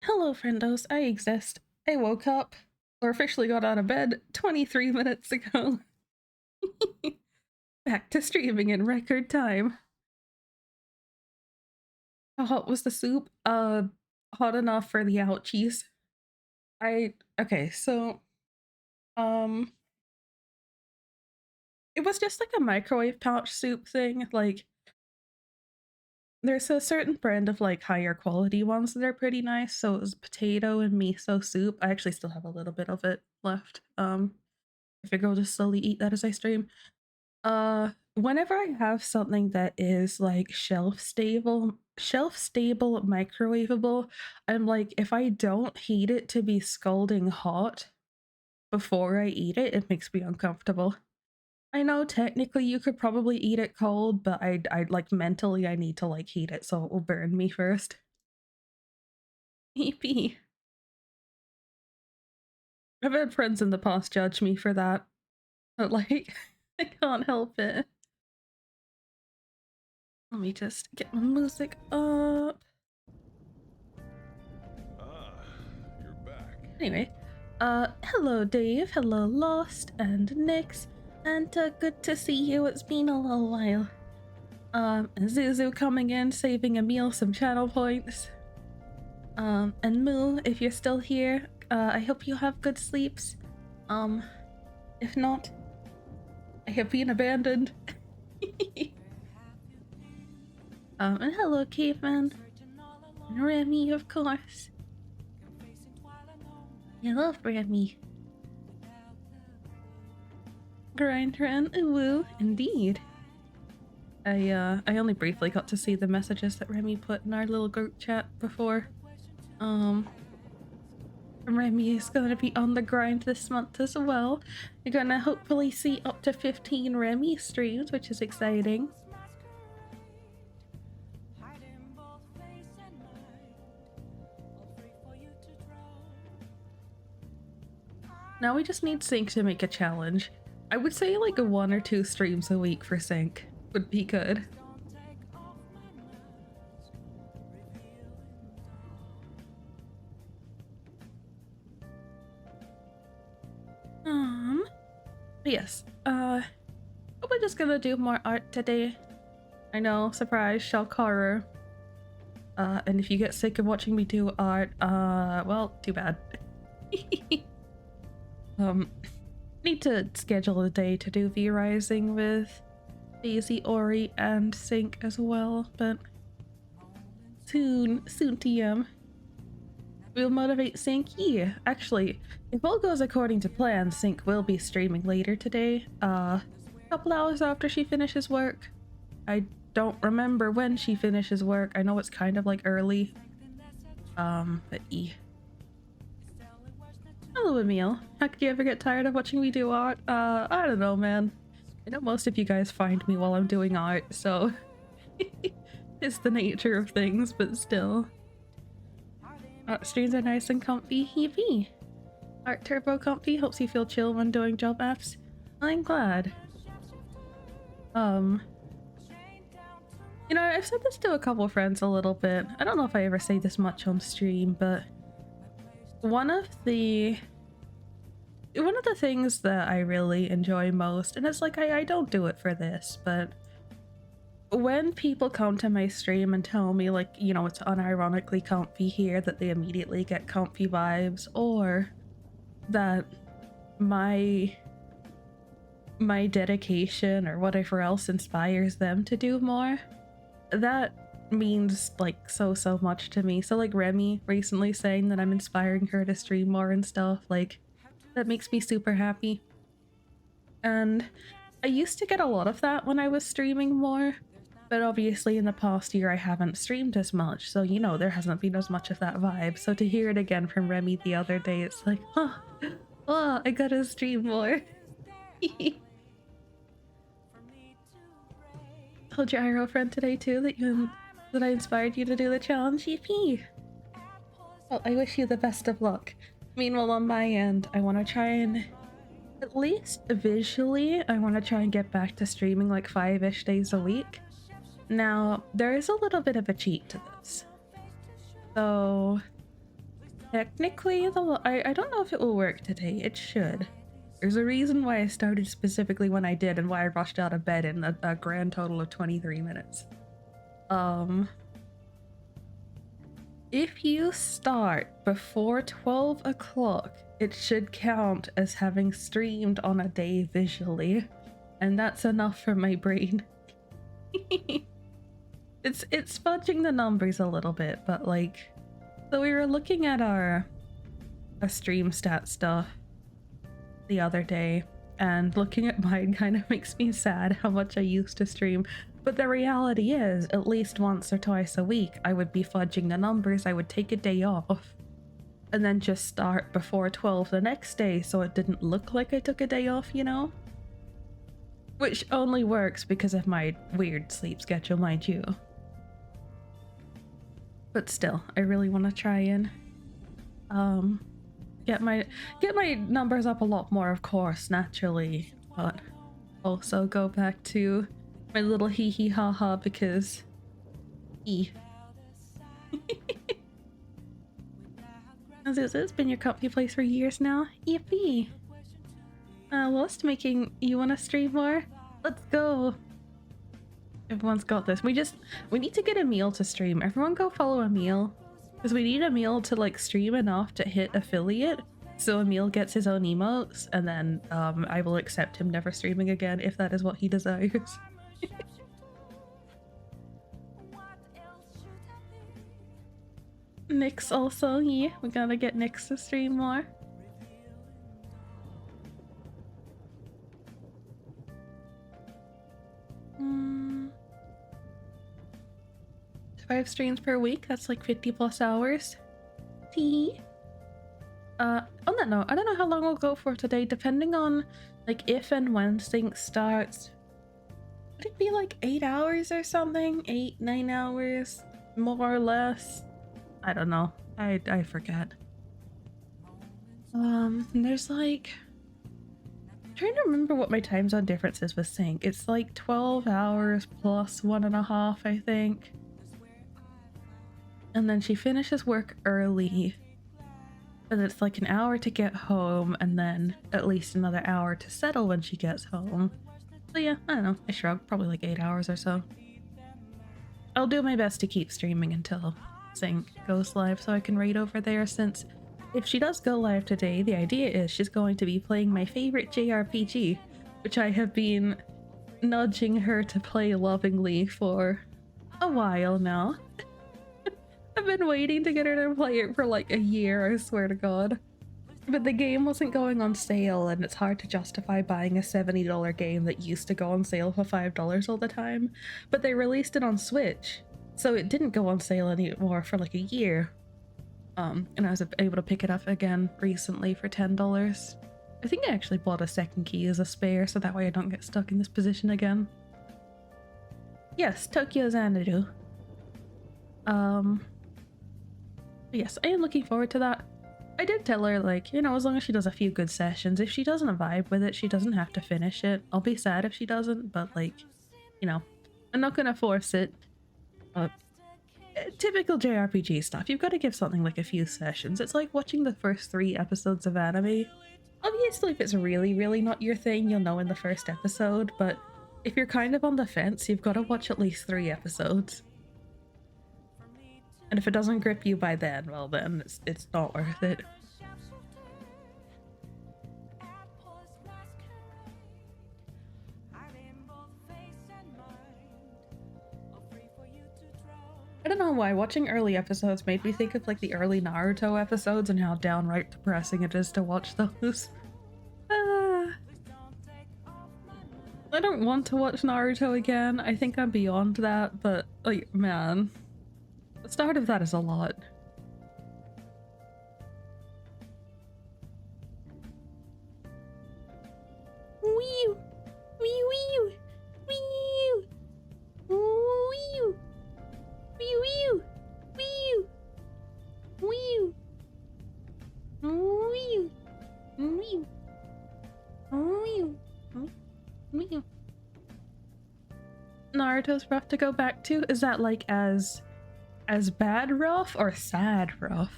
Hello, friendos. I exist. I woke up, or officially got out of bed 23 minutes ago. Back to streaming in record time. How hot was the soup? Hot enough for the ouchies. Okay, so, um, it was just like a microwave pouch soup thing. Like, there's a certain brand of like higher quality ones that are pretty nice. So it was potato and miso soup. I actually still have a little bit of it left. I figure I'll just slowly eat that as I stream. Whenever I have something that is like shelf stable, microwavable, I'm like, if I don't heat it to be scalding hot before I eat it, it makes me uncomfortable. I know technically you could probably eat it cold, but I'd like mentally I need to like heat it so it will burn me first. EP. I've had friends in the past judge me for that, but like, I can't help it. Let me just get my music up. You're back. Anyway, hello Dave, hello Lost and Nyx, and good to see you. It's been a little while. Zuzu coming in, saving Emil some channel points. And Moo, if you're still here, I hope you have good sleeps. If not, I have been abandoned. And hello Caveman, and Remy, of course. I love Remy. Grindrun, woo, indeed. I only briefly got to see the messages that Remy put in our little group chat before. Remy is gonna be on the grind this month as well. You're gonna hopefully see up to 15 Remy streams, which is exciting. Now we just need Sync to make a challenge. I would say like 1 or 2 streams a week for Sync would be good. Yes, we're just gonna do more art today. I know, surprise, shock horror. And if you get sick of watching me do art, well, too bad. Need to schedule a day to do V-Rising with Daisy, Ori, and Sync as well, but soon TM. We'll motivate Sync. Yeah, actually, if all goes according to plan, Sync will be streaming later today, a couple hours after she finishes work. I don't remember when she finishes work. I know it's kind of like early. But yeah. Hello, Emil. How could you ever get tired of watching me do art? I don't know, man. I know most of you guys find me while I'm doing art, so it's the nature of things, but still. Art streams are nice and comfy. Yippee! Art turbo comfy helps you feel chill when doing job apps. I'm glad. You know, I've said this to a couple friends a little bit. I don't know if I ever say this much on stream, but one of the things that I really enjoy most, and it's like I don't do it for this, but when people come to my stream and tell me, like, you know, it's unironically comfy here, that they immediately get comfy vibes, or that my dedication or whatever else inspires them to do more, that means like so much to me. So like Remy recently saying that I'm inspiring her to stream more and stuff, like that makes me super happy. And I used to get a lot of that when I was streaming more, but obviously in the past year I haven't streamed as much, so you know, there hasn't been as much of that vibe. So to hear it again from Remy the other day, it's like, oh, I gotta stream more. Told your IRL friend today too that I inspired you to do the challenge. Yippee! Well, I wish you the best of luck. Meanwhile, on my end, I want to try and, at least visually, I want to try and get back to streaming like 5-ish days a week. Now, there is a little bit of a cheat to this. So, Technically, I don't know if it will work today. It should. There's a reason why I started specifically when I did and why I rushed out of bed in a grand total of 23 minutes. If you start before 12 o'clock, it should count as having streamed on a day visually, and that's enough for my brain. It's fudging the numbers a little bit, but like, so we were looking at our stream stat stuff the other day, and looking at mine kind of makes me sad how much I used to stream. But the reality is, at least once or twice a week, I would be fudging the numbers. I would take a day off and then just start before 12 the next day so it didn't look like I took a day off, you know? Which only works because of my weird sleep schedule, mind you. But still, I really want to try and get my numbers up a lot more, of course, naturally, but also go back to my little hee hee ha ha because it's been your comfy place for years now. Yippee. Lost making you want to stream more? Let's go. Everyone's got this. We need to get a meal to stream. Everyone go follow a meal. Because we need a meal to like stream enough to hit affiliate. So Emil gets his own emotes, and then I will accept him never streaming again if that is what he desires. Nyx also, yeah, we gotta get Nyx to stream more. 5 streams per week, that's like 50 plus hours. Tee. On that note, I don't know how long we'll go for today, depending on like if and when sync starts. Would it be like 8 hours or something? 8, 9 hours, more or less? I don't know. I forget. There's like, I'm trying to remember what my time zone difference is with sync. It's like 12 hours plus 1.5, I think. And then she finishes work early. And it's like an hour to get home, and then at least another hour to settle when she gets home. So yeah, I don't know. I shrug. Probably like 8 hours or so. I'll do my best to keep streaming until sync goes live so I can raid over there, since if she does go live today, the idea is she's going to be playing my favorite JRPG, which I have been nudging her to play lovingly for a while now. I've been waiting to get her to play it for like a year, I swear to God. But the game wasn't going on sale, and it's hard to justify buying a $70 game that used to go on sale for $5 all the time. But they released it on Switch, so it didn't go on sale anymore for like a year. And I was able to pick it up again recently for $10. I think I actually bought a second key as a spare, so that way I don't get stuck in this position again. Yes, Tokyo Xanadu. Yes, I am looking forward to that. I did tell her, like, you know, as long as she does a few good sessions, if she doesn't vibe with it, she doesn't have to finish it. I'll be sad if she doesn't, but like, you know, I'm not gonna force it. Typical JRPG stuff. You've got to give something like a few sessions. It's like watching the first 3 episodes of anime. Obviously, if it's really, really not your thing, you'll know in the first episode, but if you're kind of on the fence, you've got to watch at least 3 episodes. And if it doesn't grip you by then, well then it's not worth it. I don't know why, watching early episodes made me think of like the early Naruto episodes and how downright depressing it is to watch those. I don't want to watch Naruto again. I think I'm beyond that, but like, man. The start of that is a lot. Wee! Wee wee! Wee! Wee! Wee wee! Wee! Wee! Wee! Wee! Wee! Naruto's rough to go back to? Is that like as bad rough or sad rough?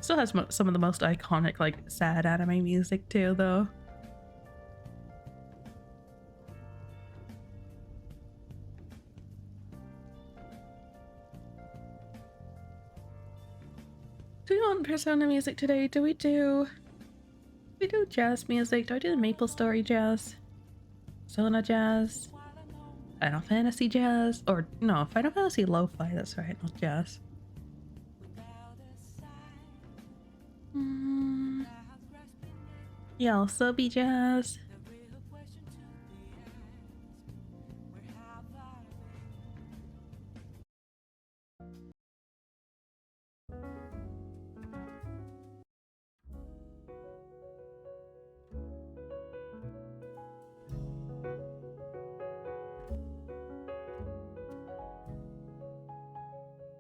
Still has some of the most iconic, like, sad anime music too, though. Do we want Persona music today? Do we do jazz music? Do I do the Maple Story jazz? Persona jazz? Final Fantasy jazz? Or no, Final Fantasy lo-fi, that's right, not jazz. Yeah, also be jazz.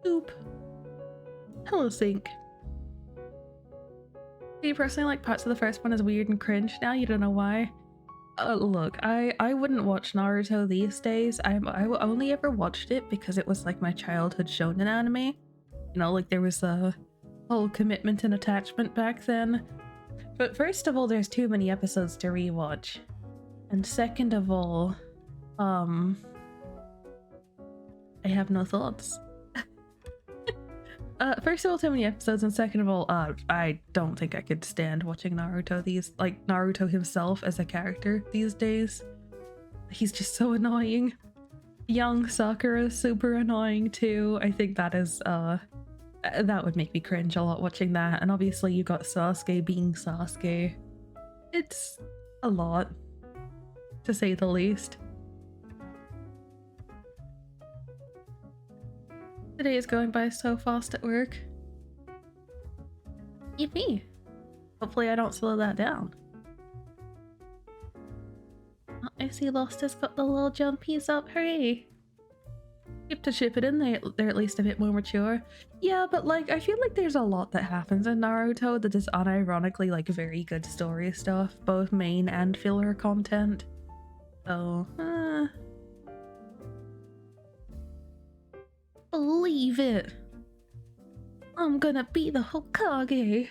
Oop. Hello, Sync. Do you personally like parts of the first one as weird and cringe now? You don't know why? Look, I wouldn't watch Naruto these days. I only ever watched it because it was like my childhood shonen anime. You know, like there was a whole commitment and attachment back then. But first of all, there's too many episodes to rewatch. And second of all, I have no thoughts. First of all, too many episodes, and second of all, I don't think I could stand watching Naruto himself as a character these days. He's just so annoying. Young Sakura is super annoying too. I think that is, that would make me cringe a lot watching that. And obviously you got Sasuke being Sasuke. It's a lot, to say the least. Today is going by so fast at work. Yippee! Hopefully I don't slow that down. Oh, I see Lost has got the little jumpies up, hooray! You have to ship it in, they're at least a bit more mature. Yeah, but like, I feel like there's a lot that happens in Naruto that is unironically like very good story stuff, both main and filler content. So, believe it! I'm gonna be the Hokage!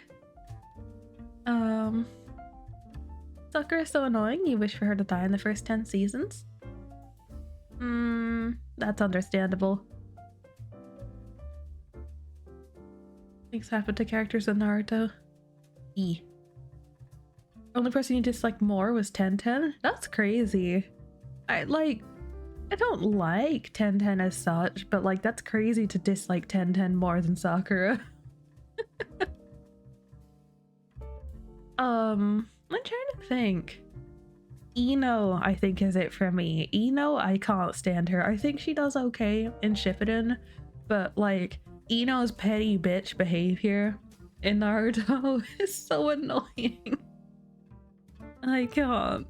Sakura is so annoying, you wish for her to die in the first 10 seasons? That's understandable. Things happen to characters in Naruto. Only person you dislike more was Tenten? That's crazy. I don't like Tenten as such, but like that's crazy to dislike Tenten more than Sakura. I'm trying to think. Ino, I think, is it for me. Ino, I can't stand her. I think she does okay in Shippuden, but like Ino's petty bitch behavior in Naruto is so annoying. I can't.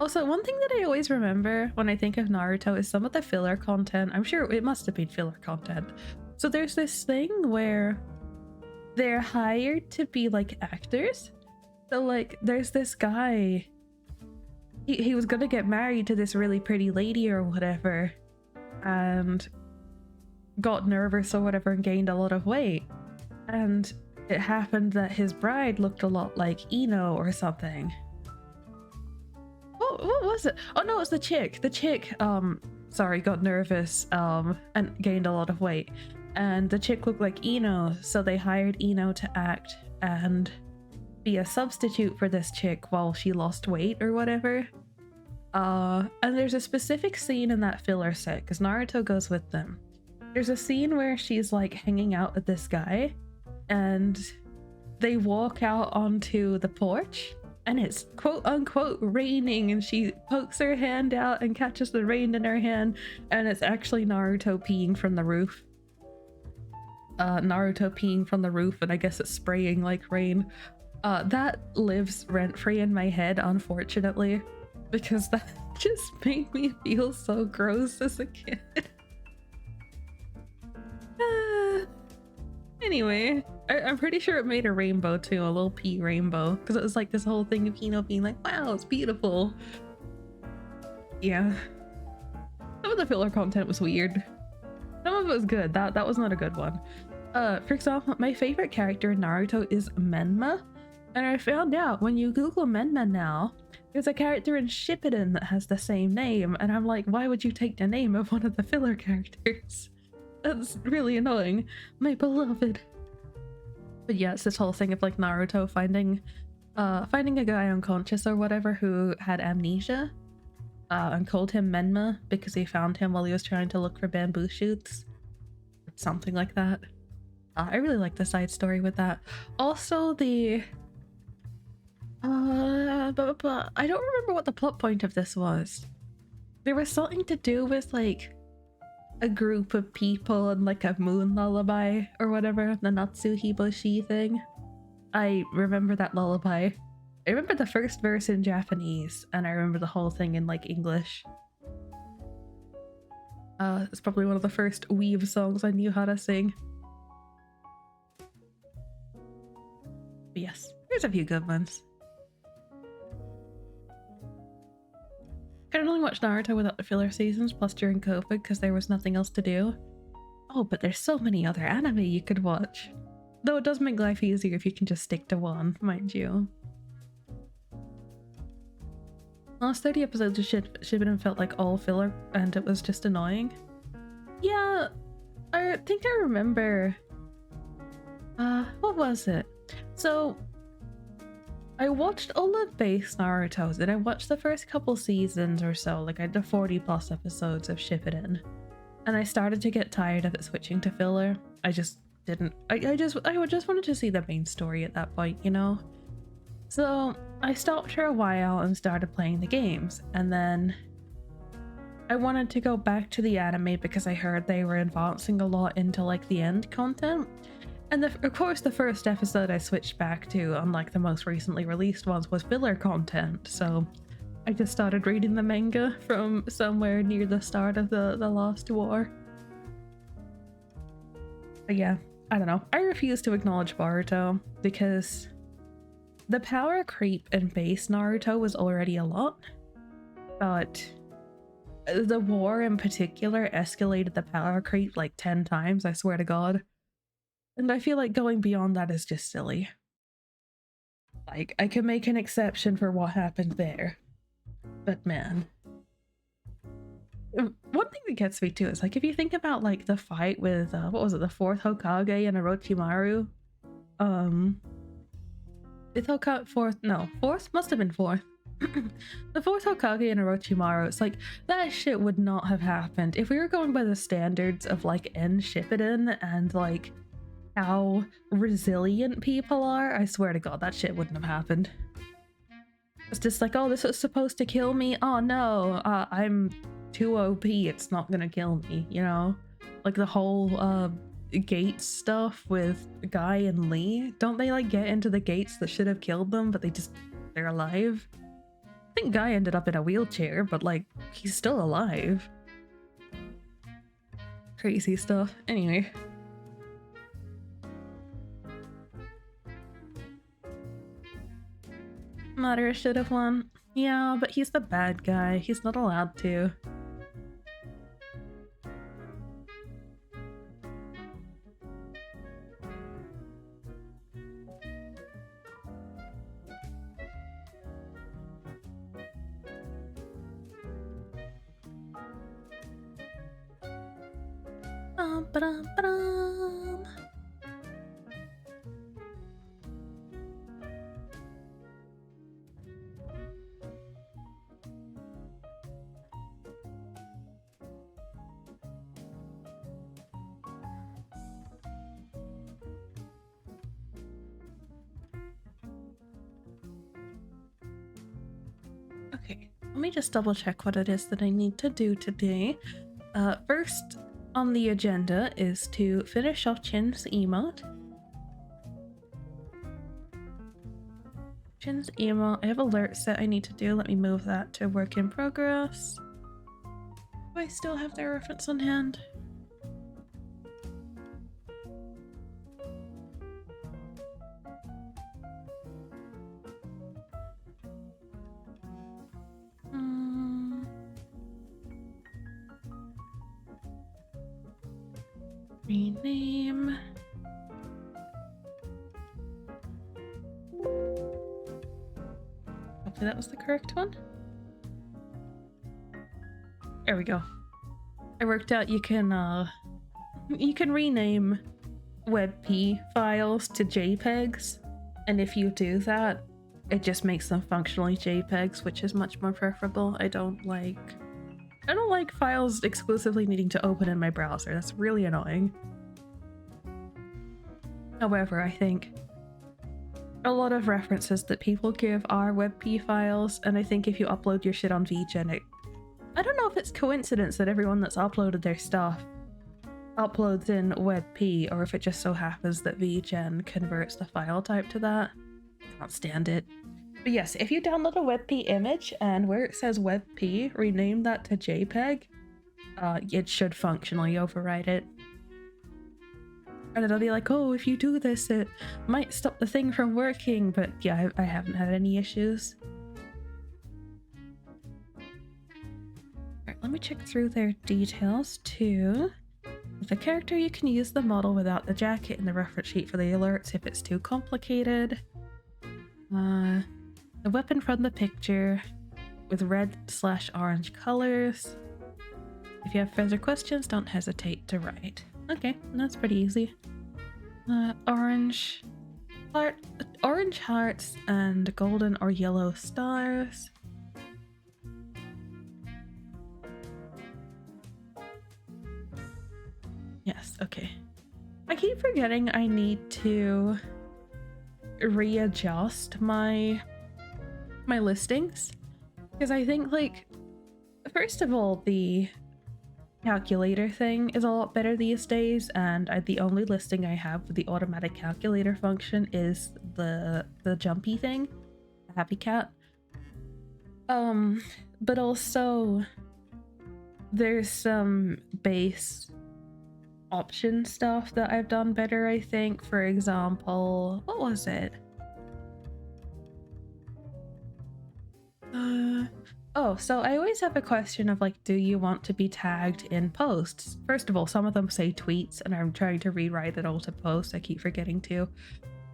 Also, one thing that I always remember when I think of Naruto is some of the filler content. I'm sure it must have been filler content. So there's this thing where they're hired to be like actors. So like there's this guy, he was gonna get married to this really pretty lady or whatever, and got nervous or whatever and gained a lot of weight. And it happened that his bride looked a lot like Ino or something. What was it? Oh no, it was the chick. The chick, sorry, got nervous, and gained a lot of weight. And the chick looked like Ino, so they hired Ino to act and be a substitute for this chick while she lost weight or whatever. And there's a specific scene in that filler set, because Naruto goes with them. There's a scene where she's like hanging out with this guy, and they walk out onto the porch, and it's quote unquote raining, and she pokes her hand out and catches the rain in her hand, and it's actually Naruto peeing from the roof. Naruto peeing from the roof, and I guess it's spraying like rain. That lives rent-free in my head, unfortunately, because that just made me feel so gross as a kid. Anyway, I'm pretty sure it made a rainbow too, a little pea rainbow, because it was like this whole thing of Hino being like, wow, it's beautiful. Yeah. Some of the filler content was weird. Some of it was good. That was not a good one. For example, my favorite character in Naruto is Menma, and I found out when you Google Menma now, there's a character in Shippuden that has the same name, and I'm like, why would you take the name of one of the filler characters? That's really annoying. My beloved. But yeah, it's this whole thing of like Naruto finding a guy unconscious or whatever who had amnesia, and called him Menma because he found him while he was trying to look for bamboo shoots. Something like that. I really like the side story with that. Also the but I don't remember what the plot point of this was. There was something to do with like a group of people and like a moon lullaby or whatever, the Natsuhiboshi thing. I remember that lullaby. I remember the first verse in Japanese, and I remember the whole thing in like English. It's probably one of the first weave songs I knew how to sing. But yes, there's a few good ones. Could only watch Naruto without the filler seasons, plus during COVID because there was nothing else to do. Oh, but there's so many other anime you could watch. Though it does make life easier if you can just stick to one, mind you. Last 30 episodes of Shippuden felt like all filler and it was just annoying. Yeah, I think I remember. What was it? So, I watched all the base Naruto's and I watched the first couple seasons or so, like I had the 40 plus episodes of Shippuden. And I started to get tired of it switching to filler. I just didn't, I just wanted to see the main story at that point, you know? So I stopped for a while and started playing the games, and then I wanted to go back to the anime because I heard they were advancing a lot into like the end content. And of course the first episode I switched back to, unlike the most recently released ones, was filler content, so I just started reading the manga from somewhere near the start of the last war. But yeah, I don't know. I refuse to acknowledge Boruto because the power creep in base Naruto was already a lot, but the war in particular escalated the power creep like 10 times, I swear to God. And I feel like going beyond that is just silly. Like, I can make an exception for what happened there, but man. One thing that gets me too is like, if you think about like the fight with, what was it, the 4th Hokage and Orochimaru? Fourth? Must have been 4th. The 4th Hokage and Orochimaru, it's like, that shit would not have happened. If we were going by the standards of like N Shippuden and like how resilient people are, I swear to God, that shit wouldn't have happened. It's just like, oh, this was supposed to kill me? Oh no, I'm too OP, it's not gonna kill me, you know? Like the whole Gates stuff with Guy and Lee. Don't they like get into the gates that should have killed them, but they're alive? I think Guy ended up in a wheelchair, but like, he's still alive. Crazy stuff. Anyway. Madara should have won. Yeah, but he's the bad guy. He's not allowed to. Ba-dum-ba-dum. Okay, let me just double check what it is that I need to do today. First on the agenda is to finish off Chin's emote. Chin's emote, I have alerts that I need to do. Let me move that to work in progress. Do I still have their reference on hand? Rename. Hopefully that was the correct one. There we go. I worked out you can rename WebP files to JPEGs, and if you do that, it just makes them functionally JPEGs, which is much more preferable. I don't like files exclusively needing to open in my browser. That's really annoying. However, I think a lot of references that people give are WebP files, and I think if you upload your shit on VGen, I don't know if it's coincidence that everyone that's uploaded their stuff uploads in WebP, or if it just so happens that VGen converts the file type to that. Can't stand it. But yes, if you download a WebP image and where it says WebP, rename that to JPEG, it should functionally override it. And it'll be like, oh, if you do this, it might stop the thing from working, but yeah, I haven't had any issues. Alright, let me check through their details too. With the character, you can use the model without the jacket in the reference sheet for the alerts if it's too complicated. The weapon from the picture with red/orange colors. If you have further questions, don't hesitate to write. Okay, that's pretty easy. Orange hearts and golden or yellow stars. Yes, okay. I keep forgetting I need to readjust my listings, because I think, like, first of all, the calculator thing is a lot better these days, and the only listing I have with the automatic calculator function is the jumpy thing, the happy cat. But also there's some base option stuff that I've done better, I think. For example, what was it? Oh, so I always have a question of, like, do you want to be tagged in posts? First of all, some of them say tweets, and I'm trying to rewrite it all to posts. I keep forgetting to.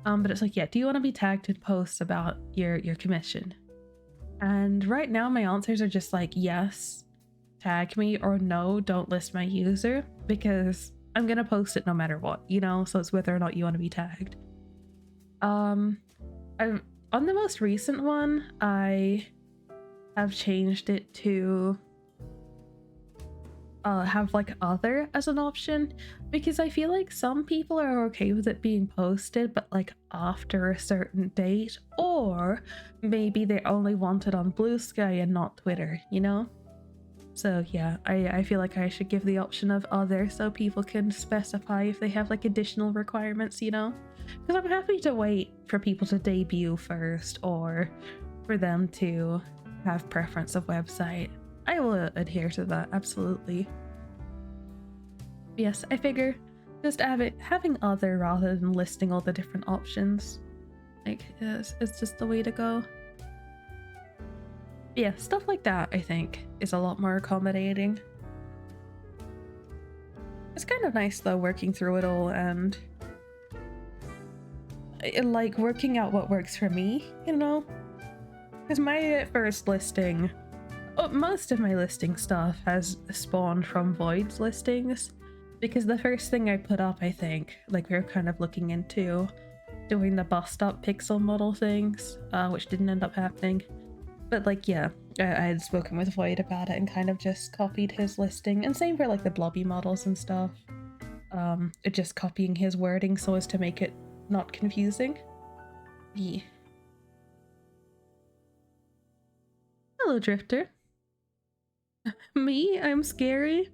But it's like, yeah, do you want to be tagged in posts about your commission? And right now my answers are just like, yes, tag me, or no, don't list my user, because I'm gonna post it no matter what, you know? So it's whether or not you want to be tagged. On the most recent one, I have changed it to have like other as an option, because I feel like some people are okay with it being posted, but like after a certain date, or maybe they only want it on Blue Sky and not Twitter, you know? So yeah, I feel like I should give the option of other so people can specify if they have like additional requirements, you know? Because I'm happy to wait for people to debut first, or for them to have preference of website. I will adhere to that, absolutely. Yes, I figure just having other rather than listing all the different options, like, it's just the way to go. Yeah, stuff like that, I think, is a lot more accommodating. It's kind of nice though, working through it all, and like working out what works for me, you know? Because my first listing, most of my listing stuff has spawned from Void's listings, because the first thing I put up, I think, like, we were kind of looking into doing the bus stop pixel model things, which didn't end up happening. But like, yeah, I had spoken with Void about it and kind of just copied his listing, and same for like the blobby models and stuff. Just copying his wording so as to make it not confusing. Yeah. Hello, Drifter. Me? I'm scary?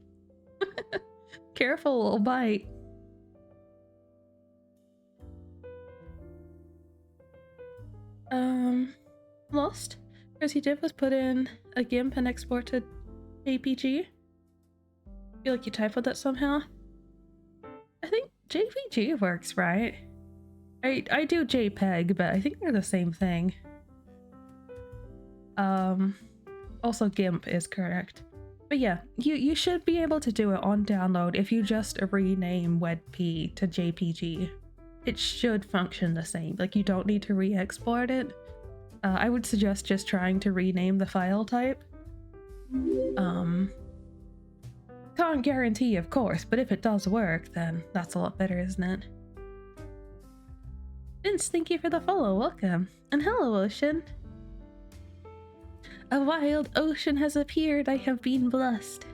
Careful, I'll bite. Lost? First he did was put in a GIMP and export to JPG. Feel like you typoed that somehow. I think JPG works, right? I do JPEG, but I think they're the same thing. Also GIMP is correct. But yeah, you should be able to do it on download if you just rename WebP to JPG. It should function the same. Like, you don't need to re-export it. I would suggest just trying to rename the file type. Can't guarantee, of course, but if it does work, then that's a lot better, isn't it? Vince, thank you for the follow. Welcome. And hello, Ocean. A wild ocean has appeared. I have been blessed.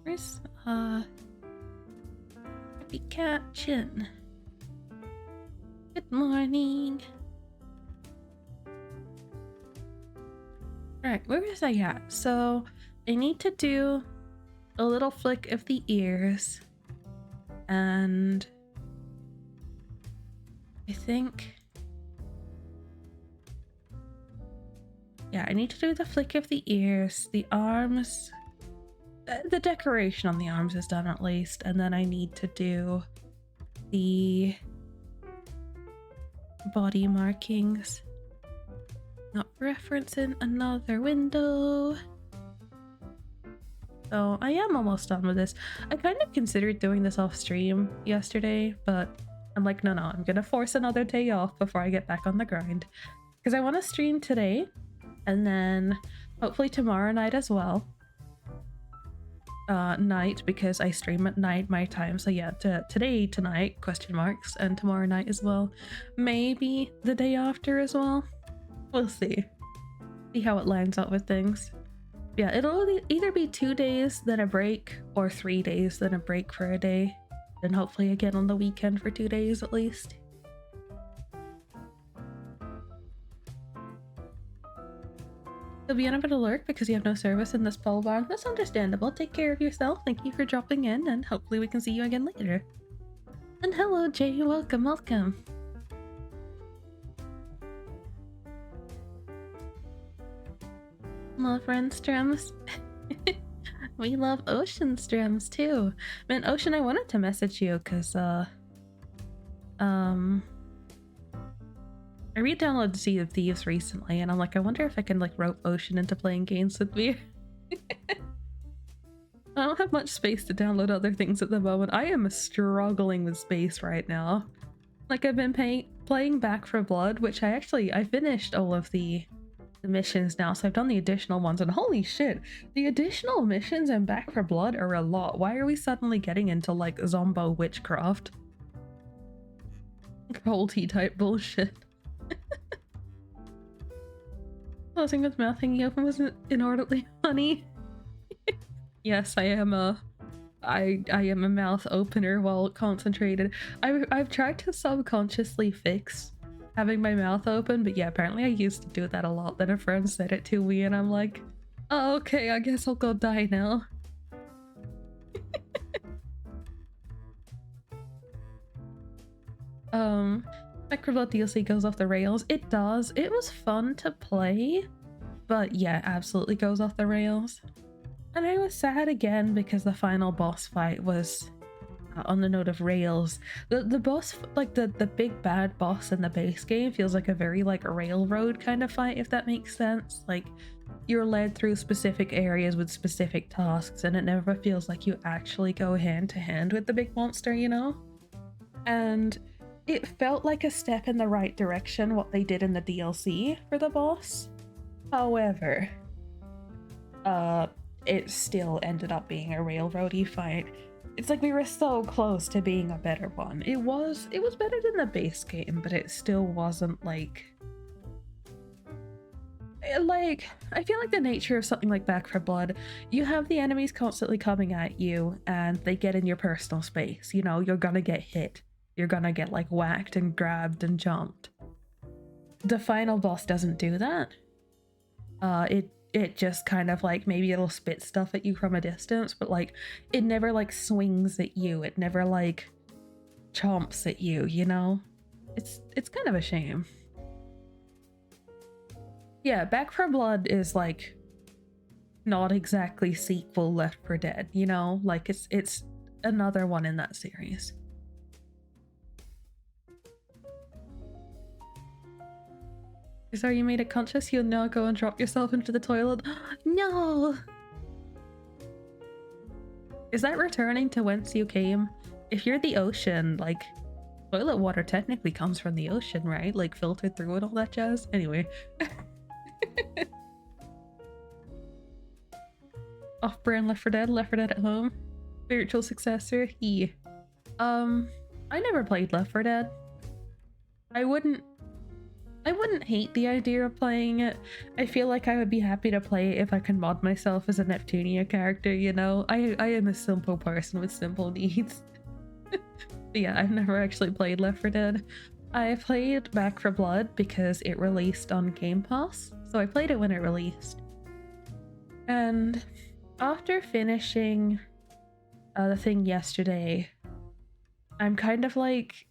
Where's, Happy Cat Chin. Good morning. Right, where was I at? So, I need to do a little flick of the ears. And I think... yeah, I need to do the flick of the ears, the arms. The decoration on the arms is done at least. And then I need to do the body markings. Not referencing another window. So I am almost done with this. I kind of considered doing this off stream yesterday, but I'm like, no, I'm gonna force another day off before I get back on the grind. Because I want to stream today, and then hopefully tomorrow night as well. Night, because I stream at night my time. So yeah, today, tonight, question marks, and tomorrow night as well. Maybe the day after as well. We'll see. See how it lines up with things. Yeah, it'll either be 2 days, then a break, or 3 days, then a break for a day. Then hopefully again on the weekend for 2 days at least. You'll be unable to lurk because you have no service in this pole barn. That's understandable. Take care of yourself. Thank you for dropping in, and hopefully we can see you again later. And hello, Jay. Welcome, welcome. Love Renstrums. We love Ocean Strums too. Man, Ocean, I wanted to message you because I re-downloaded Sea of Thieves recently, and I'm like, I wonder if I can like rope Ocean into playing games with me. I don't have much space to download other things at the moment. I am struggling with space right now. Like, I've been playing Back for Blood, which I finished all of the missions now, so I've done the additional ones, and holy shit, the additional missions in Back for Blood are a lot. Why are we suddenly getting into like zombo witchcraft? Culty type bullshit. Closing with mouth hanging open wasn't inordinately funny. Yes, I am a mouth opener while concentrated. I've tried to subconsciously fix having my mouth open, but yeah, apparently I used to do that a lot. Then a friend said it to me and I'm like, oh, okay, I guess I'll go die now. Microblood DLC goes off the rails. It does. It was fun to play, but yeah, absolutely goes off the rails. And I was sad again because the final boss fight was on the note of rails. The boss, like the big bad boss in the base game, feels like a very like railroad kind of fight, if that makes sense. Like, you're led through specific areas with specific tasks, and it never feels like you actually go hand to hand with the big monster, you know? And it felt like a step in the right direction, what they did in the DLC for the boss. However, it still ended up being a railroady fight. It's like we were so close to being a better one. It was better than the base game, but it still wasn't like I feel like the nature of something like Back for Blood, you have the enemies constantly coming at you and they get in your personal space. You know, you're gonna get hit. You're gonna get like whacked and grabbed and jumped. The final boss doesn't do that. It just kind of like, maybe it'll spit stuff at you from a distance, but like it never like swings at you. It never like chomps at you, you know? It's kind of a shame. Yeah, Back for Blood is like not exactly sequel Left 4 Dead, you know? Like it's another one in that series. So you made it conscious you'll now go and drop yourself into the toilet? No! Is that returning to whence you came? If you're the ocean, like, toilet water technically comes from the ocean, right? Like, filtered through and all that jazz? Anyway. Off-brand Left 4 Dead, Left 4 Dead at home. Spiritual successor, he. I never played Left 4 Dead. I wouldn't hate the idea of playing it. I feel like I would be happy to play it if I can mod myself as a Neptunia character, you know? I am a simple person with simple needs. But yeah, I've never actually played Left 4 Dead. I played Back 4 Blood because it released on Game Pass, so I played it when it released. And after finishing the thing yesterday, I'm kind of like,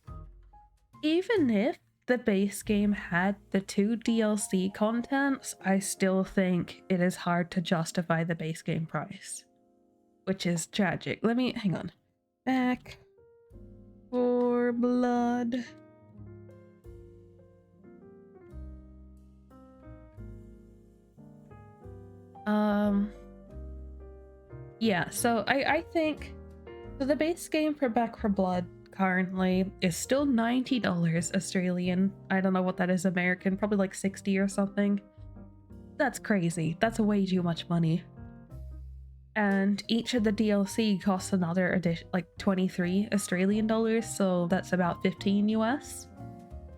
even if the base game had the 2 DLC contents, I still think it is hard to justify the base game price, which is tragic. Let me, hang on. Back 4 Blood. Yeah, so I think, so the base game for Back 4 Blood currently is still $90 Australian. I don't know what that is American, probably like 60 or something. That's crazy. That's way too much money. And each of the DLC costs another addition, like 23 Australian dollars, so that's about 15 US.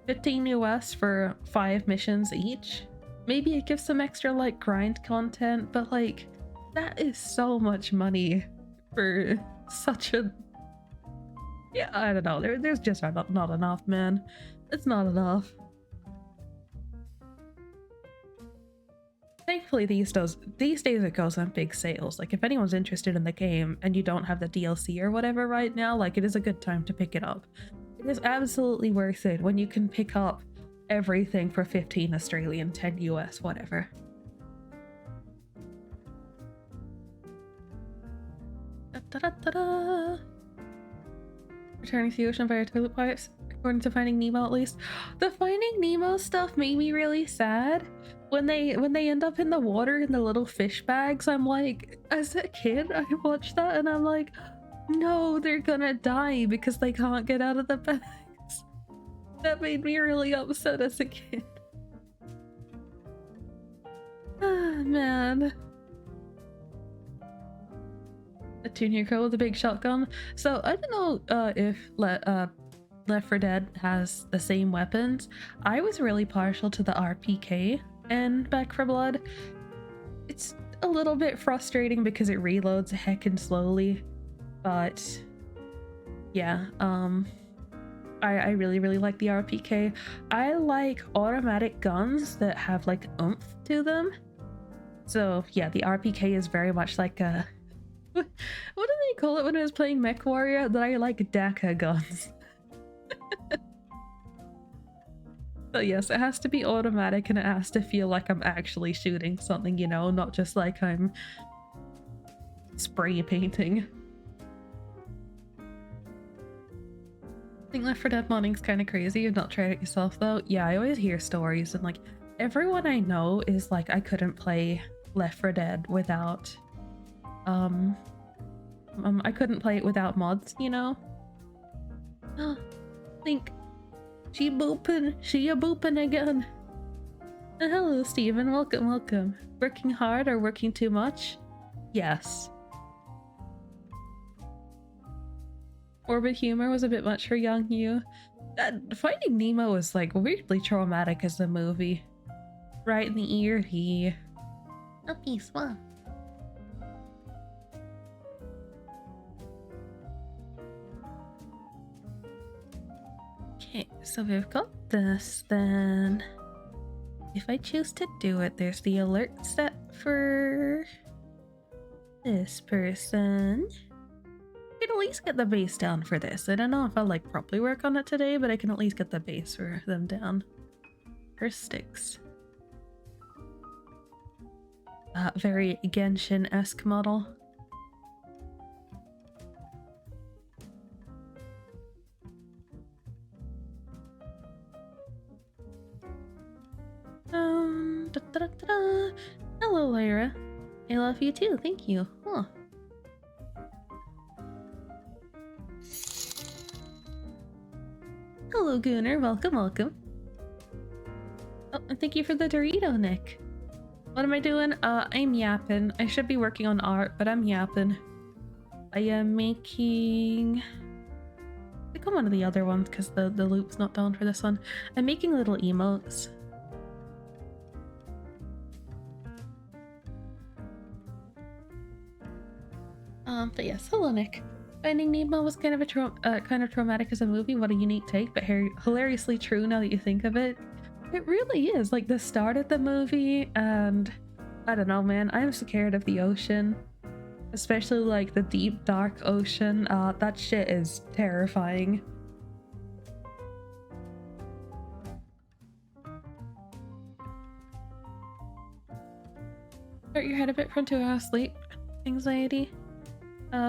15 US for 5 missions each. Maybe it gives some extra like grind content, but like that is so much money for such a, yeah, I don't know. There's just not enough, man. It's not enough. Thankfully, these days it goes on big sales. Like, if anyone's interested in the game and you don't have the DLC or whatever right now, like, it is a good time to pick it up. It is absolutely worth it when you can pick up everything for 15 Australian, 10 US, whatever. Da-da-da-da-da. Returning to the ocean via toilet pipes, according to Finding Nemo at least. The Finding Nemo stuff made me really sad. When they end up in the water in the little fish bags, I'm like, as a kid, I watched that and I'm like, no, they're gonna die because they can't get out of the bags. That made me really upset as a kid. Ah, man. A 2-year girl with a big shotgun. So I don't know if Left 4 Dead has the same weapons. I was really partial to the RPK in Back 4 Blood. It's a little bit frustrating because it reloads heckin' slowly, but yeah, I really like the RPK. I like automatic guns that have like oomph to them. So yeah, the RPK is very much like a what do they call it when I was playing MechWarrior? That I like DACA guns. So yes, it has to be automatic and it has to feel like I'm actually shooting something, you know, not just like I'm spray painting. I think Left 4 Dead modding's kind of crazy. You've not tried it yourself though. Yeah, I always hear stories and like everyone I know is like, I couldn't play Left 4 Dead without I couldn't play it without mods, you know? I think she a booping again. Hello, Steven. Welcome. Working hard or working too much? Yes. Orbit humor was a bit much for young you. Finding Nemo was like weirdly traumatic as a movie. Right in the ear, he. Okay, swap. Okay, so we've got this then. If I choose to do it, there's the alert set for this person. I can at least get the base down for this. I don't know if I'll like properly work on it today, but I can at least get the base for them down. For sticks. Very Genshin-esque model. love you too. Thank you. Huh. Hello, Gunnar. Welcome, welcome. Oh, and thank you for the Dorito, Nick. What am I doing? I'm yapping. I should be working on art, but I'm yapping. I am making... I think I'm one of the other ones because the loop's not done for this one. I'm making little emotes. But yes, hello, Nick. Finding Nemo was kind of traumatic as a movie. What a unique take, but hilariously true now that you think of it. It really is. Like the start of the movie, and I don't know, man. I'm scared of the ocean, especially like the deep, dark ocean. That shit is terrifying. Hurt your head a bit from 2 hours sleep. Anxiety.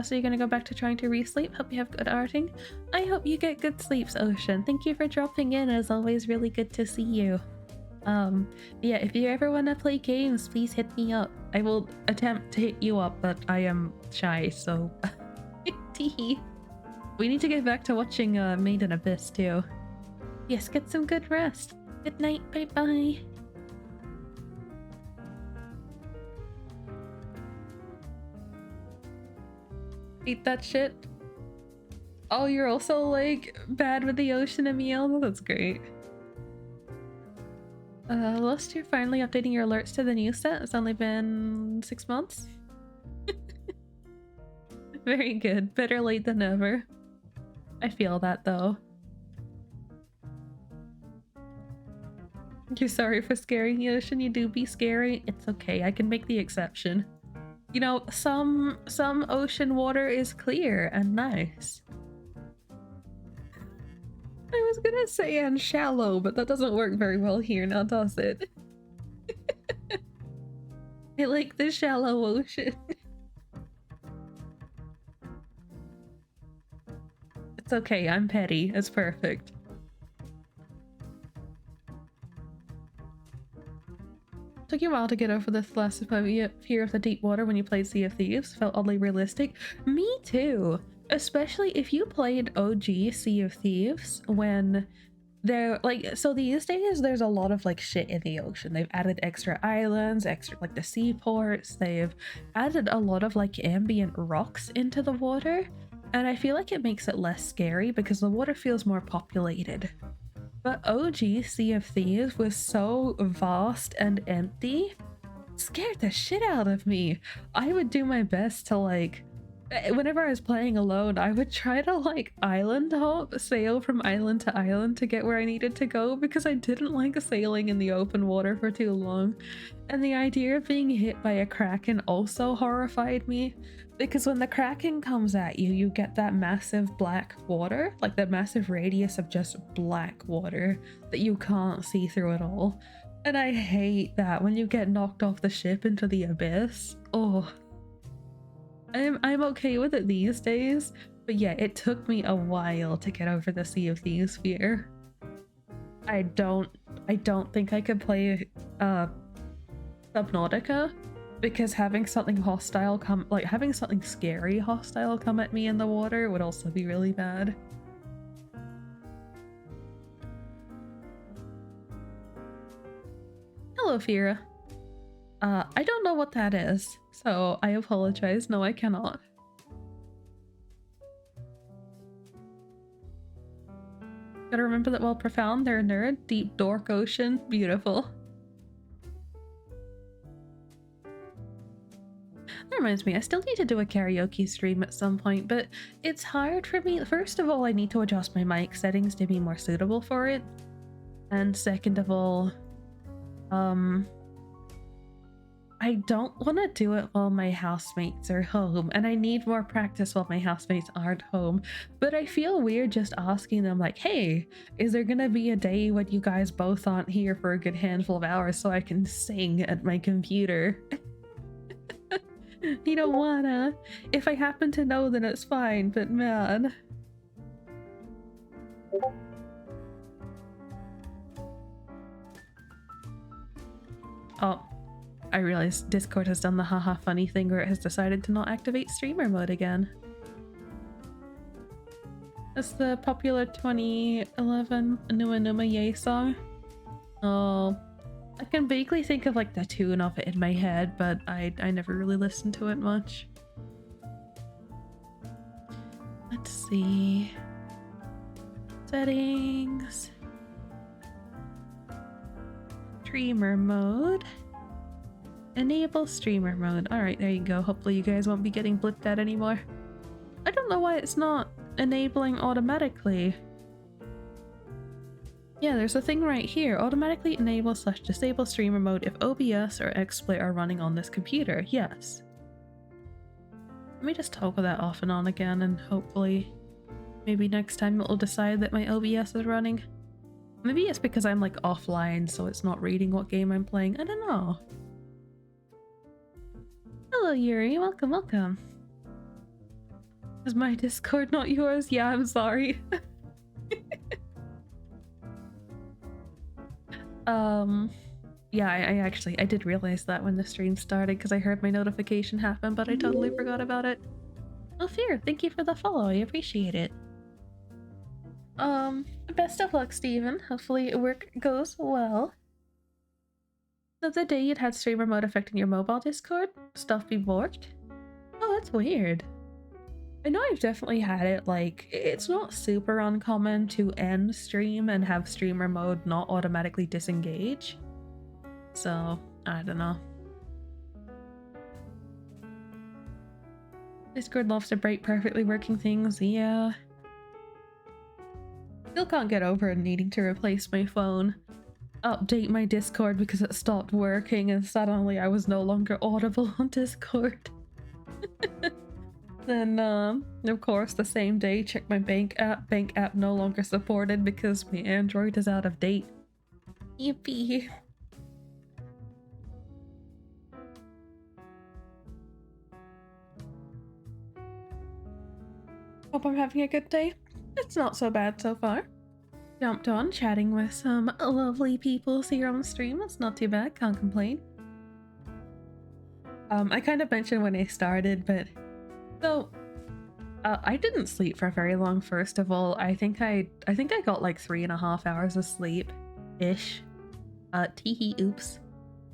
So you're gonna go back to trying to re-sleep. Hope you have good arting. I hope you get good sleeps, Ocean. Thank you for dropping in. As always, really good to see you. Yeah, if you ever want to play games, please hit me up. I will attempt to hit you up, but I am shy, so... Teehee. We need to get back to watching Made in Abyss, too. Yes, get some good rest. Good night, bye-bye. Eat that shit. Oh, you're also like bad with the ocean, Emil? That's great. Lost, you're finally updating your alerts to the new set. It's only been 6 months. Very good. Better late than never. I feel that though. You're sorry for scaring the ocean. You do be scary. It's okay. I can make the exception. You know, some ocean water is clear and nice. I was gonna say and shallow, but that doesn't work very well here now, does it? I like the shallow ocean. It's okay, I'm petty. It's perfect. Took you a while to get over the thalassophobia fear of the deep water when you played Sea of Thieves. Felt oddly realistic. Me too. Especially if you played OG Sea of Thieves when they're like, so these days there's a lot of like shit in the ocean. They've added extra islands, extra like the seaports. They've added a lot of like ambient rocks into the water. And I feel like it makes it less scary because the water feels more populated. But OG Sea of Thieves was so vast and empty. It scared the shit out of me. I would do my best to like, whenever I was playing alone, I would try to like island hop, sail from island to island to get where I needed to go because I didn't like sailing in the open water for too long. And the idea of being hit by a kraken also horrified me because when the kraken comes at you, you get that massive black water, like that massive radius of just black water that you can't see through at all. And I hate that when you get knocked off the ship into the abyss. Oh. I'm okay with it these days, but yeah, it took me a while to get over the Sea of Thieves fear. I don't think I could play Subnautica because having something hostile come, like having something scary hostile come at me in the water would also be really bad. Hello, Fira. I don't know what that is, so I apologize. No, I cannot. Gotta remember that while profound, they're a nerd. Deep, dork, ocean. Beautiful. That reminds me, I still need to do a karaoke stream at some point, but it's hard for me. First of all, I need to adjust my mic settings to be more suitable for it. And second of all, I don't want to do it while my housemates are home, and I need more practice while my housemates aren't home. But I feel weird just asking them like, hey, is there gonna be a day when you guys both aren't here for a good handful of hours so I can sing at my computer? You don't wanna. If I happen to know, then it's fine, but man. Oh. I realized Discord has done the haha funny thing where it has decided to not activate streamer mode again. That's the popular 2011 Numa Numa Yay song. Oh, I can vaguely think of like the tune of it in my head, but I never really listened to it much. Let's see. Settings. Streamer mode. Enable streamer mode. Alright, there you go. Hopefully you guys won't be getting blipped at anymore. I don't know why it's not enabling automatically. Yeah, there's a thing right here. Automatically enable / disable streamer mode if OBS or XSplit are running on this computer. Yes. Let me just toggle that off and on again, and hopefully maybe next time it'll decide that my OBS is running. Maybe it's because I'm like offline, so it's not reading what game I'm playing. I don't know. Hello Yuri, welcome, welcome. Is my Discord not yours? Yeah, I'm sorry. Yeah, I did realize that when the stream started because I heard my notification happen, but I totally forgot about it. Oh, Fear, thank you for the follow. I appreciate it. Best of luck, Steven. Hopefully work goes well. The other day you'd had streamer mode affecting your mobile Discord? Stuff be borked? Oh, that's weird. I know I've definitely had it, like, it's not super uncommon to end stream and have streamer mode not automatically disengage. So, I don't know. Discord loves to break perfectly working things, yeah. Still can't get over needing to replace my phone. Update my Discord because it stopped working and suddenly I was no longer audible on Discord. Then, of course, the same day, check my bank app no longer supported because my Android is out of date. Yippee. Hope I'm having a good day. It's not so bad so far. Jumped on, chatting with some lovely people here on the stream. That's not too bad, can't complain. I kind of mentioned when I started, but so I didn't sleep for very long. First of all, I think I got like 3.5 hours of sleep ish. Teehee, oops.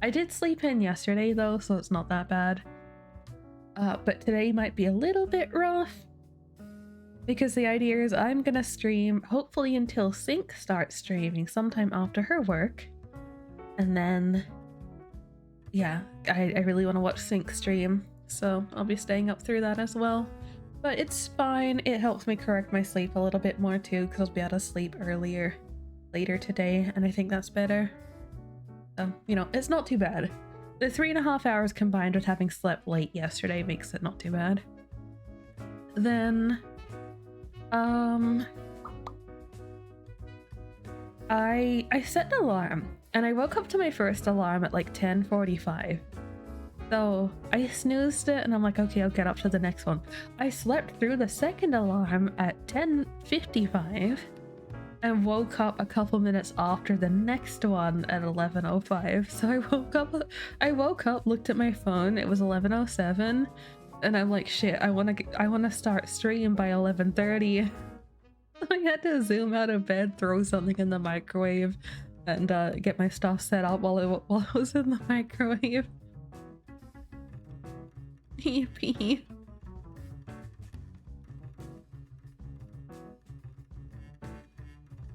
I did sleep in yesterday though, so it's not that bad. But today might be a little bit rough because the idea is I'm gonna stream hopefully until Sync starts streaming sometime after her work, and then yeah, I really want to watch Sync stream, so I'll be staying up through that as well. But it's fine, it helps me correct my sleep a little bit more too, because I'll be able to sleep later today, and I think that's better. So, you know, it's not too bad. The 3.5 hours combined with having slept late yesterday makes it not too bad. Then, I set an alarm, and I woke up to my first alarm at like 10:45. So I snoozed it and I'm like, okay, I'll get up to the next one. I slept through the second alarm at 10:55 and woke up a couple minutes after the next one at 11:05. So I woke up, looked at my phone, it was 11:07, and I'm like, shit, I wanna start stream by 11:30. I had to zoom out of bed, throw something in the microwave, and get my stuff set up while it was in the microwave. Yippee.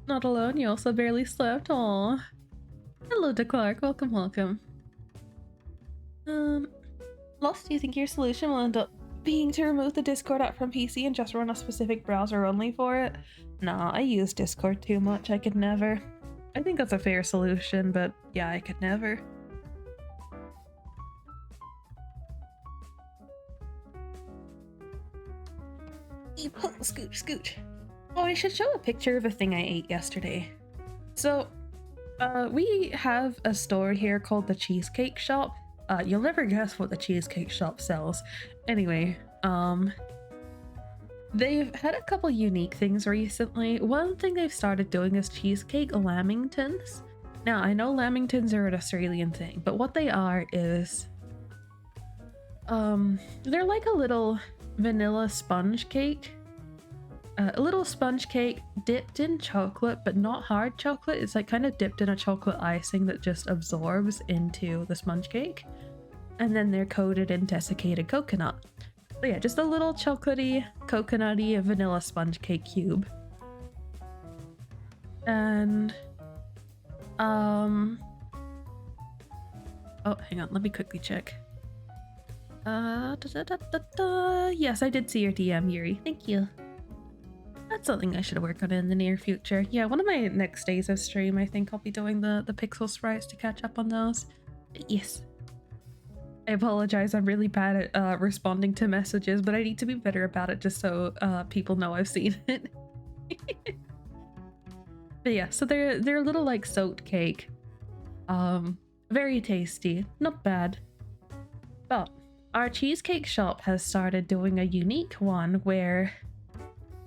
Not alone, you also barely slept. Aww. Hello to Clark, welcome, welcome. Lost, do you think your solution will end up being to remove the Discord app from PC and just run a specific browser only for it? Nah, I use Discord too much, I could never. I think that's a fair solution, but yeah, I could never. Scooch, scooch. Oh, I should show a picture of a thing I ate yesterday. So, we have a store here called the Cheesecake Shop. You'll never guess what the Cheesecake Shop sells. Anyway, they've had a couple unique things recently. One thing they've started doing is cheesecake lamingtons. Now, I know lamingtons are an Australian thing, but what they are is they're like a little vanilla sponge cake. A little sponge cake dipped in chocolate, but not hard chocolate. It's like kind of dipped in a chocolate icing that just absorbs into the sponge cake. And then they're coated in desiccated coconut. So yeah, just a little chocolatey, coconutty, vanilla sponge cake cube. And oh, hang on, let me quickly check. Yes, I did see your DM, Yuri. Thank you. That's something I should work on in the near future. Yeah, one of my next days of stream, I think I'll be doing the pixel sprites to catch up on those. But yes. I apologize, I'm really bad at responding to messages, but I need to be better about it just so people know I've seen it. But yeah, so they're a little like soaked cake. Very tasty, not bad. But our cheesecake shop has started doing a unique one where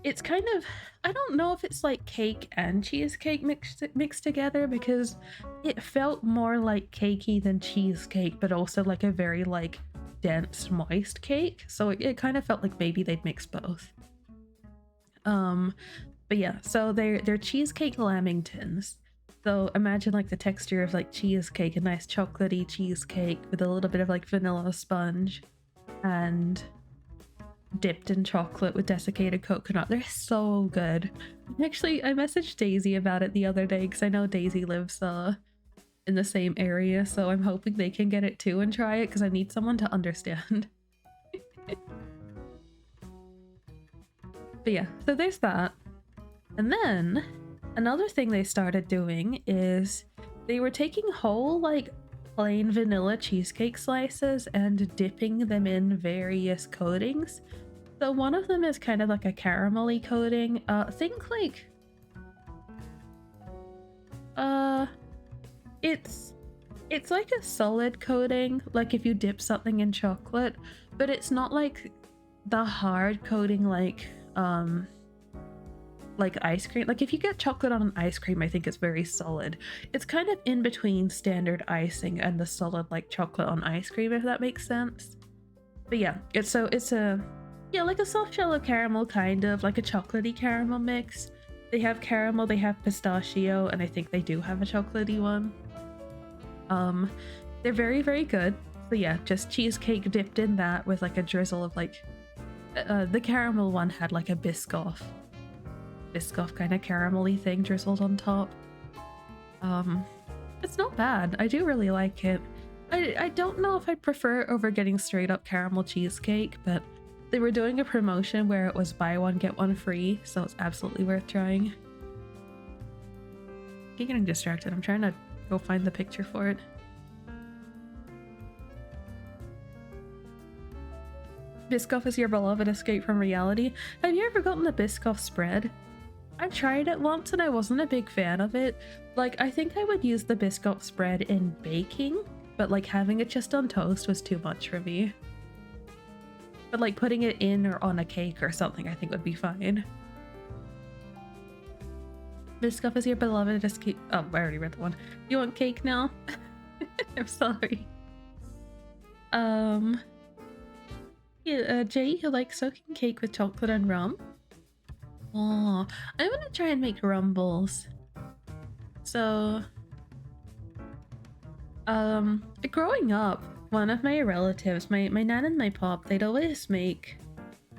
it's kind of, I don't know if it's like cake and cheesecake mixed together, because it felt more like cakey than cheesecake, but also like a very like dense moist cake, so it kind of felt like maybe they'd mix both. But yeah, so they're cheesecake lamingtons. So imagine like the texture of like cheesecake, a nice chocolatey cheesecake with a little bit of like vanilla sponge and dipped in chocolate with desiccated coconut. They're so good. Actually, I messaged Daisy about it the other day because I know Daisy lives in the same area, so I'm hoping they can get it too and try it because I need someone to understand. But yeah, so there's that. And then another thing they started doing is they were taking whole like plain vanilla cheesecake slices and dipping them in various coatings. So one of them is kind of like a caramelly coating. Think like it's like a solid coating, like if you dip something in chocolate, but it's not like the hard coating like ice cream. Like if you get chocolate on an ice cream, I think it's very solid. It's kind of in between standard icing and the solid like chocolate on ice cream, if that makes sense. But yeah, it's a yeah, like a soft shell of caramel, kind of like a chocolatey caramel mix. They have caramel, they have pistachio, and I think they do have a chocolatey one. They're very, very good. So yeah, just cheesecake dipped in that with like a drizzle of like the caramel one had like a Biscoff kind of caramelly thing drizzled on top. It's not bad. I do really like it. I don't know if I prefer it over getting straight up caramel cheesecake, but they were doing a promotion where it was buy one get one free, so it's absolutely worth trying. I'm getting distracted. I'm trying to go find the picture for it. Biscoff is your beloved escape from reality. Have you ever gotten the Biscoff spread? I tried it once and I wasn't a big fan of it. Like, I think I would use the Biscoff spread in baking, but like having it just on toast was too much for me. But like putting it in or on a cake or something I think would be fine. Biscoff is your beloved escape. Oh, I already read the one. You want cake now? I'm sorry. Yeah, Jay, you like soaking cake with chocolate and rum? Oh, I want to try and make rumbles. So, growing up, one of my relatives, my nan and my pop, they'd always make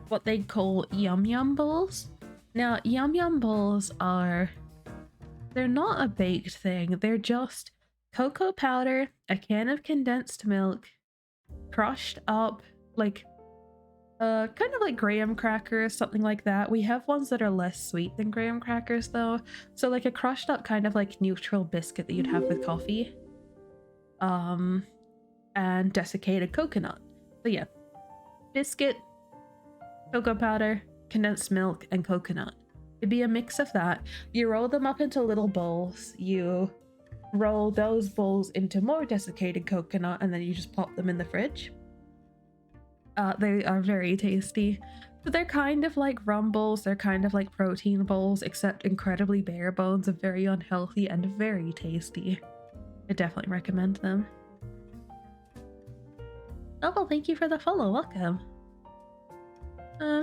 what they'd call yum yum balls. Now, yum yum balls they're not a baked thing. They're just cocoa powder, a can of condensed milk, crushed up, like kind of like graham crackers, something like that. We have ones that are less sweet than graham crackers though, so like a crushed up kind of like neutral biscuit that you'd have with coffee, and desiccated coconut. So yeah, biscuit, cocoa powder, condensed milk, and coconut. It'd be a mix of that. You roll them up into little bowls, you roll those bowls into more desiccated coconut, and then you just pop them in the fridge. They are very tasty. But they're kind of like rumbles, they're kind of like protein bowls, except incredibly bare bones and very unhealthy and very tasty. I definitely recommend them. Oh, well, thank you for the follow. Welcome.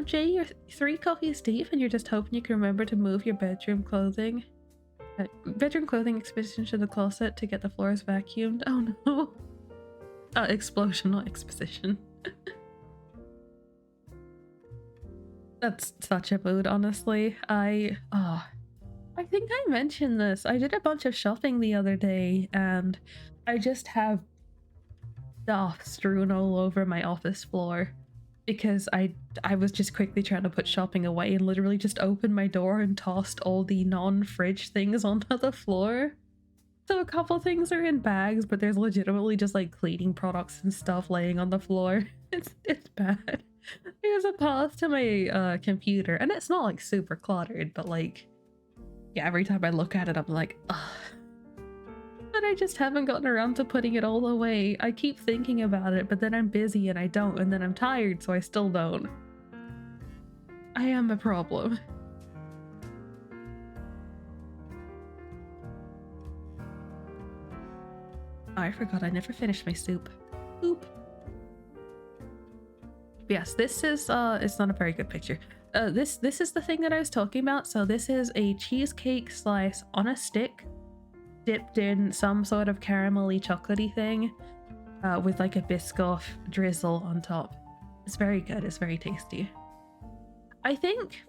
Jay, you're 3 coffees deep and you're just hoping you can remember to move your bedroom clothing expedition to the closet to get the floors vacuumed. Oh no. Explosion, not exposition. That's such a mood, honestly. I think I mentioned this. I did a bunch of shopping the other day and I just have stuff strewn all over my office floor because I was just quickly trying to put shopping away and literally just opened my door and tossed all the non-fridge things onto the floor. So a couple things are in bags, but there's legitimately just like cleaning products and stuff laying on the floor. It's bad. There's a path to my computer and it's not like super cluttered, but like, yeah, every time I look at it, I'm like, ugh. But I just haven't gotten around to putting it all away. I keep thinking about it, but then I'm busy and I don't, and then I'm tired, so I still don't. I am a problem. Oh, I forgot I never finished my soup. Oop. Yes, this is it's not a very good picture. This is the thing that I was talking about. So this is a cheesecake slice on a stick dipped in some sort of caramelly chocolatey thing with like a Biscoff drizzle on top. It's very good. It's very tasty. I think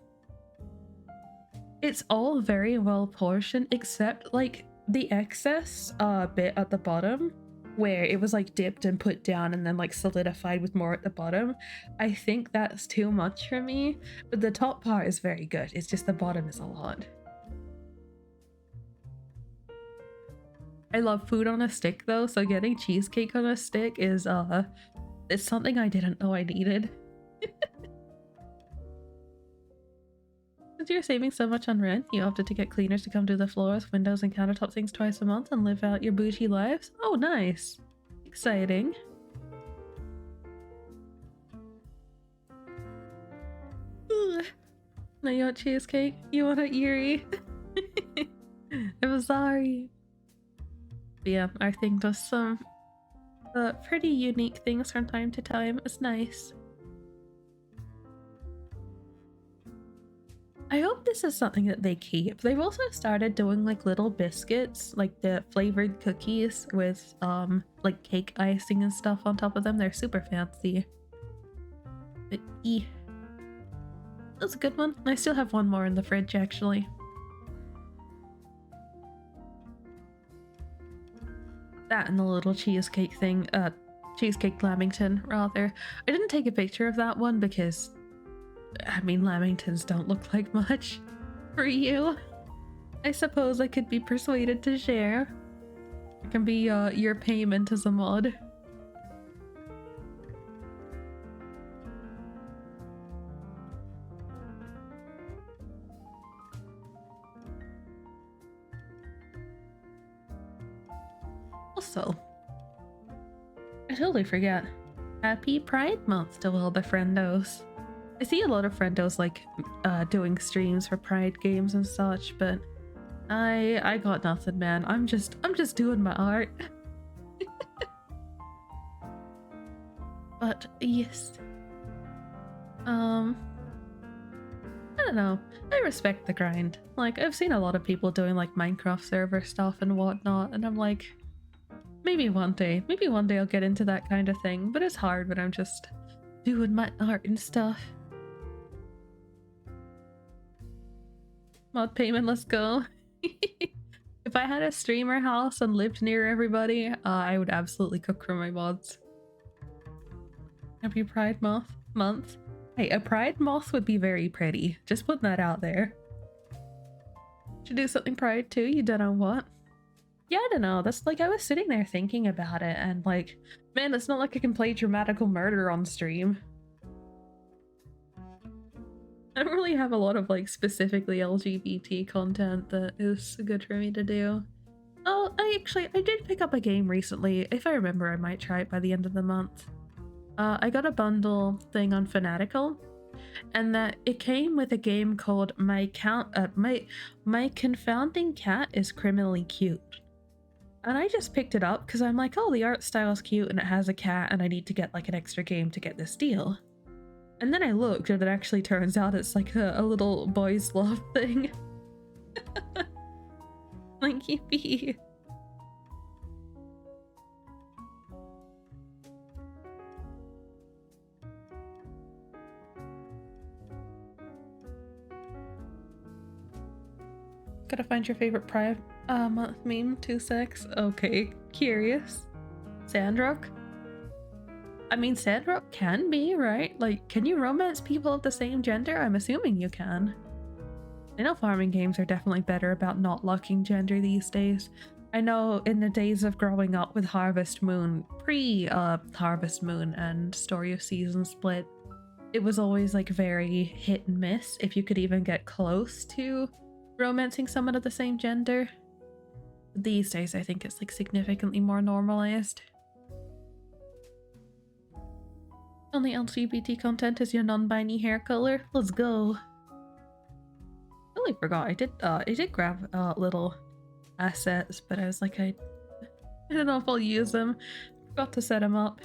it's all very well portioned except like the excess bit at the bottom where it was like dipped and put down and then like solidified with more at the bottom. I think that's too much for me, but the top part is very good. It's just the bottom is a lot. I love food on a stick though, so getting cheesecake on a stick is it's something I didn't know I needed. Since you're saving so much on rent, you opted to get cleaners to come do the floors, windows, and countertop things twice a month and live out your bougie lives? Oh, nice. Exciting. Ugh. Now you want cheesecake? You want a Erie? I'm sorry. But yeah, our thing does some pretty unique things from time to time. It's nice. I hope this is something that they keep. They've also started doing like little biscuits, like the flavored cookies with like cake icing and stuff on top of them. They're super fancy. But that's a good one. I still have one more in the fridge actually. That and the little cheesecake thing, cheesecake lamington rather. I didn't take a picture of that one because I mean, lamingtons don't look like much for you. I suppose I could be persuaded to share. It can be your payment as a mod. Also, I totally forget. Happy Pride Month to all the friendos. I see a lot of friendos like doing streams for Pride games and such, but I got nothing, man. I'm just doing my art. But yes. I don't know. I respect the grind. Like, I've seen a lot of people doing like Minecraft server stuff and whatnot, and I'm like, maybe one day I'll get into that kind of thing, but it's hard when I'm just doing my art and stuff. Mod payment, let's go. If I had a streamer house and lived near everybody, I would absolutely cook for my mods. Happy Pride month. Hey, a pride moth would be very pretty. Just putting that out there. Should do something pride too, you don't know what? Yeah, I don't know. That's like, I was sitting there thinking about it and like, man, it's not like I can play dramatical murder on stream. I don't really have a lot of like specifically LGBT content that is good for me to do. Oh, I did pick up a game recently. If I remember, I might try it by the end of the month. I got a bundle thing on Fanatical, and that it came with a game called My Confounding Cat is Criminally Cute. And I just picked it up because I'm like, oh, the art style's cute and it has a cat and I need to get like an extra game to get this deal. And then I looked and it actually turns out it's like a little boys love thing. Like, yippee. Gotta find your favorite Pride month meme, 2 secs. Okay, curious. Sandrock? I mean, Sandrock can be, right? Like, can you romance people of the same gender? I'm assuming you can. I know farming games are definitely better about not locking gender these days. I know in the days of growing up with Harvest Moon, pre-Harvest Moon and Story of Seasons split, it was always like very hit and miss if you could even get close to romancing someone of the same gender. These days, I think it's like significantly more normalized. Only LGBT content is your non-binary hair color. Let's go. I totally forgot. I did grab little assets, but I was like, I don't know if I'll use them. Forgot to set them up.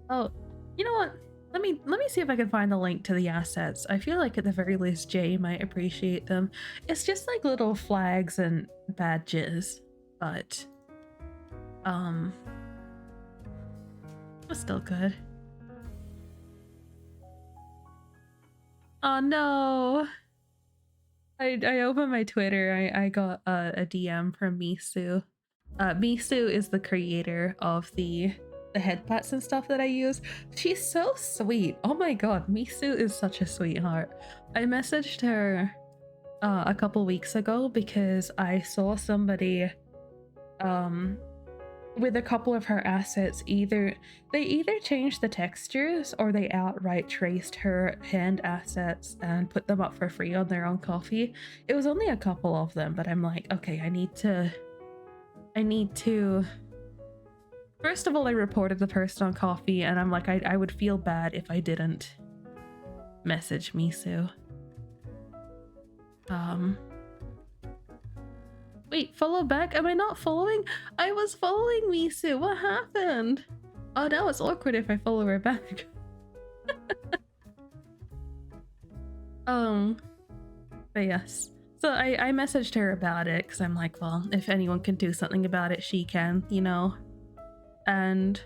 Oh, you know what? Let me see if I can find the link to the assets. I feel like at the very least Jay might appreciate them. It's just like little flags and badges, but it's still good. Oh no! I opened my Twitter. I got a DM from Misu. Misu is the creator of the headpats and stuff that I use. She's so sweet. Oh my god, Misu is such a sweetheart. I messaged her a couple weeks ago because I saw somebody with a couple of her assets. They either changed the textures or they outright traced her hand assets and put them up for free on their own Coffee. It was only a couple of them, but I'm like, okay, I need to first of all, I reported the person on Coffee, and I'm like, I would feel bad if I didn't message Misu. Wait, follow back? Am I not following? I was following Misu. What happened? Oh, now it's awkward if I follow her back. But yes. So I messaged her about it because I'm like, well, if anyone can do something about it, she can, you know? And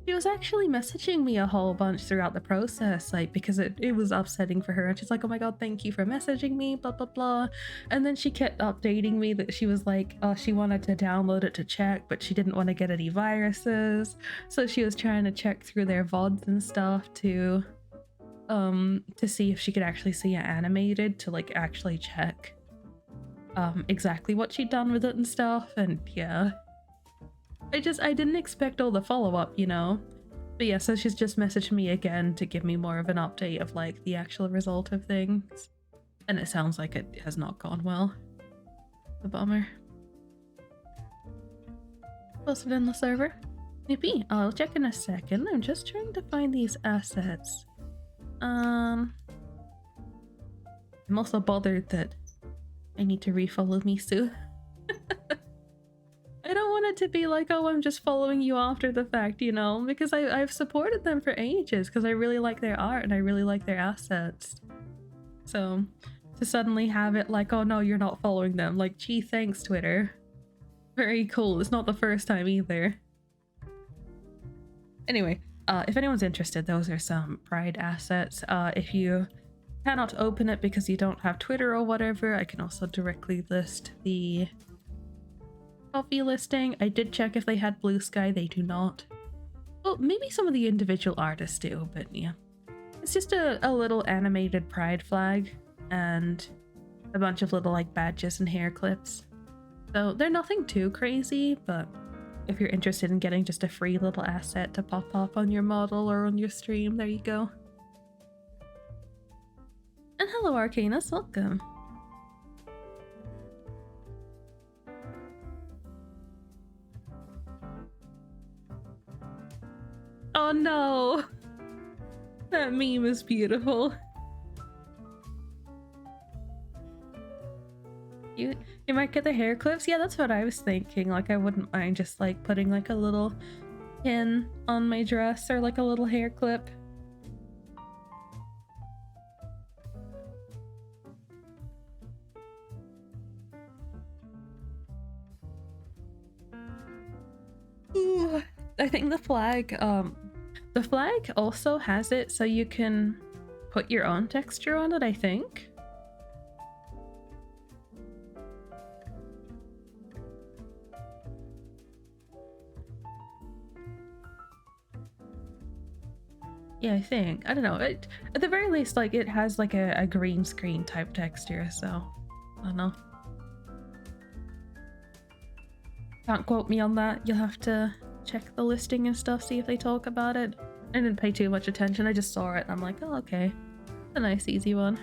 she was actually messaging me a whole bunch throughout the process, like, because it was upsetting for her. And she's like, oh my god, thank you for messaging me, blah, blah, blah. And then she kept updating me that she was like, oh, she wanted to download it to check, but she didn't want to get any viruses. So she was trying to check through their VODs and stuff to see if she could actually see it animated, to like actually check exactly what she'd done with it and stuff. And yeah, I didn't expect all the follow-up, you know? But yeah, so she's just messaged me again to give me more of an update of like the actual result of things. And it sounds like it has not gone well. A bummer. Posted in the server. Maybe I'll check in a second. I'm just trying to find these assets. I'm also bothered that I need to refollow Misu. I don't want it to be like, oh, I'm just following you after the fact, you know, because I've supported them for ages because I really like their art and I really like their assets. So to suddenly have it like, oh no, you're not following them, like, gee, thanks, Twitter. Very cool. It's not the first time either. Anyway, if anyone's interested, those are some Pride assets. If you cannot open it because you don't have Twitter or whatever, I can also directly list the Coffee listing. I did check if they had Blue Sky. They do not. Well, maybe some of the individual artists do, but yeah. It's just a little animated Pride flag and a bunch of little like badges and hair clips. So they're nothing too crazy, but if you're interested in getting just a free little asset to pop up on your model or on your stream, there you go. And hello Arcanus, welcome. Oh, Oh no! That meme is beautiful. You might get the hair clips? Yeah, that's what I was thinking. Like, I wouldn't mind just like putting like a little pin on my dress or like a little hair clip. Ooh, I think the flag also has it so you can put your own texture on it, I think. Yeah, I think. I don't know. At the very least, like, it has like a green screen type texture, so I don't know. Can't quote me on that. You'll have to check the listing and stuff, see if they talk about it. I didn't pay too much attention. I just saw it and I'm like, oh, okay. A nice, easy one.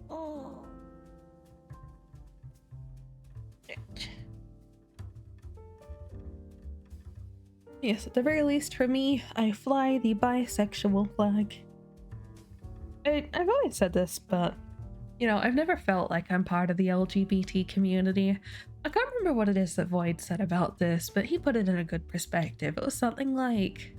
Oh. Yes, at the very least for me, I fly the bisexual flag. I've always said this, but you know, I've never felt like I'm part of the LGBT community. I can't remember what it is that Void said about this, but he put it in a good perspective. It was something like,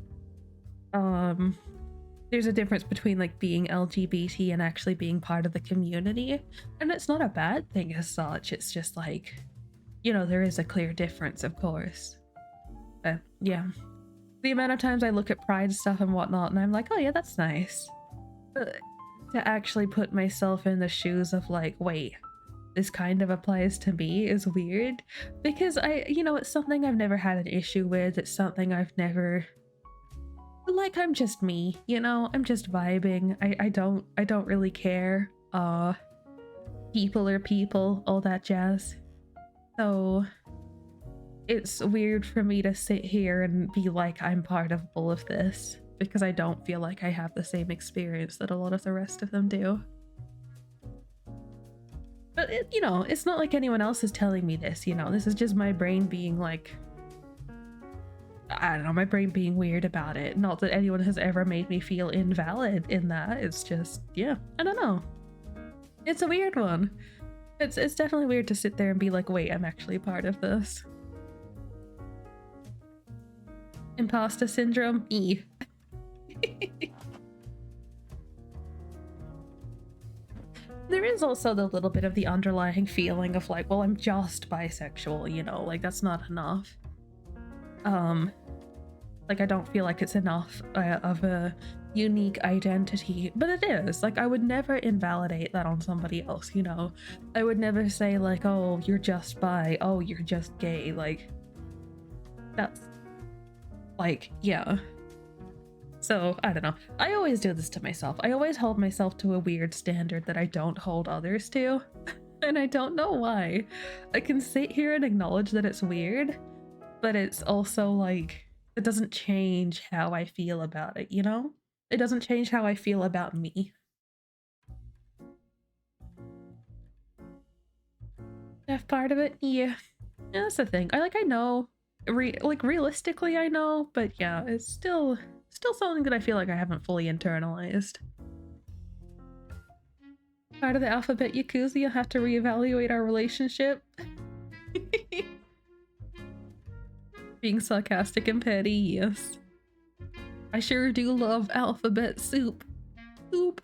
there's a difference between like being LGBT and actually being part of the community. And it's not a bad thing as such. It's just like, you know, there is a clear difference, of course. But yeah, the amount of times I look at Pride stuff and whatnot and I'm like, oh yeah, that's nice. But to actually put myself in the shoes of like, wait, this kind of applies to me is weird. Because you know, it's something I've never had an issue with. It's something I've never, like, I'm just me, you know, I'm just vibing. I don't really care. People are people, all that jazz. So it's weird for me to sit here and be like I'm part of all of this because I don't feel like I have the same experience that a lot of the rest of them do. But you know, it's not like anyone else is telling me this, you know, this is just my brain being like, I don't know, my brain being weird about it. Not that anyone has ever made me feel invalid in that. It's just, yeah, I don't know. It's a weird one. It's definitely weird to sit there and be like, wait, I'm actually part of this. Imposter syndrome? E. There is also the little bit of the underlying feeling of like, well, I'm just bisexual, you know, like that's not enough. Like I don't feel like it's enough of a unique identity, but it is. Like I would never invalidate that on somebody else, you know. I would never say like, oh, you're just bi, oh, you're just gay. Like that's like, yeah. So I don't know, I always do this to myself. I always hold myself to a weird standard that I don't hold others to. And I don't know why. I can sit here and acknowledge that it's weird, but it's also like, it doesn't change how I feel about it, you know? It doesn't change how I feel about me. That part of it, yeah. Yeah, that's the thing. I know, like realistically I know, but yeah, it's still something that I feel like I haven't fully internalized. Part of the alphabet Yakuza, you'll have to reevaluate our relationship. Being sarcastic and petty, yes. I sure do love alphabet soup. Soup.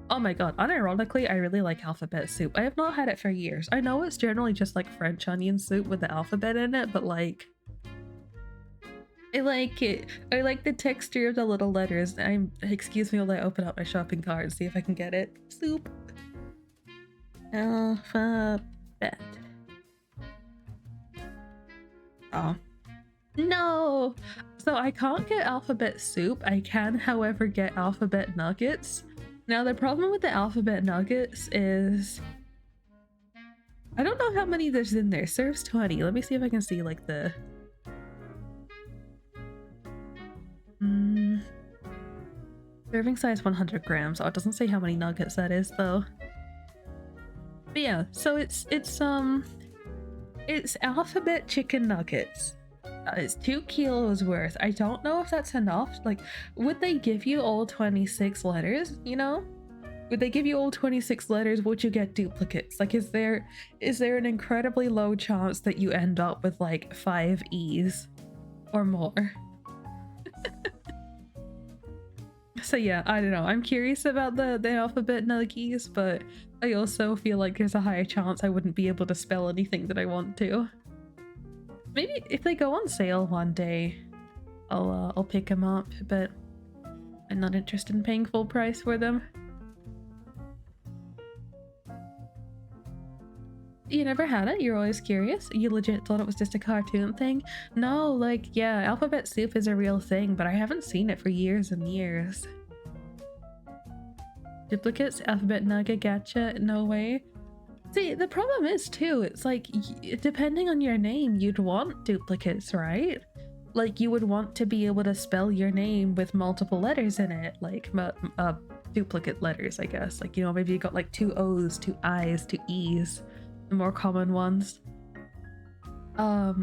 Oh my god, unironically, I really like alphabet soup. I have not had it for years. I know it's generally just like French onion soup with the alphabet in it, but like, I like it. I like the texture of the little letters. Excuse me while I open up my shopping cart and see if I can get it. Soup. Alphabet. Oh. No! So I can't get alphabet soup. I can, however, get alphabet nuggets. Now the problem with the alphabet nuggets is I don't know how many there's in there. Serves 20. Let me see if I can see like the Serving size 100 grams. Oh, it doesn't say how many nuggets that is though. But yeah, so it's alphabet chicken nuggets. It's 2 kilos worth. I don't know if that's enough. Like, would they give you all 26 letters, you know? Would they give you all 26 letters? Would you get duplicates? Like, is there an incredibly low chance that you end up with like 5 E's or more? So yeah, I don't know. I'm curious about the alphabet nuggies, but I also feel like there's a higher chance I wouldn't be able to spell anything that I want to. Maybe if they go on sale one day, I'll pick them up, but I'm not interested in paying full price for them. You never had it? You're always curious? You legit thought it was just a cartoon thing? No, like, yeah, alphabet soup is a real thing, but I haven't seen it for years and years. Duplicates, alphabet nugget, gotcha, no way. See, the problem is too, it's like, depending on your name, you'd want duplicates, right? Like, you would want to be able to spell your name with multiple letters in it, like, duplicate letters, I guess. Like, you know, maybe you got like 2 O's, 2 I's, 2 E's. The more common ones. But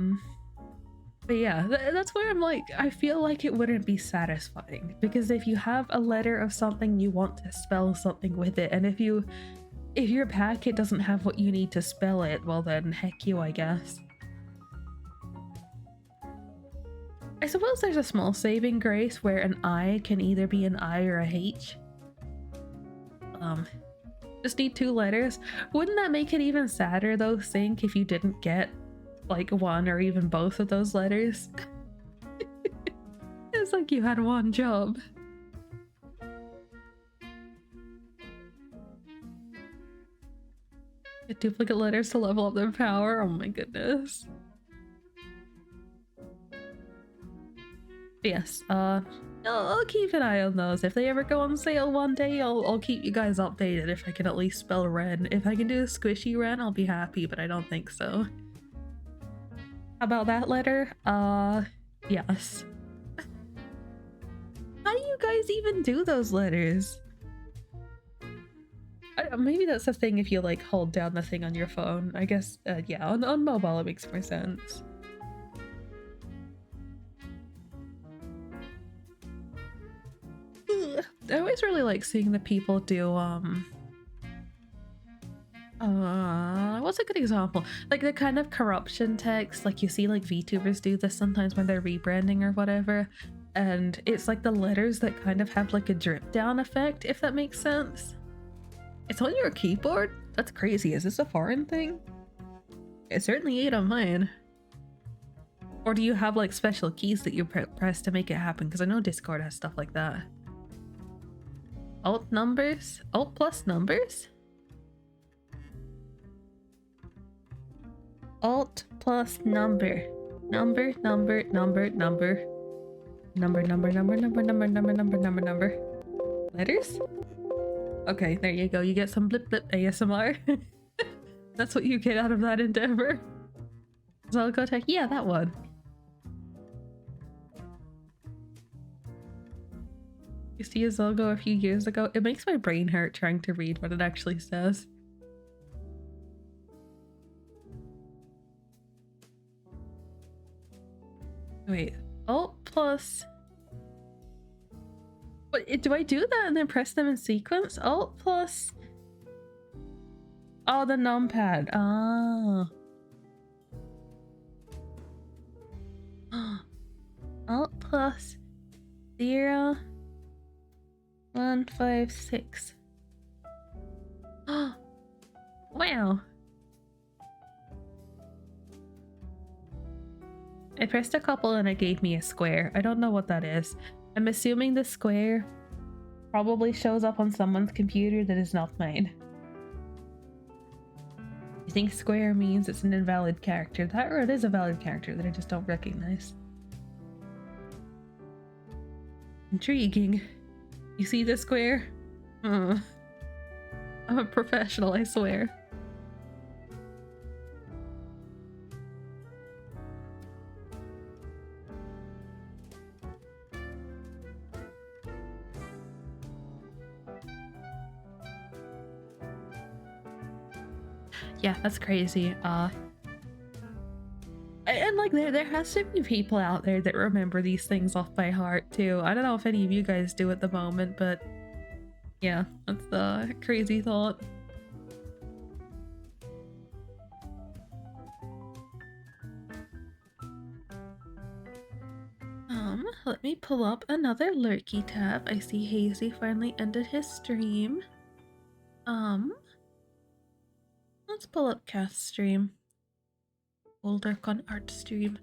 yeah, that's where I'm like, I feel like it wouldn't be satisfying, because if you have a letter of something, you want to spell something with it, and if your packet doesn't have what you need to spell it, well then heck you, I guess. I suppose there's a small saving grace where an I can either be an I or a H. Just need 2 letters. Wouldn't that make it even sadder though, Think, if you didn't get like one or even both of those letters? It's like you had one job. Get duplicate letters to level up their power. Oh my goodness. Yes, I'll keep an eye on those. If they ever go on sale one day, I'll keep you guys updated if I can at least spell Ren. If I can do a squishy Ren, I'll be happy, but I don't think so. How about that letter? Yes. How do you guys even do those letters? Maybe that's a thing if you like hold down the thing on your phone. I guess, yeah, on mobile it makes more sense. I always really like seeing the people do what's a good example? Like the kind of corruption text, like you see like VTubers do this sometimes when they're rebranding or whatever, and it's like the letters that kind of have like a drip down effect, if that makes sense. It's on your keyboard? That's crazy. Is this a foreign thing? It certainly ain't on mine. Or do you have like special keys that you press to make it happen? Because I know Discord has stuff like that. Alt numbers? Alt plus numbers? Alt plus number. Number. Letters? Okay, there you go. You get some blip blip ASMR. That's what you get out of that endeavor. Zolgotech? Yeah, that one. Used to use Zolgo a few years ago. It makes my brain hurt trying to read what it actually says. Wait, Alt plus... What, do I do that and then press them in sequence? Alt plus... Oh, the numpad. Ah. Alt plus 0 1 5 6. Wow. I pressed a couple and it gave me a square. I don't know what that is. I'm assuming the square probably shows up on someone's computer that is not mine. I think square means it's an invalid character. That, or it is a valid character that I just don't recognize. Intriguing. You see the square? I'm a professional, I swear. Yeah, that's crazy. And like there has to be people out there that remember these things off by heart too. I don't know if any of you guys do at the moment, but yeah, that's the crazy thought. Let me pull up another lurky tab. I see Hazy finally ended his stream. Let's pull up Kath's stream. We'll lurk on art stream.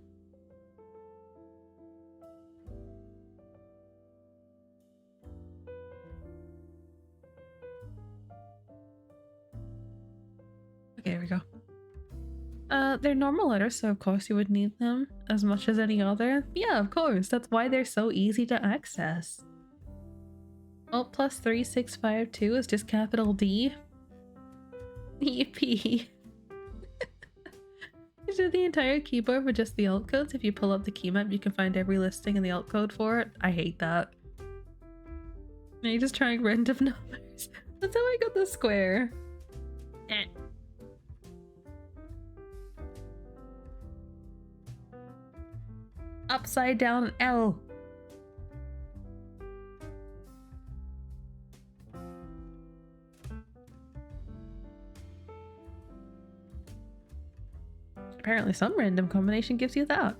Okay, here we go. They're normal letters, so of course you would need them as much as any other. Yeah, of course. That's why they're so easy to access. Alt plus 3652 is just capital D. EP. Is it the entire keyboard with just the alt codes? If you pull up the key map, you can find every listing and the alt code for it. I hate that. Now you're just trying random numbers. That's how I got the square. Eh. Upside down L. Apparently some random combination gives you that.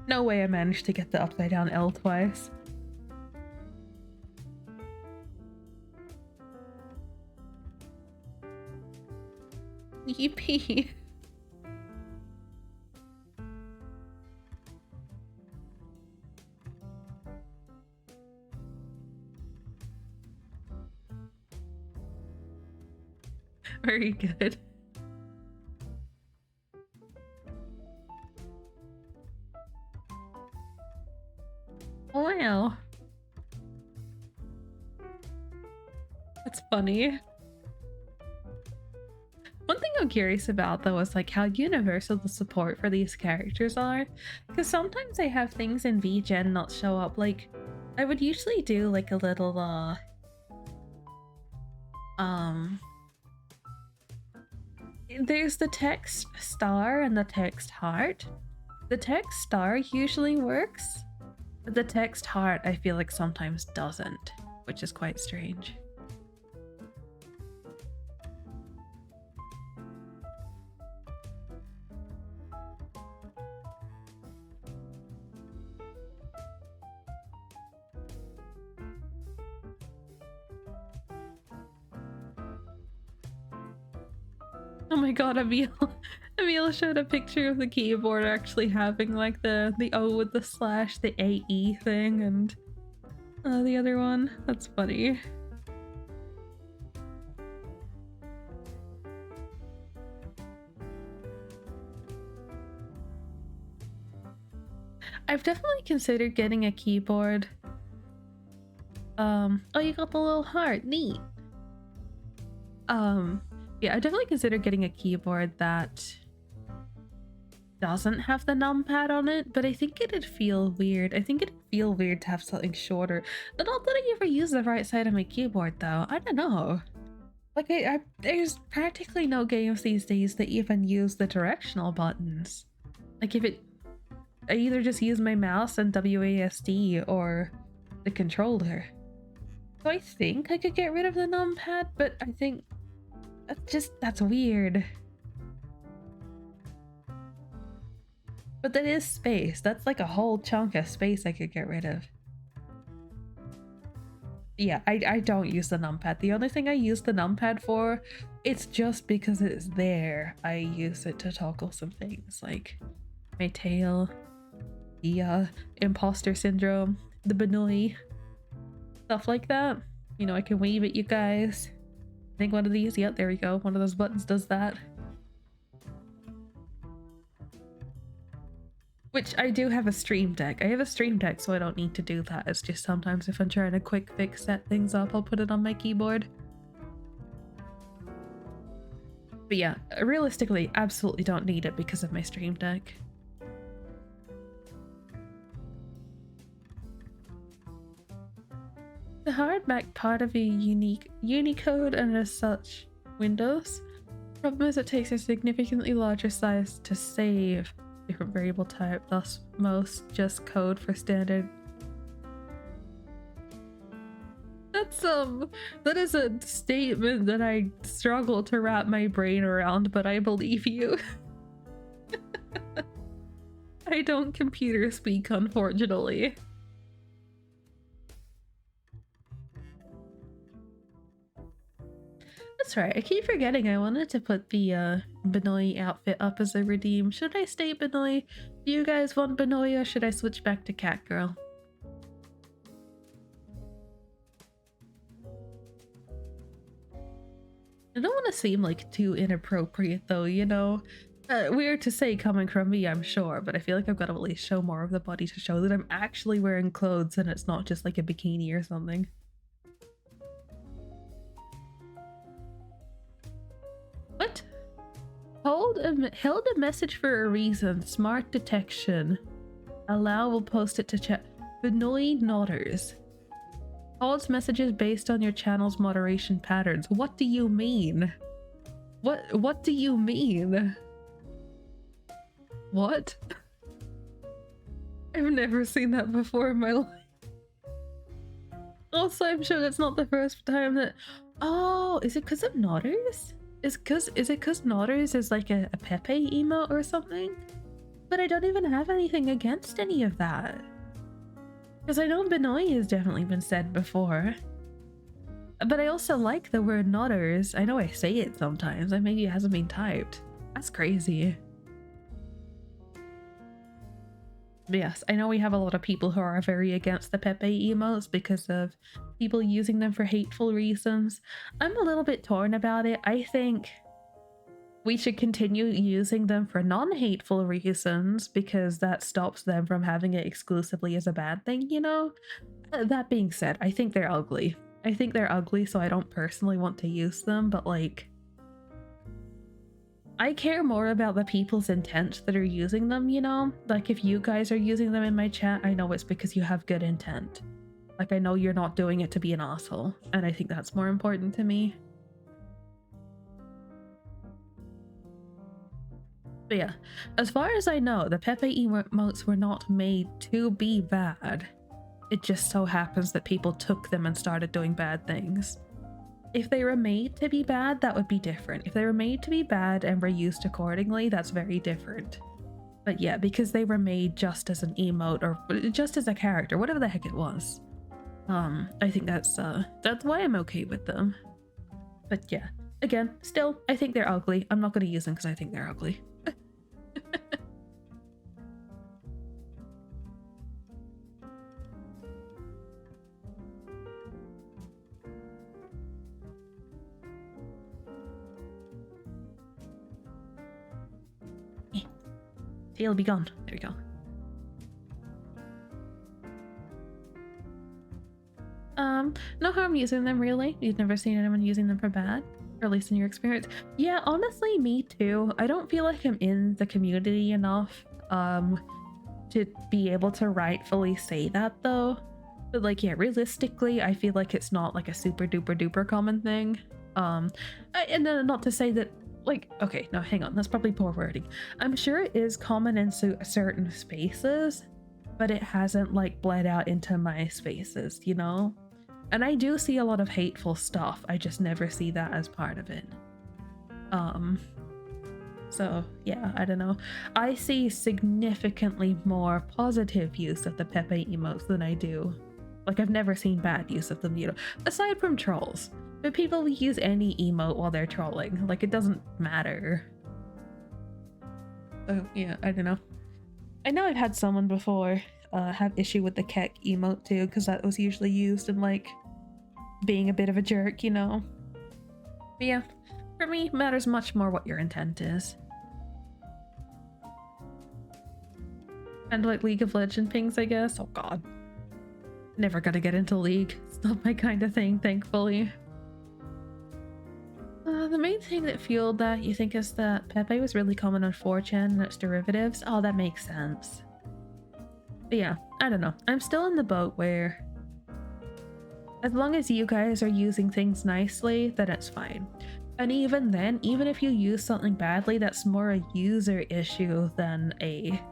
No way I managed to get the upside down L twice. Yippee. Very good. Wow. That's funny. One thing I'm curious about though is like how universal the support for these characters are. Because sometimes I have things in VGen not show up. Like I would usually do like a little there's the text star and the text heart. The text star usually works, but the text heart I feel like sometimes doesn't, which is quite strange. Oh my god, Emil showed a picture of the keyboard actually having like the O with the slash, the AE thing, and the other one. That's funny. I've definitely considered getting a keyboard. Oh, you got the little heart. Neat. Yeah, I definitely considered getting a keyboard that doesn't have the numpad on it, but I think it'd feel weird. I think it'd feel weird to have something shorter. But not that I ever use the right side of my keyboard, though. I don't know. Like, there's practically no games these days that even use the directional buttons. Like, I either just use my mouse and WASD or the controller. So I think I could get rid of the numpad, but I think that's weird. But that is space. That's like a whole chunk of space I could get rid of. Yeah, I don't use the numpad. The only thing I use the numpad for, it's just because it's there. I use it to toggle some things like my tail, the imposter syndrome, the Benoi, stuff like that. You know, I can wave at you guys. I think one of these, yep, there we go. One of those buttons does that. Which I do have a Stream Deck. I have a Stream Deck, so I don't need to do that. It's just sometimes if I'm trying to quick fix set things up, I'll put it on my keyboard. But yeah, realistically, absolutely don't need it because of my Stream Deck. The hardback part of a unique Unicode and as such Windows. Problem is it takes a significantly larger size to save different variable type, thus most just code for standard. That is a statement that I struggle to wrap my brain around, but I believe you. I don't computer speak, unfortunately. That's right, I keep forgetting I wanted to put the Benoit outfit up as a redeem. Should I stay Benoit? Do you guys want Benoit or should I switch back to Catgirl? I don't want to seem like too inappropriate though, you know? Weird to say coming from me, I'm sure, but I feel like I've got to at least show more of the body to show that I'm actually wearing clothes and it's not just like a bikini or something. What? Held a message for a reason. Smart detection. Allow will post it to chat. Benoit Nodders. Holds messages based on your channel's moderation patterns. What do you mean? What do you mean? What? I've never seen that before in my life. Also, I'm sure that's not the first time that... Oh, is it because of Nodders? Is it because Nodders is like a Pepe emote or something? But I don't even have anything against any of that. Because I know Benoit has definitely been said before. But I also like the word Nodders. I know I say it sometimes, and maybe it hasn't been typed. That's crazy. But yes, I know we have a lot of people who are very against the Pepe emotes because of people using them for hateful reasons. I'm a little bit torn about it. I think we should continue using them for non-hateful reasons because that stops them from having it exclusively as a bad thing, you know? That being said, I think they're ugly. I think they're ugly, so I don't personally want to use them, but like... I care more about the people's intent that are using them, you know? Like, if you guys are using them in my chat, I know it's because you have good intent. Like, I know you're not doing it to be an asshole, and I think that's more important to me. But yeah, as far as I know, the Pepe emotes were not made to be bad. It just so happens that people took them and started doing bad things. If they were made to be bad, that would be different. If they were made to be bad and were used accordingly, that's very different. But yeah, because they were made just as an emote or just as a character, whatever the heck it was. I think that's why I'm okay with them. But yeah, again, still, I think they're ugly. I'm not going to use them because I think they're ugly. He'll be gone. There we go. No harm using them, really. You've never seen anyone using them for bad, or at least in your experience. Yeah, honestly, me too. I don't feel like I'm in the community enough to be able to rightfully say that though. But like, yeah, realistically, I feel like it's not like a super duper duper common thing. And then not to say that, like, okay, no, hang on, that's probably poor wording. I'm sure it is common in certain spaces, but it hasn't like bled out into my spaces, you know? And I do see a lot of hateful stuff. I just never see that as part of it. So yeah, I don't know. I see significantly more positive use of the Pepe emotes than I do. Like, I've never seen bad use of them, you know, aside from trolls. But people will use any emote while they're trolling. Like, it doesn't matter. Oh, yeah, I don't know. I know I've had someone before have issue with the Keck emote too, because that was usually used in, like, being a bit of a jerk, you know? But yeah, for me, it matters much more what your intent is. And like League of Legends pings, I guess. Oh god. Never gonna get into League. It's not my kind of thing, thankfully. The main thing that fueled that, you think, is that Pepe was really common on 4chan and its derivatives? Oh, that makes sense. But yeah, I don't know. I'm still in the boat where As long as you guys are using things nicely, then it's fine. And even then, even if you use something badly, that's more a user issue than a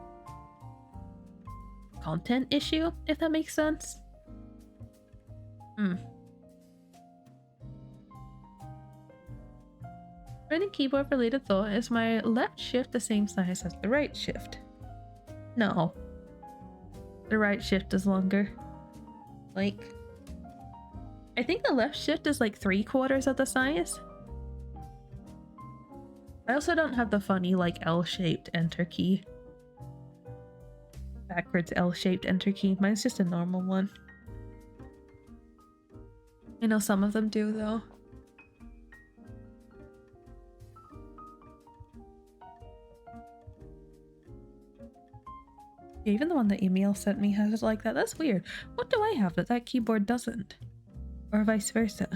content issue, if that makes sense. Any keyboard related thought, is my left shift the same size as the right shift? No. The right shift is longer. Like, I think the left shift is like 3/4 of the size. I also don't have the funny like L-shaped enter key. Backwards L-shaped enter key. Mine's just a normal one. I know some of them do though. Yeah, even the one that Emil sent me has it like that. That's weird. What do I have that that keyboard doesn't? Or vice versa?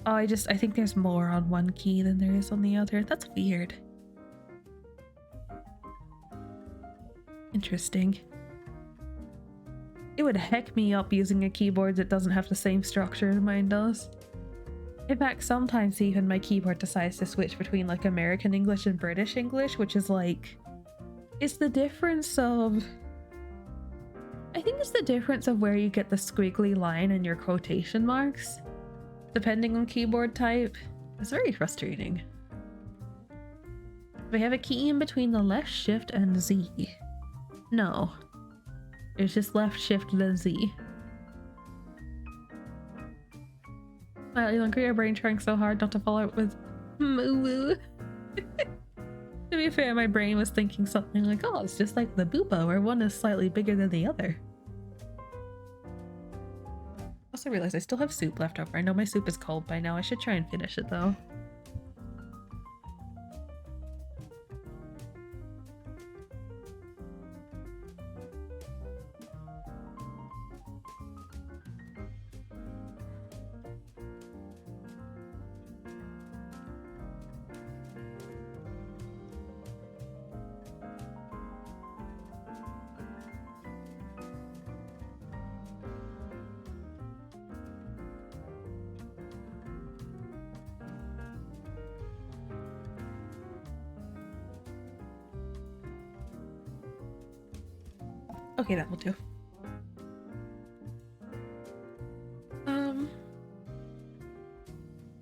Oh, I think there's more on one key than there is on the other. That's weird. Interesting. It would heck me up using a keyboard that doesn't have the same structure as mine does. In fact, sometimes even my keyboard decides to switch between like American English and British English, which is like... It's the difference of... I think it's the difference of where you get the squiggly line and your quotation marks, depending on keyboard type. It's very frustrating. We have a key in between the left shift and Z. No. It's just left shift then Z. Slightly longer, your brain trying so hard not to fall out with moo-woo. To be fair, my brain was thinking something like, oh, it's just like the booba, where one is slightly bigger than the other. Also realized I still have soup left over. I know my soup is cold by now. I should try and finish it though. Okay, that will do.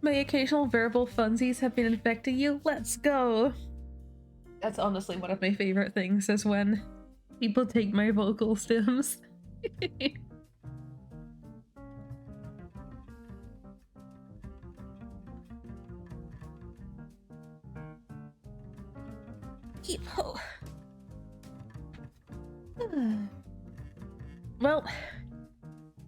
My occasional verbal funsies have been infecting you. Let's go. That's honestly one of my favorite things, is when people take my vocal stems. Keep ho. Well,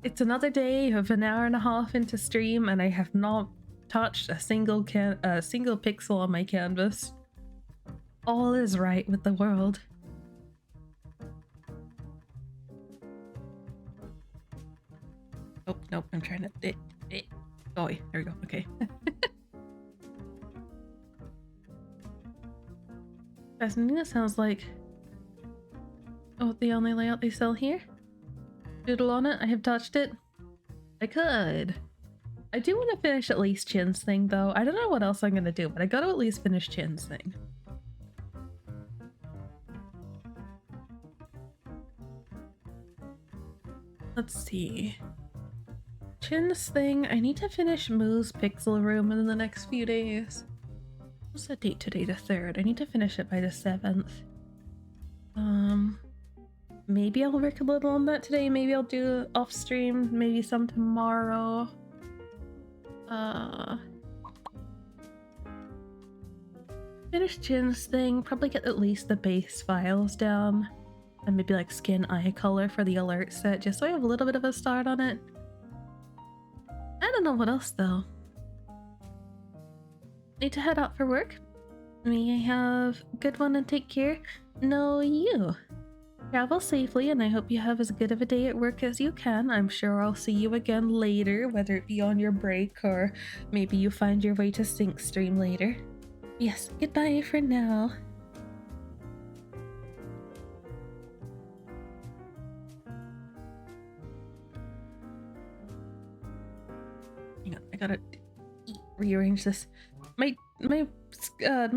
it's another day of an hour and a half into stream, and I have not touched a single pixel on my canvas. All is right with the world. Oh, nope, I'm trying to... Oh, there we go, okay. Fascinating, that sounds like... Oh, the only layout they sell here? Doodle on it, I have touched it. I could. I do want to finish at least Chin's thing though. I don't know what else I'm gonna do, but I gotta at least finish Chin's thing. Let's see. Chin's thing, I need to finish Moo's Pixel Room in the next few days. What's the date today? The 3rd. I need to finish it by the 7th. Maybe I'll work a little on that today. Maybe I'll do off stream. Maybe some tomorrow. Finish Jin's thing. Probably get at least the base files down. And maybe like skin eye color for the alert set, just so I have a little bit of a start on it. I don't know what else though. Need to head out for work. May I have a good one and take care? No, you. Travel safely, and I hope you have as good of a day at work as you can. I'm sure I'll see you again later, whether it be on your break or maybe you find your way to Sync stream later. Yes, goodbye for now. Hang on, I gotta rearrange this. My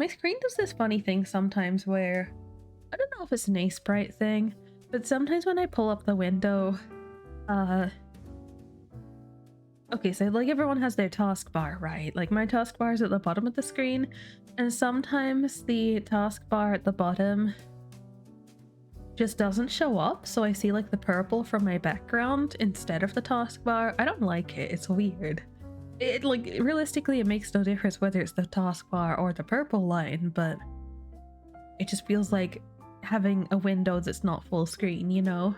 screen does this funny thing sometimes where I don't know if it's an Ace Sprite thing, but sometimes when I pull up the window, okay, so like everyone has their taskbar, right? Like my taskbar is at the bottom of the screen, and sometimes the taskbar at the bottom just doesn't show up, so I see like the purple from my background instead of the taskbar. I don't like it, it's weird. It like realistically it makes no difference whether it's the taskbar or the purple line, but it just feels like having a window that's not full screen, you know?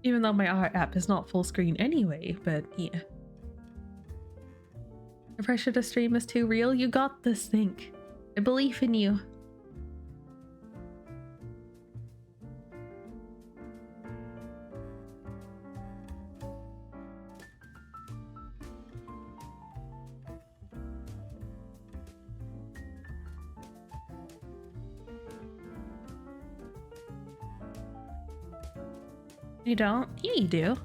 Even though my art app is not full screen anyway, but yeah. The pressure to stream is too real. You got this, Think. I believe in you. You don't? Yeah, you do.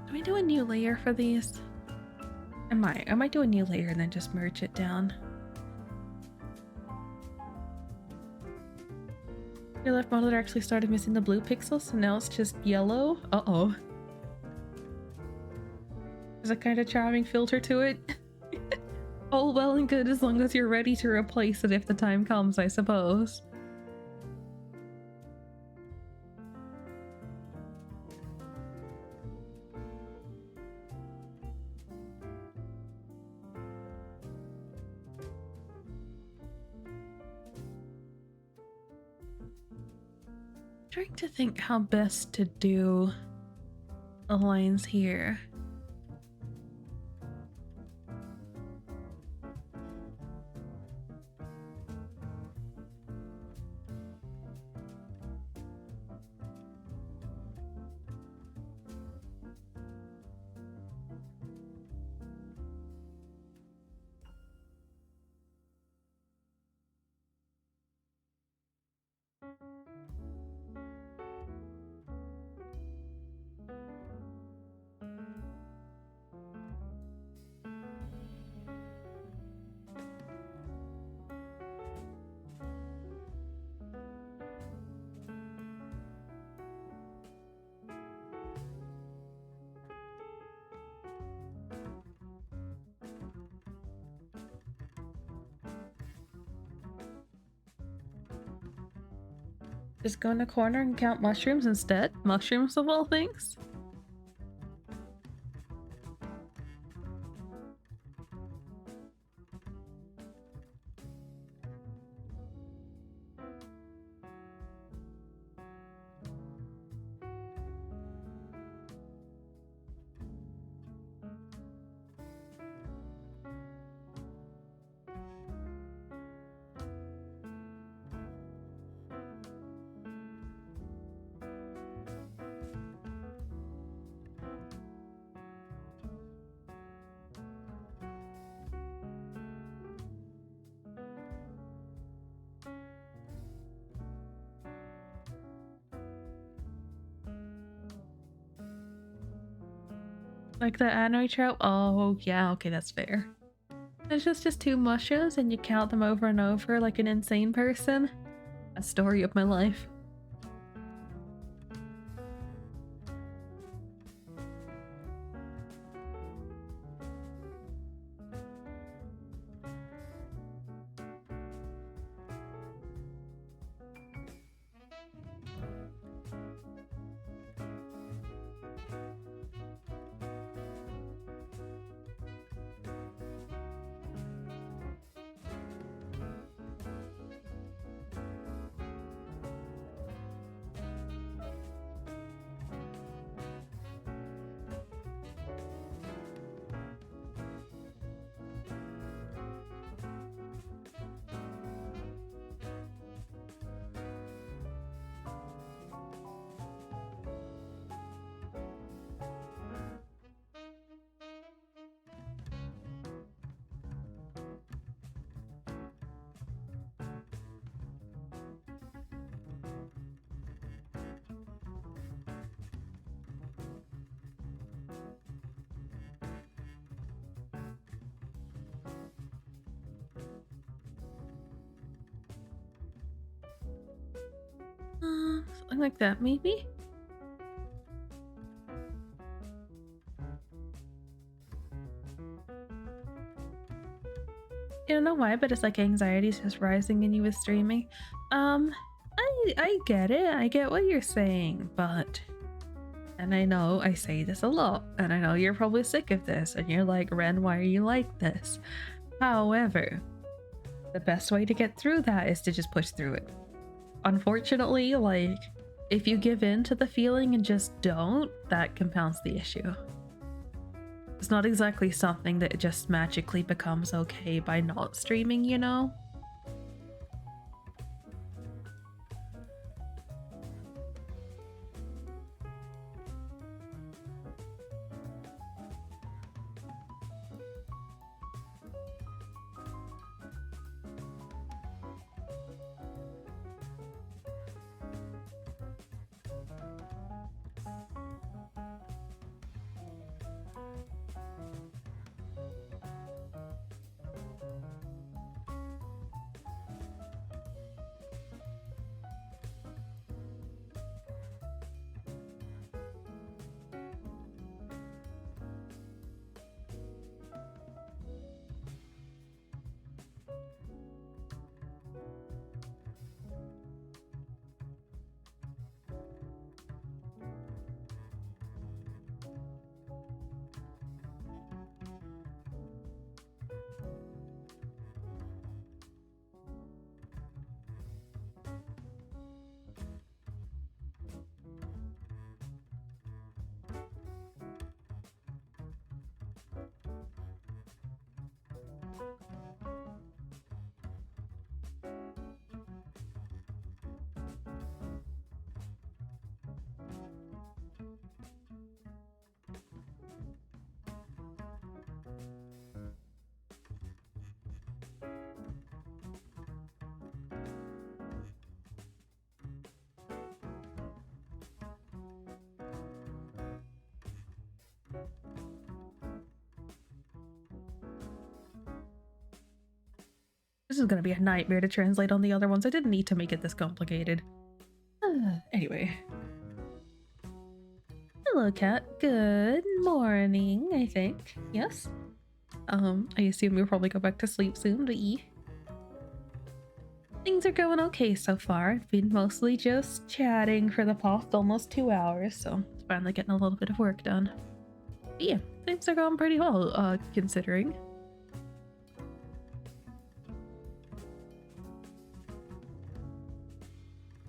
Do we do a new layer for these? I might do a new layer and then just merge it down. Your left monitor actually started missing the blue pixels, so now it's just yellow. Uh-oh. There's a kind of charming filter to it. All well and good as long as you're ready to replace it if the time comes, I suppose. Trying to think how best to do the lines here. Just go in a corner and count mushrooms instead? Mushrooms of all things? Like the anime trope? Oh, yeah, okay, that's fair. It's just two mushrooms and you count them over and over like an insane person. A story of my life. Something like that, maybe? I don't know why, but it's like anxiety's just rising in you with streaming. Um, I get it. I get what you're saying, but and I know I say this a lot, and I know you're probably sick of this, and you're like, Ren, why are you like this? However, the best way to get through that is to just push through it. Unfortunately, like, if you give in to the feeling and just don't, that compounds the issue. It's not exactly something that just magically becomes okay by not streaming, you know? This is gonna be a nightmare to translate on the other ones. I didn't need to make it this complicated. Anyway. Hello, cat. Good morning, I think. Yes? I assume you'll probably go back to sleep soon, but things are going okay so far. I've been mostly just chatting for the past almost 2 hours, so it's finally getting a little bit of work done. But yeah, things are going pretty well, considering.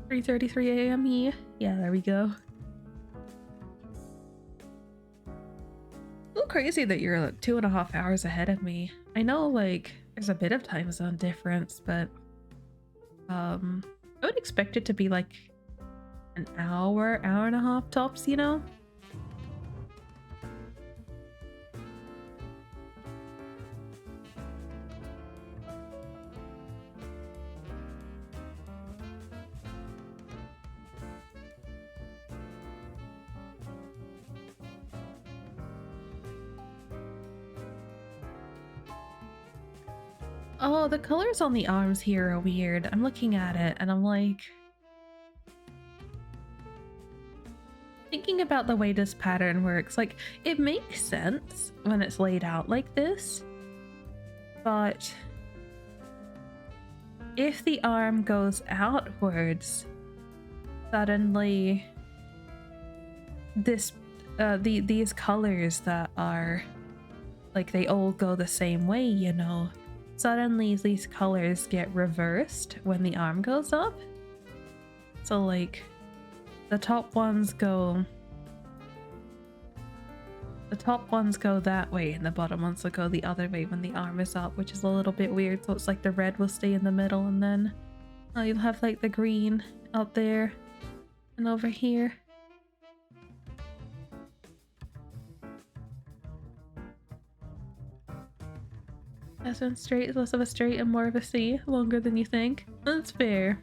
"3:33 a.m. Yeah, there we go. A little crazy that you're like 2.5 hours ahead of me. I know, like, there's a bit of time zone difference, but I would expect it to be like an hour, hour and a half tops, you know? Oh, the colors on the arms here are weird. I'm looking at it and I'm like, thinking about the way this pattern works, like, it makes sense when it's laid out like this, but if the arm goes outwards, suddenly these colors that are like, they all go the same way, you know, suddenly these colors get reversed when the arm goes up. So like the top ones go that way and the bottom ones will go the other way when the arm is up, which is a little bit weird. So it's like the red will stay in the middle and then you'll have like the green out there and over here. Less of a straight, less of a straight and more of a C, longer than you think. That's fair.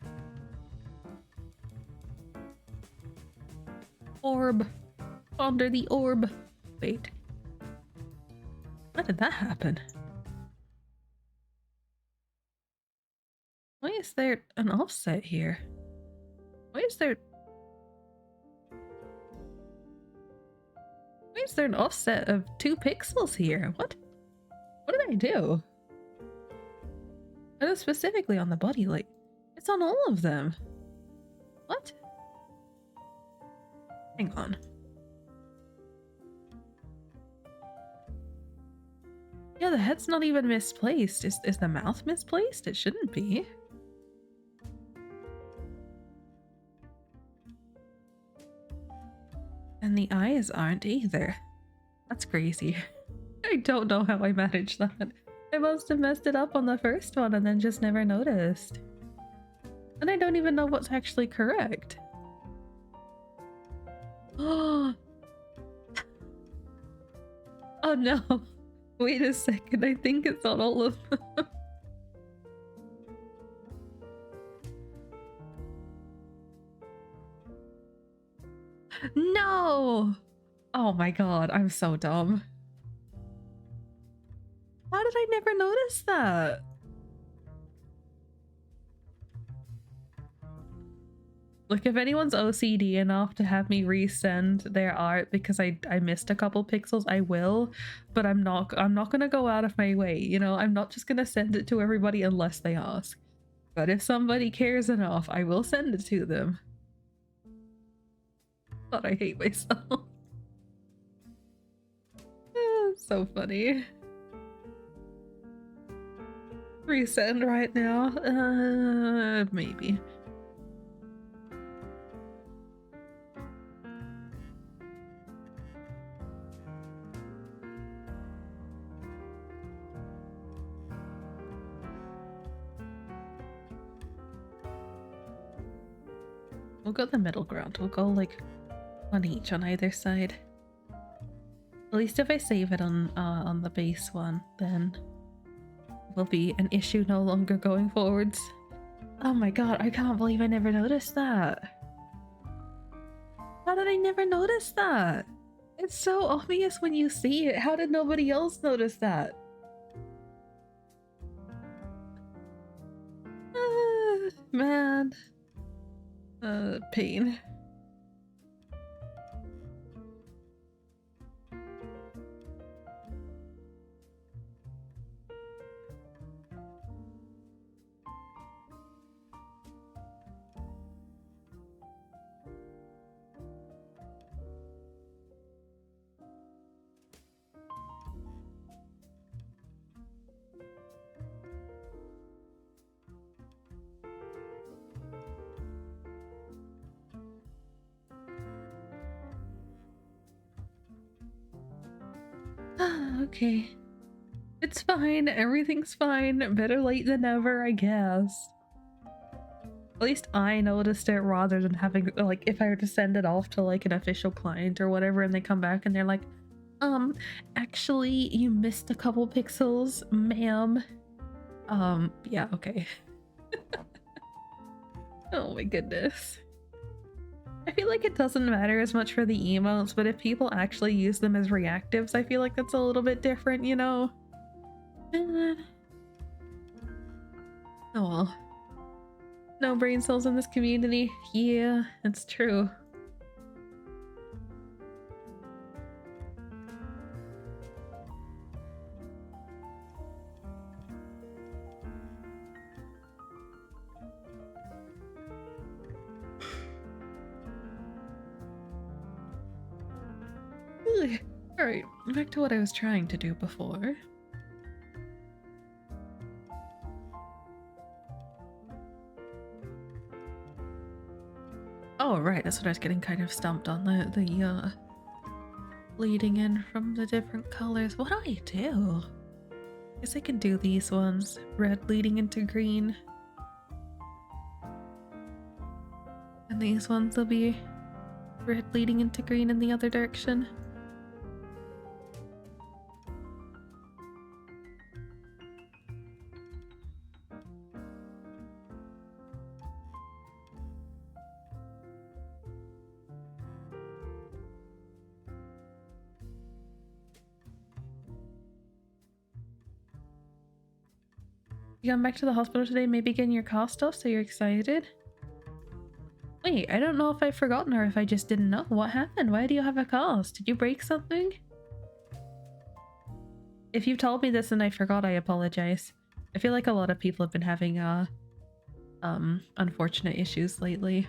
Orb. Under the orb. Wait. How did that happen? Why is there an offset here? Why is there Why is there an offset of 2 pixels here? What? What did I do? And it's specifically on the body, like, it's on all of them. What? Hang on. Yeah, the head's not even misplaced. Is the mouth misplaced? It shouldn't be. And the eyes aren't either. That's crazy. I don't know how I managed that. I must have messed it up on the first one and then just never noticed. And I don't even know what's actually correct. Oh, oh no. Wait a second, I think it's on all of them. No! Oh my god, I'm so dumb. How did I never notice that? Look, if anyone's OCD enough to have me resend their art because I missed a couple pixels, I will, but I'm not gonna go out of my way, you know? I'm not just gonna send it to everybody unless they ask. But if somebody cares enough, I will send it to them. God, I hate myself. So funny. Resend right now? Maybe. We'll go the middle ground. We'll go like one each on either side. At least if I save it on the base one, then it will be an issue no longer going forwards. Oh my god, I can't believe I never noticed that. How did I never notice that? It's so obvious when you see it. How did nobody else notice that? Man. Pain. Okay. It's fine. Everything's fine. Better late than never, I guess. At least I noticed it rather than having, like, if I were to send it off to, like, an official client or whatever and they come back and they're like, actually, you missed a couple pixels, ma'am. Yeah, okay. Oh my goodness. I feel like it doesn't matter as much for the emotes, but if people actually use them as reactives, I feel like that's a little bit different, you know? Oh well. No brain cells in this community. Yeah, it's true. Alright, back to what I was trying to do before. Oh, right, that's what I was getting kind of stumped on, the bleeding in from the different colors. What do I do? Guess I can do these ones. Red bleeding into green. And these ones will be red bleeding into green in the other direction. You gone back to the hospital today, maybe getting your car stuff, so you're excited? Wait, Wait, I don't know if I've forgotten or if I just didn't know. What happened? Why do you have a cause? Did you break something? If you've told me this and I forgot, I apologize. I feel like a lot of people have been having unfortunate issues lately.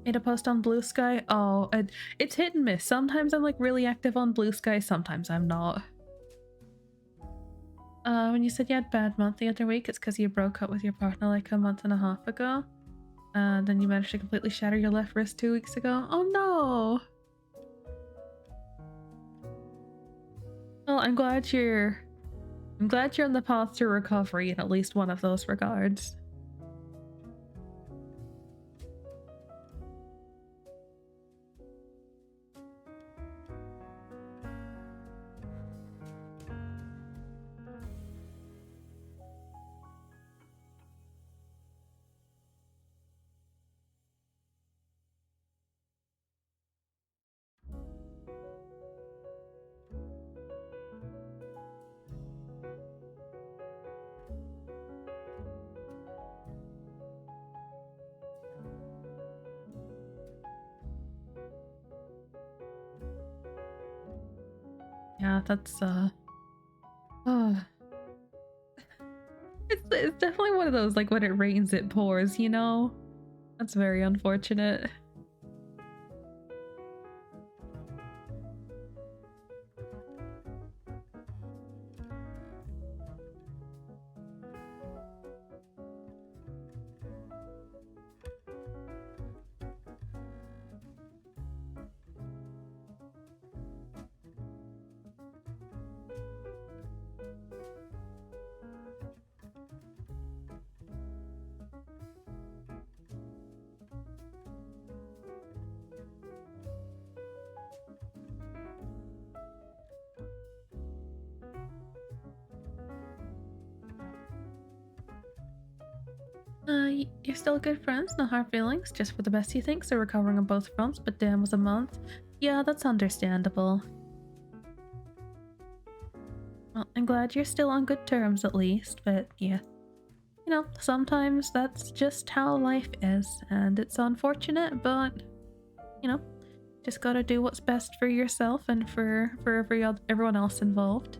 Made a post on Blue Sky. Oh, it's hit and miss. Sometimes I'm like really active on Blue Sky, sometimes I'm not. When you said you had bad month the other week, it's because you broke up with your partner like a month and a half ago. Then you managed to completely shatter your left wrist 2 weeks ago. Oh no! Well, I'm glad you're on the path to recovery in at least one of those regards. Yeah, that's oh. It's definitely one of those, like, when it rains it pours, you know? That's very unfortunate. You're still good friends, no hard feelings, just for the best he thinks. They're recovering on both fronts, but damn was a month. Yeah, that's understandable. Well, I'm glad you're still on good terms at least, but yeah. You know, sometimes that's just how life is, and it's unfortunate, but, you know, just gotta do what's best for yourself and for everyone else involved.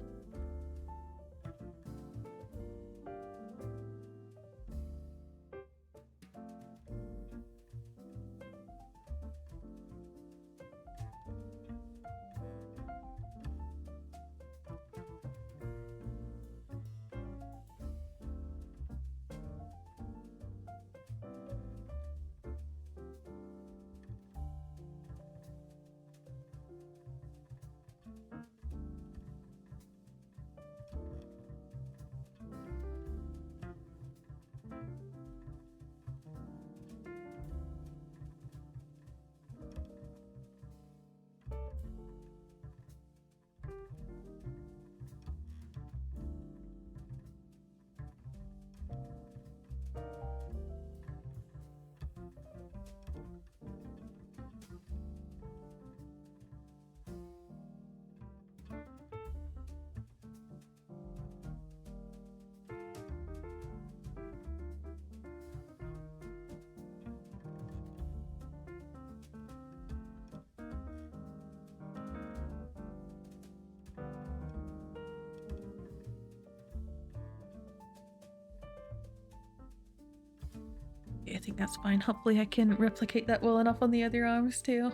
I think that's fine. Hopefully I can replicate that well enough on the other arms too.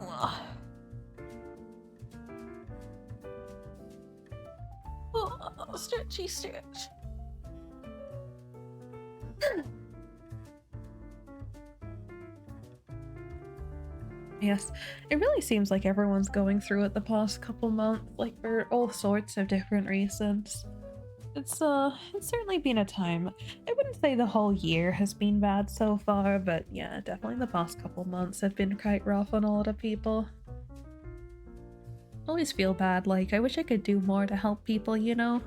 Ugh. Oh, stretchy stretch. Yes, it really seems like everyone's going through it the past couple months, like for all sorts of different reasons. It's certainly been a time. I wouldn't say the whole year has been bad so far, but yeah, definitely the past couple months have been quite rough on a lot of people. Always feel bad, like I wish I could do more to help people, you know?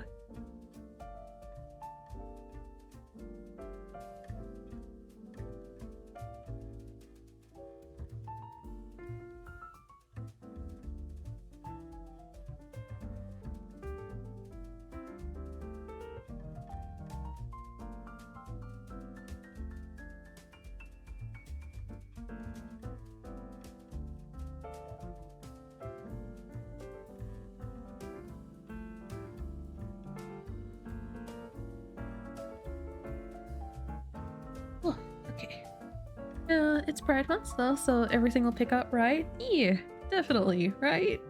Oh, okay. It's Pride Month though, so everything will pick up, right? Yeah, definitely, right?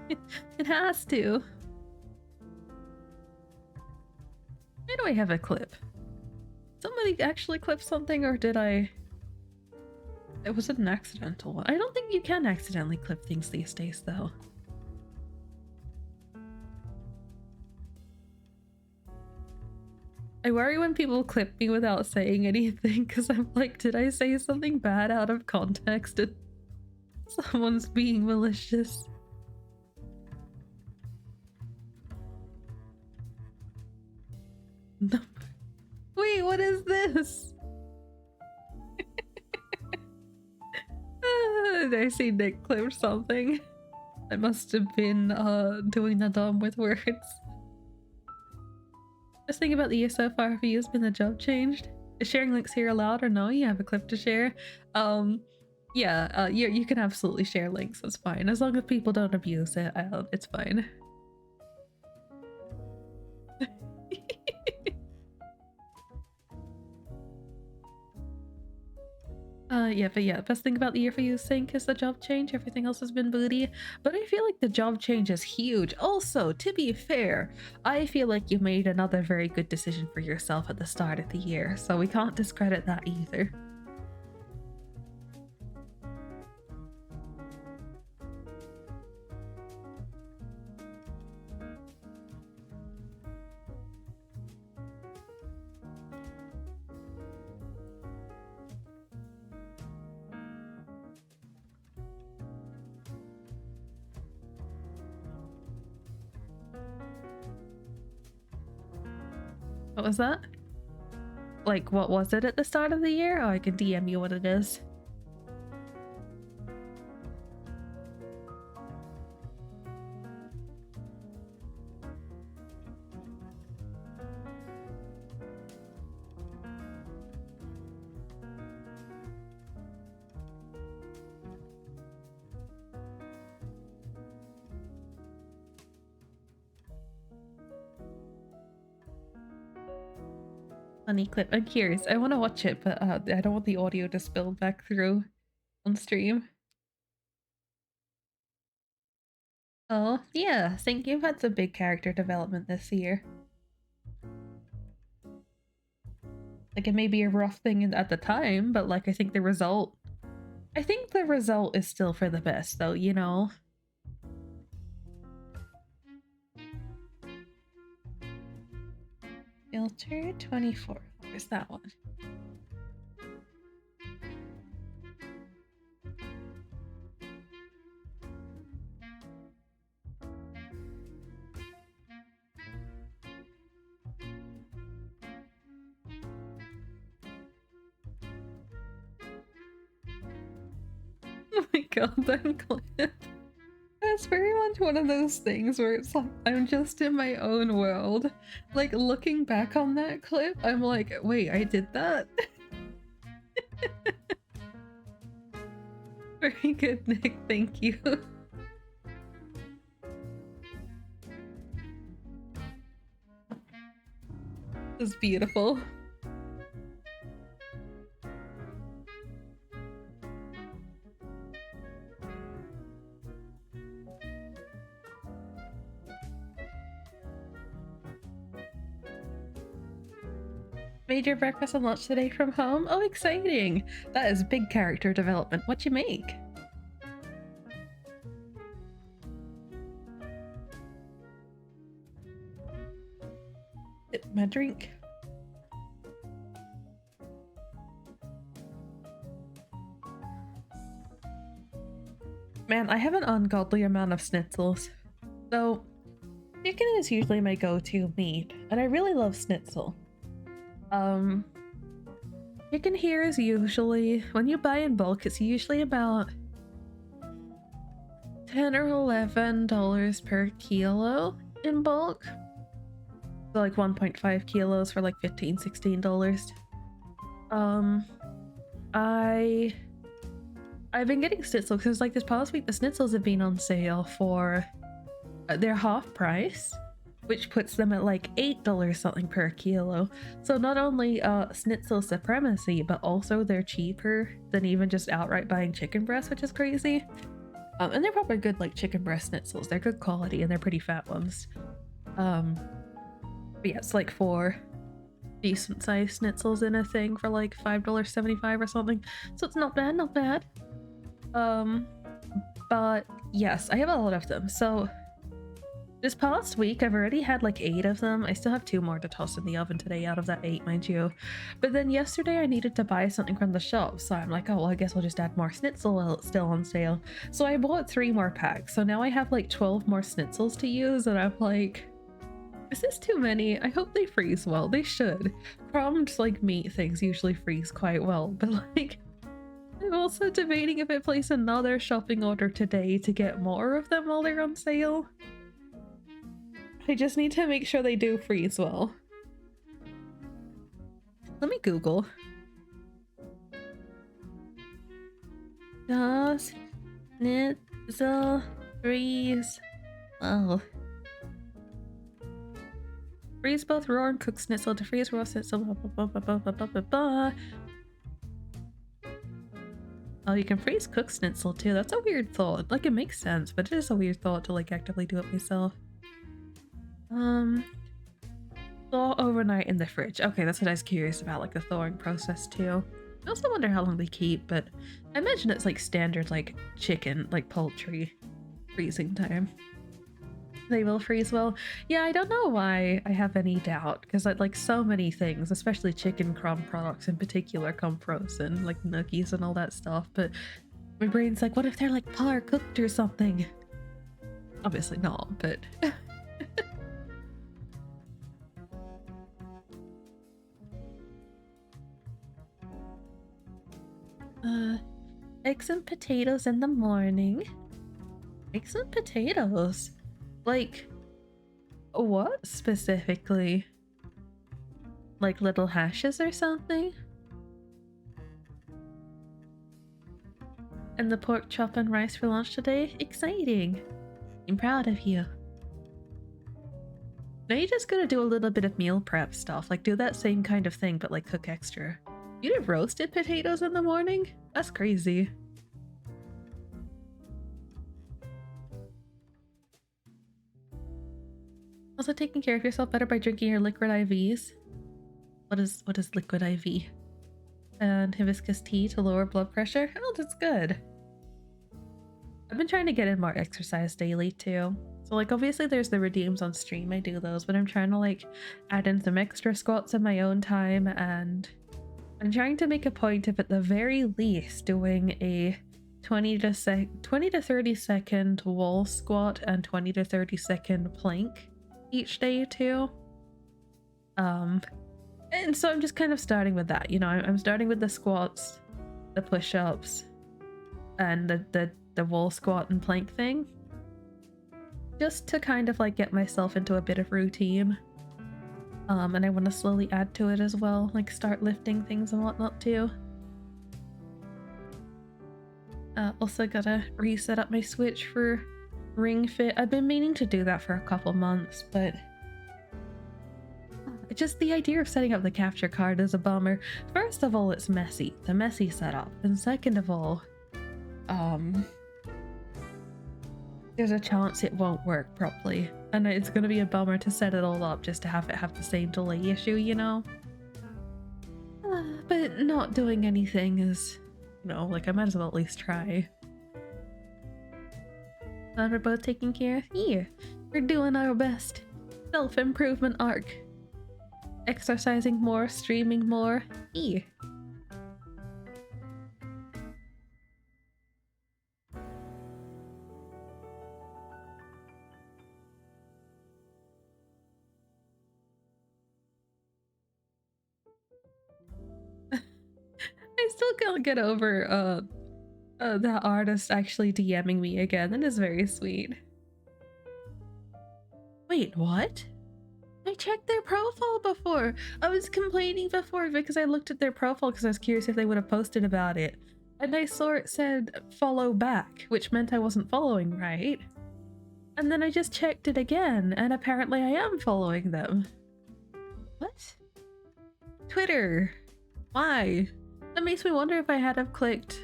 It has to. Why do I have a clip? Somebody actually clipped something, or did I? It was an accidental one. I don't think you can accidentally clip things these days, though. I worry when people clip me without saying anything, because I'm like, did I say something bad out of context and someone's being malicious? No. Wait, what is this? I see Nick clip something. I must have been doing the dumb with words. Just think about the year so far. For you, has been the job changed? Is sharing links here allowed or no? You have a clip to share. Yeah, you can absolutely share links. That's fine as long as people don't abuse it. It's fine. Yeah, but yeah, best thing about the year for you, Sync, is the job change. Everything else has been booty, but I feel like the job change is huge. Also, to be fair, I feel like you made another very good decision for yourself at the start of the year, so we can't discredit that either. What was that? Like, what was it at the start of the year? Oh, I can DM you what it is. Funny clip. I'm curious. I want to watch it, but I don't want the audio to spill back through on stream. Oh, yeah. I think you've had some big character development this year. Like, it may be a rough thing at the time, but like, I think the result is still for the best, though, you know? Filter 24. Where's that one? Oh my god, that clip. That's very much one of those things where it's like, I'm just in my own world. Like, looking back on that clip, I'm like, wait, I did that? Very good, Nick, thank you. was beautiful. Made your breakfast and lunch today from home? Oh, exciting! That is big character development. What'd you make? My drink. Man, I have an ungodly amount of schnitzels. So, chicken is usually my go-to meat, and I really love schnitzel. Chicken here is usually, when you buy in bulk, it's usually about $10 or $11 per kilo in bulk. So like 1.5 kilos for like $15, $16. I've been getting schnitzel because like this past week the schnitzels have been on sale for their half price, which puts them at like $8 something per kilo. So not only schnitzel supremacy, but also they're cheaper than even just outright buying chicken breasts, which is crazy. And they're probably good like chicken breast schnitzels. They're good quality and they're pretty fat ones. But yeah, it's like 4 decent sized schnitzels in a thing for like $5.75 or something. So it's not bad, not bad. But yes, I have a lot of them. So this past week, I've already had like 8 of them. I still have 2 more to toss in the oven today out of that 8, mind you. But then yesterday I needed to buy something from the shop. So I'm like, oh, well, I guess I'll just add more schnitzel while it's still on sale. So I bought 3 more packs. So now I have like 12 more schnitzels to use. And I'm like, is this too many? I hope they freeze well. They should. Crumbed like meat things usually freeze quite well. But like, I'm also debating if I place another shopping order today to get more of them while they're on sale. I just need to make sure they do freeze well. Let me Google. Does schnitzel freeze well? Freeze both raw and cooked schnitzel. To freeze raw schnitzel. Blah, blah, blah, blah, blah, blah, blah, blah. Oh, you can freeze cooked schnitzel too. That's a weird thought. Like, it makes sense, but it is a weird thought to like actively do it myself. Thaw overnight in the fridge. Okay, that's what I was curious about, like the thawing process too. I also wonder how long they keep, but I imagine it's like standard like chicken, like poultry freezing time. They will freeze well. Yeah, I don't know why I have any doubt, because like so many things, especially chicken crumb products in particular, come frozen, like nookies and all that stuff, but my brain's like, what if they're like par cooked or something? Obviously not, but eggs and potatoes in the morning. Eggs and potatoes? Like, what specifically? Like little hashes or something? And the pork chop and rice for lunch today? Exciting! I'm proud of you. Now you just gotta do a little bit of meal prep stuff, like do that same kind of thing but like cook extra. You did roasted potatoes in the morning? That's crazy. Also taking care of yourself better by drinking your liquid IVs. What is liquid IV? And hibiscus tea to lower blood pressure? Oh, that's good. I've been trying to get in more exercise daily too. So like obviously there's the redeems on stream, I do those, but I'm trying to like add in some extra squats in my own time, and I'm trying to make a point of at the very least doing a 20 to 30 second wall squat and 20 to 30 second plank each day too. And so I'm just kind of starting with that, you know, I'm starting with the squats, the push-ups, and the wall squat and plank thing, just to kind of like get myself into a bit of routine. And I want to slowly add to it as well, like start lifting things and whatnot too. Also gotta reset up my Switch for Ring Fit. I've been meaning to do that for a couple months, but Just the idea of setting up the capture card is a bummer. First of all, it's messy. It's a messy setup. And second of all, there's a chance it won't work properly. And it's gonna be a bummer to set it all up just to have it have the same delay issue, you know? But not doing anything is, you know, like I might as well at least try. Glad we're both taking care. Yeah, we're doing our best. Self-improvement arc. Exercising more, streaming more. Yeah. I still can't get over that artist actually DMing me again. That is very sweet. Wait, what? I checked their profile before. I was complaining before because I looked at their profile because I was curious if they would have posted about it. And I saw it said follow back, which meant I wasn't following right. And then I just checked it again, and apparently I am following them. What? Twitter. Why? That makes me wonder if I had have clicked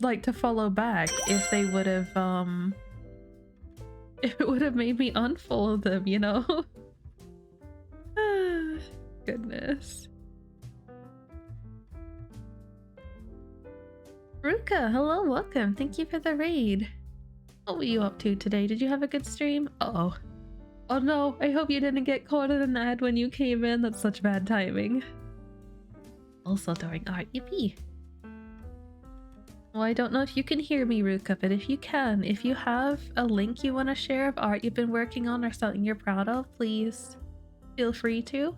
like to follow back, if they would have if it would have made me unfollow them, you know? Goodness. Ruka, hello, welcome. Thank you for the raid. What were you up to today? Did you have a good stream? Uh-oh. Oh no, I hope you didn't get caught in an ad when you came in. That's such bad timing. Also during art, yippee. Well, I don't know if you can hear me, Ruka, but if you can, if you have a link you want to share of art you've been working on or something you're proud of, please feel free to.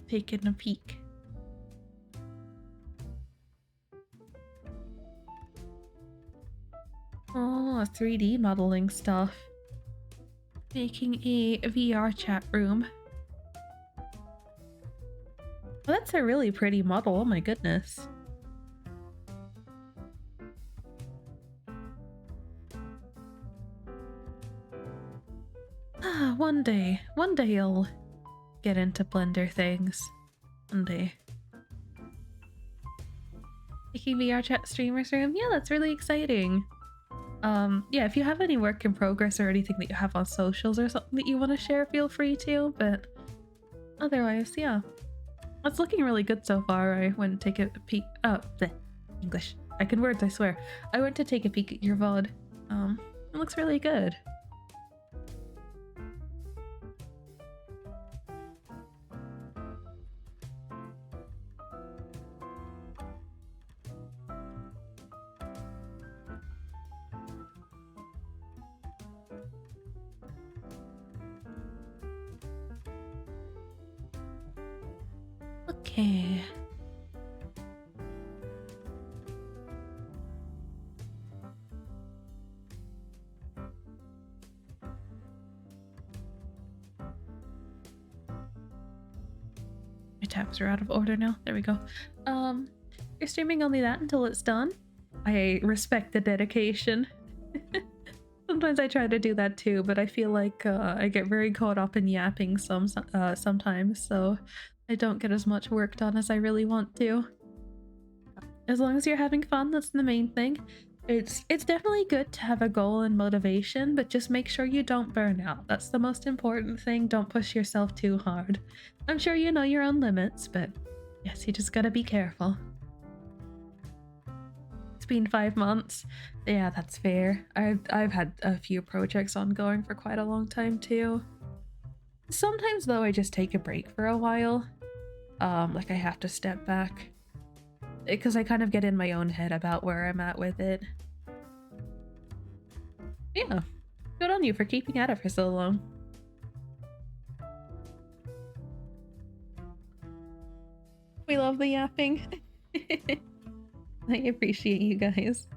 Taking a peek. Oh, 3D modeling stuff. Making a VR chat room. Well, that's a really pretty model, oh my goodness. Ah, one day I'll get into Blender things. One day. Making VR chat streamers room? Yeah, that's really exciting. Yeah, if you have any work in progress or anything that you have on socials or something that you want to share, feel free to, but otherwise, yeah. It's looking really good so far. I went and take a peek. Oh, bleh, English. I can words, I swear. I went to take a peek at your VOD. It looks really good. Okay. My tabs are out of order now. There we go. You're streaming only that until it's done? I respect the dedication. Sometimes I try to do that too, but I feel like I get very caught up in yapping sometimes, so I don't get as much work done as I really want to. As long as you're having fun, that's the main thing. It's definitely good to have a goal and motivation, but just make sure you don't burn out. That's the most important thing. Don't push yourself too hard. I'm sure you know your own limits, but yes, you just gotta be careful. It's been 5 months. Yeah, that's fair. I've had a few projects ongoing for quite a long time too. Sometimes though, I just take a break for a while. Like I have to step back because I kind of get in my own head about where I'm at with it. Yeah, good on you for keeping at it for so long. We love the yapping. I appreciate you guys.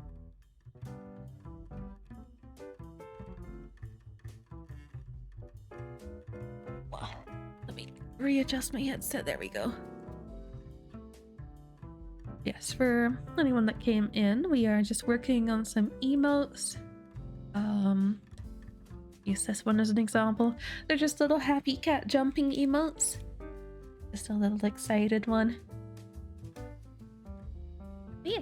Let me readjust my headset. There we go. Yes, for anyone that came in, we are just working on some emotes. Use this one as an example. They're just little happy cat jumping emotes. Just a little excited one. Yeah.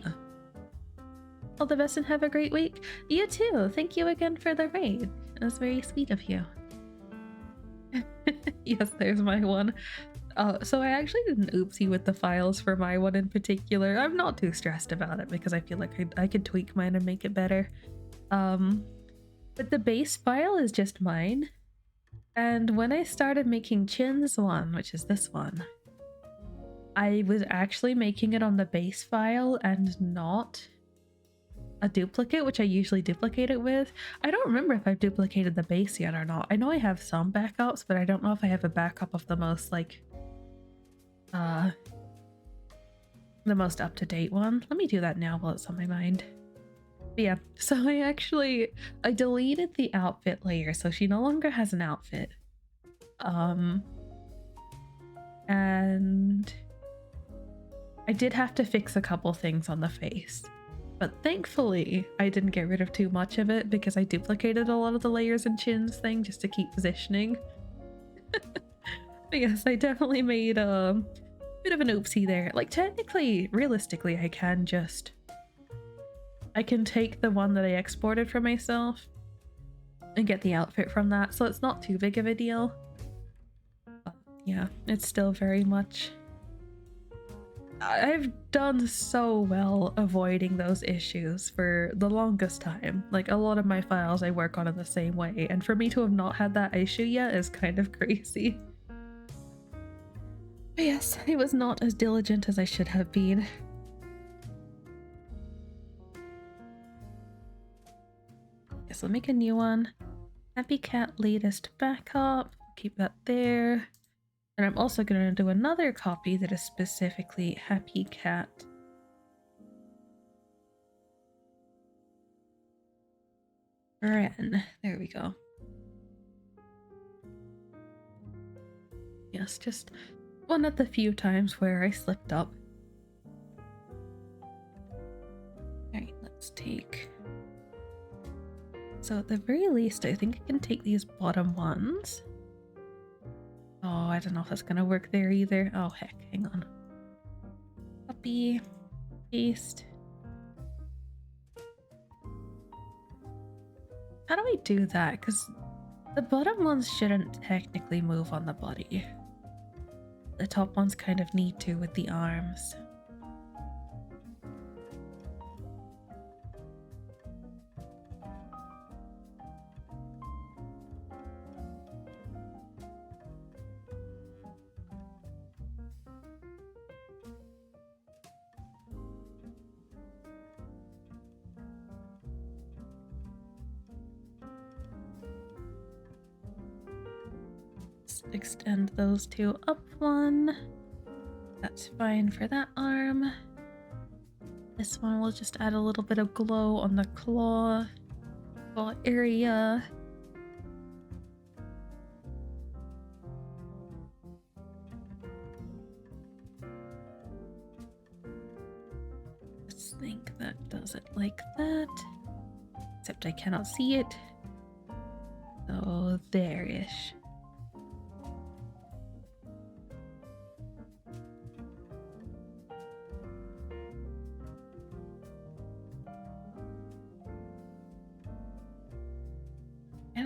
All the best and have a great week. You too. Thank you again for the raid. It was very sweet of you. Yes, there's my one. So I actually did an oopsie with the files for my one in particular. I'm not too stressed about it because I feel like I could tweak mine and make it better. But the base file is just mine. And when I started making Chin's one, which is this one, I was actually making it on the base file and not a duplicate, which I usually duplicate it with. I don't remember if I've duplicated the base yet or not. I know I have some backups, but I don't know if I have a backup of the most the most up-to-date one. Let me do that now while it's on my mind. But yeah, so I deleted the outfit layer, so she no longer has an outfit. And I did have to fix a couple things on the face. But thankfully, I didn't get rid of too much of it because I duplicated a lot of the layers and Chin's thing just to keep positioning. But yes, I definitely made a bit of an oopsie there. Like, technically, realistically, I can take the one that I exported for myself and get the outfit from that, so it's not too big of a deal. But yeah, it's still very much... I've done so well avoiding those issues for the longest time. Like, a lot of my files I work on in the same way, and for me to have not had that issue yet is kind of crazy. But yes, I was not as diligent as I should have been. Guess I'll make a new one. Happy Cat latest backup. Keep that there. And I'm also going to do another copy that is specifically Happy Cat. Ren. There we go. Yes, just one of the few times where I slipped up. Alright, let's take... So at the very least, I think I can take these bottom ones. Oh, I don't know if that's gonna work there either. Oh heck, hang on. Copy, paste. How do I do that? Because the bottom ones shouldn't technically move on the body. The top ones kind of need to with the arms. Extend those two up one. That's fine for that arm. This one will just add a little bit of glow on the claw area. Just think that does it like that. Except I cannot see it. So there-ish.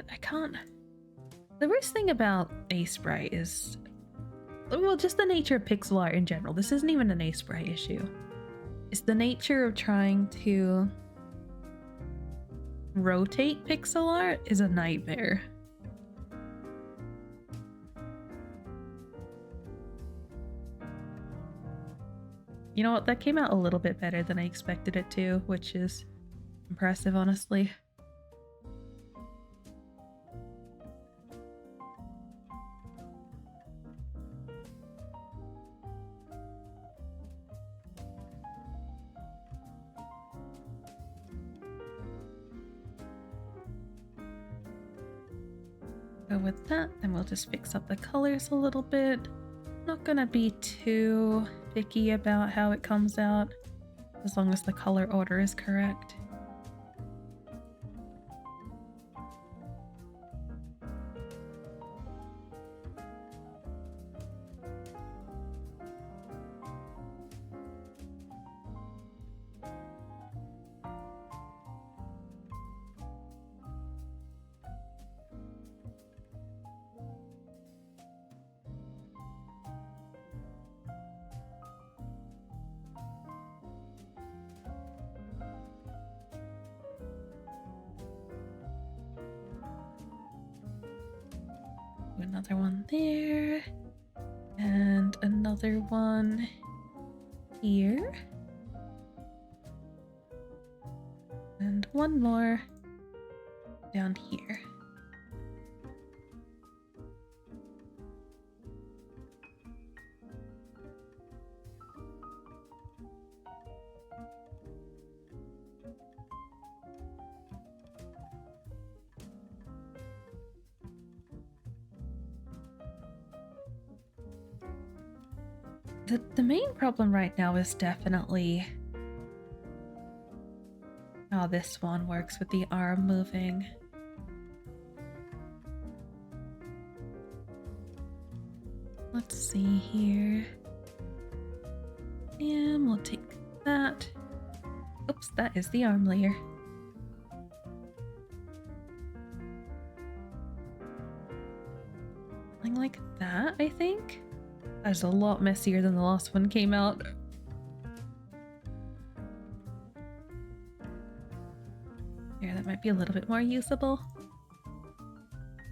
I can't... The worst thing about Sprite is... Well, just the nature of pixel art in general. This isn't even an Sprite issue. It's the nature of trying to rotate pixel art is a nightmare. You know what? That came out a little bit better than I expected it to, which is impressive, honestly. Go with that, then we'll just fix up the colors a little bit. Not gonna be too picky about how it comes out, as long as the color order is correct. Another one there, and another one here, and one more down here. The main problem right now is definitely how this one works with the arm moving. Let's see here. And we'll take that. Oops, that is the arm layer. Something like that, I think. That's a lot messier than the last one came out. Here, that might be a little bit more usable.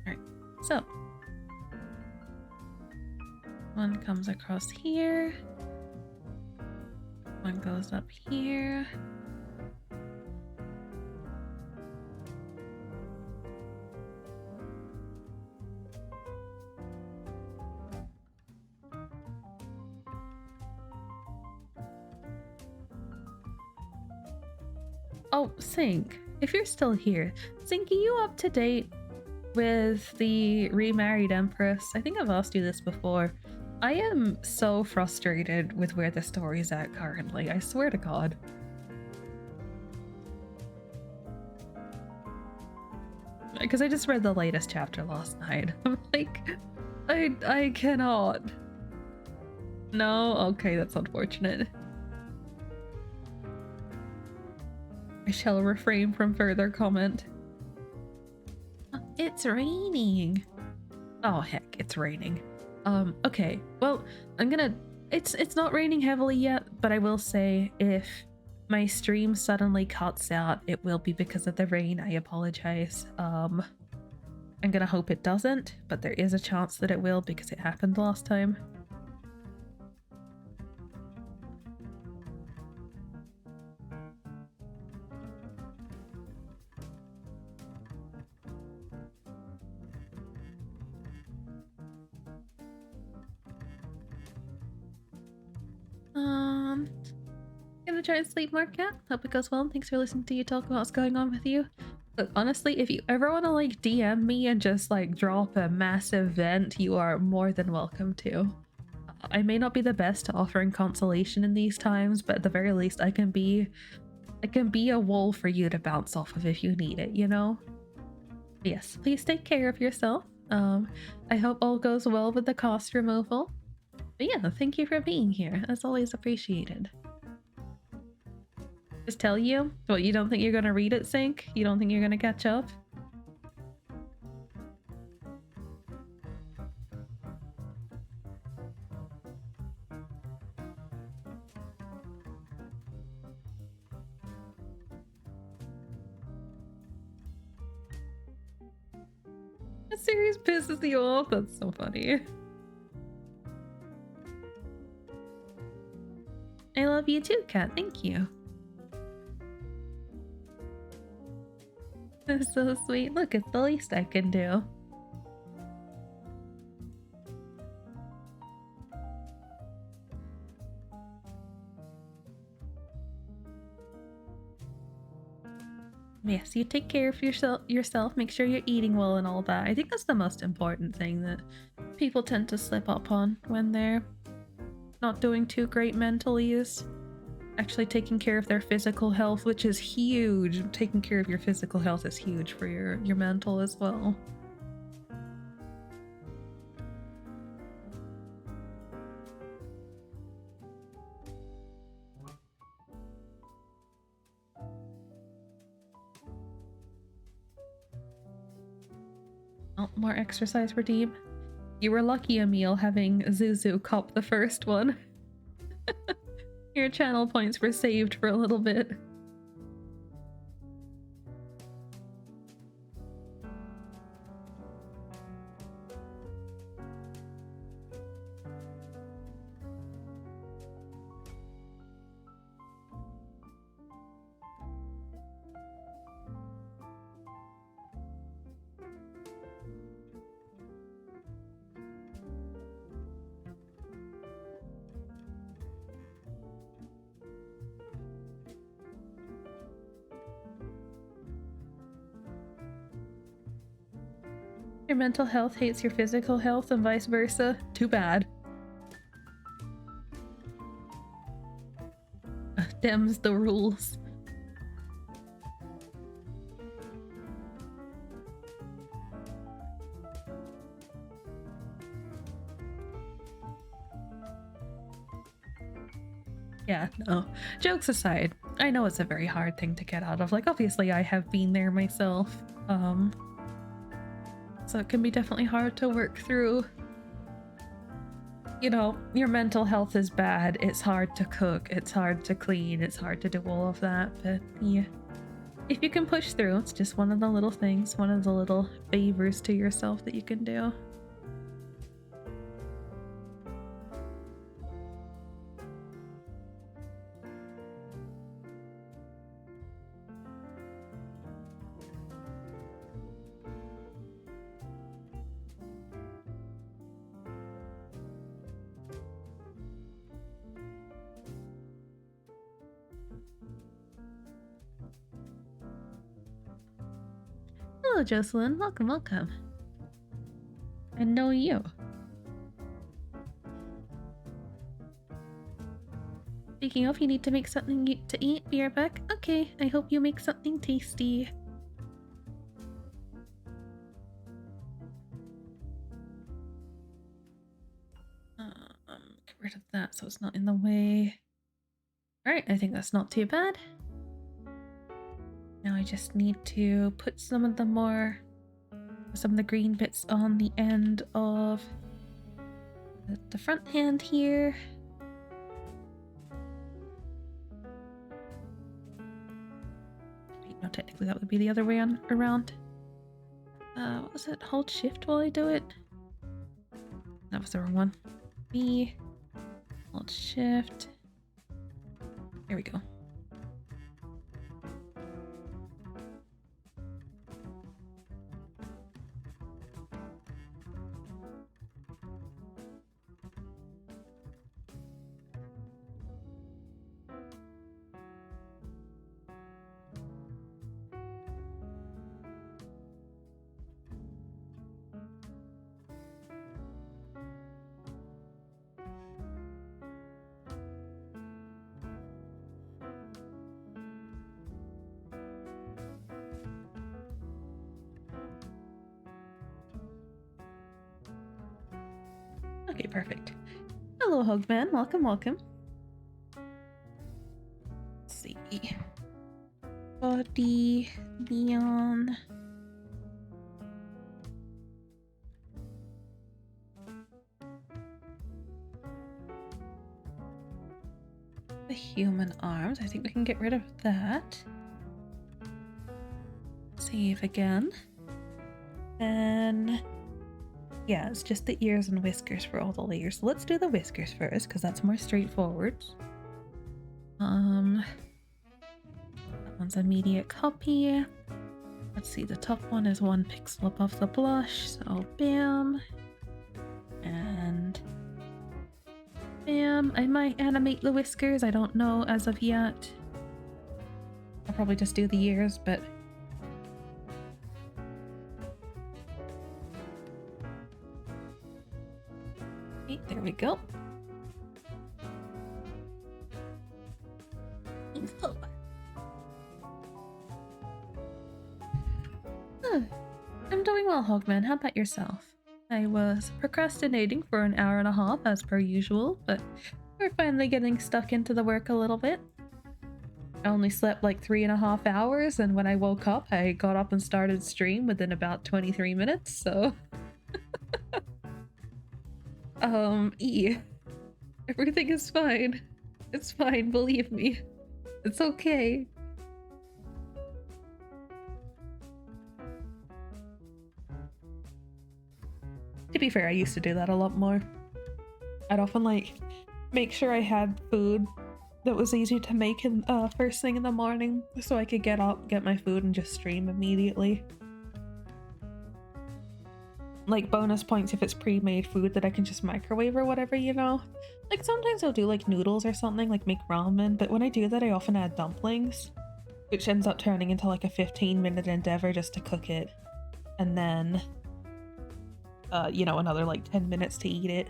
Alright, so one comes across here. One goes up here. Oh, Sync, if you're still here, Sync, are you up to date with the remarried Empress? I think I've asked you this before. I am so frustrated with where the story's at currently, I swear to God. Because I just read the latest chapter last night. I'm like, I cannot. No? Okay, that's unfortunate. I shall refrain from further comment. It's raining. Oh heck, it's raining. Okay, well, it's not raining heavily yet, but I will say if my stream suddenly cuts out, it will be because of the rain. I apologize. I'm gonna hope it doesn't, but there is a chance that it will because it happened last time. Gonna try and sleep more, Cat. Hope it goes well. Thanks for listening to you talk about what's going on with you. Look, honestly, if you ever want to like DM me and just like drop a massive vent, you are more than welcome to. I may not be the best at offering consolation in these times, but at the very least I can be a wall for you to bounce off of if you need it, you know? Yes, please take care of yourself. I hope all goes well with the cost removal. But yeah, thank you for being here. That's always appreciated. Just tell you? What, you don't think you're gonna read it, Sync? You don't think you're gonna catch up? That series pisses you off? That's so funny. I love you too, Kat. Thank you. That's so sweet. Look, it's the least I can do. Yes, you take care of yourself. Make sure you're eating well and all that. I think that's the most important thing, that people tend to slip up on when they're not doing too great mentally is actually taking care of their physical health, which is huge. Taking care of your physical health is huge for your mental as well. Oh, more exercise redeem. You were lucky, Emil, having Zuzu cop the first one. Your channel points were saved for a little bit. Your mental health hates your physical health and vice versa. Too bad. Them's the rules. Yeah, no. Jokes aside, I know it's a very hard thing to get out of. Like, obviously I have been there myself. So it can be definitely hard to work through. You know, your mental health is bad. It's hard to cook. It's hard to clean. It's hard to do all of that. But yeah, if you can push through, it's just one of the little things, one of the little favors to yourself that you can do. Hello, Jocelyn. Welcome, welcome. I know you. Speaking of, you need to make something to eat. Be right back. Okay, I hope you make something tasty. Get rid of that so it's not in the way. Alright, I think that's not too bad. Now I just need to put some of the green bits on the end of the front hand here. Wait, no, technically that would be the other way around. What was it? Hold shift while I do it? That was the wrong one. B, hold shift. There we go. Okay, perfect. Hello, Hugman. Welcome, welcome. Let's see. Body, Leon. The human arms. I think we can get rid of that. Save again. Then... yeah, it's just the ears and whiskers for all the layers. So let's do the whiskers first, because that's more straightforward. That one's immediate copy. Let's see, the top one is 1 pixel above the blush, so bam. And bam. I might animate the whiskers, I don't know as of yet. I'll probably just do the ears, but... we go. I'm doing well, Hogman. How about yourself? I was procrastinating for an hour and a half as per usual, but we're finally getting stuck into the work a little bit. I only slept like 3.5 hours, and when I woke up, I got up and started stream within about 23 minutes, so... Everything is fine. It's fine, believe me. It's okay. To be fair, I used to do that a lot more. I'd often like make sure I had food that was easy to make in first thing in the morning so I could get up, get my food, and just stream immediately. Like bonus points if it's pre-made food that I can just microwave or whatever, you know? Like sometimes I'll do like noodles or something, like make ramen, but when I do that I often add dumplings, which ends up turning into like a 15-minute endeavor just to cook it. And then, you know, another like 10 minutes to eat it.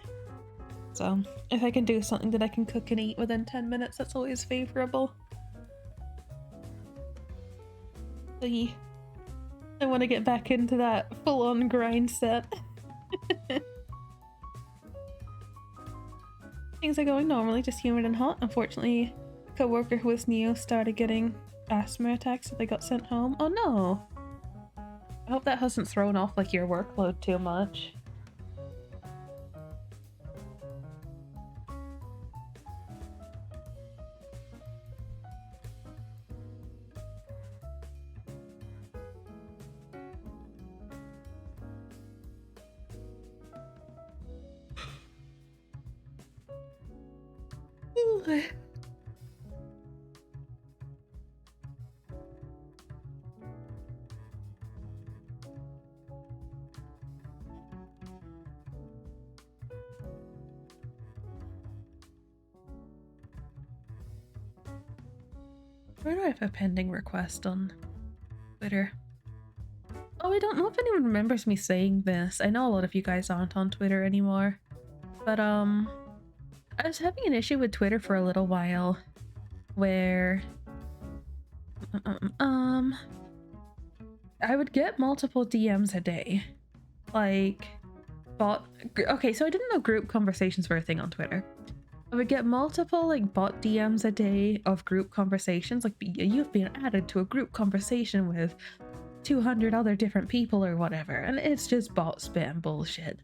So if I can do something that I can cook and eat within 10 minutes, that's always favorable. So yeah, I want to get back into that full-on grind set. Things are going normally, just humid and hot. Unfortunately, a co-worker who was new started getting asthma attacks so they got sent home. Oh no! I hope that hasn't thrown off like your workload too much. Where do I have a pending request on Twitter? Oh, I don't know if anyone remembers me saying this. I know a lot of you guys aren't on Twitter anymore. But, I was having an issue with Twitter for a little while where... I would get multiple DMs a day. Like, okay, so I didn't know group conversations were a thing on Twitter. I would get multiple like bot DMs a day of group conversations, like you've been added to a group conversation with 200 other different people or whatever, and it's just bot spam bullshit.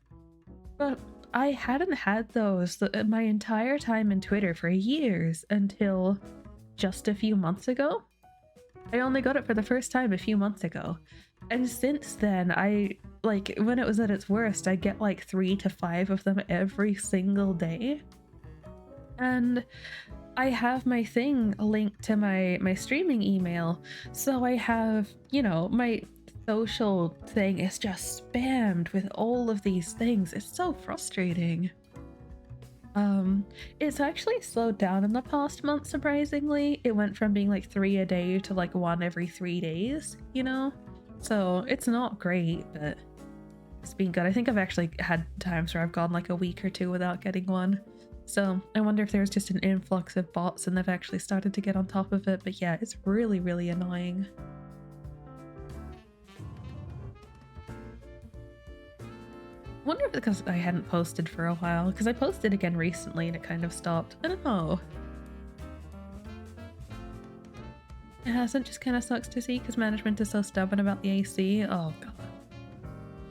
But I hadn't had those my entire time in Twitter for years until just a few months ago. I only got it for the first time a few months ago, and since then I like when it was at its worst I get like 3 to 5 of them every single day. And I have my thing linked to my streaming email, so I have, you know, my social thing is just spammed with all of these things. It's so frustrating. It's actually slowed down in the past month, surprisingly. It went from being like 3 a day to like 1 every 3 days, you know? So it's not great, but it's been good. I think I've actually had times where I've gone like a week or 2 without getting one. So I wonder if there's just an influx of bots and they've actually started to get on top of it. But yeah, it's really, really annoying. I wonder if it's because I hadn't posted for a while, because I posted again recently and it kind of stopped. I don't know. It hasn't, just kind of sucks to see because management is so stubborn about the AC. Oh god.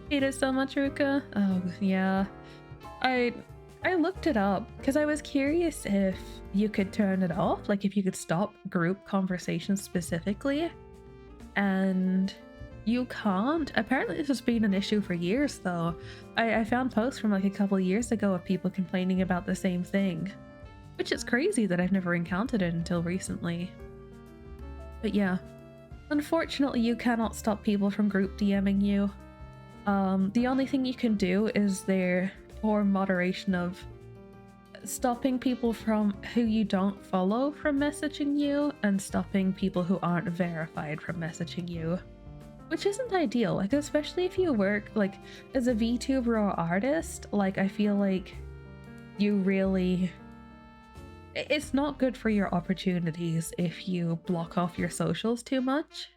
Hate it so much, Ruka. Oh yeah. I looked it up because I was curious if you could turn it off, like if you could stop group conversations specifically, and you can't. Apparently this has been an issue for years though. I found posts from like a couple of years ago of people complaining about the same thing, which is crazy that I've never encountered it until recently. But yeah, unfortunately you cannot stop people from group DMing you. The only thing you can do is their or moderation of stopping people from who you don't follow from messaging you and stopping people who aren't verified from messaging you, which isn't ideal. Like especially if you work like as a VTuber or artist, like I feel like you really... It's not good for your opportunities if you block off your socials too much.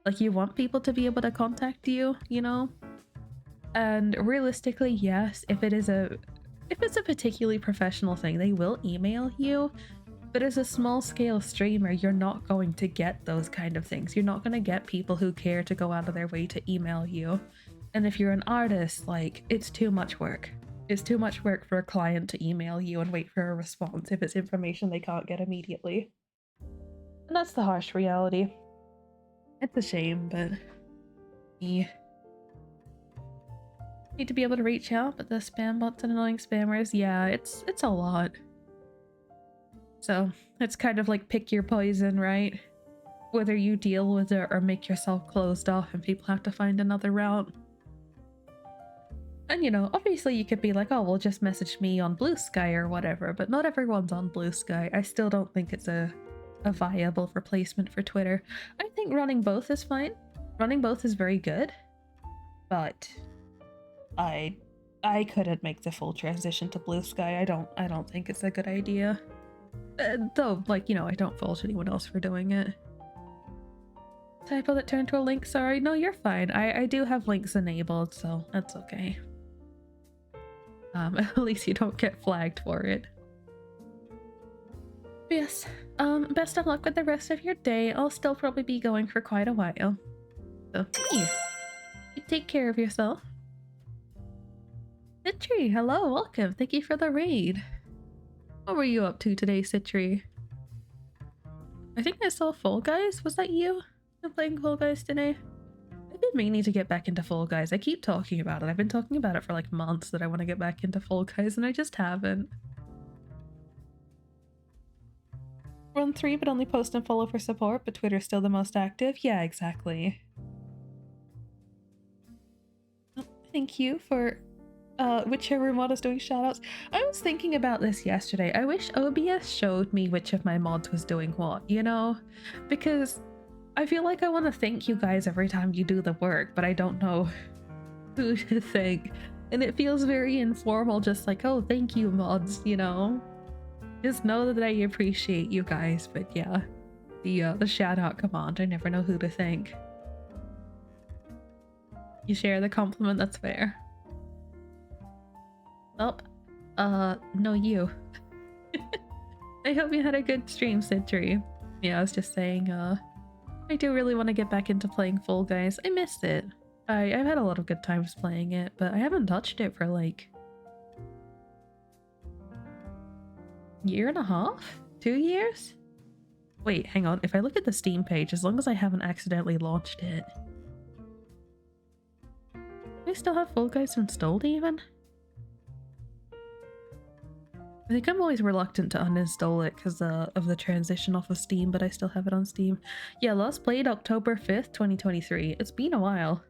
Like, you want people to be able to contact you, you know? And realistically, yes, if it's a particularly professional thing, they will email you. But as a small scale streamer, you're not going to get those kind of things. You're not going to get people who care to go out of their way to email you. And if you're an artist, like, it's too much work. It's too much work for a client to email you and wait for a response if it's information they can't get immediately. And that's the harsh reality. It's a shame, but you need to be able to reach out, but the spam bots and annoying spammers, yeah, it's a lot. So it's kind of like pick your poison, right? Whether you deal with it or make yourself closed off and people have to find another route. And you know, obviously you could be like, oh, well, just message me on Blue Sky or whatever, but not everyone's on Blue Sky. I still don't think it's a viable replacement for Twitter. I think running both is fine. Running both is very good, but I couldn't make the full transition to Blue Sky. I don't think it's a good idea. Though, like, you know, I don't fault anyone else for doing it. Typo that turned to a link, sorry. No, you're fine. I do have links enabled, so that's okay. At least you don't get flagged for it. But yes, best of luck with the rest of your day. I'll still probably be going for quite a while. So, yeah. You take care of yourself. Citri, hello, welcome. Thank you for the raid. What were you up to today, Citri? I think I saw Fall Guys. Was that you? I'm playing Fall Guys today. I've been meaning to get back into Fall Guys. I keep talking about it. I've been talking about it for like months that I want to get back into Fall Guys and I just haven't. Run 3 but only post and follow for support, but Twitter's still the most active? Yeah, exactly. Oh, thank you for whichever mod is doing shoutouts. I was thinking about this yesterday. I wish OBS showed me which of my mods was doing what, you know? Because I feel like I want to thank you guys every time you do the work, but I don't know who to thank. And it feels very informal, just like, oh, thank you, mods, you know? Just know that I appreciate you guys, but yeah. The shout out command, I never know who to thank. You share the compliment, that's fair. Oh, no you. I hope you had a good stream, Citri. Yeah, I was just saying, I do really want to get back into playing Fall Guys. I missed it. I've had a lot of good times playing it, but I haven't touched it for like... year and a half? 2 years? Wait, hang on. If I look at the Steam page, as long as I haven't accidentally launched it... Do I still have Fall Guys installed even? I think I'm always reluctant to uninstall it because of the transition off of Steam, but I still have it on Steam. Yeah, last played October 5th, 2023. It's been a while.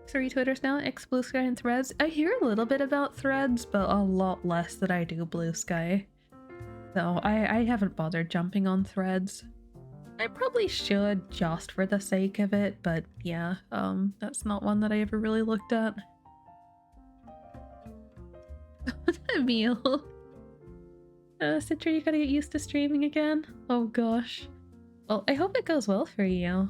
Three Twitters now, X, Blue Sky, and Threads. I hear a little bit about Threads, but a lot less than I do Blue Sky. So I haven't bothered jumping on Threads. I probably should just for the sake of it, but yeah, that's not one that I ever really looked at. Emil. Citra, you gotta get used to streaming again? Oh gosh. Well, I hope it goes well for you.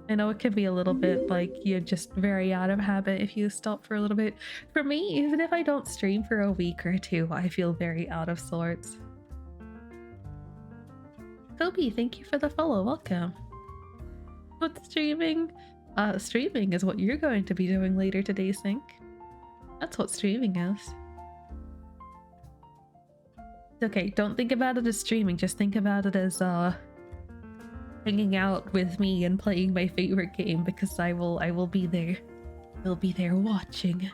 I know it can be a little bit like you're just very out of habit if you stop for a little bit. For me, even if I don't stream for a week or two, I feel very out of sorts. Kobe, thank you for the follow. Welcome. What's streaming? Streaming is what you're going to be doing later today, Sync. That's what streaming is. Okay, don't think about it as streaming, just think about it as hanging out with me and playing my favorite game, because I will be there. I'll be there watching.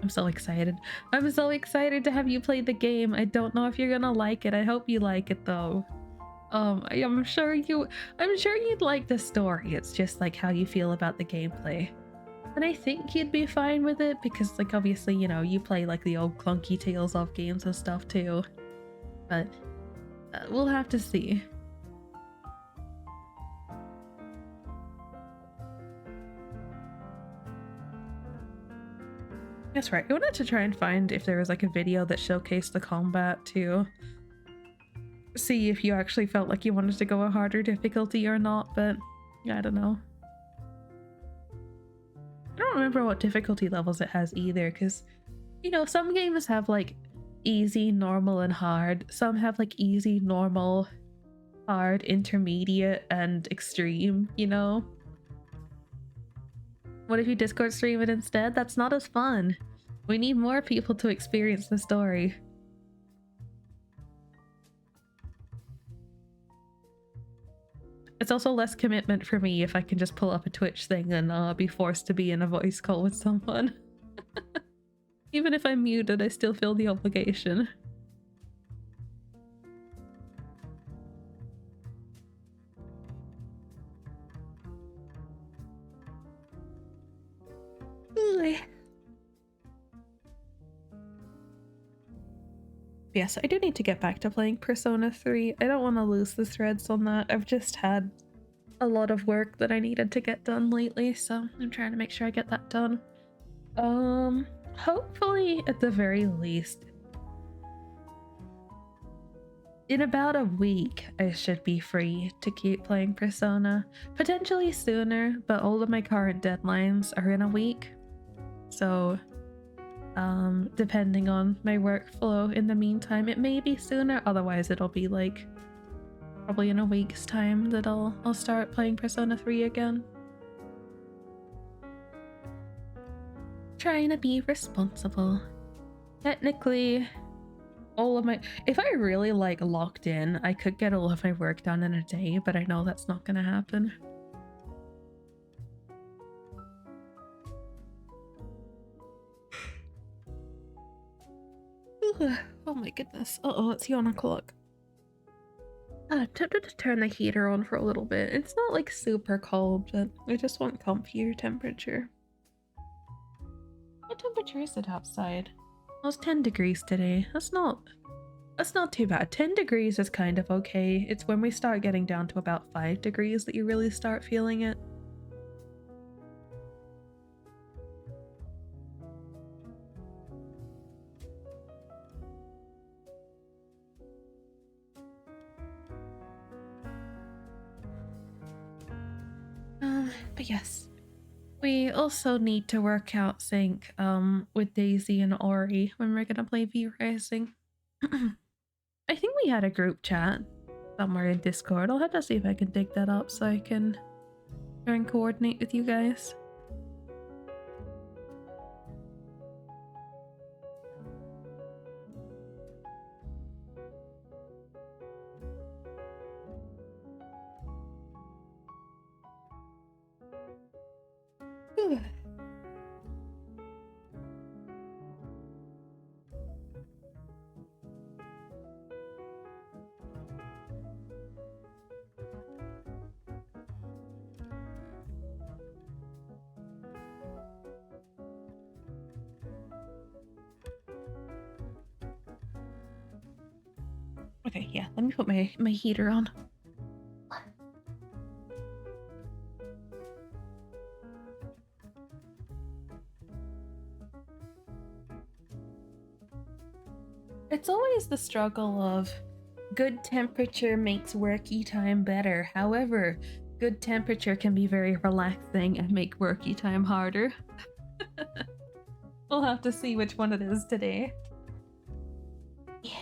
I'm so excited. I'm so excited to have you play the game. I don't know if you're gonna like it. I hope you like it though. I'm sure you'd like the story. It's just like how you feel about the gameplay. And I think you'd be fine with it because, like, obviously, you know, you play like the old clunky Tales of games and stuff too. But We'll have to see. That's right. I wanted to try and find if there was like a video that showcased the combat to see if you actually felt like you wanted to go a harder difficulty or not, but I don't know. I don't remember what difficulty levels it has either, because, you know, some games have like easy, normal, and hard. Some have like easy, normal, hard, intermediate, and extreme, you know? What if you Discord stream it instead? That's not as fun. We need more people to experience the story. It's also less commitment for me if I can just pull up a Twitch thing and be forced to be in a voice call with someone. Even if I'm muted, I still feel the obligation. Yes, I do need to get back to playing Persona 3. I don't want to lose the threads on that. I've just had a lot of work that I needed to get done lately, so I'm trying to make sure I get that done. Hopefully at the very least, in about a week, I should be free to keep playing Persona. Potentially sooner, but all of my current deadlines are in a week. So, depending on my workflow in the meantime, it may be sooner. Otherwise, it'll be like probably in a week's time that I'll start playing Persona 3 again. Trying to be responsible. Technically, all of my... If I really like locked in, I could get all of my work done in a day, but I know that's not gonna happen. Oh my goodness. Uh-oh, it's yawn o'clock. I'm tempted to turn the heater on for a little bit. It's not like super cold, but I just want comfier temperature. What temperature is it outside? Well, it's 10 degrees today. That's not too bad. 10 degrees is kind of okay. It's when we start getting down to about 5 degrees that you really start feeling it. But yes. We also need to work out sync with Daisy and Ori when we're gonna play V-Racing. I think we had a group chat somewhere in Discord. I'll have to see if I can dig that up so I can try and coordinate with you guys. Okay, yeah, let me put my heater on. It's always the struggle of good temperature makes worky time better. However, good temperature can be very relaxing and make worky time harder. We'll have to see which one it is today. Yeah.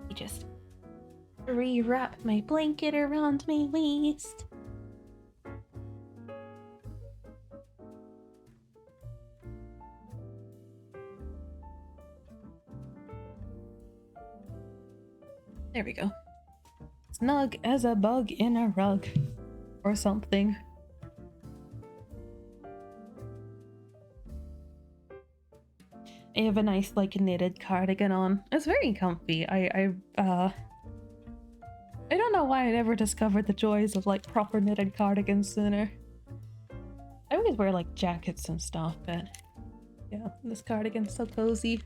You just re-wrap my blanket around my waist. There we go. Snug as a bug in a rug. Or something. I have a nice, like, knitted cardigan on. It's very comfy. I don't know why I never discovered the joys of, like, proper knitted cardigans sooner. I always wear, like, jackets and stuff, but... yeah, this cardigan's so cozy.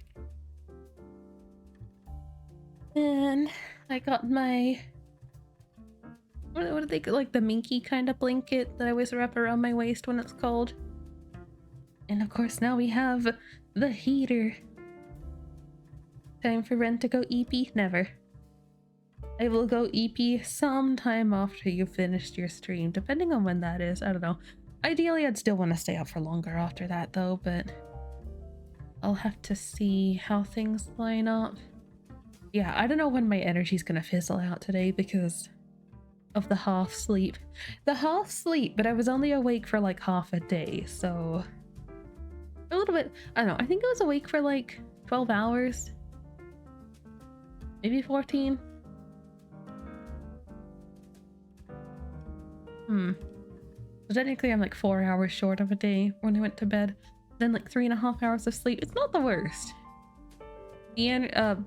And I got my what do they like the minky kind of blanket that I always wrap around my waist when it's cold. And of course now we have the heater. Time for Ren to go EP? Never. I will go EP sometime after you finished your stream, depending on when that is. I don't know. Ideally, I'd still want to stay up for longer after that though, but I'll have to see how things line up. Yeah, I don't know when my energy's gonna fizzle out today because of the half sleep. The half sleep, but I was only awake for like half a day, so a little bit, I don't know, I think I was awake for like 12 hours. Maybe 14. So technically I'm like 4 hours short of a day when I went to bed. Then like 3.5 hours of sleep. It's not the worst. The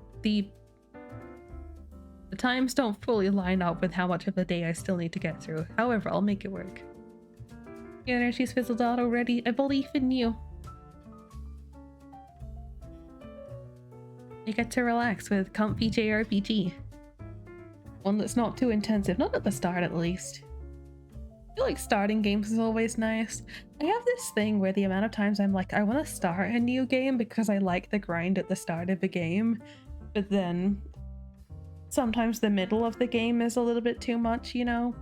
times don't fully line up with how much of the day I still need to get through. However, I'll make it work. Your energy's fizzled out already. I believe in you. You get to relax with comfy JRPG. One that's not too intensive, not at the start at least. I feel like starting games is always nice. I have this thing where the amount of times I'm like, I want to start a new game because I like the grind at the start of a game, but then sometimes the middle of the game is a little bit too much, you know?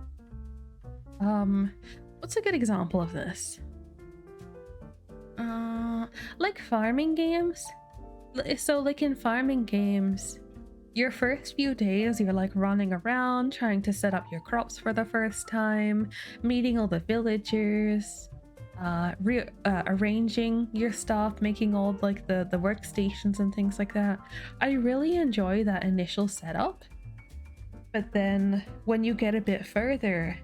What's a good example of this? Like farming games. So like in farming games, your first few days you're like running around trying to set up your crops for the first time, meeting all the villagers, arranging your stuff, making all like the workstations and things like that. I really enjoy that initial setup, but then when you get a bit further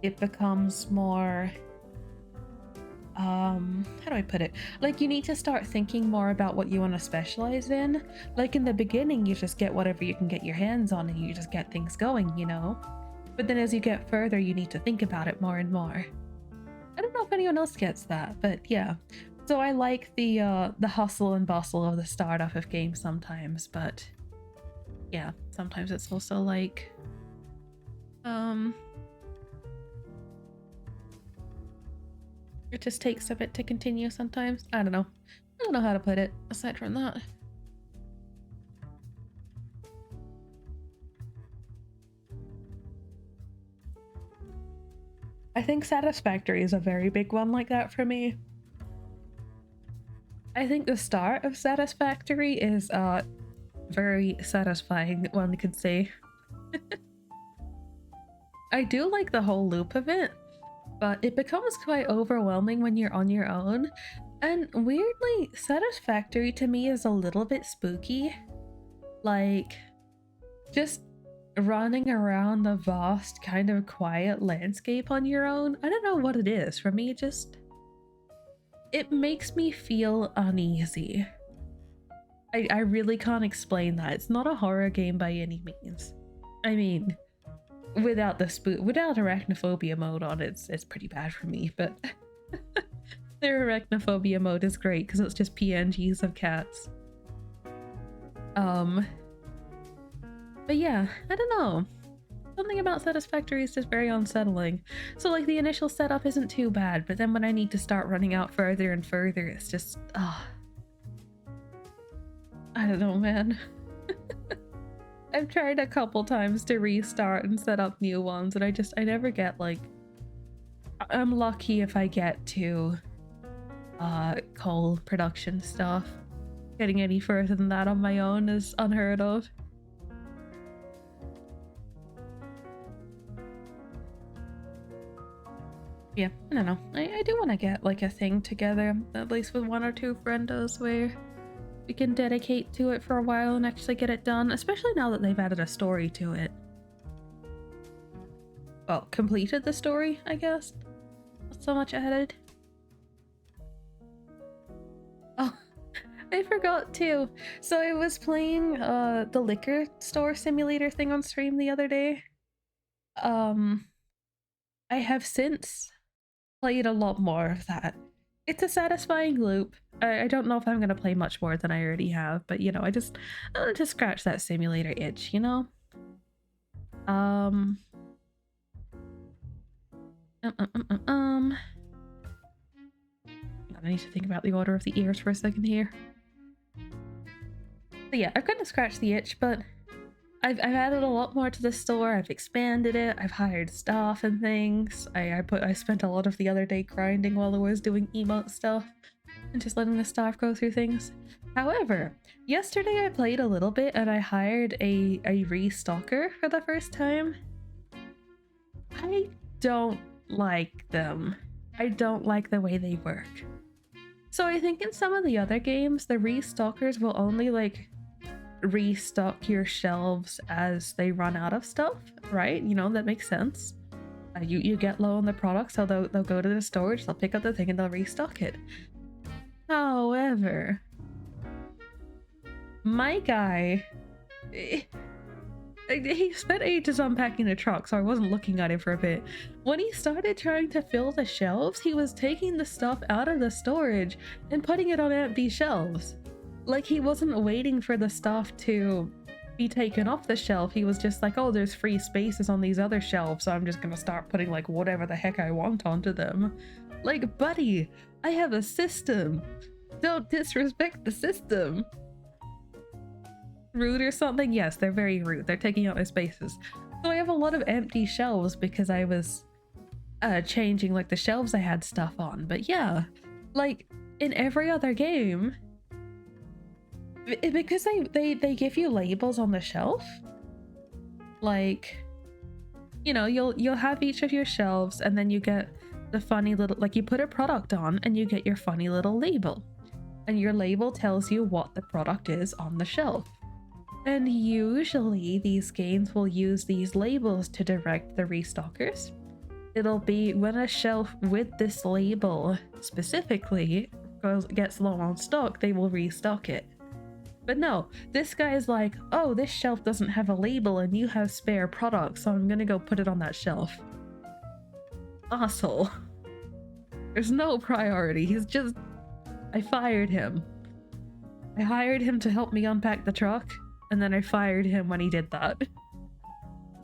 it becomes more how do I put it, like you need to start thinking more about what you want to specialize in. Like in the beginning you just get whatever you can get your hands on and you just get things going, you know, but then as you get further you need to think about it more and more. I don't know if anyone else gets that, but yeah. So I like the hustle and bustle of the startup of games sometimes, but yeah, sometimes it's also like it just takes a bit to continue sometimes. I don't know how to put it aside from that. I think Satisfactory is a very big one like that for me. I think the start of Satisfactory is very satisfying, one could say. I do like the whole loop of it, but it becomes quite overwhelming when you're on your own. And weirdly, Satisfactory to me is a little bit spooky. Like, just running around the vast kind of quiet landscape on your own. I don't know what it is. For me, it makes me feel uneasy. I really can't explain that. It's not a horror game by any means. I mean, without arachnophobia mode on it, it's pretty bad for me, but their arachnophobia mode is great because it's just PNGs of cats. But yeah, I don't know. Something about Satisfactory is just very unsettling. So like the initial setup isn't too bad, but then when I need to start running out further and further, it's just, I don't know, man. I've tried a couple times to restart and set up new ones, and I never get like, I'm lucky if I get to coal production stuff. Getting any further than that on my own is unheard of. Yeah, I don't know. I do want to get like a thing together, at least with 1 or 2 friendos where we can dedicate to it for a while and actually get it done, especially now that they've added a story to it. Well, completed the story, I guess. Not so much added. Oh, I forgot too. So I was playing the liquor store simulator thing on stream the other day. I have since played a lot more of that. It's a satisfying loop. I don't know if I'm gonna play much more than I already have, but you know, I just scratch that simulator itch, you know? Um, um, um, um, um, um. I need to think about the order of the ears for a second here. But yeah, I've kind of scratched the itch, but I've added a lot more to the store. I've expanded it. I've hired staff and things. I spent a lot of the other day grinding while I was doing emote stuff and just letting the staff go through things. However, yesterday I played a little bit and I hired a restocker for the first time. I don't like them. I don't like the way they work. So I think in some of the other games, the restockers will only like restock your shelves as they run out of stuff, right? You know, that makes sense. You get low on the product, so they'll go to the storage, they'll pick up the thing and they'll restock it. However, my guy, he spent ages unpacking the truck, so I wasn't looking at him for a bit. When he started trying to fill the shelves, he was taking the stuff out of the storage and putting it on empty shelves. Like, he wasn't waiting for the stuff to be taken off the shelf. He was just like, oh, there's free spaces on these other shelves, so I'm just gonna start putting like whatever the heck I want onto them. Like, buddy, I have a system. Don't disrespect the system. Rude or something? Yes, they're very rude. They're taking up my spaces. So I have a lot of empty shelves because I was changing like the shelves I had stuff on. But yeah, like in every other game, because they give you labels on the shelf, like, you know, you'll have each of your shelves and then you get the funny little, like, you put a product on and you get your funny little label, and your label tells you what the product is on the shelf. And usually these games will use these labels to direct the restockers. It'll be when a shelf with this label specifically gets low on stock, they will restock it. But no, this guy is like, oh, this shelf doesn't have a label and you have spare products, so I'm gonna go put it on that shelf. Asshole. There's no priority. He's just... I fired him. I hired him to help me unpack the truck, and then I fired him when he did that.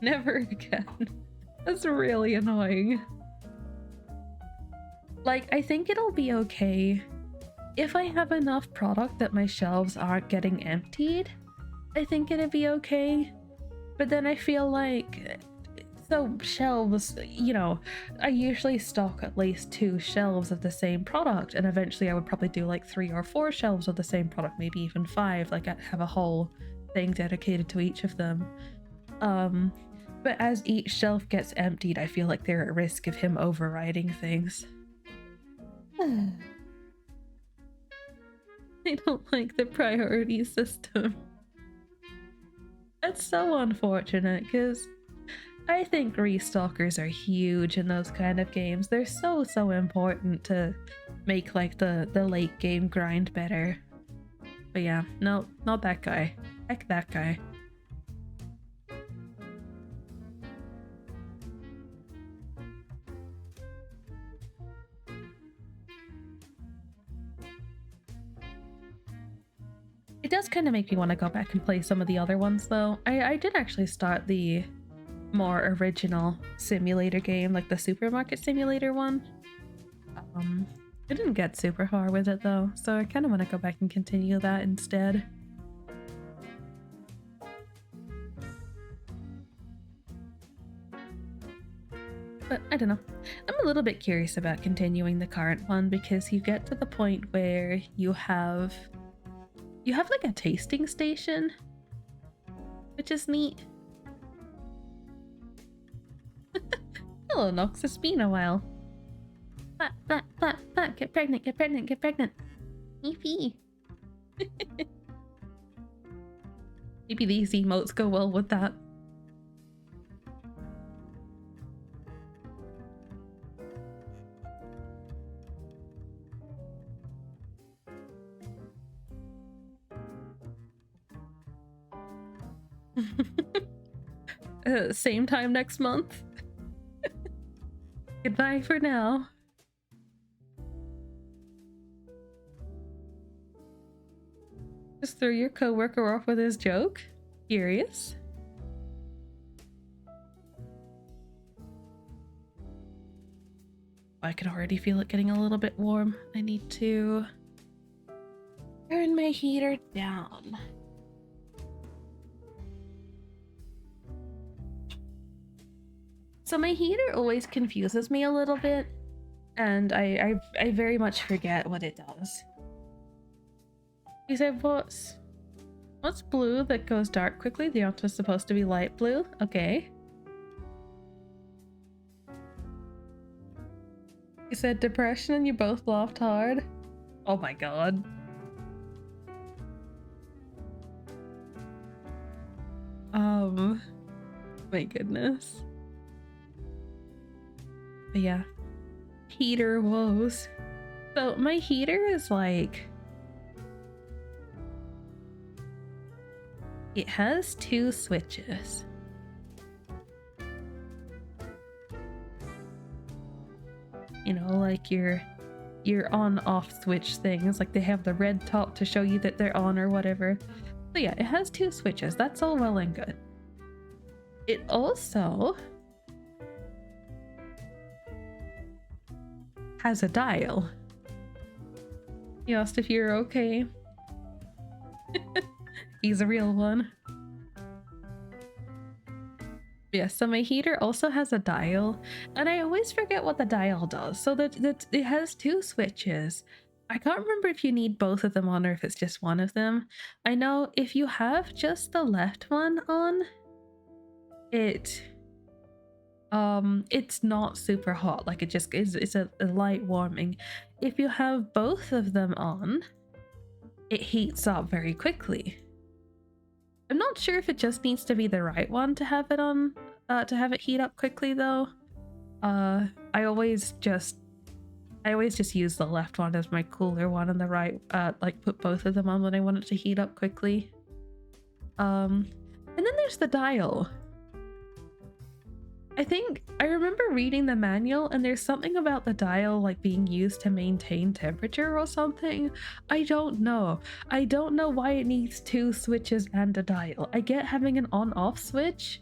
Never again. That's really annoying. Like, I think it'll be okay if I have enough product that my shelves aren't getting emptied. I think it'd be okay. But then I feel like, so shelves, you know, I usually stock at least 2 shelves of the same product, and eventually I would probably do like 3 or 4 shelves of the same product, maybe even 5. Like, I'd have a whole thing dedicated to each of them. But as each shelf gets emptied, I feel like they're at risk of him overriding things. I don't like the priority system. That's so unfortunate, because I think restockers are huge in those kind of games. They're so important to make like the late game grind better. But yeah, no, not that guy. Heck that guy. It does kind of make me want to go back and play some of the other ones though. I did actually start the more original simulator game, like the supermarket simulator one. I didn't get super far with it though, so I kind of want to go back and continue that instead. But I don't know. I'm a little bit curious about continuing the current one because you get to the point where you have like a tasting station, which is neat. Hello, Nox. It's been a while. Get pregnant, get pregnant, get pregnant. Eepee. Maybe these emotes go well with that. Same time next month. Goodbye for now. Just threw your coworker off with his joke? Curious? I can already feel it getting a little bit warm. I need to turn my heater down. So my heater always confuses me a little bit, and I very much forget what it does. You said what's blue that goes dark quickly? The answer's supposed to be light blue. Okay. You said depression and you both laughed hard. Oh my god. My goodness. But yeah. Heater woes. So my heater is like, it has 2 switches. You know, like your on off switch things, like they have the red top to show you that they're on or whatever. So yeah, it has 2 switches. That's all well and good. It also has a dial. He asked if you're okay. He's a real one. Yeah, so my heater also has a dial, and I always forget what the dial does. So that it has 2 switches. I can't remember if you need both of them on or if it's just one of them. I know if you have just the left one on, it's not super hot. Like it just is, it's a light warming. If you have both of them on, it heats up very quickly. I'm not sure if it just needs to be the right one to have it on, to have it heat up quickly though. I always just use the left one as my cooler one and the right, like put both of them on when I want it to heat up quickly. And then there's the dial. I think I remember reading the manual and there's something about the dial like being used to maintain temperature or something. I don't know. I don't know why it needs 2 switches and a dial. I get having an on-off switch,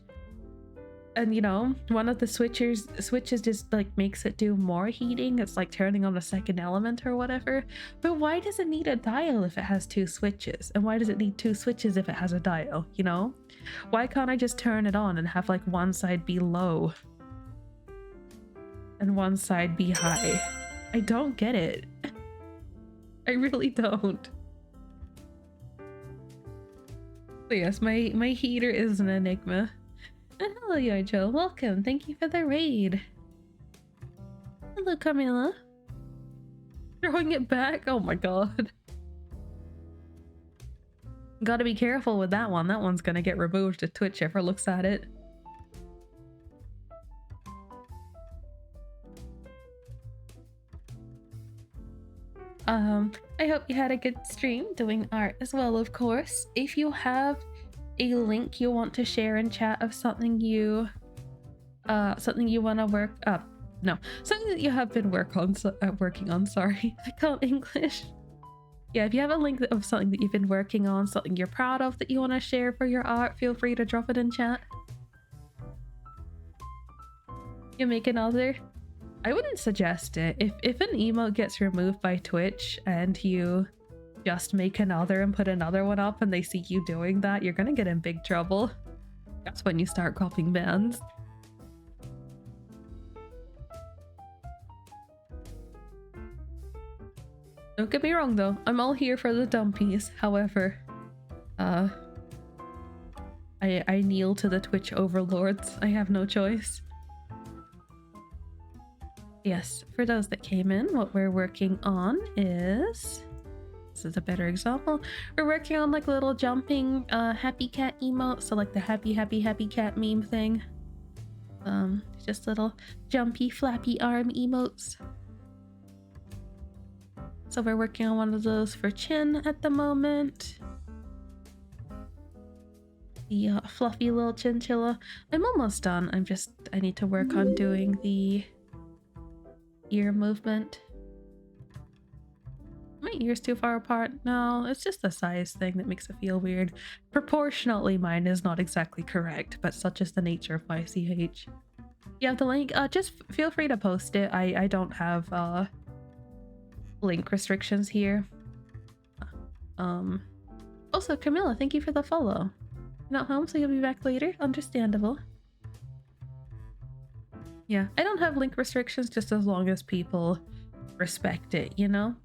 and you know, one of the switches just like makes it do more heating. It's like turning on a second element or whatever. But why does it need a dial if it has 2 switches? And why does it need 2 switches if it has a dial, you know? Why can't I just turn it on and have like one side be low and one side be high? I don't get it. I really don't. So yes, my heater is an enigma. And hello, Yojo. Welcome. Thank you for the raid. Hello, Camilla. Throwing it back? Oh my god. Gotta be careful with that one. That one's gonna get removed if Twitch ever looks at it. I hope you had a good stream doing art as well, of course. If you have a link you want to share in chat of something you want to work up, no, something that you have been working on, sorry, I can't English. Yeah, if you have a link of something that you've been working on, something you're proud of that you want to share for your art, feel free to drop it in chat. You make another? I wouldn't suggest it. If an emote gets removed by Twitch and you just make another and put another one up and they see you doing that, you're gonna get in big trouble. That's when you start copying bans. Don't get me wrong though, I'm all here for the dumpies. However, I kneel to the Twitch overlords. I have no choice. Yes, for those that came in, what we're working on is... This is a better example. We're working on like little jumping happy cat emotes, so like the happy cat meme thing. Just little jumpy flappy arm emotes. So we're working on one of those for Chin at the moment. The fluffy little chinchilla. I'm almost done. I need to work on doing the ear movement. My ear's too far apart. No, it's just the size thing that makes it feel weird. Proportionately, mine is not exactly correct, but such is the nature of my CH. You have the link? Just feel free to post it. I don't have link restrictions here. Also, Camilla, thank you for the follow. Not home, so you'll be back later. Understandable. Yeah, I don't have link restrictions just as long as people respect it, you know?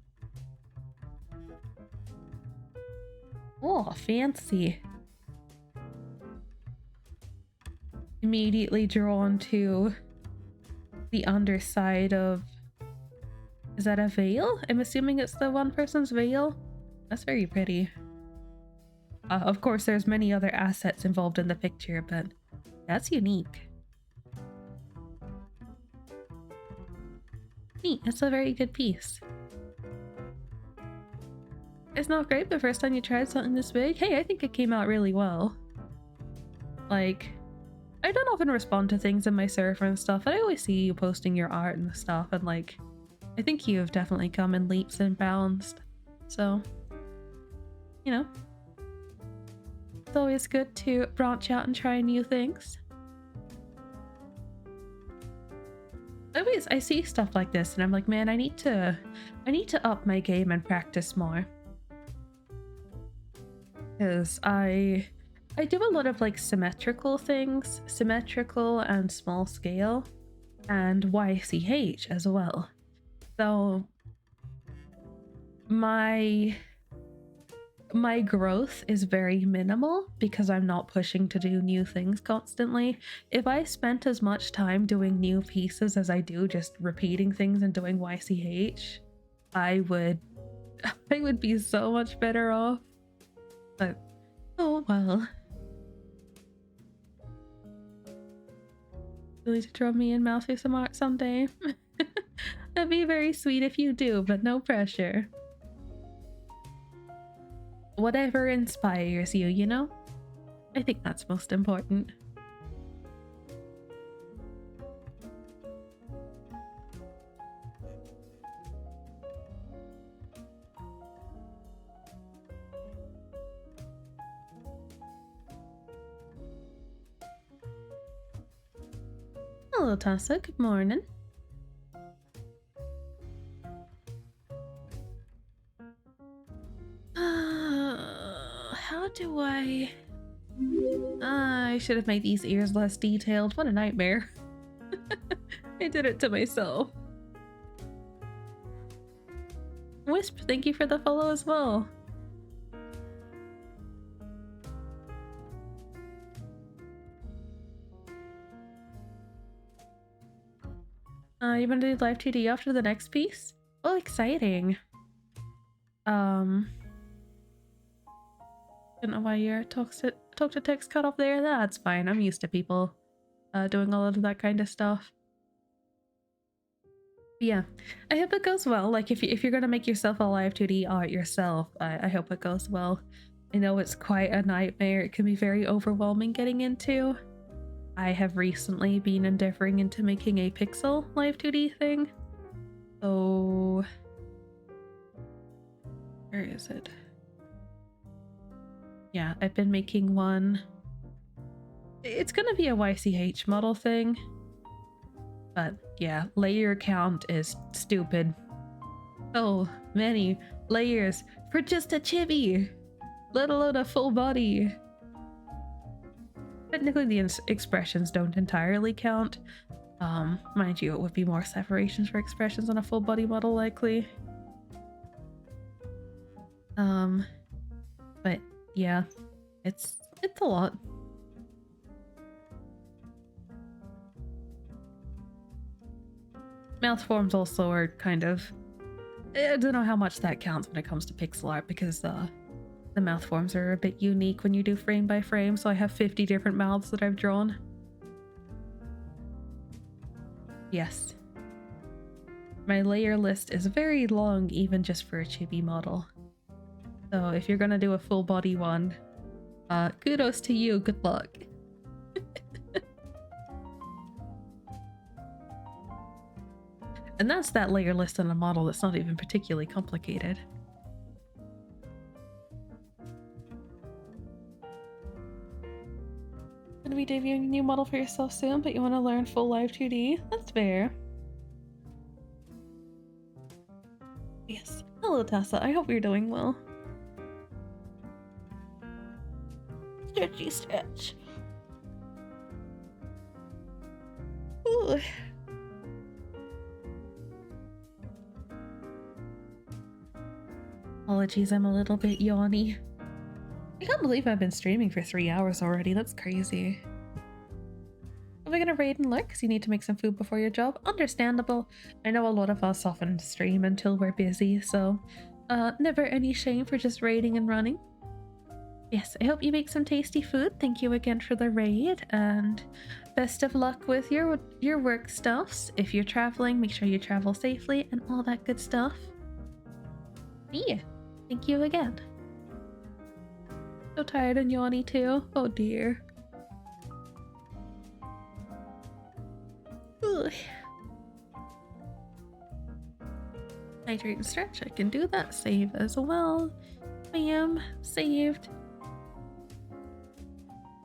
Oh, fancy. Immediately drawn to the underside of... Is that a veil? I'm assuming it's the one person's veil. That's very pretty. Of course, there's many other assets involved in the picture, but that's unique. Neat, it's a very good piece. It's not great the first time you tried something this big. Hey, I think it came out really well. Like, I don't often respond to things in my server and stuff, but I always see you posting your art and stuff, and like, I think you've definitely come in leaps and bounds. So, you know, it's always good to branch out and try new things. I see stuff like this and I'm like, man, I need to up my game and practice more. Because I do a lot of like symmetrical things, symmetrical and small scale, and YCH as well. So my growth is very minimal because I'm not pushing to do new things constantly. If I spent as much time doing new pieces as I do just repeating things and doing YCH, I would be so much better off. But oh well. Really to draw me and Mouse some art someday. That'd be very sweet if you do, but no pressure. Whatever inspires you, you know? I think that's most important. Hello, Tessa. Good morning. How do I should have made these ears less detailed. What a nightmare. I did it to myself. Wisp, thank you for the follow as well. You want to do live 2D after the next piece? Oh, exciting. Don't know why your talk to text cut off there. That's fine. I'm used to people doing all of that kind of stuff. But yeah, I hope it goes well. Like if you're gonna make yourself a live 2D art yourself, I hope it goes well. I know it's quite a nightmare. It can be very overwhelming getting into. I have recently been endeavoring into making a pixel live 2D thing. So where is it? Yeah, I've been making one. It's gonna be a YCH model thing. But yeah, layer count is stupid. So many layers for just a chibi, let alone a full body. Technically the expressions don't entirely count. Mind you, it would be more separations for expressions on a full body model likely. But yeah, it's a lot. Mouth forms also are kind of... I don't know how much that counts when it comes to pixel art because the mouth forms are a bit unique when you do frame by frame, so I have 50 different mouths that I've drawn. Yes. My layer list is very long even just for a chibi model. So if you're gonna do a full body one, kudos to you, good luck. And that's that layer list on a model that's not even particularly complicated. Gonna be debuting a new model for yourself soon, but you want to learn full live 2D? That's fair. Yes. Hello, Tessa. I hope you're doing well. Stretchy stretch. Ooh. Apologies, I'm a little bit yawny. I can't believe I've been streaming for 3 hours already. That's crazy. Are we gonna raid and lurk because you need to make some food before your job? Understandable. I know a lot of us often stream until we're busy, so never any shame for just raiding and running. Yes, I hope you make some tasty food. Thank you again for the raid, and best of luck with your work stuffs. If you're traveling, make sure you travel safely and all that good stuff. Yeah, thank you again. So tired and yawny too. Oh dear. Ugh. Hydrate and stretch. I can do that. Save as well. Bam. Saved.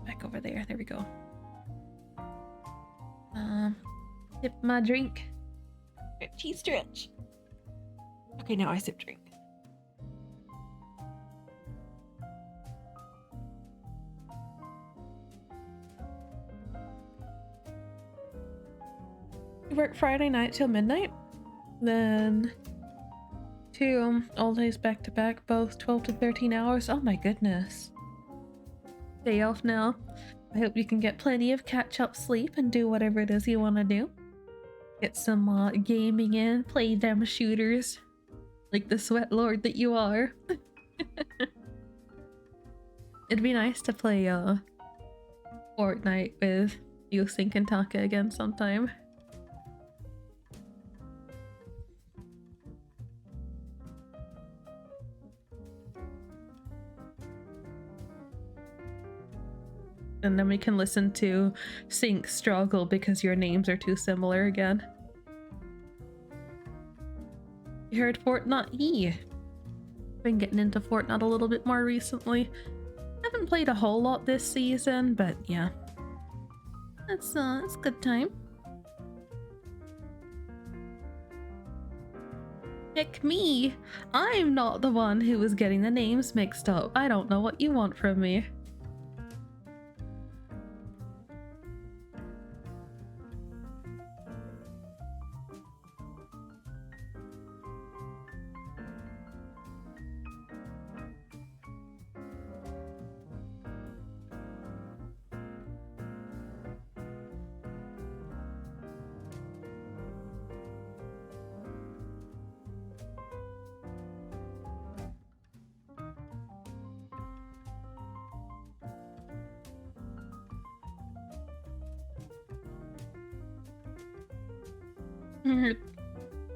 Back over there. There we go. Sip my drink. Stretchy stretch. Okay, now I sip drink. You work Friday night till midnight, then 2 all days back to back, both 12 to 13 hours. Oh my goodness. Day off now. I hope you can get plenty of catch-up sleep and do whatever it is you want to do. Get some gaming in, play them shooters like the sweat lord that you are. It'd be nice to play Fortnite with Yusink and Taka again sometime. And then we can listen to Sync struggle because your names are too similar again. You heard Fortnite? Been getting into Fortnite a little bit more recently. Haven't played a whole lot this season, but yeah. It's a good time. Heck me! I'm not the one who was getting the names mixed up. I don't know what you want from me.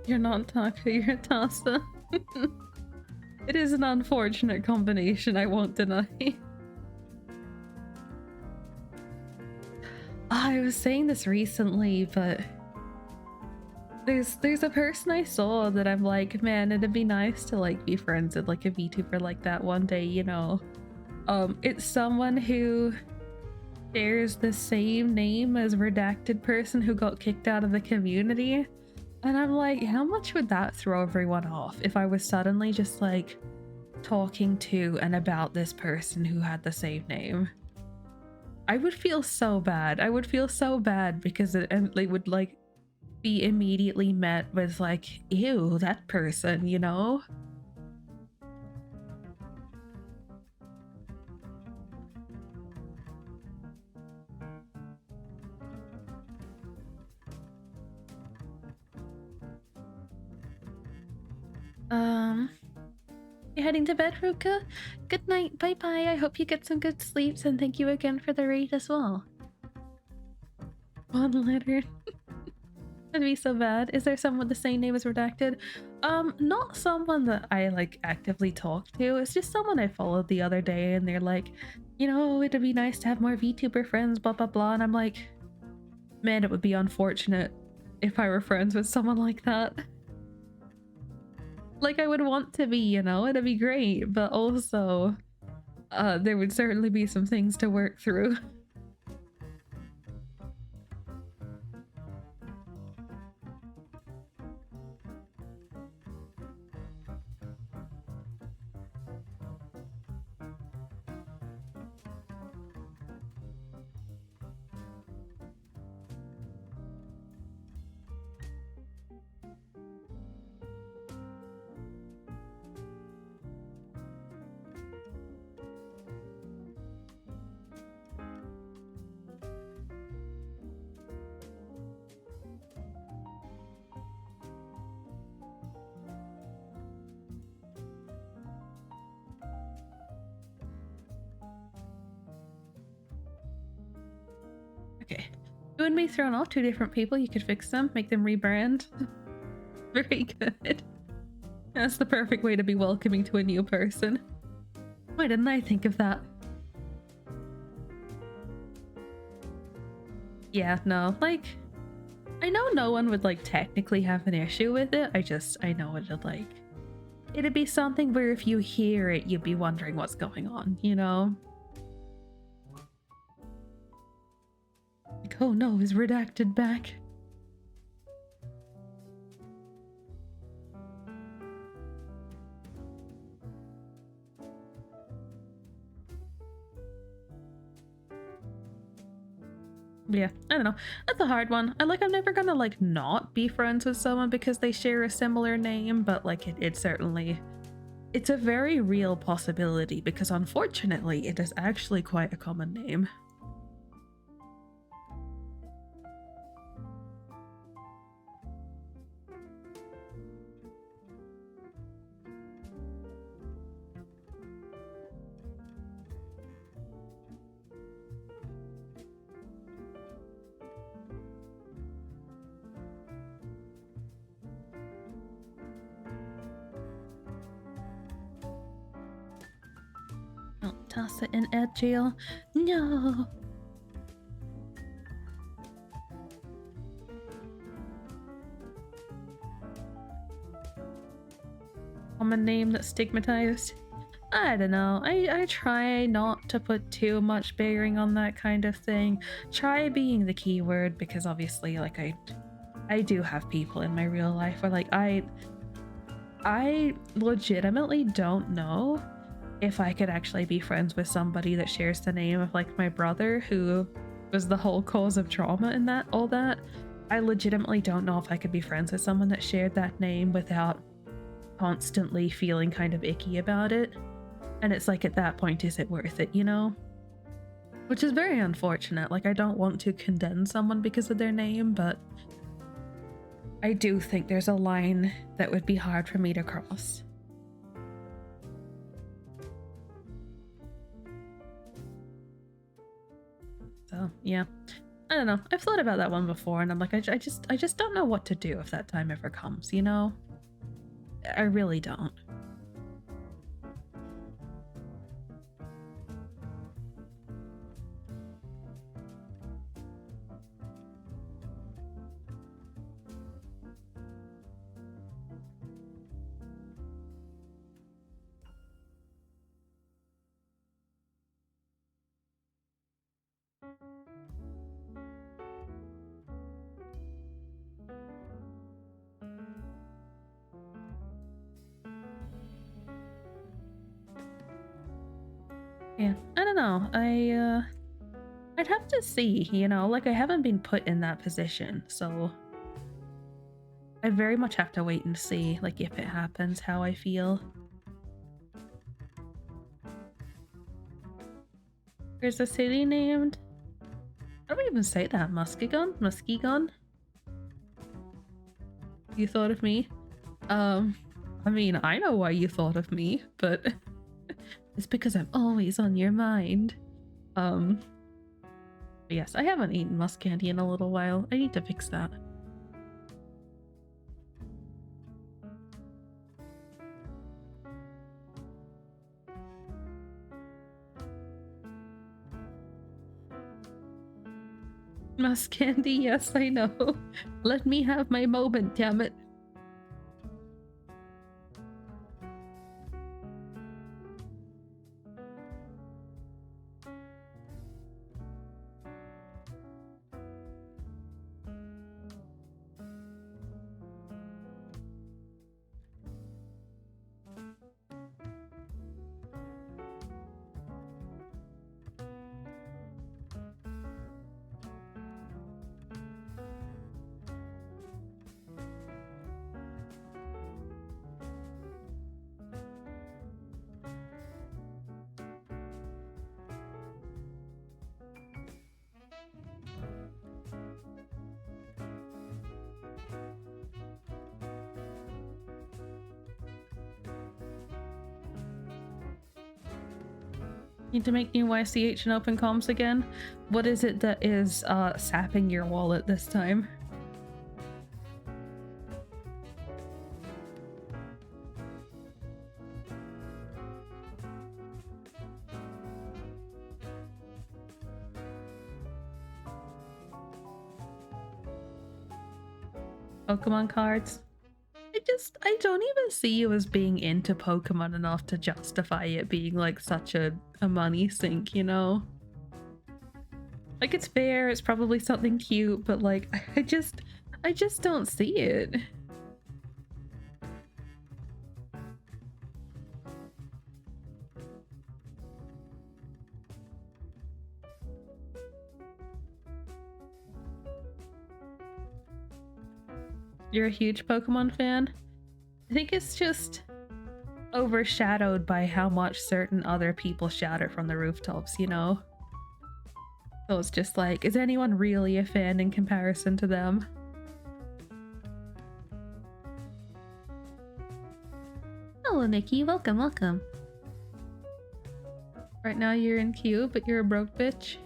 You're not Taka, you're Tasa. It is an unfortunate combination, I won't deny. I was saying this recently, but there's a person I saw that I'm like, man, it'd be nice to like be friends with like a VTuber like that one day, you know. It's someone who shares the same name as redacted person who got kicked out of the community. And I'm like, how much would that throw everyone off if I was suddenly just like talking to and about this person who had the same name? I would feel so bad. I would feel so bad because it would like be immediately met with like, ew, that person, you know? You heading to bed, Ruka? Good night, bye bye. I hope you get some good sleeps, and thank you again for the raid as well. One letter. That'd be so bad. Is there someone with the same name as redacted? Not someone that I like actively talk to. It's just someone I followed the other day, and they're like, you know, it'd be nice to have more VTuber friends, blah blah blah. And I'm like, man, it would be unfortunate if I were friends with someone like that. Like, I would want to be, you know, it'd be great, but also there would certainly be some things to work through. Okay. You and me thrown off two different people. You could fix them, make them rebrand. Very good. That's the perfect way to be welcoming to a new person. Why didn't I think of that? Yeah, no, like, I know no one would like technically have an issue with it. I know it'd like, it'd be something where if you hear it, you'd be wondering what's going on, you know? Like, oh no, is redacted back? Yeah, I don't know. That's a hard one. I'm never gonna like not be friends with someone because they share a similar name, but like it certainly, it's a very real possibility because unfortunately it is actually quite a common name. Oh, toss it in jail. No. Common name that's stigmatized. I don't know. I try not to put too much bearing on that kind of thing. Try being the keyword because obviously like I do have people in my real life where like I legitimately don't know if I could actually be friends with somebody that shares the name of like my brother who was the whole cause of trauma and that all that. I legitimately don't know if I could be friends with someone that shared that name without constantly feeling kind of icky about it. And it's like at that point, is it worth it, you know? Which is very unfortunate. Like I don't want to condemn someone because of their name, but I do think there's a line that would be hard for me to cross. So yeah, I don't know. I've thought about that one before, and I'm like, I just don't know what to do if that time ever comes. You know, I really don't. Yeah, I don't know. I'd have to see, you know, like I haven't been put in that position, so I very much have to wait and see, like if it happens, how I feel. There's a city named, how do we even say that? Muskegon? Muskegon? You thought of me? I mean, I know why you thought of me, but it's because I'm always on your mind. But yes, I haven't eaten musk candy in a little while. I need to fix that. Musk candy, yes, I know. Let me have my moment, damn it. Need to make new YCH and open comms again. What is it that is sapping your wallet this time? Pokemon cards. I don't even see you as being into Pokemon enough to justify it being like such a money sink, you know? Like, it's fair, it's probably something cute, but like I just don't see it. You're a huge Pokemon fan? I think it's just overshadowed by how much certain other people shout it from the rooftops, you know? So it's just like, is anyone really a fan in comparison to them? Hello, Nikki. Welcome, welcome. Right now you're in queue, but you're a broke bitch.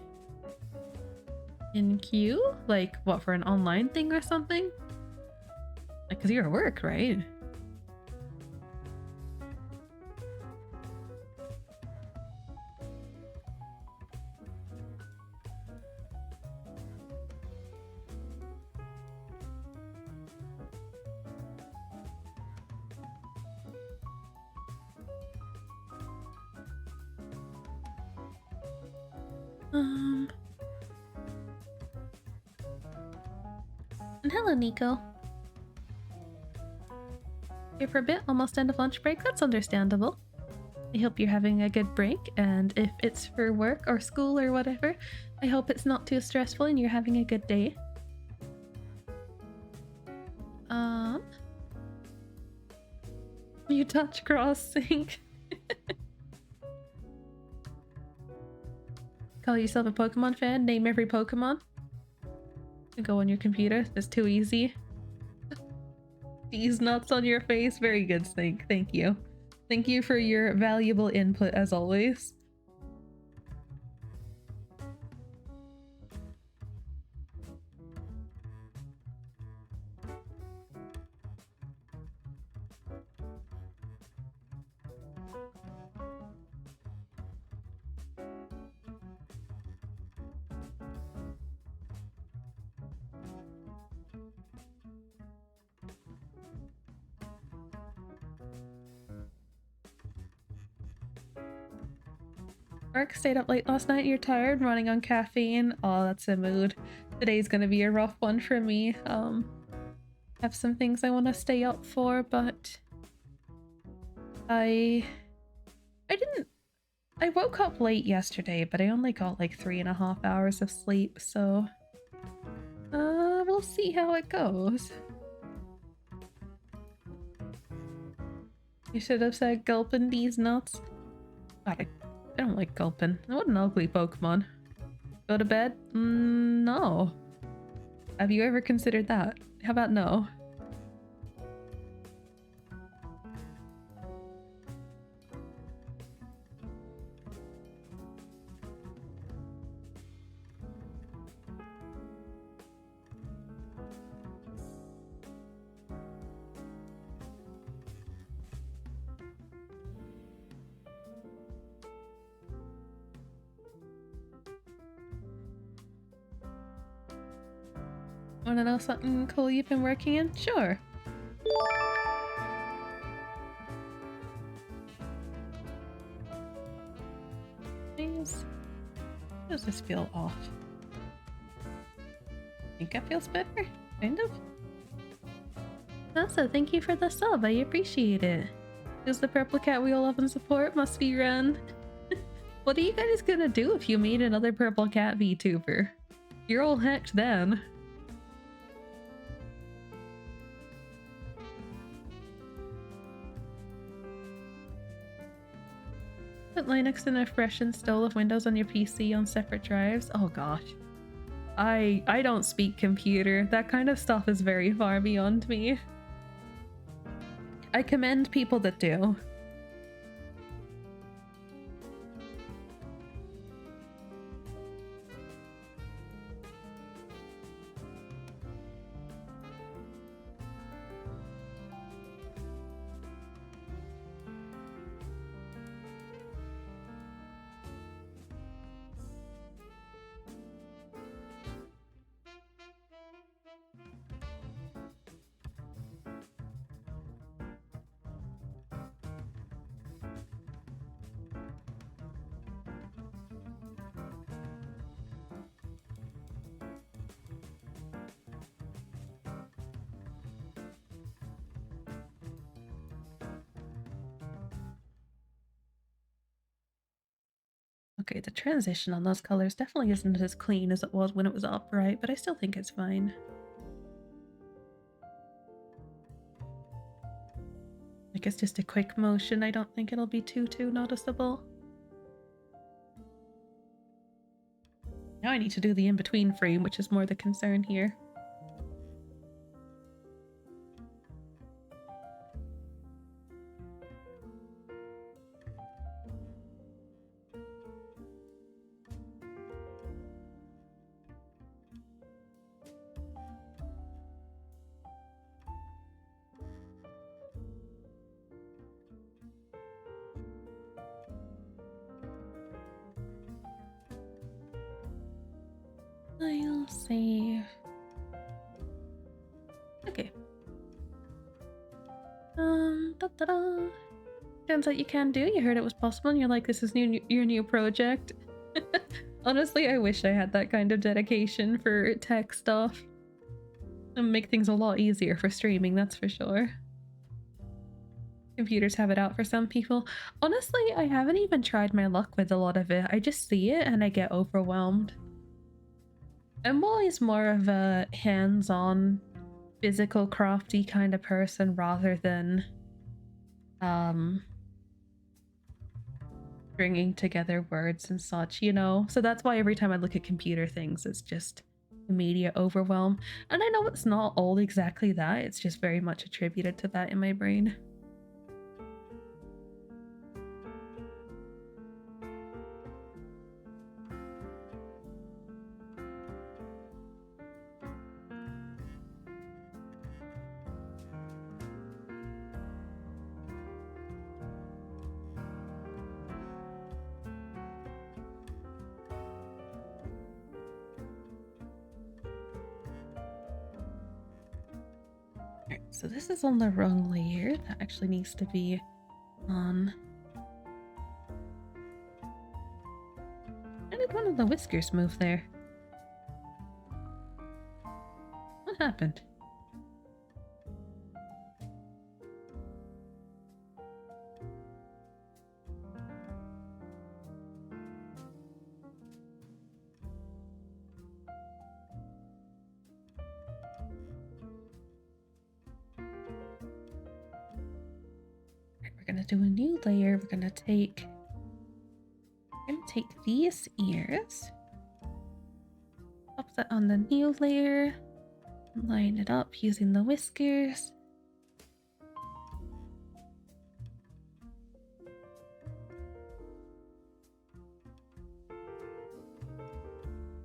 In queue? Like, what, for an online thing or something? Like, cause you're at work, right? And hello, Nico. Here for a bit, almost end of lunch break. That's understandable. I hope you're having a good break, and if it's for work or school or whatever, I hope it's not too stressful and you're having a good day. You touch cross sync. Call yourself a Pokemon fan? Name every Pokemon? Go on your computer. It's too easy. These nuts on your face. Very good, Snake. Thank you. Thank you for your valuable input as always. Mark, stayed up late last night. You're tired, running on caffeine. Oh, that's a mood. Today's gonna be a rough one for me. Have some things I want to stay up for, but I woke up late yesterday, but I only got like 3.5 hours of sleep, so we'll see how it goes. You should have said gulping these nuts. God, I don't like gulpin. What an ugly Pokemon. Go to bed? No. Have you ever considered that? How about no? Wanna know something cool you've been working in? Sure. Please. Does this feel off? Think it feels better? Kind of? Also, thank you for the sub. I appreciate it. Is the purple cat we all love and support must be run? What are you guys gonna do if you meet another purple cat VTuber? You're all hacked then. Put Linux in a fresh install of Windows on your PC on separate drives? Oh gosh. I don't speak computer. That kind of stuff is very far beyond me. I commend people that do. Okay, the transition on those colors definitely isn't as clean as it was when it was upright, but I still think it's fine. I guess just a quick motion, I don't think it'll be too noticeable. Now I need to do the in-between frame, which is more the concern here. I'll save. Okay. Da-da-da. Turns out you can do. You heard it was possible, and you're like, this is your new project. Honestly, I wish I had that kind of dedication for tech stuff. It'd make things a lot easier for streaming, that's for sure. Computers have it out for some people. Honestly, I haven't even tried my luck with a lot of it. I just see it and I get overwhelmed. I'm always more of a hands-on, physical, crafty kind of person rather than bringing together words and such, you know? So that's why every time I look at computer things, it's just immediate overwhelm. And I know it's not all exactly that, it's just very much attributed to that in my brain. Alright, so this is on the wrong layer. That actually needs to be on... Why did one of the whiskers move there? What happened? We're gonna do a new layer. We're gonna take these ears, pop that on the new layer, line it up using the whiskers.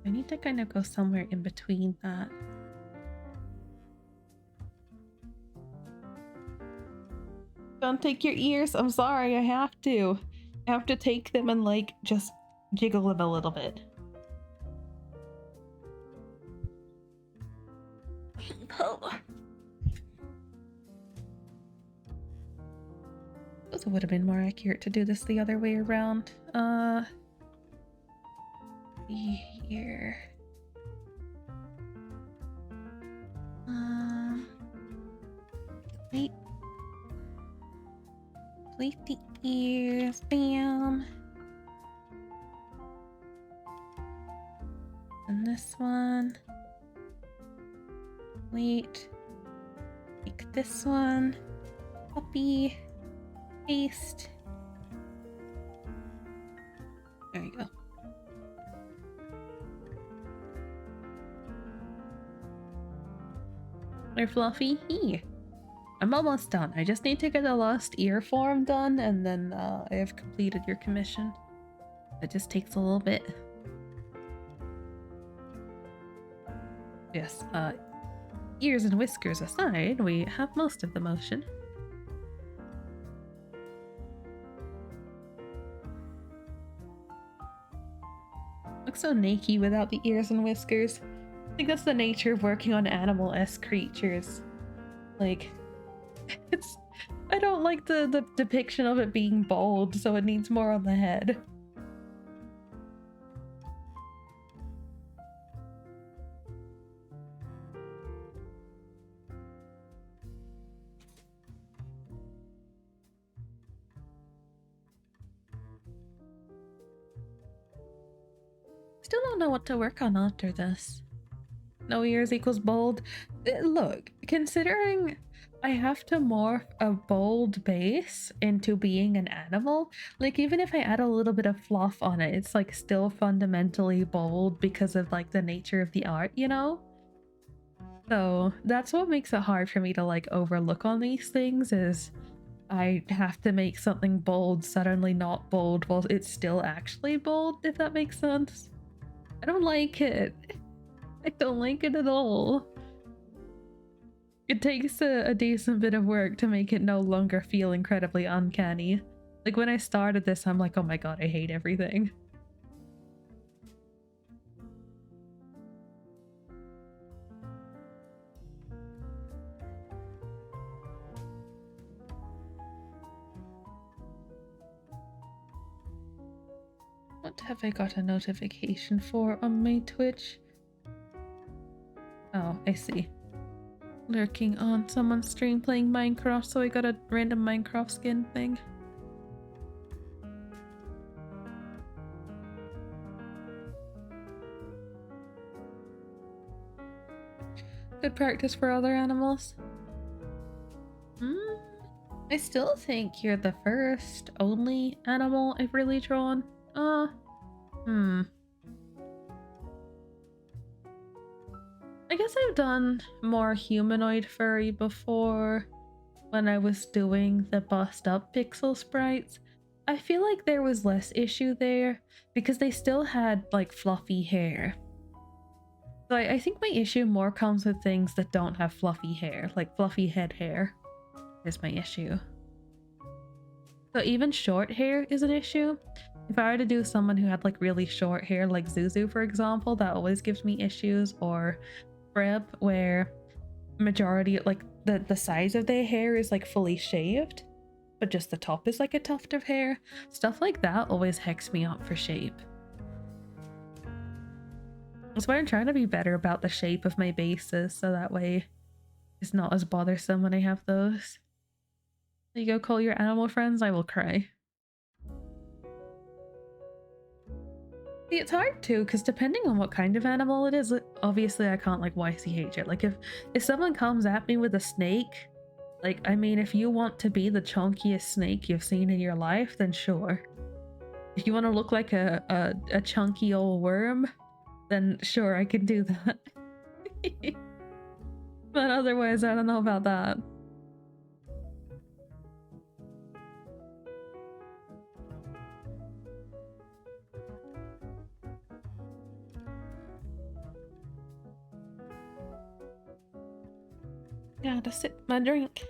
I need to kind of go somewhere in between that. Don't take your ears. I'm sorry, I have to. I have to take them and like just jiggle them a little bit. Oh. It would have been more accurate to do this the other way around. Here. Wait. Complete the ears. Bam. And this one. Wait. Take this one. Copy. Paste. There you go. They're fluffy. I'm almost done. I just need to get the last ear form done, and then I have completed your commission. It just takes a little bit. Yes, ears and whiskers aside, we have most of the motion. Looks so naked without the ears and whiskers. I think that's the nature of working on animal-esque creatures. Like, I don't like the depiction of it being bald, so it needs more on the head. Still don't know what to work on after this. No ears equals bold. Look, considering I have to morph a bold base into being an animal, like even if I add a little bit of fluff on it, it's like still fundamentally bold because of like the nature of the art, you know? So that's what makes it hard for me to like overlook on these things is I have to make something bold suddenly not bold while it's still actually bold, if that makes sense. I don't like it. I don't like it at all. It takes a decent bit of work to make it no longer feel incredibly uncanny. Like when I started this, I'm like, oh my god, I hate everything. What have I got a notification for on my Twitch? Oh, I see. Lurking on someone's stream playing Minecraft, so I got a random Minecraft skin thing. Good practice for other animals. I still think you're the first, only animal I've really drawn. I guess I've done more humanoid furry before when I was doing the bust up pixel sprites. I feel like there was less issue there because they still had like fluffy hair. So I think my issue more comes with things that don't have fluffy hair, like fluffy head hair is my issue. So even short hair is an issue. If I were to do someone who had like really short hair, like Zuzu for example, that always gives me issues, or Breb, where majority like the size of their hair is like fully shaved, but just the top is like a tuft of hair. Stuff like that always hecks me up for shape. That's why I'm trying to be better about the shape of my bases, so that way it's not as bothersome when I have those. You go call your animal friends, I will cry. See, it's hard too, because depending on what kind of animal it is, obviously I can't like YCH it. Like if someone comes at me with a snake, like, I mean, if you want to be the chunkiest snake you've seen in your life, then sure. If you want to look like a chunky old worm, then sure, I can do that. But otherwise, I don't know about that. Gotta sip my drink.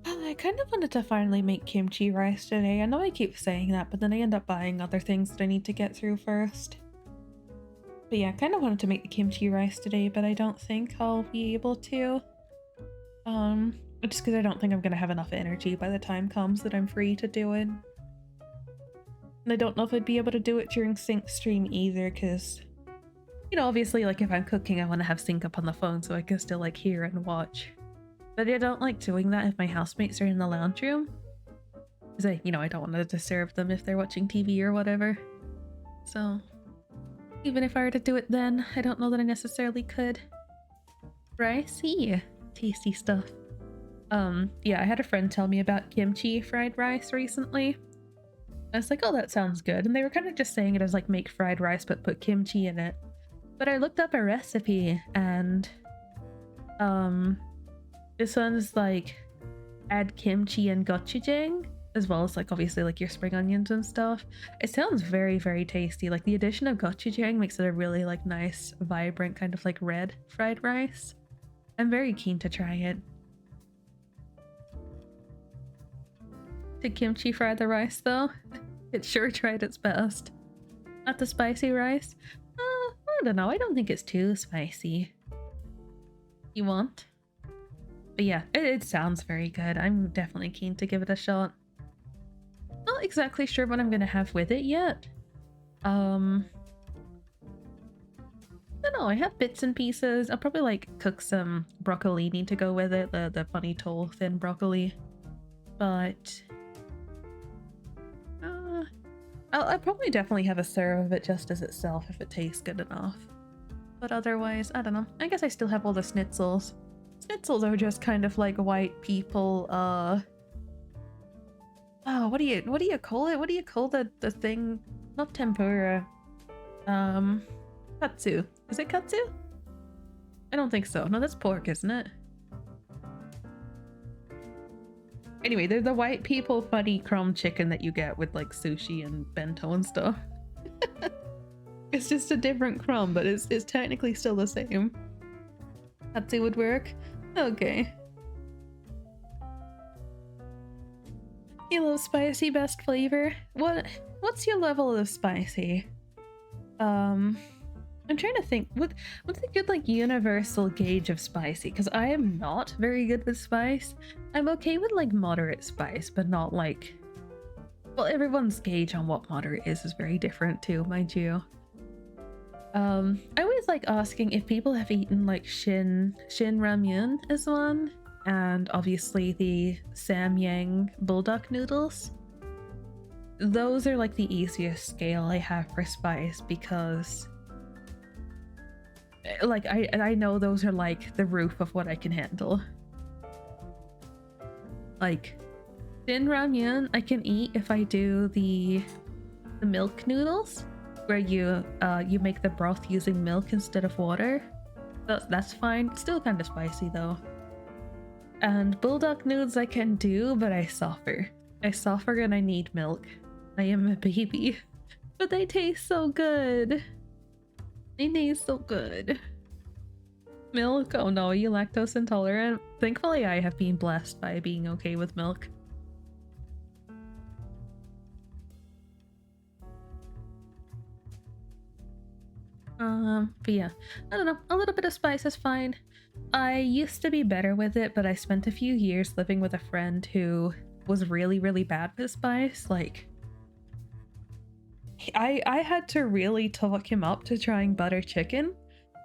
I kind of wanted to finally make kimchi rice today. I know I keep saying that, but then I end up buying other things that I need to get through first. But yeah, I kind of wanted to make the kimchi rice today, but I don't think I'll be able to. Just because I don't think I'm gonna have enough energy by the time comes that I'm free to do it. And I don't know if I'd be able to do it during sync stream either, because, you know, obviously, like, if I'm cooking, I want to have sync up on the phone so I can still, like, hear and watch. But I don't like doing that if my housemates are in the lounge room. Because I don't want to disturb them if they're watching TV or whatever. So, even if I were to do it then, I don't know that I necessarily could. Ricey. Tasty stuff. Yeah, I had a friend tell me about kimchi fried rice recently. I was like, oh, that sounds good. And they were kind of just saying it as like make fried rice but put kimchi in it. But I looked up a recipe and this one's like add kimchi and gochujang, as well as like obviously like your spring onions and stuff. It sounds very, very tasty. Like the addition of gochujang makes it a really like nice, vibrant kind of like red fried rice. I'm very keen to try it. Did kimchi fry the rice though? It sure tried its best. Not the spicy rice? I don't know. I don't think it's too spicy. You want? But yeah, it sounds very good. I'm definitely keen to give it a shot. Not exactly sure what I'm gonna have with it yet. I don't know, I have bits and pieces. I'll probably like cook some broccolini to go with it, the funny tall thin broccoli. But I'll probably definitely have a serve of it just as itself if it tastes good enough. But otherwise, I don't know. I guess I still have all the schnitzels. Schnitzels are just kind of like white people, oh, what do you call it? What do you call the thing? Not tempura. Katsu. Is it katsu? I don't think so. No, that's pork, isn't it? Anyway, they're the white people funny crumb chicken that you get with like sushi and bento and stuff. It's just a different crumb, but it's technically still the same. Katsu would work. Okay. You love spicy, best flavor. What's your level of spicy? I'm trying to think, what's a good like universal gauge of spicy? Because I am not very good with spice. I'm okay with like moderate spice, but not like, well, everyone's gauge on what moderate is very different too, mind you. I always like asking if people have eaten like shin ramyun is one, and obviously the samyang bulldog noodles. Those are like the easiest scale I have for spice because like I know those are like the roof of what I can handle. Like shin ramyun I can eat if I do the milk noodles where you make the broth using milk instead of water. That's fine. It's still kind of spicy though. And bulldog noodles I can do, but I suffer and I need milk. I am a baby, but they taste so good. They taste so good. Milk? Oh no, are you lactose intolerant? Thankfully I have been blessed by being okay with milk. But yeah, I don't know, a little bit of spice is fine. I used to be better with it, but I spent a few years living with a friend who was really, really bad with spice. Like, I had to really talk him up to trying butter chicken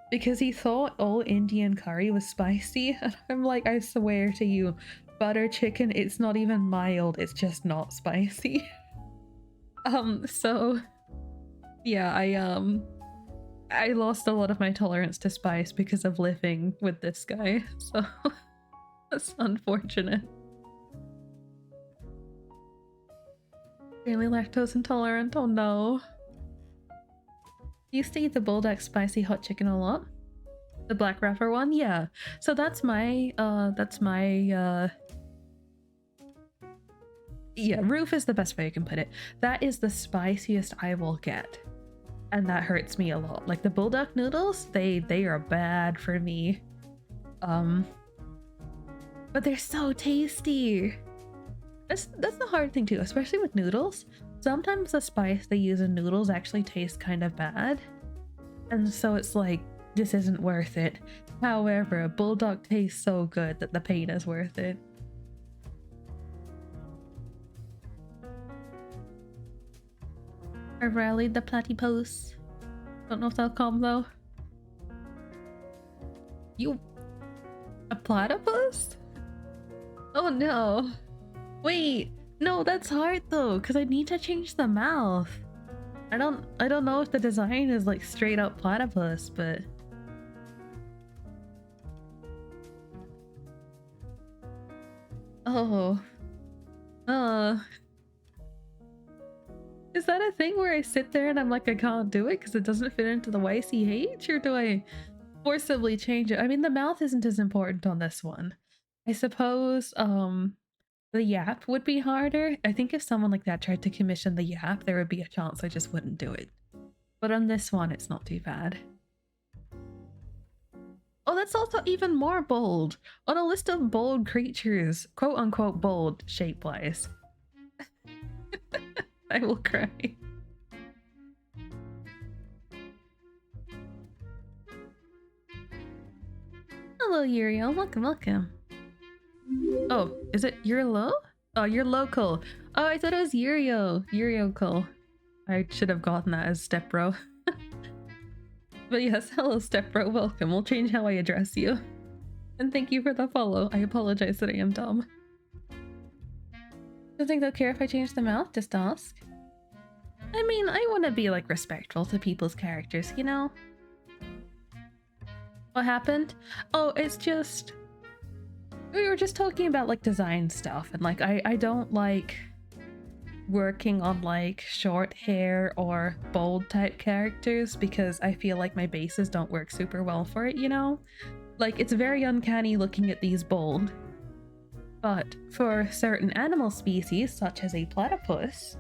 because he thought all Indian curry was spicy. And I'm like, I swear to you, butter chicken, it's not even mild, it's just not spicy. So yeah, I lost a lot of my tolerance to spice because of living with this guy, so that's unfortunate. Really lactose intolerant, oh no. Used to eat the bulldog spicy hot chicken a lot. The black wrapper one, yeah. So that's my yeah, roof is the best way you can put it. That is the spiciest I will get. And that hurts me a lot. Like the bulldog noodles, they are bad for me. But they're so tasty. That's the hard thing too, especially with noodles. Sometimes the spice they use in noodles actually tastes kind of bad. And so it's like, this isn't worth it. However, a bulldog tastes so good that the pain is worth it. I rallied the platypus. Don't know if they'll come though. You... a platypus? Oh no. Wait, no, that's hard though, because I need to change the mouth. I don't know if the design is like straight up platypus, but... oh. Is that a thing where I sit there and I'm like, I can't do it because it doesn't fit into the YCH? Or do I forcibly change it? I mean, the mouth isn't as important on this one. I suppose, the yap would be harder. I think if someone like that tried to commission the yap, there would be a chance I just wouldn't do it. But on this one, it's not too bad. Oh, that's also even more bold. On a list of bold creatures, quote unquote bold, shape-wise. I will cry. Hello, Uriel. Welcome, welcome. Oh, is it Uriel? Oh, you're local. Oh, I thought it was Uriel. Uriel. I should have gotten that as step bro. But yes, hello stepbro, welcome. We'll change how I address you. And thank you for the follow. I apologize that I am dumb. Don't think they'll care if I change the mouth? Just ask. I mean, I want to be like respectful to people's characters, you know? What happened? Oh, it's just... We were just talking about like design stuff, and like I don't like working on like short hair or bold type characters because I feel like my bases don't work super well for it, you know? Like it's very uncanny looking at these bold. But for certain animal species, such as a platypus,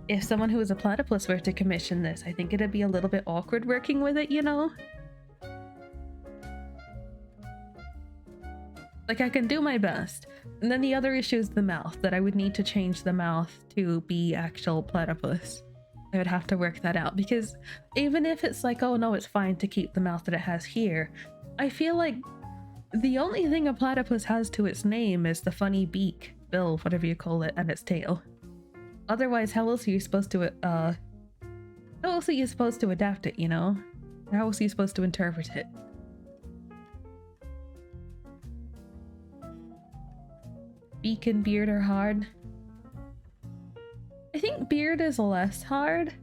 if someone who is a platypus were to commission this, I think it'd be a little bit awkward working with it, you know? Like, I can do my best. And then the other issue is the mouth, that I would need to change the mouth to be actual platypus. I would have to work that out, because even if it's like, oh no, it's fine to keep the mouth that it has here, I feel like the only thing a platypus has to its name is the funny beak, bill, whatever you call it, and its tail. Otherwise, how else are you supposed to, adapt it, you know? How else are you supposed to interpret it? Beak and beard are hard. I think beard is less hard,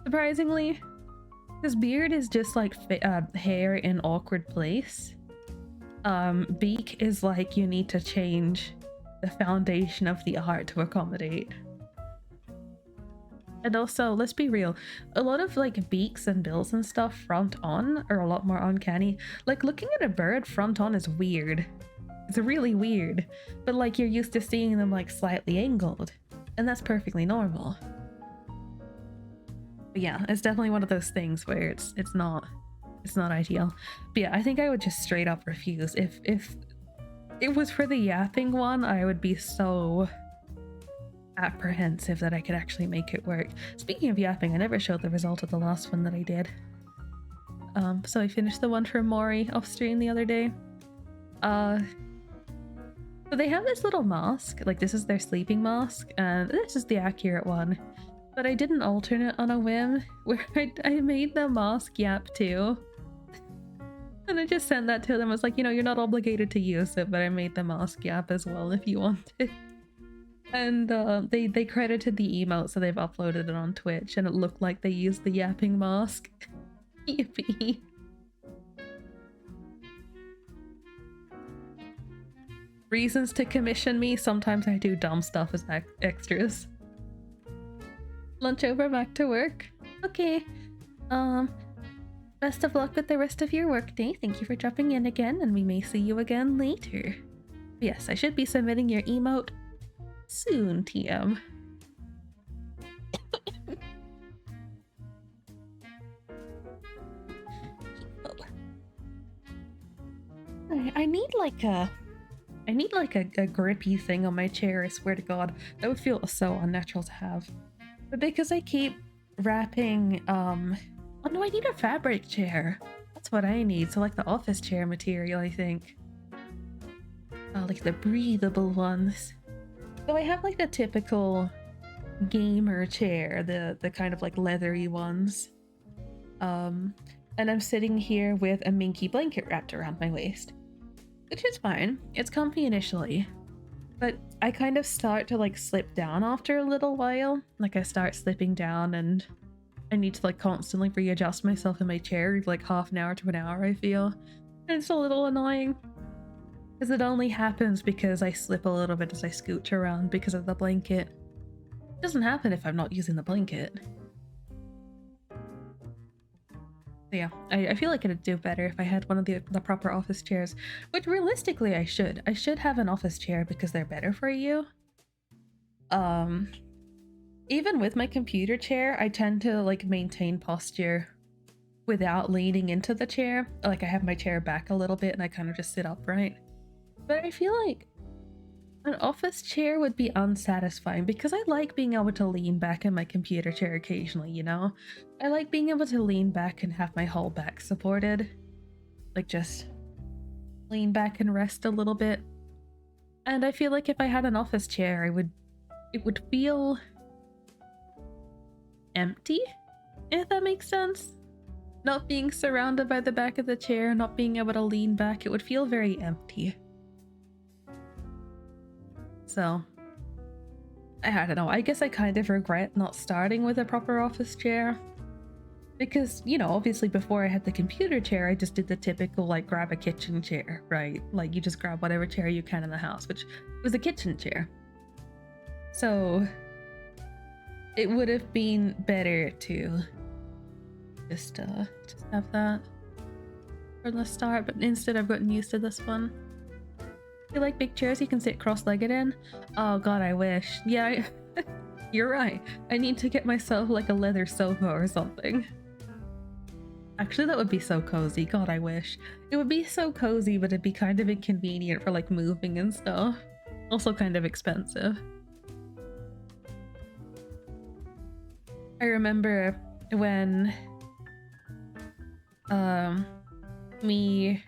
surprisingly. Because beard is just like hair in awkward place. Beak is like you need to change the foundation of the art to accommodate. And also, let's be real, a lot of like beaks and bills and stuff front on are a lot more uncanny. Like looking at a bird front on is weird. It's really weird, but like you're used to seeing them like slightly angled, and that's perfectly normal. But yeah, it's definitely one of those things where it's not ideal. But yeah, I think I would just straight up refuse. If it was for the yapping one, I would be so apprehensive that I could actually make it work. Speaking of yapping, I never showed the result of the last one that I did. So I finished the one for Mori off stream the other day. So they have this little mask, like this is their sleeping mask, and this is the accurate one. But I did an alternate on a whim where I made the mask yap too. And I just sent that to them. I was like, you know, you're not obligated to use it, but I made the mask yap as well if you want it. And they credited the emote, so they've uploaded it on Twitch, and it looked like they used the yapping mask. Yippee. Reasons to commission me, sometimes I do dumb stuff as extras. Lunch over, back to work. Okay. Best of luck with the rest of your workday. Thank you for dropping in again, and we may see you again later. Yes, I should be submitting your emote soon, TM. I need like a grippy thing on my chair, I swear to god. That would feel so unnatural to have. But because I keep wrapping, oh no, I need a fabric chair. That's what I need. So like the office chair material, I think. Like the breathable ones. So I have like the typical gamer chair, the kind of like leathery ones. And I'm sitting here with a minky blanket wrapped around my waist. Which is fine. It's comfy initially. But I kind of start to like slip down after a little while. Like I start slipping down and I need to like constantly readjust myself in my chair every like half an hour to an hour, I feel. And it's a little annoying. Because it only happens because I slip a little bit as I scooch around because of the blanket. It doesn't happen if I'm not using the blanket. So yeah, I feel like it'd do better if I had one of the proper office chairs, which realistically I should. I should have an office chair because they're better for you. Even with my computer chair, I tend to like maintain posture without leaning into the chair. Like I have my chair back a little bit and I kind of just sit upright. But I feel like an office chair would be unsatisfying because I like being able to lean back in my computer chair occasionally, you know? I like being able to lean back and have my whole back supported. Like just lean back and rest a little bit. And I feel like if I had an office chair, it would feel empty, if that makes sense. Not being surrounded by the back of the chair, not being able to lean back, it would feel very empty. So, I don't know, I guess I kind of regret not starting with a proper office chair. Because, you know, obviously before I had the computer chair, I just did the typical, like, grab a kitchen chair, right? Like, you just grab whatever chair you can in the house, which was a kitchen chair. So, it would have been better to just have that from the start, but instead I've gotten used to this one. You like big chairs you can sit cross-legged in? Oh god, I wish. Yeah, you're right. I need to get myself like a leather sofa or something. Actually, that would be so cozy. God, I wish. It would be so cozy, but it'd be kind of inconvenient for like moving and stuff. Also kind of expensive. I remember when me,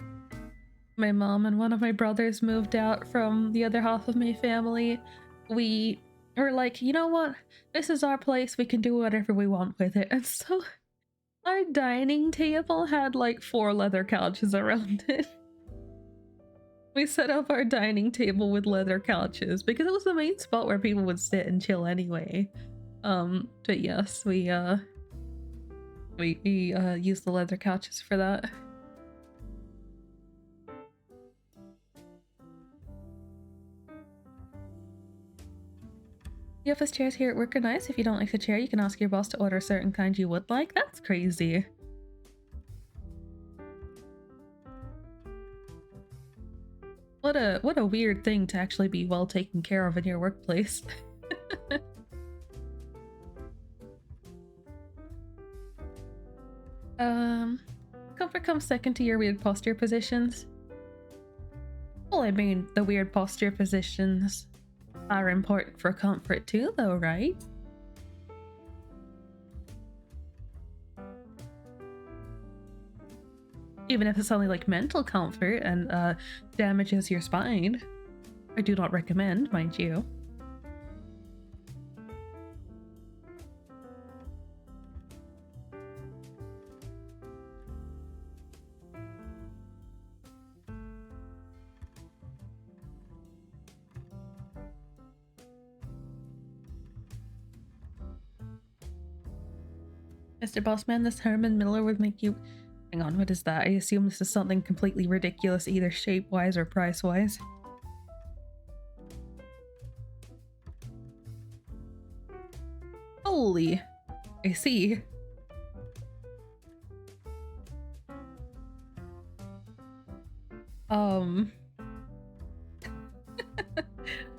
my mom, and one of my brothers moved out from the other half of my family. We were like, you know what? This is our place. We can do whatever we want with it. And so our dining table had like 4 leather couches around it. We set up our dining table with leather couches because it was the main spot where people would sit and chill anyway. But yes, we used the leather couches for that. The office chairs here at work are nice. If you don't like the chair, you can ask your boss to order a certain kind you would like. That's crazy. What a weird thing to actually be well taken care of in your workplace. Comfort comes second to your weird posture positions. Well, I mean, the weird posture positions are important for comfort too, though, right? Even if it's only like mental comfort and damages your spine. I do not recommend, mind you. Mr. Bossman, this Herman Miller would make you... Hang on, what is that? I assume this is something completely ridiculous, either shape-wise or price-wise. Holy! I see.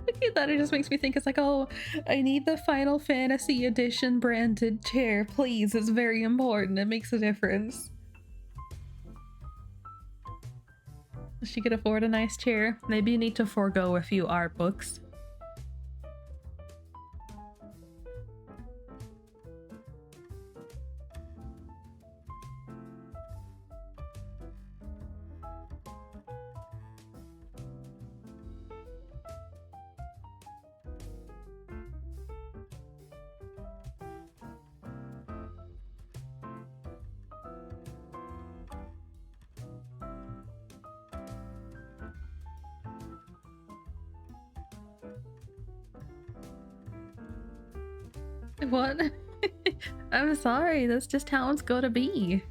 Looking at that, it just makes me think it's like, oh, I need the Final Fantasy Edition branded chair, please. It's very important. It makes a difference. She could afford a nice chair. Maybe you need to forego a few art books. What? I'm sorry, that's just how it's gonna be.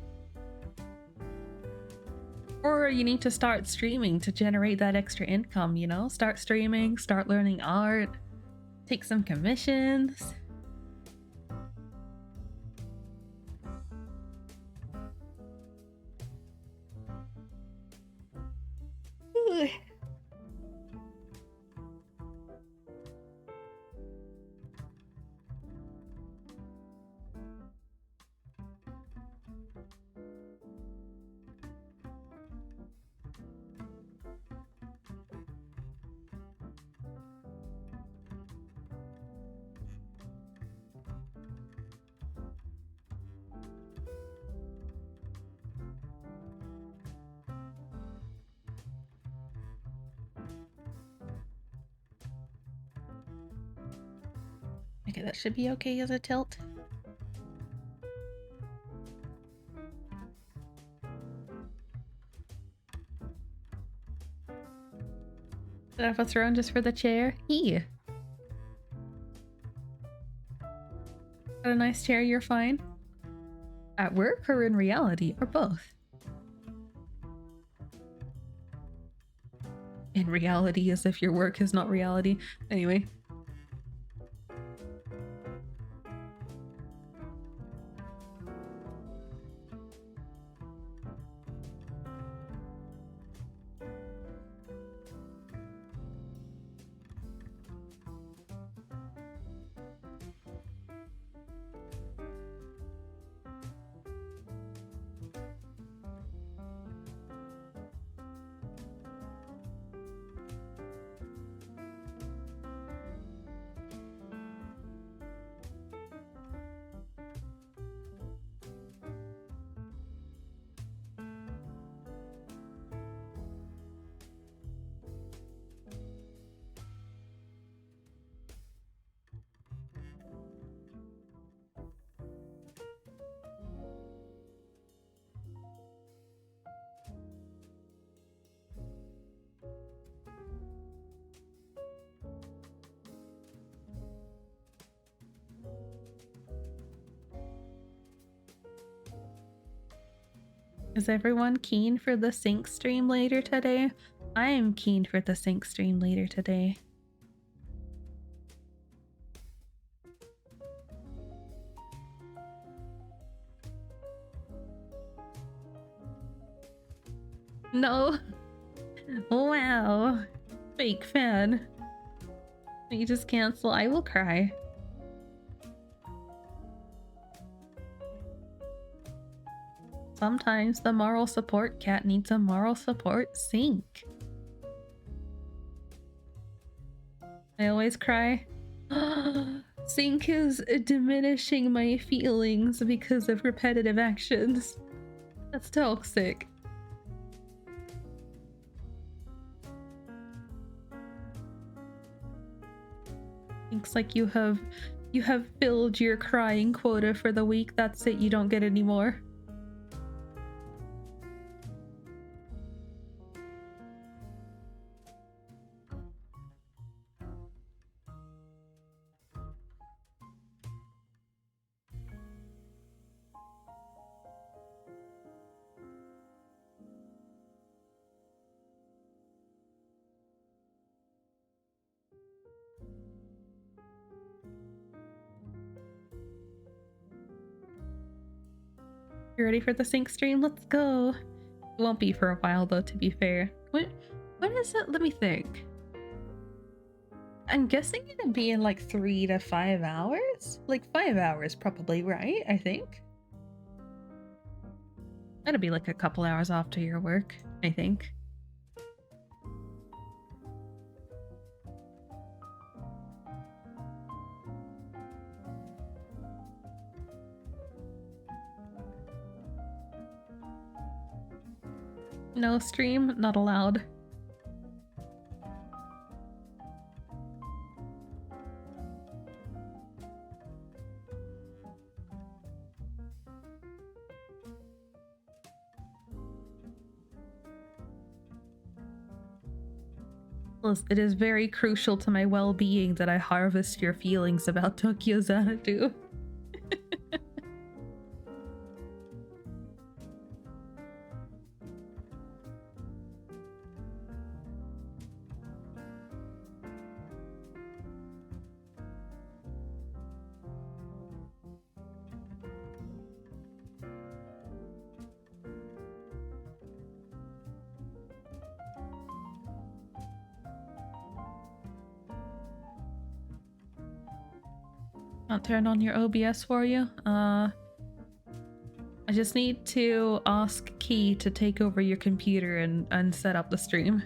Or you need to start streaming to generate that extra income, you know? Start streaming, start learning art, take some commissions. Okay, that should be okay as a tilt. Set up a throne just for the chair. Got a nice chair, you're fine. At work or in reality, or both? In reality, as if your work is not reality. Anyway. Is everyone keen for the sync stream later today? I am keen for the sync stream later today. No. Wow. Fake fan. You just cancel. I will cry. Sometimes the moral support cat needs a moral support sink. I always cry. Sink is diminishing my feelings because of repetitive actions. That's toxic. Looks like you have filled your crying quota for the week. That's it, you don't get any more. You ready for the sync stream? Let's go. It won't be for a while though, to be fair. When is it? Let me think. I'm guessing it'd be in like 3 to 5 hours? Like 5 hours probably, right? I think. That'll be like a couple hours after your work, I think. No stream, not allowed. It is very crucial to my well-being that I harvest your feelings about Tokyo Xanadu. I'll turn on your OBS for you. I just need to ask Key to take over your computer and set up the stream.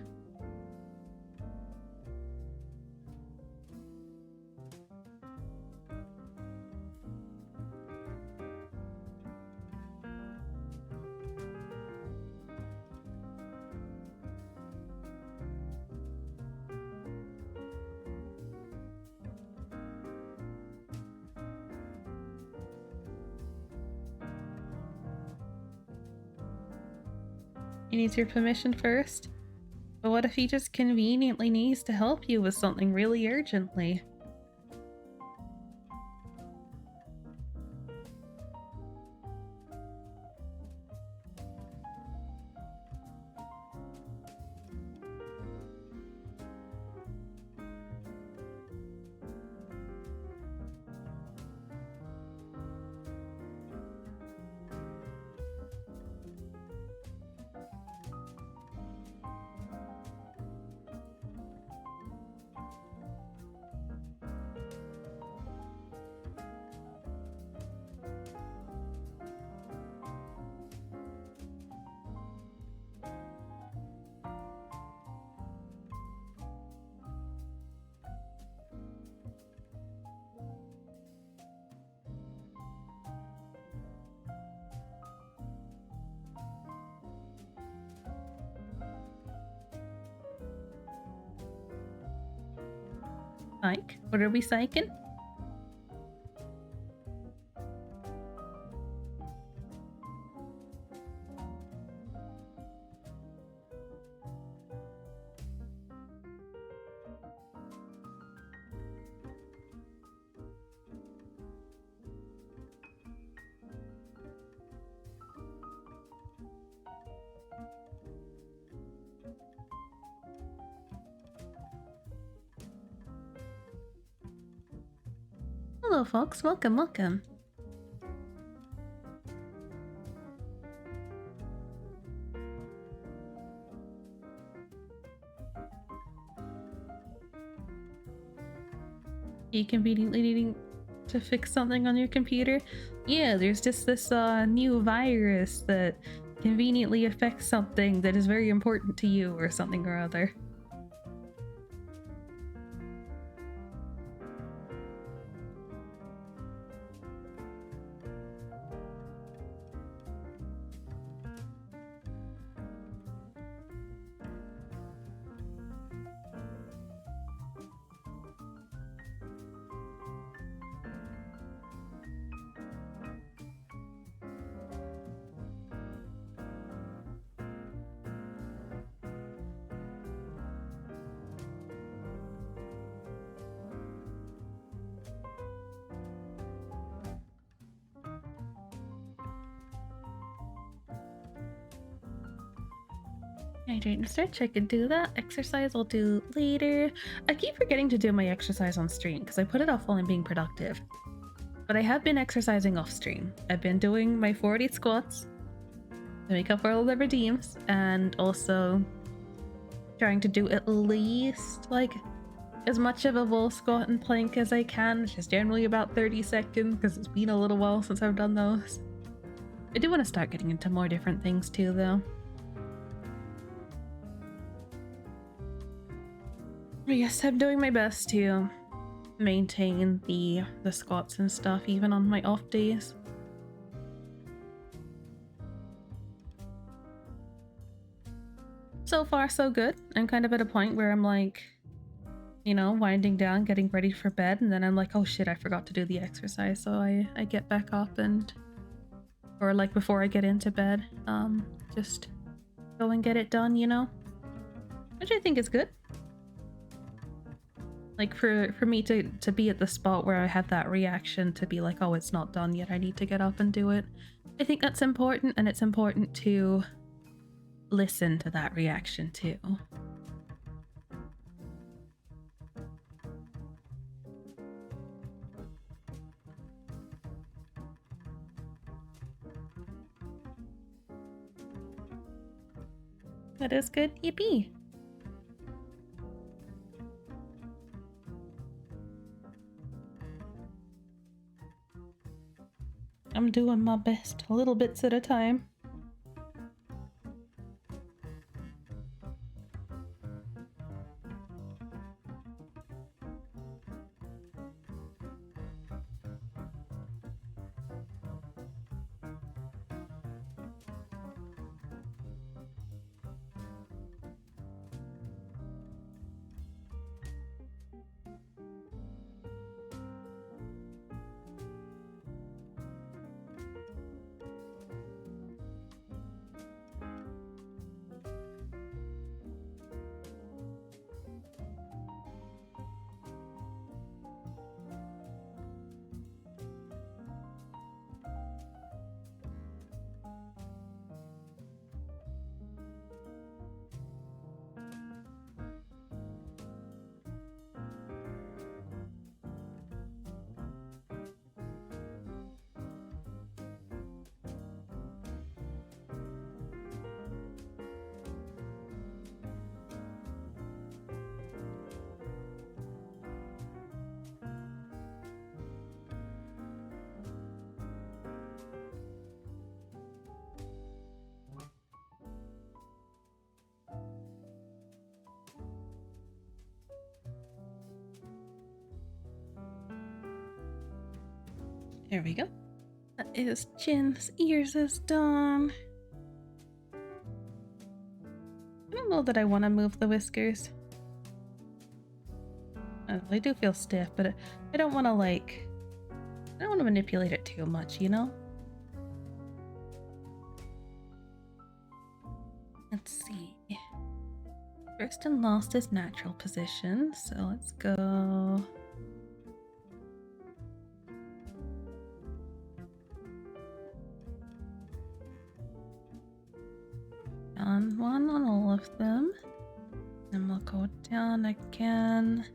He needs your permission first. But what if he just conveniently needs to help you with something really urgently? Psych? What are we psyching? Hello, folks. Welcome, welcome. You conveniently needing to fix something on your computer? Yeah, there's just this new virus that conveniently affects something that is very important to you or something or other. Hydrate and stretch, I could do that. Exercise I'll do later. I keep forgetting to do my exercise on stream because I put it off while I'm being productive. But I have been exercising off stream. I've been doing my 40 squats to make up for all the redeems, and also trying to do at least like as much of a wall squat and plank as I can, which is generally about 30 seconds because it's been a little while since I've done those. I do want to start getting into more different things too, though. Yes, I'm doing my best to maintain the squats and stuff even on my off days. So far so good. I'm kind of at a point where I'm like, you know, winding down, getting ready for bed, and then I'm like, oh shit, I forgot to do the exercise, so I get back up and, or like before I get into bed, just go and get it done, you know, which I think is good. Like for me to be at the spot where I have that reaction to be like, oh, it's not done yet, I need to get up and do it. I think that's important, and it's important to listen to that reaction too. That is good. Yippee. I'm doing my best, little bits at a time. There we go. That is chin. His ears is done. I don't know that I want to move the whiskers. They do feel stiff, but I don't want to like... I don't want to manipulate it too much, you know? Let's see. First and last is natural position, so let's go... down one on all of them. Then we'll go down again.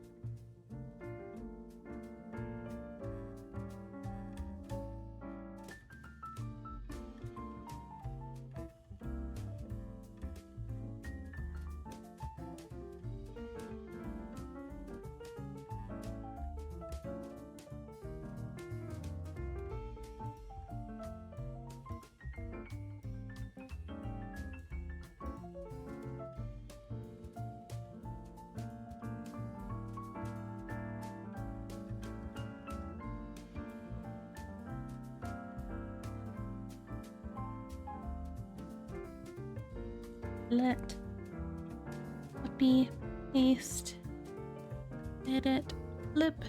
Let copy, paste, edit, flip.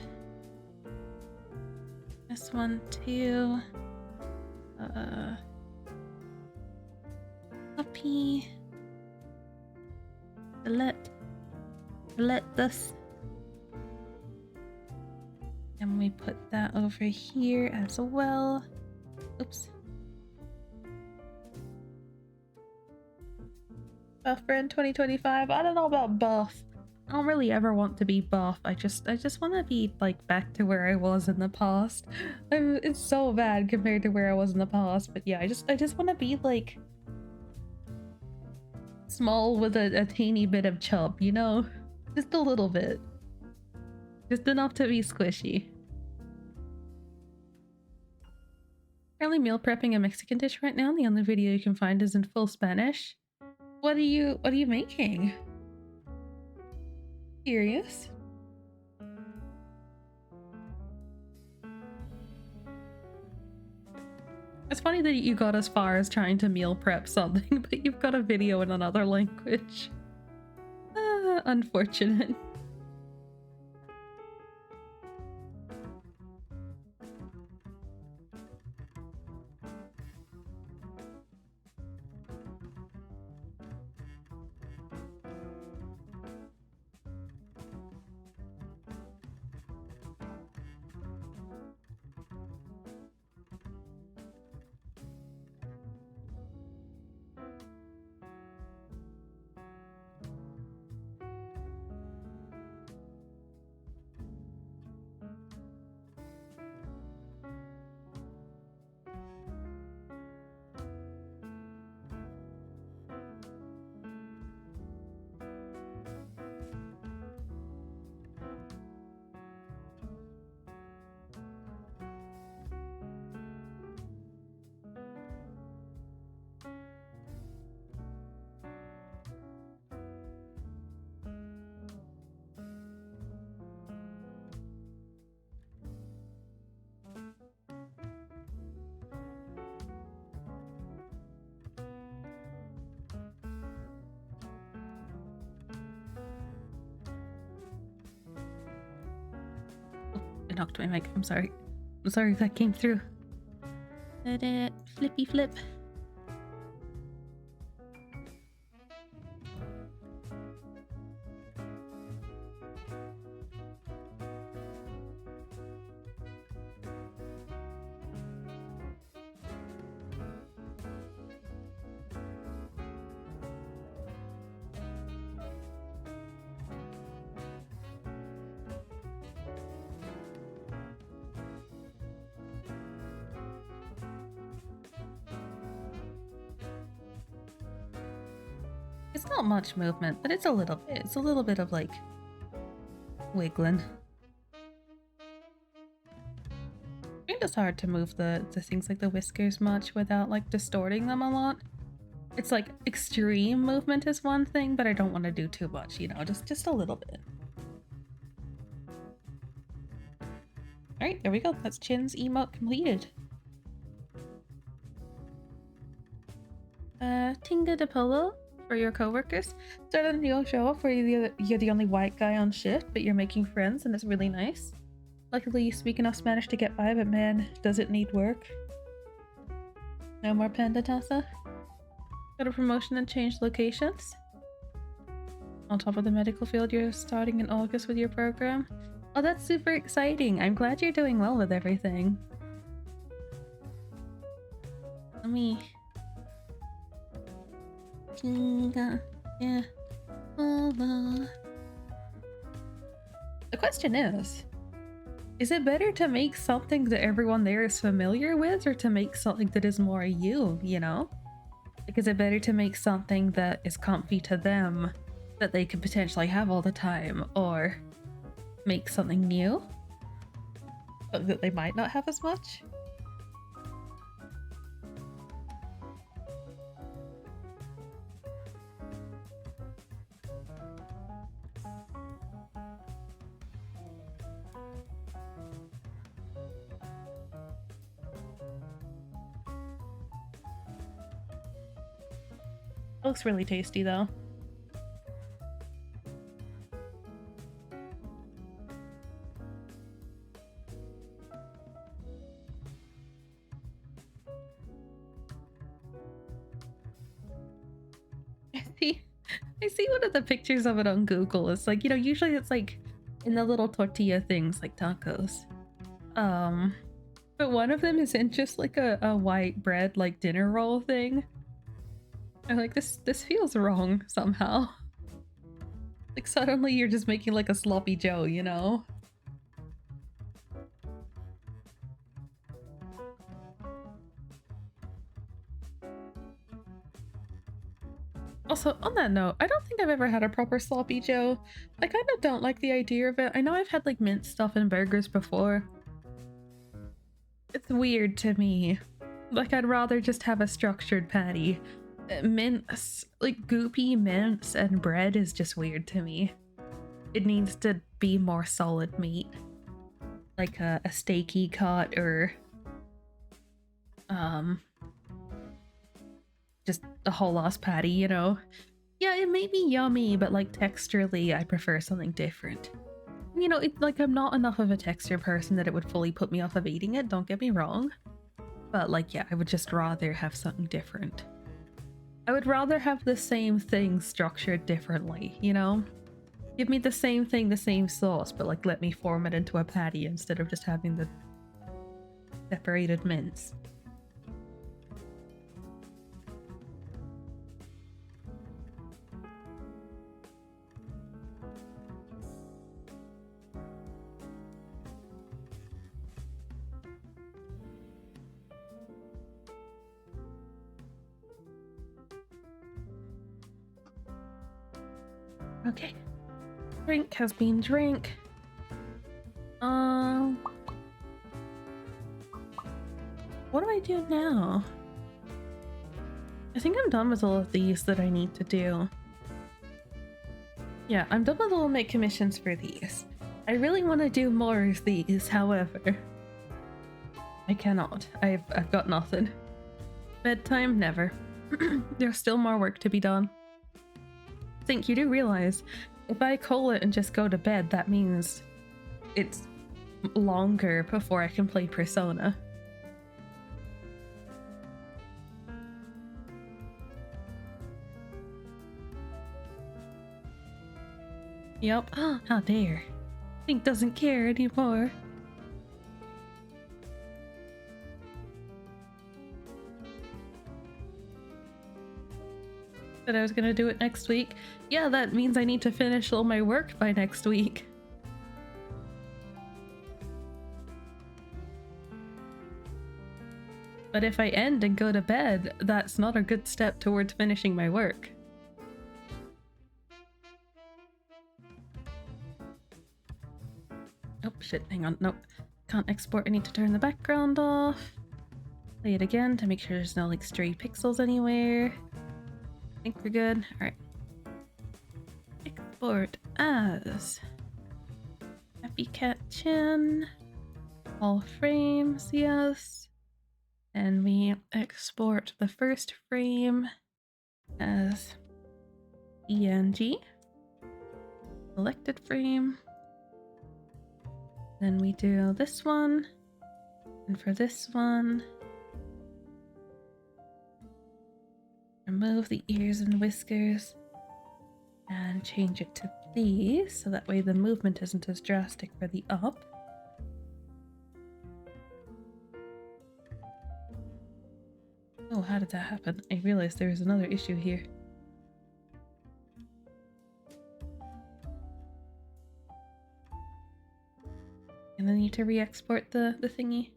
This one too. Copy. Delete this. And we put that over here as well. Oops. Buffer in 2025. I don't know about buff. I don't really ever want to be buff. I just want to be like back to where I was in the past. It's so bad compared to where I was in the past. But yeah, I just want to be like small with a teeny bit of chub, you know? Just a little bit. Just enough to be squishy. Currently meal prepping a Mexican dish right now. The only video you can find is in full Spanish. What are you making? Curious. It's funny that you got as far as trying to meal prep something, but you've got a video in another language. Unfortunate. I knocked my mic. I'm sorry. I'm sorry if that came through. Edit. Flippy flip. It's not much movement, but it's a little bit. It's a little bit of like wiggling. I think it's hard to move the things like the whiskers much without like distorting them a lot. It's like extreme movement is one thing, but I don't want to do too much, you know, just a little bit. Alright, there we go. That's Chin's emote completed. Tinga de Polo for your coworkers. Started a new show where you're the only white guy on shift, but you're making friends and it's really nice. Luckily you speak enough Spanish to get by, but man, does it need work. No more Panda Tassa. Got a promotion and changed locations. On top of the medical field, you're starting in August with your program. Oh, that's super exciting. I'm glad you're doing well with everything. Let me... Yeah. The question is it better to make something that everyone there is familiar with, or to make something that is more you, you know? Like, is it better to make something that is comfy to them, that they could potentially have all the time, or make something new, but that they might not have as much? It looks really tasty though. I see one of the pictures of it on Google. It's like, you know, usually it's like in the little tortilla things like tacos. But one of them is in just like a white bread like dinner roll thing. I'm like, this feels wrong somehow. Like suddenly you're just making like a sloppy Joe, you know? Also, on that note, I don't think I've ever had a proper sloppy Joe. I kind of don't like the idea of it. I know I've had like mint stuff in burgers before. It's weird to me. Like, I'd rather just have a structured patty. Mints, like goopy mints and bread is just weird to me. It needs to be more solid meat. Like a steaky cut, or just a whole ass patty, you know? Yeah, it may be yummy, but like texturally, I prefer something different. You know, like I'm not enough of a texture person that it would fully put me off of eating it, don't get me wrong. But like, yeah, I would just rather have something different. I would rather have the same thing structured differently, you know? Give me the same thing, the same sauce, but like let me form it into a patty instead of just having the separated mints. Okay. Drink has been drink. What do I do now? I think I'm done with all of these that I need to do. Yeah, I'm done with all my commissions for these. I really want to do more of these, however. I cannot. I've got nothing. Bedtime? Never. There's still more work to be done. Think you do realize if I call it and just go to bed, that means it's longer before I can play Persona. Yep. How dare. Think doesn't care anymore. Said I was gonna do it next week. Yeah, that means I need to finish all my work by next week. But if I end and go to bed, that's not a good step towards finishing my work. Oh shit, hang on, nope. Can't export, I need to turn the background off. Play it again to make sure there's no like stray pixels anywhere. I think we're good. Alright. Export as Happy Cat Chin. All frames, yes. And we export the first frame as PNG. Selected frame. Then we do this one. And for this one, remove the ears and whiskers and change it to these, so that way the movement isn't as drastic for the up. Oh, how did that happen? I realized there was another issue here. And I need to re-export the thingy.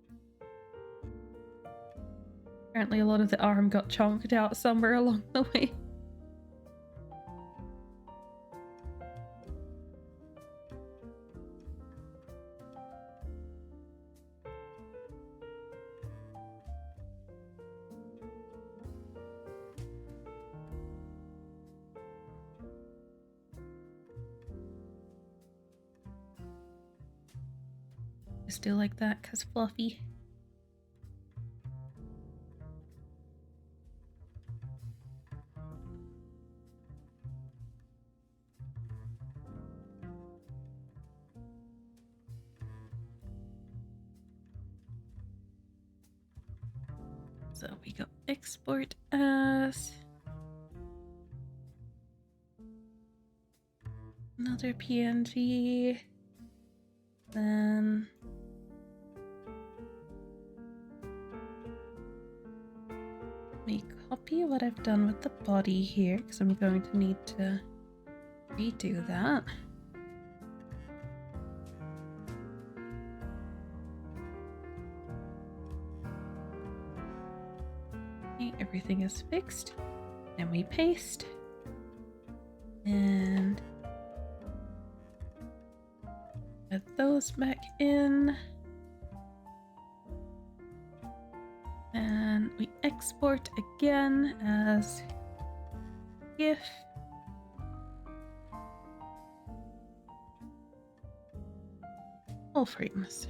Apparently a lot of the arm got chonked out somewhere along the way. Just do like that, cause fluffy. So we go export as another PNG, then we copy what I've done with the body here, because I'm going to need to redo that. Okay, everything is fixed. And we paste. And add those back in. And we export again as GIF. All frames.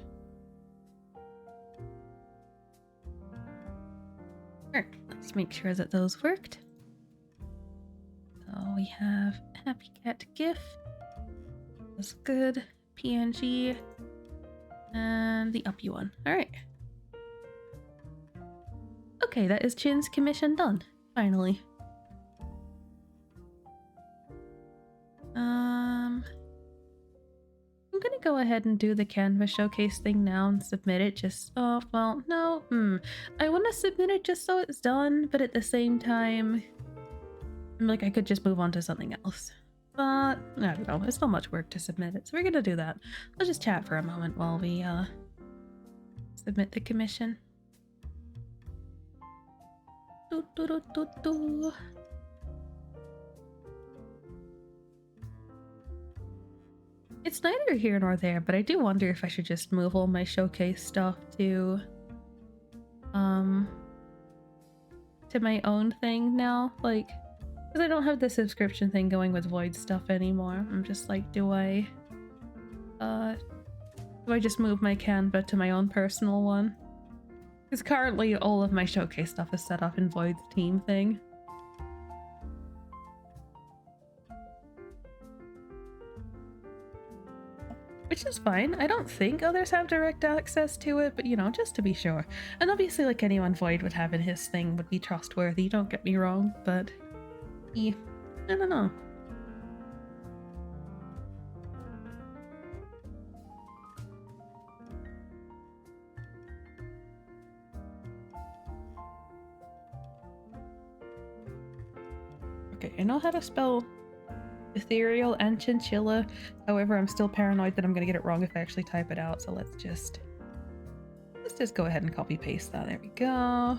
Alright, let's make sure that those worked. So we have Happy Cat GIF. That's good. PNG. And the uppy one. Alright. Okay, that is Chin's commission done. Finally. I'm gonna go ahead and do the Canvas showcase thing now and submit it just... Oh, well, no. I want to submit it just so it's done, but at the same time, I'm like, I could just move on to something else. But, I don't know. It's not much work to submit it, so we're gonna do that. Let's just chat for a moment while we, submit the commission. It's neither here nor there, but I do wonder if I should just move all my showcase stuff to my own thing now, like, because I don't have the subscription thing going with Void stuff anymore. I'm just like, do I just move my Canva to my own personal one? Because currently all of my showcase stuff is set up in Void's team thing. Which is fine. I don't think others have direct access to it, but you know, just to be sure. And obviously, like, anyone Void would have in his thing would be trustworthy, don't get me wrong, but I don't know. Okay, I know how to spell ethereal and chinchilla. However, I'm still paranoid that I'm gonna get it wrong if I actually type it out, so let's just go ahead and copy paste that. There we go.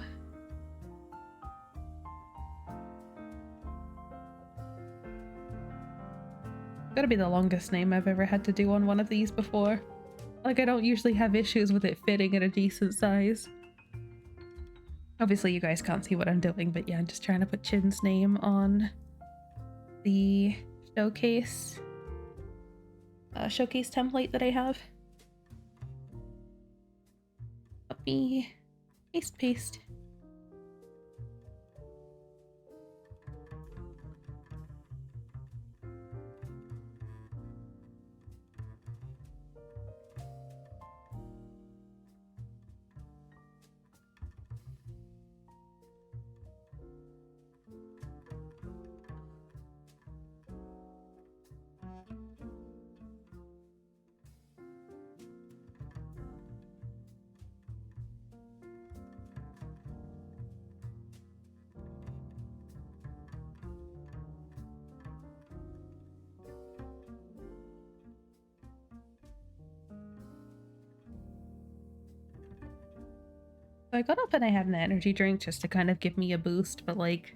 Gotta be the longest name I've ever had to do on one of these before. Like, I don't usually have issues with it fitting at a decent size. Obviously you guys can't see what I'm doing, but yeah, I'm just trying to put Chin's name on the showcase template that I have. Copy. Paste, paste. So I got up and I had an energy drink just to kind of give me a boost, but like,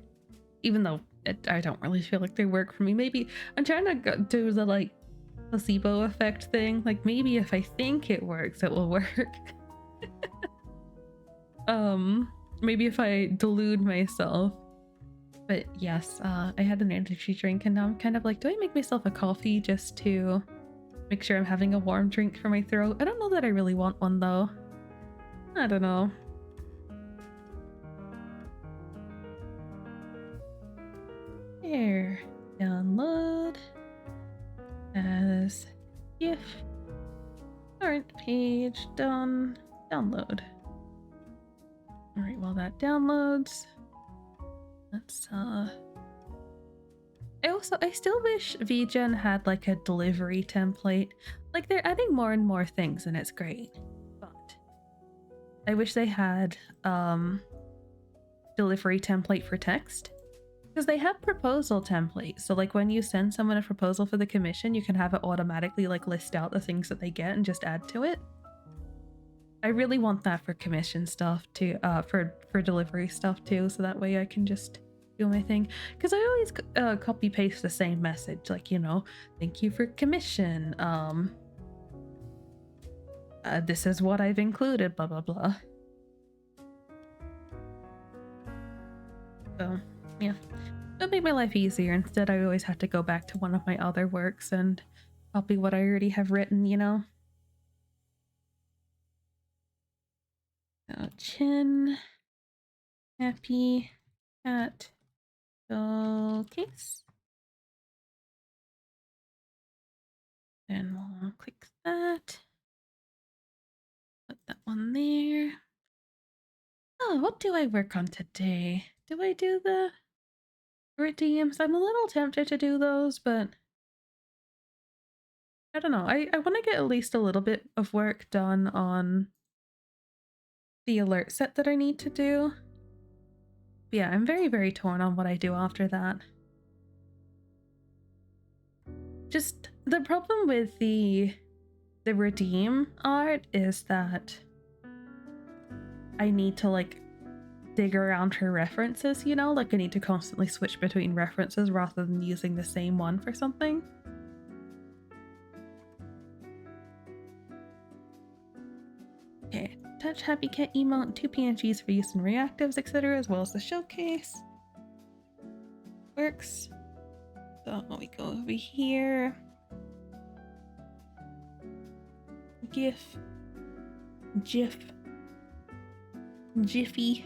even though I don't really feel like they work for me, maybe I'm trying to do the like placebo effect thing. Like maybe if I think it works, it will work. Maybe if I delude myself. But yes, I had an energy drink and now I'm kind of like, do I make myself a coffee just to make sure I'm having a warm drink for my throat? I don't know that I really want one though. I don't know. Here, download as GIF. Current page done. Download. All right, while that downloads, let's I still wish VGen had like a delivery template. Like they're adding more and more things and it's great. But I wish they had delivery template for text. Because they have proposal templates. So like when you send someone a proposal for the commission, you can have it automatically like list out the things that they get and just add to it. I really want that for commission stuff too, for delivery stuff too, so that way I can just do my thing. Because I always copy paste the same message, like, you know, thank you for commission. This is what I've included, blah blah blah. So yeah, it'll make my life easier. Instead, I always have to go back to one of my other works and copy what I already have written, you know. Chin, happy, cat, case. And we'll click that. Put that one there. Oh, what do I work on today? Do I do the redeems? I'm a little tempted to do those, but I don't know. I want to get at least a little bit of work done on the alert set that I need to do. But yeah, I'm very, very torn on what I do after that. Just the problem with the redeem art is that I need to like dig around for references, you know? Like I need to constantly switch between references rather than using the same one for something. Okay, touch happy cat emote, 2 PNGs for use in reactives, etc., as well as the showcase. Works. So we go over here. GIF. GIF. Jiffy.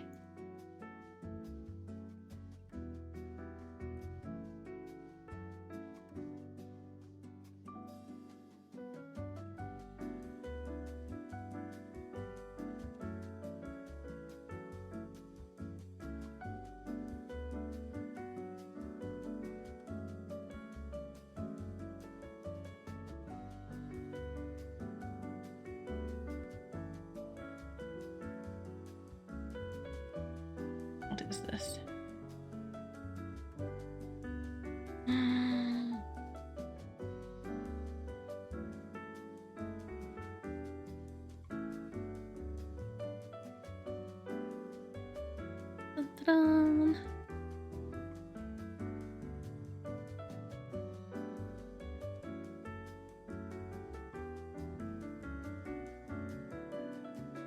What is this? Dun-dun.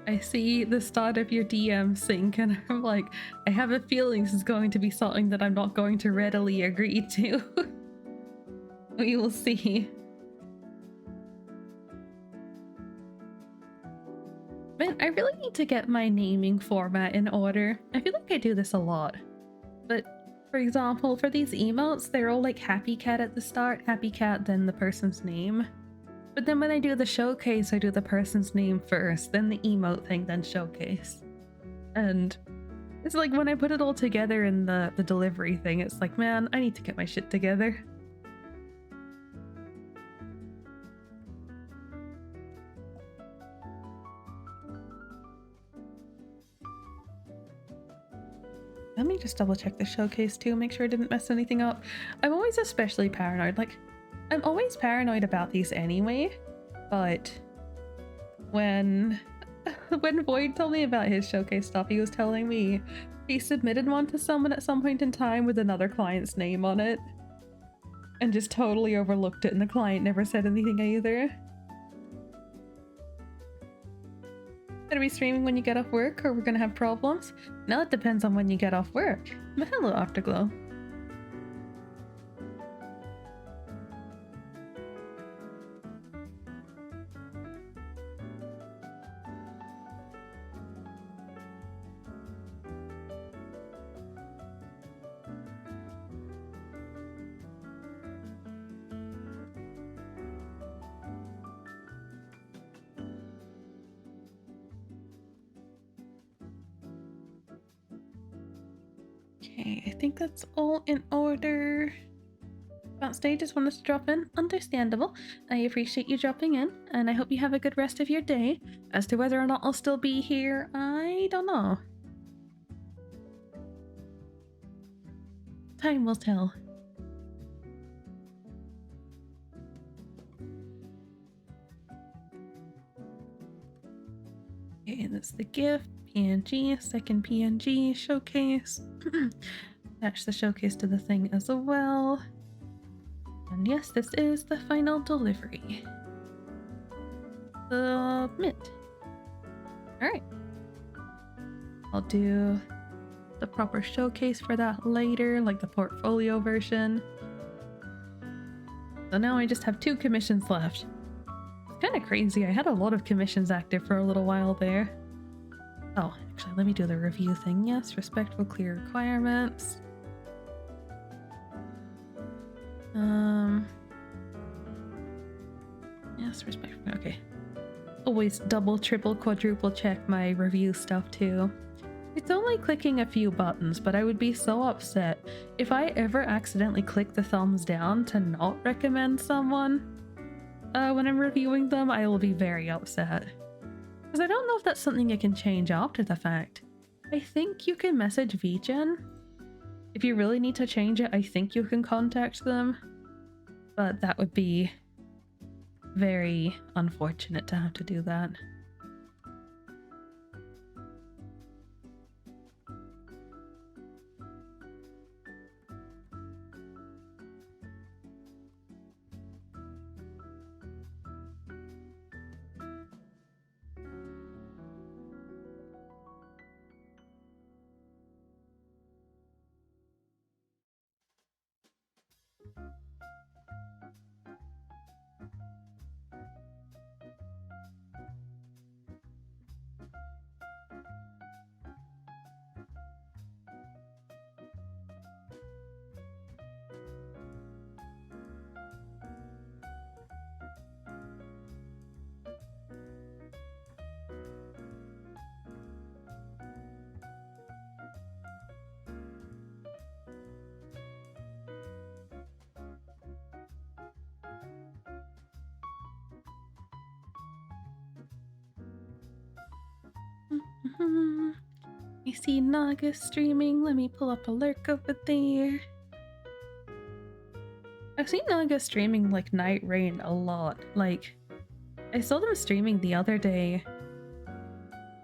I see the start of your DM sync and I'm like, I have a feeling this is going to be something that I'm not going to readily agree to. We will see. Man, I really need to get my naming format in order. I feel like I do this a lot. But for example, for these emotes, they're all like happy cat at the start, happy cat, then the person's name. But then when I do the showcase, I do the person's name first, then the emote thing, then showcase. And it's like when I put it all together in the delivery thing, it's like, man, I need to get my shit together. Let me just double check the showcase too, make sure I didn't mess anything up. I'm always especially paranoid. Like, I'm always paranoid about these anyway, but when Void told me about his showcase stuff, he was telling me he submitted one to someone at some point in time with another client's name on it and just totally overlooked it, and the client never said anything either. Gonna be streaming when you get off work, or we're gonna have problems? Now it depends on when you get off work. But hello, Afterglow. Okay, I think that's all in order. Bounce just wanted to drop in. Understandable. I appreciate you dropping in, and I hope you have a good rest of your day. As to whether or not I'll still be here, I don't know. Time will tell. Okay, that's the gift. PNG, second PNG, showcase. Attach the showcase to the thing as well. And yes, this is the final delivery. Submit. Alright. I'll do the proper showcase for that later, like the portfolio version. So now I just have 2 commissions left. It's kind of crazy. I had a lot of commissions active for a little while there. Oh, actually, let me do the review thing. Yes, respectful, clear requirements. Yes, respectful. Okay. Always double, triple, quadruple check my review stuff too. It's only clicking a few buttons, but I would be so upset if I ever accidentally click the thumbs down to not recommend someone. When I'm reviewing them, I will be very upset. Because I don't know if that's something I can change after the fact. I think you can message VGen. If you really need to change it, I think you can contact them. But that would be very unfortunate to have to do that. I see Naga streaming. Let me pull up a lurk over there. I've seen Naga streaming like Night Rain a lot. Like, I saw them streaming the other day.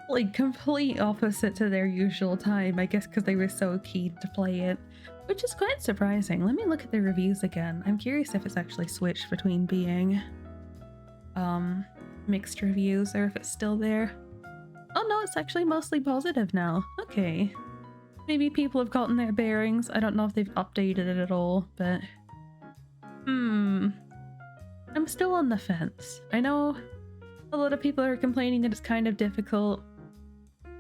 Like, complete opposite to their usual time. I guess because they were so keen to play it. Which is quite surprising. Let me look at the reviews again. I'm curious if it's actually switched between being mixed reviews or if it's still there. Oh no, it's actually mostly positive now. Okay. Maybe people have gotten their bearings. I don't know if they've updated it at all, but... I'm still on the fence. I know A lot of people are complaining that it's kind of difficult.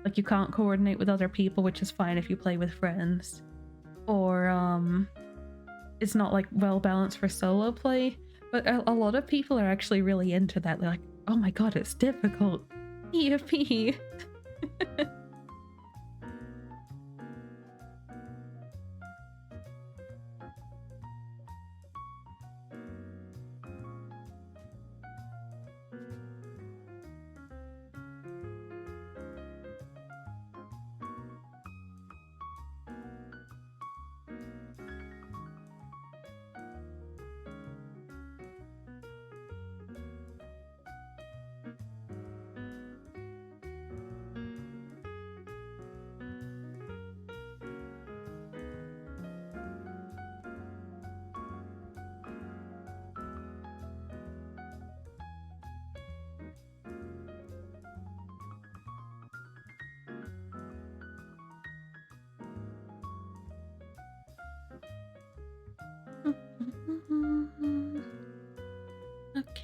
Like you can't coordinate with other people, which is fine if you play with friends. Or it's not like well balanced for solo play. But a lot of people are actually really into that. They're like, oh my god, it's difficult. EFP.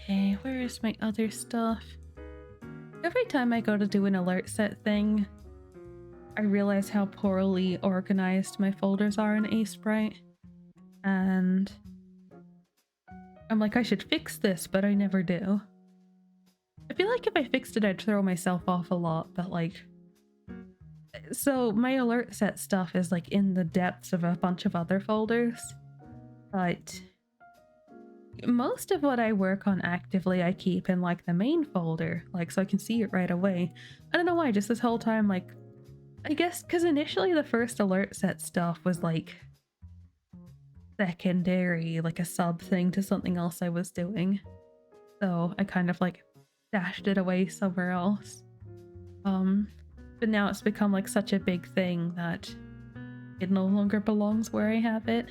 Okay, where is my other stuff? Every time I go to do an alert set thing, I realize how poorly organized my folders are in Aseprite. And I'm like, I should fix this, but I never do. I feel like if I fixed it, I'd throw myself off a lot, but like... So my alert set stuff is like in the depths of a bunch of other folders. But most of what I work on actively I keep in like the main folder, like so I can see it right away. I don't know why, just this whole time, like, I guess because initially the first alert set stuff was like secondary, like a sub thing to something else I was doing. So I kind of like dashed it away somewhere else. But now it's become like such a big thing that it no longer belongs where I have it.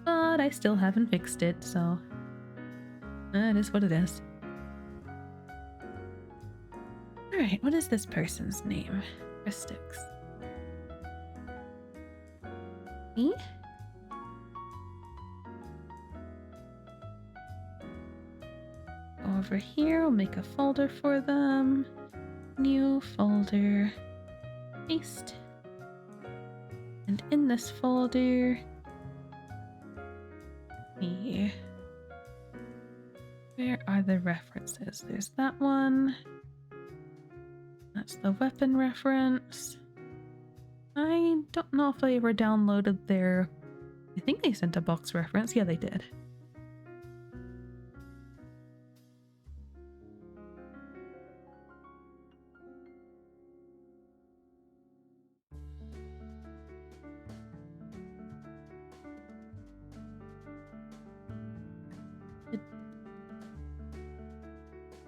But I still haven't fixed it, so it is what it is. Alright, what is this person's name? Christix. Me? Over here, I'll make a folder for them. New folder. Paste. And in this folder... Here. Where are the references? There's that one. That's the weapon reference. I don't know if I ever downloaded their... I think they sent a box reference. Yeah, they did.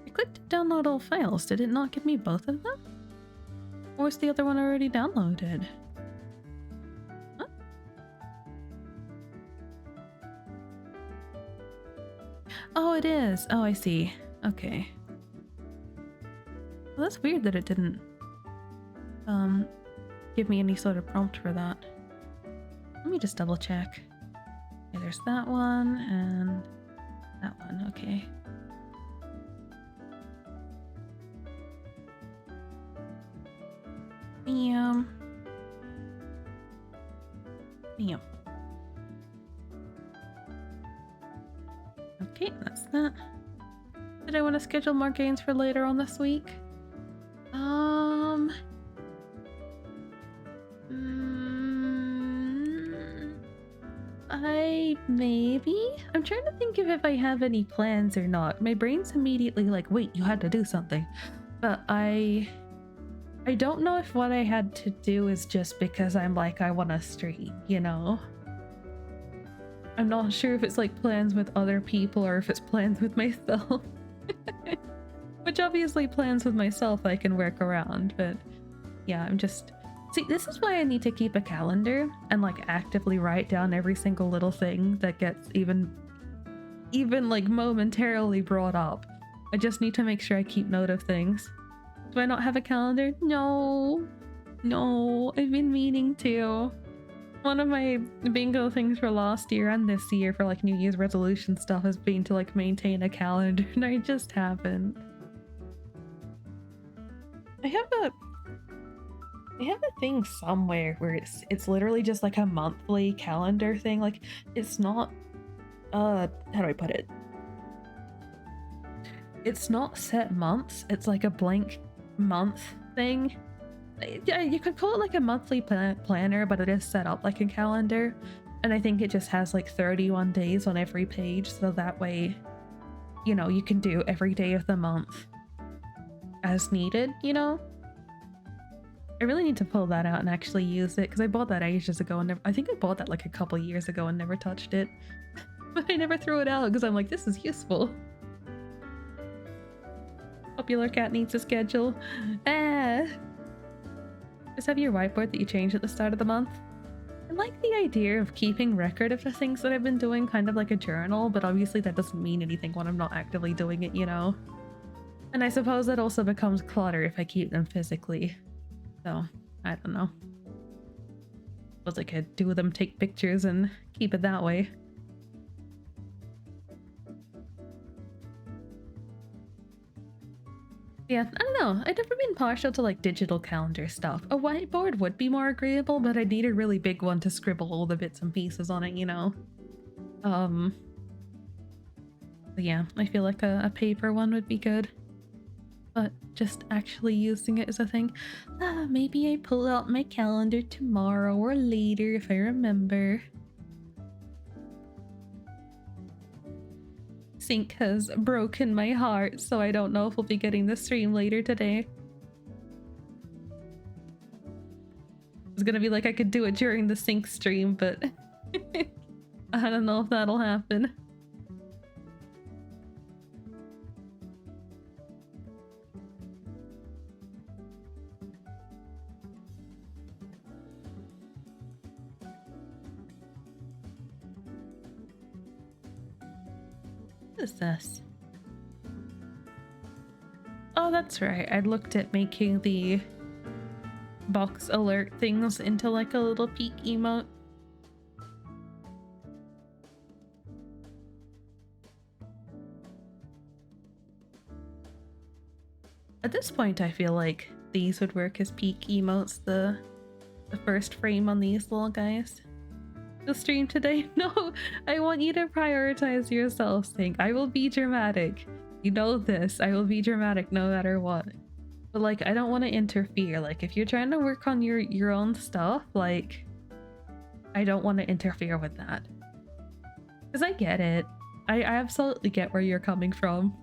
I clicked download all files. Did it not give me both of them? Or was the other one already downloaded? Huh? Oh, it is. Oh, I see. Okay. Well, that's weird that it didn't give me any sort of prompt for that. Let me just double check. Okay, there's that one and that one. Okay. Bam. Bam. Okay, that's that. Did I want to schedule more games for later on this week? Maybe? I'm trying to think of if I have any plans or not. My brain's immediately like, wait, you had to do something. But I don't know if what I had to do is just because I'm like, I want to stream, you know? I'm not sure if it's like plans with other people or if it's plans with myself. Which obviously plans with myself I can work around, but yeah, I'm just... See, this is why I need to keep a calendar and like actively write down every single little thing that gets even like momentarily brought up. I just need to make sure I keep note of things. Do I not have a calendar? No, I've been meaning to. One of my bingo things for last year and this year for like New Year's resolution stuff has been to like maintain a calendar, and I just haven't. I have a thing somewhere where it's literally just like a monthly calendar thing. Like it's not how do I put it? It's not set months, it's like a blank month thing. Yeah, you could call it like a monthly planner, but it is set up like a calendar. And I think it just has like 31 days on every page, so that way, you know, you can do every day of the month as needed, you know? I really need to pull that out and actually use it, because I bought that ages ago and I think I bought that like a couple years ago and never touched it. But I never threw it out because I'm like, this is useful. Popular cat needs a schedule. Just have your whiteboard that you change at the start of the month. I like the idea of keeping record of the things that I've been doing, kind of like a journal, but obviously that doesn't mean anything when I'm not actively doing it, you know? And I suppose that also becomes clutter if I keep them physically. So, I don't know. Suppose I could do them, take pictures, and keep it that way. Yeah, I don't know. I've never been partial to like digital calendar stuff. A whiteboard would be more agreeable, but I'd need a really big one to scribble all the bits and pieces on it, you know? But yeah, I feel like a paper one would be good. But just actually using it as a thing. Maybe I pull out my calendar tomorrow or later if I remember. Sync has broken my heart, so I don't know if we'll be getting the stream later today. It's gonna be like I could do it during the sync stream, but I don't know if that'll happen. What is this? Oh, that's right. I looked at making the box alert things into like a little peek emote. At this point, I feel like these would work as peek emotes, the first frame on these little guys. The stream today? No, I want you to prioritize yourself, Sync. I will be dramatic. You know this. I will be dramatic no matter what. But like, I don't want to interfere. Like, if you're trying to work on your own stuff, like, I don't want to interfere with that. Because I get it. I absolutely get where you're coming from.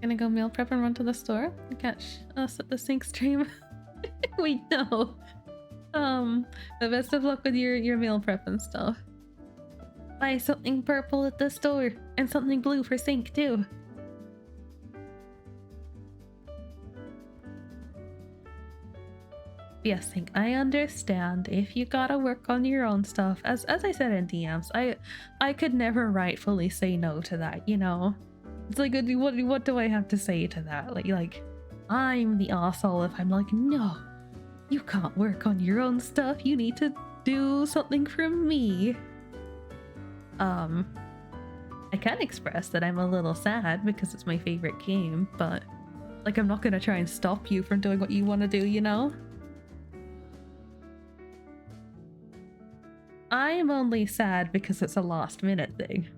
Gonna go meal prep and run to the store and catch us at the sync stream. Wait, no. But best of luck with your meal prep and stuff. Buy something purple at the store and something blue for sync too. Yes, Sync, I understand if you gotta work on your own stuff. As I said in DMs, I could never rightfully say no to that, you know? It's like, what do I have to say to that? Like, I'm the asshole if I'm like, no, you can't work on your own stuff. You need to do something from me. I can express that I'm a little sad because it's my favorite game, but like, I'm not gonna try and stop you from doing what you want to do, you know? I'm only sad because it's a last minute thing.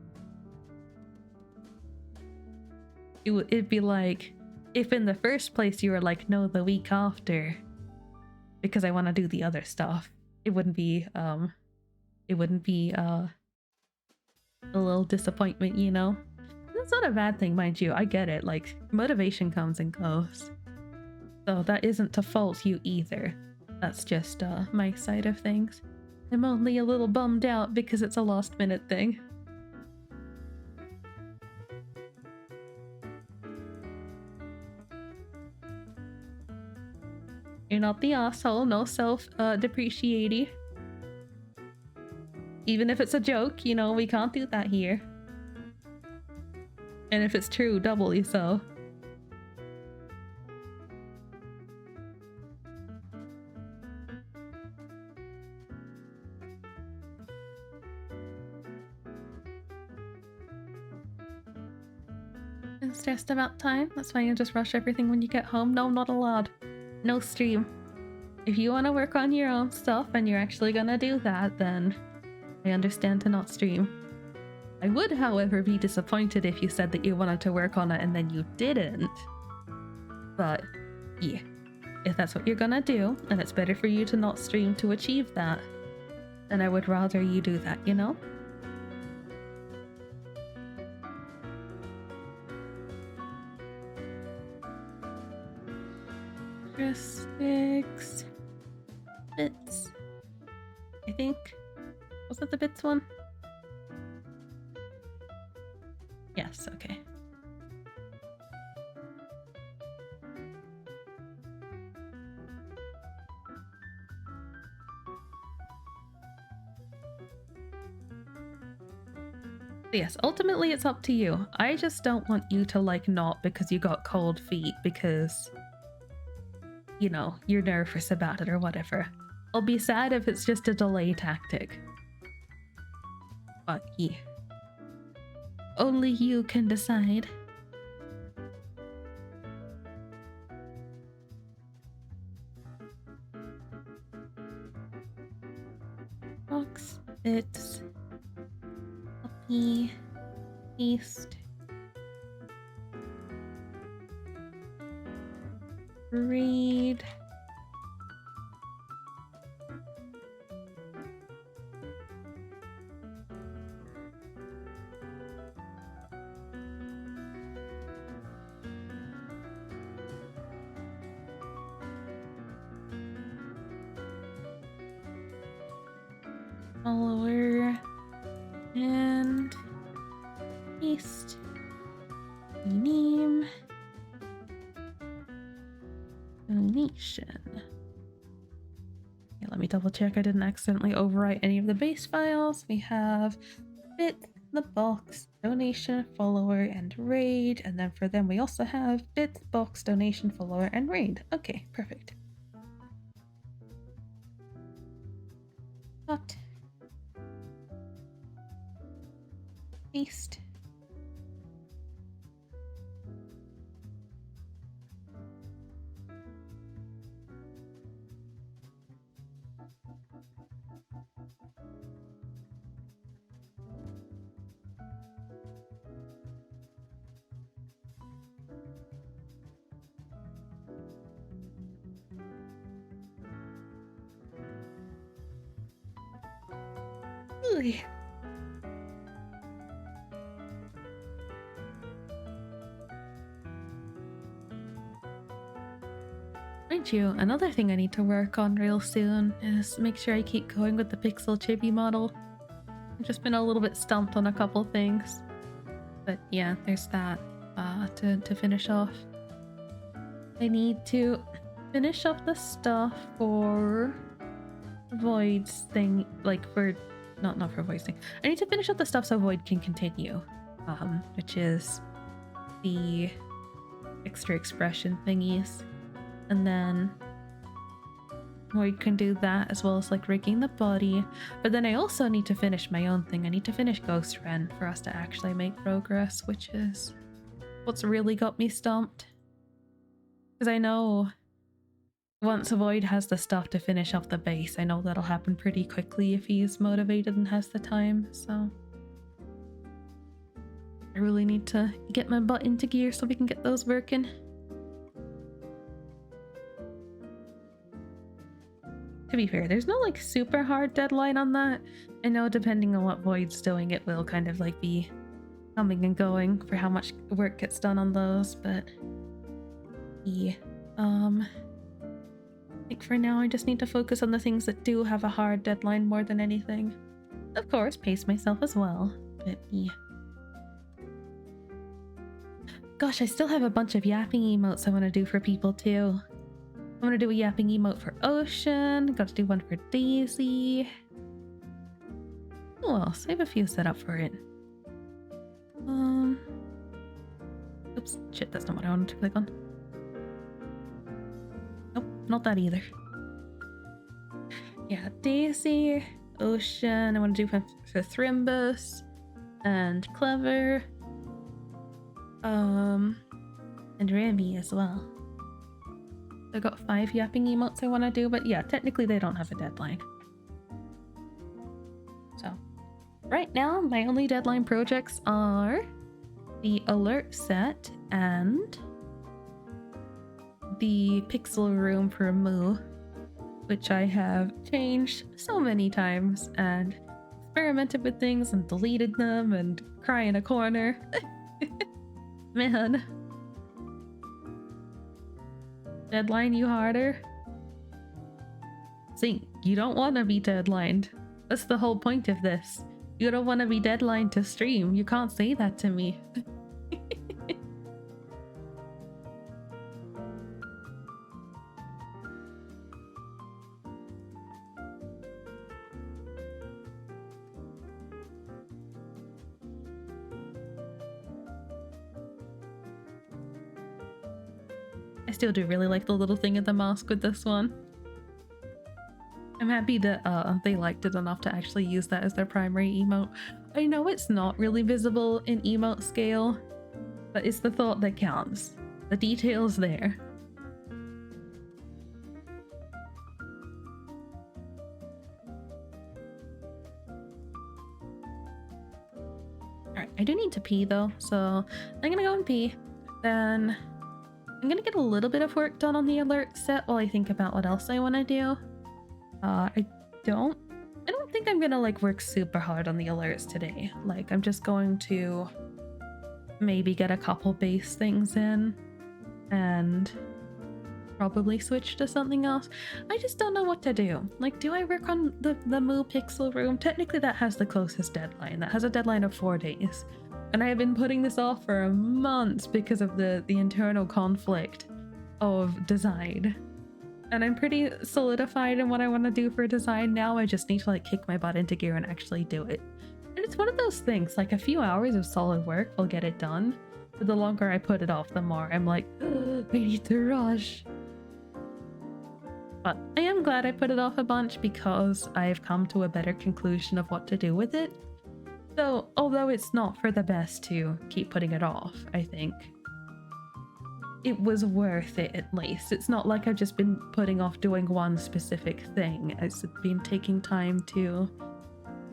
It'd be like if in the first place you were like, no, the week after, because I want to do the other stuff. It wouldn't be a little disappointment, you know? That's not a bad thing, mind you. I get it. Like, motivation comes and goes. So that isn't to fault you either. That's just my side of things. I'm only a little bummed out because it's a last minute thing. You're not the asshole, no self-depreciating. Even if it's a joke, you know, we can't do that here. And if it's true, doubly so. and stressed about time. That's why you just rush everything when you get home. No, not allowed. No stream. If you want to work on your own stuff and you're actually gonna do that, then I understand to not stream. I would, however, be disappointed if you said that you wanted to work on it and then you didn't. But yeah, if that's what you're gonna do, and it's better for you to not stream to achieve that, then I would rather you do that, you know? Characteristics. Bits. I think. Was that the bits one? Yes, okay. Yes, ultimately it's up to you. I just don't want you to like not because you got cold feet because, you know, you're nervous about it or whatever. I'll be sad if it's just a delay tactic. But yeah. Only you can decide. Box, bits, copy, paste, read. Follower and paste name donation. Yeah, let me double check I didn't accidentally overwrite any of the base files. We have bit, the box, donation, follower, and raid, and then for them we also have bit, box, donation, follower, and raid. Okay, perfect. Cut. Paste. Ooh. Mind you, another thing I need to work on real soon is make sure I keep going with the pixel chibi model. I've just been a little bit stumped on a couple things. But yeah, there's that to finish off. I need to finish up the stuff for Void's thing, like for... Not for Void's thing. I need to finish up the stuff so Void can continue. Which is the extra expression thingies. And then Void can do that as well as like rigging the body. But then I also need to finish my own thing. I need to finish Ghost Ren for us to actually make progress, which is what's really got me stumped. Because I know once Void has the stuff to finish off the base, I know that'll happen pretty quickly if he's motivated and has the time, so I really need to get my butt into gear so we can get those working. To be fair, there's no like super hard deadline on that. I know depending on what Void's doing, it will kind of like be coming and going for how much work gets done on those, but yeah. I think for now I just need to focus on the things that do have a hard deadline more than anything. Of course, pace myself as well, but yeah. Gosh, I still have a bunch of yapping emotes I want to do for people too. I want to do a yapping emote for Ocean, got to do one for Daisy. Who else? I have a few set up for it. Oops, shit, that's not what I wanted to click on. Nope, not that either. Yeah, Daisy, Ocean, I want to do one for Thrimbus, and Clever. And Remy as well. I got 5 yapping emotes I want to do, but yeah, technically they don't have a deadline. So, right now, my only deadline projects are the alert set and the pixel room for Moo, which I have changed so many times and experimented with things and deleted them and cry in a corner. Man. Deadline you harder? See, you don't want to be deadlined. That's the whole point of this. You don't want to be deadlined to stream. You can't say that to me. I still do really like the little thing in the mask with this one. I'm happy that they liked it enough to actually use that as their primary emote. I know it's not really visible in emote scale, but it's the thought that counts. The detail's there. Alright, I do need to pee though, so I'm gonna go and pee. Then I'm gonna get a little bit of work done on the alert set while I think about what else I want to do. I don't think I'm gonna like work super hard on the alerts today. Like I'm just going to maybe get a couple base things in and probably switch to something else. I just don't know what to do. Like, do I work on the Moo pixel room? Technically that has the closest deadline. That has a deadline of 4 days. And I have been putting this off for months because of the internal conflict of design. And I'm pretty solidified in what I want to do for design now. I just need to like kick my butt into gear and actually do it. And it's one of those things, like a few hours of solid work will get it done. But the longer I put it off, the more I'm like, I need to rush. But I am glad I put it off a bunch because I've come to a better conclusion of what to do with it. So, although it's not for the best to keep putting it off, I think it was worth it at least. It's not like I've just been putting off doing one specific thing. It's been taking time to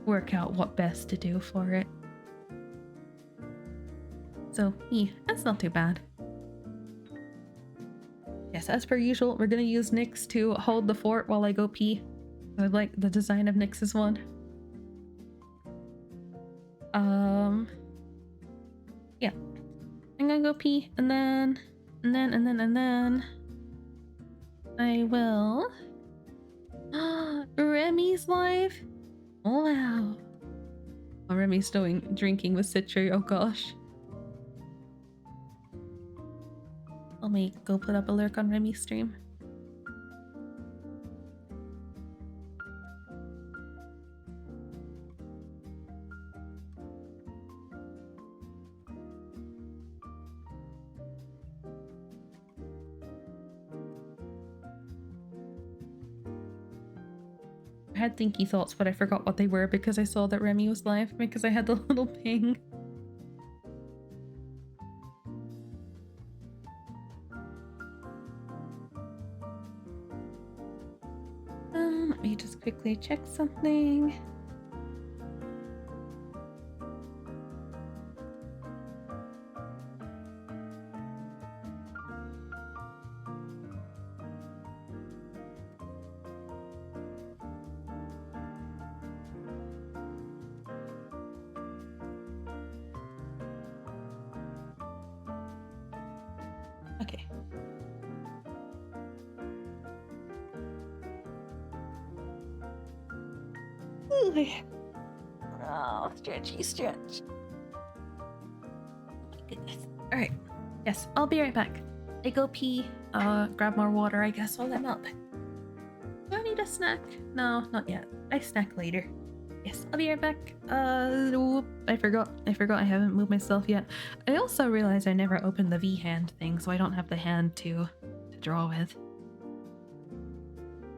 work out what best to do for it. So, yeah, that's not too bad. Yes, as per usual, we're gonna use Nyx to hold the fort while I go pee. I like the design of Nyx's one. Yeah. I'm gonna go pee and then I will. Remy's live? Oh wow. Oh, Remy's drinking with Citri, oh gosh. Let me go put up a lurk on Remy's stream. I had thinky thoughts, but I forgot what they were because I saw that Remy was live because I had the little ping. Let me just quickly check something. Okay. Oh, stretchy stretch. Oh my goodness. Alright. Yes, I'll be right back. I go pee, grab more water, I guess, while I'm up. Do I need a snack? No, not yet. I snack later. Yes, I'll be right back. Whoop, I forgot I haven't moved myself yet. I also realized I never opened the V-hand thing, so I don't have the hand to draw with.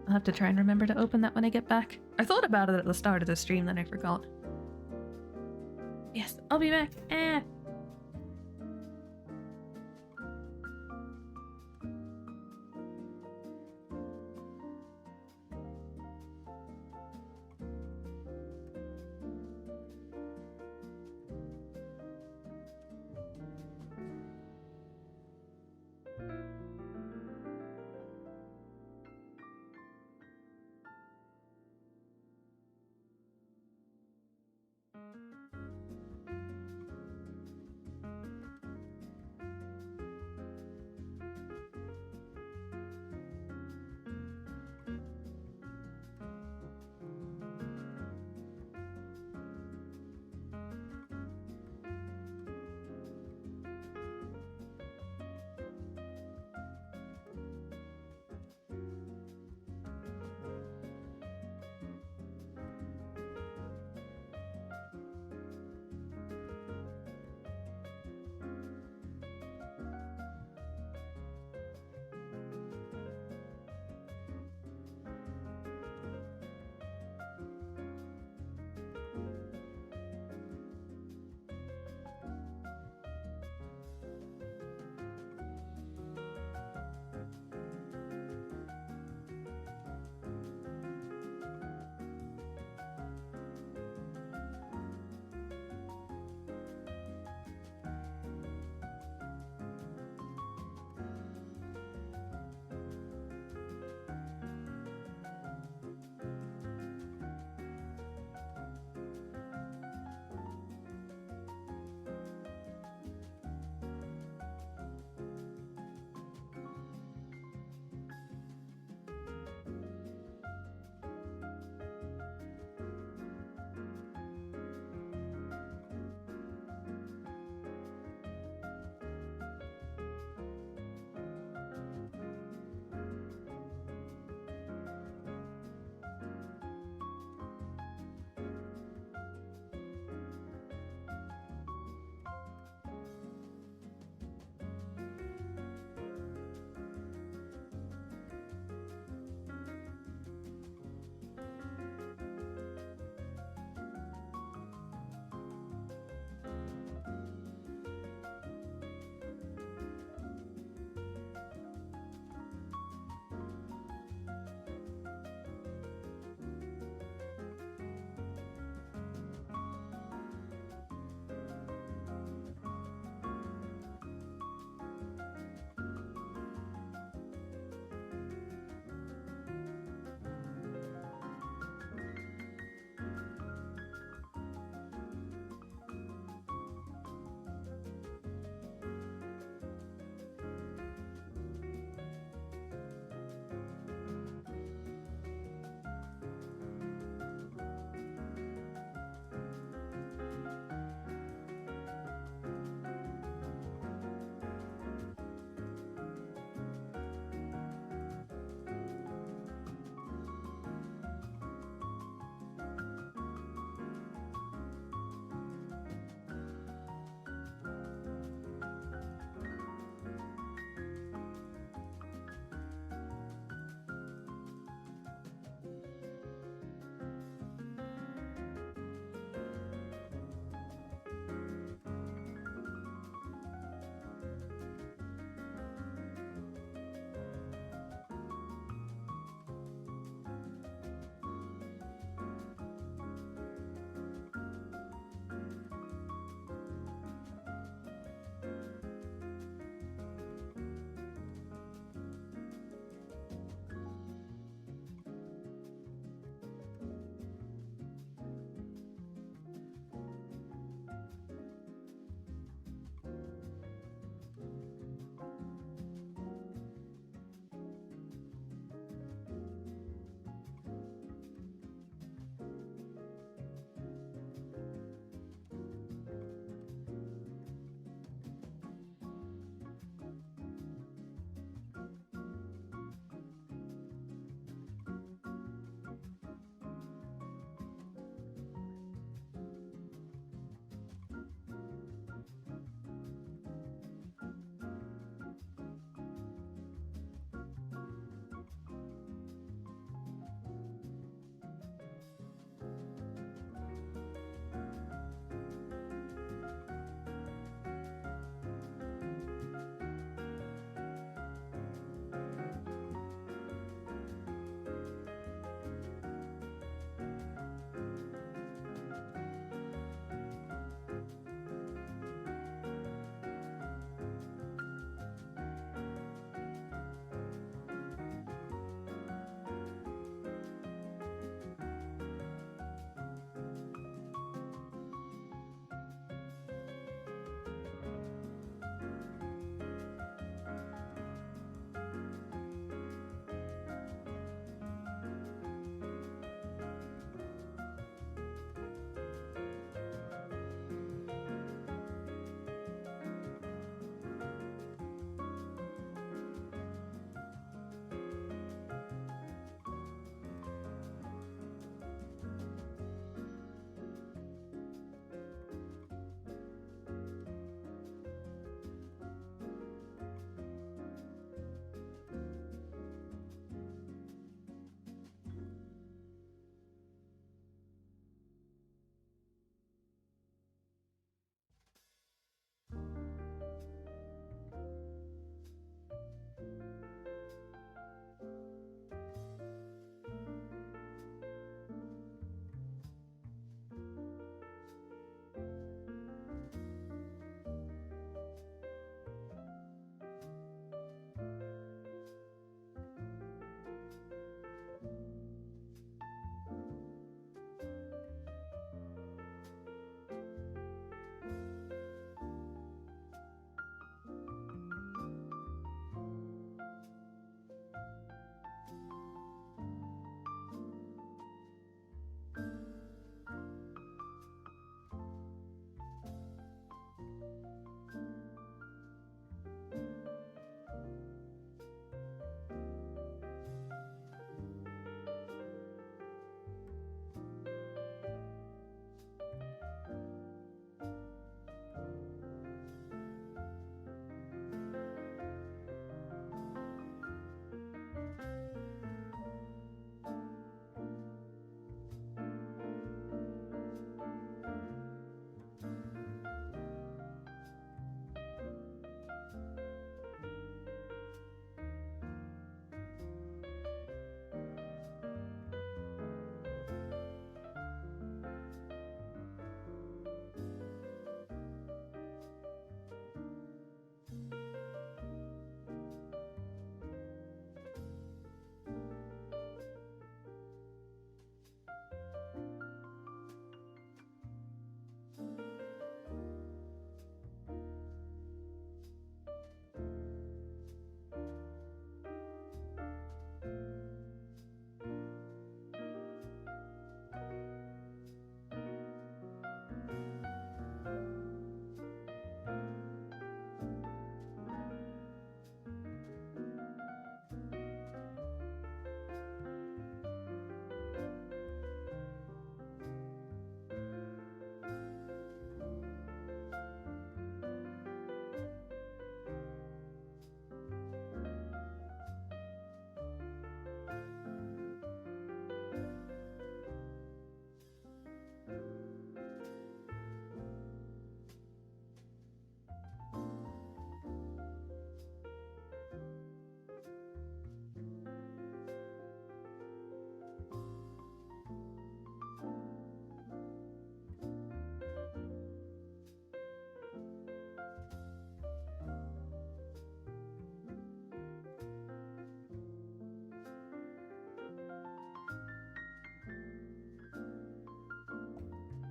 I'll have to try and remember to open that when I get back. I thought about it at the start of the stream, then I forgot. Yes, I'll be back.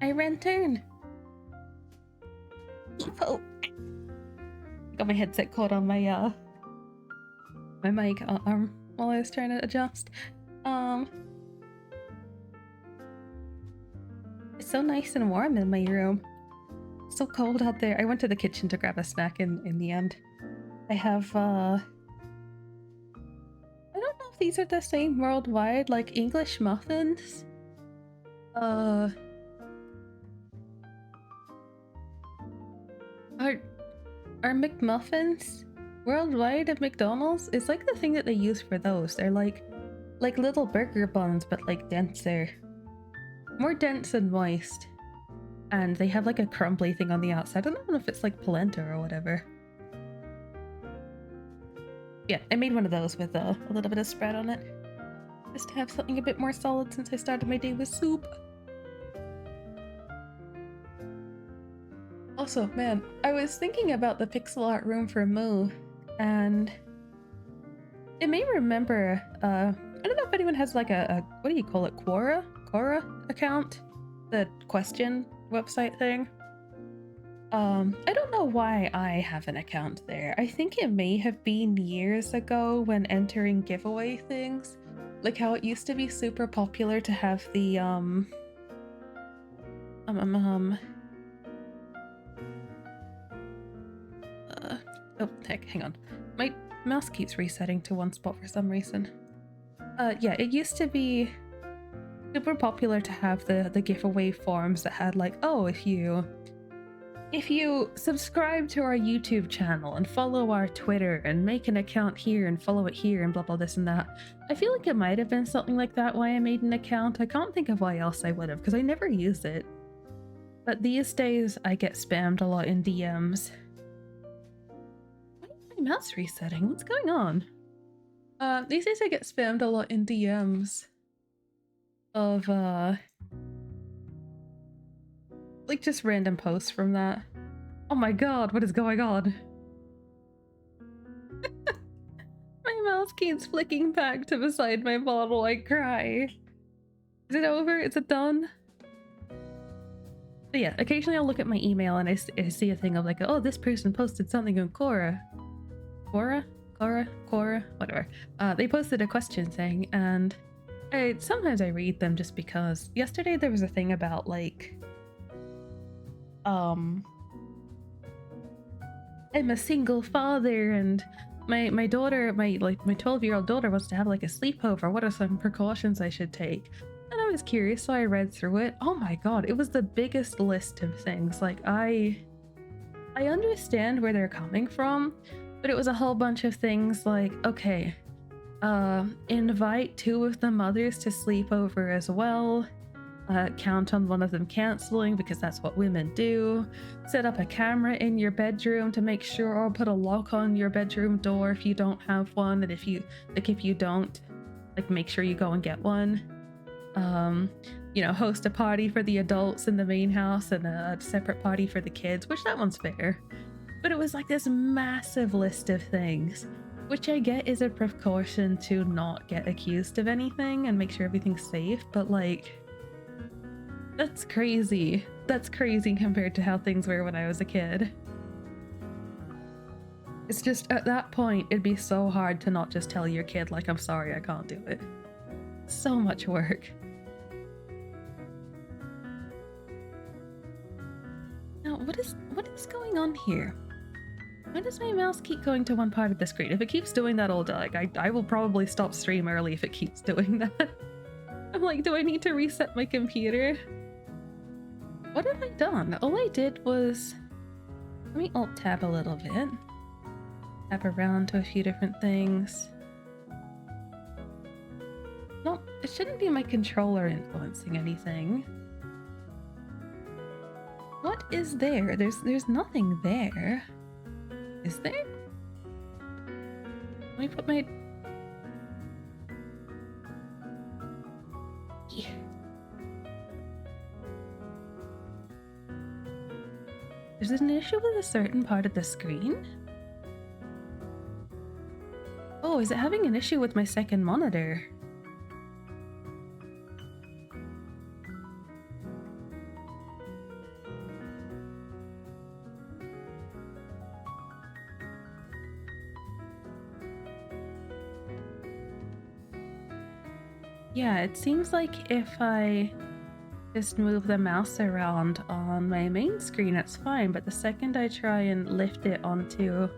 I ran turn. Oh. Got my headset caught on my my mic arm while I was trying to adjust. It's so nice and warm in my room. It's so cold out there. I went to the kitchen to grab a snack in the end. I have I don't know if these are the same worldwide, like English muffins. Are McMuffins worldwide at McDonald's? It's like the thing that they use for those. They're like little burger buns, but like denser. More dense and moist. And they have like a crumbly thing on the outside. I don't know if it's like polenta or whatever. Yeah, I made one of those with a little bit of spread on it. Just to have something a bit more solid since I started my day with soup. Also, man, I was thinking about the pixel art room for Moo, and it made me remember, I don't know if anyone has like a what do you call it, Quora account? The question website thing. I don't know why I have an account there. I think it may have been years ago when entering giveaway things. Like how it used to be super popular to have the, oh, heck, hang on. My mouse keeps resetting to one spot for some reason. Yeah, it used to be super popular to have the giveaway forms that had like, oh, if you subscribe to our YouTube channel and follow our Twitter and make an account here and follow it here and blah blah this and that. I feel like it might have been something like that why I made an account. I can't think of why else I would have, because I never use it. But these days I get spammed a lot in DMs. Why is my mouse resetting? What's going on? These days I get spammed a lot in DMs of like just random posts from that. Oh my god, what is going on? My mouse keeps flicking back to beside my bottle. I cry. Is it over? Is it done? But yeah, occasionally I'll look at my email and I see a thing of like, oh, this person posted something on Quora, whatever. They posted a question thing, and sometimes I read them just because. Yesterday there was a thing about like, I'm a single father and my daughter, my 12-year-old daughter wants to have like a sleepover. What are some precautions I should take? And I was curious, so I read through it. Oh my god, it was the biggest list of things. Like I understand where they're coming from, but it was a whole bunch of things like, okay, invite 2 of the mothers to sleep over as well. Count on one of them canceling because that's what women do. Set up a camera in your bedroom to make sure, or put a lock on your bedroom door if you don't have one, and if you don't, like, make sure you go and get one. You know, host a party for the adults in the main house and a separate party for the kids, which that one's fair. But it was like this massive list of things, which I get is a precaution to not get accused of anything and make sure everything's safe, but like, that's crazy. That's crazy compared to how things were when I was a kid. It's just, at that point, it'd be so hard to not just tell your kid, like, I'm sorry, I can't do it. So much work. Now, what is going on here? Why does my mouse keep going to one part of the screen? If it keeps doing that all day, like, I will probably stop stream early if it keeps doing that. I'm like, do I need to reset my computer? What have I done? All I did was... Let me alt-tab a little bit. Tap around to a few different things. No, it shouldn't be my controller influencing anything. What is there? There's nothing there. Is there? Let me put my... Yeah. Is there an issue with a certain part of the screen? Oh, is it having an issue with my second monitor? Yeah, it seems like if I just move the mouse around on my main screen, it's fine, but the second I try and lift it onto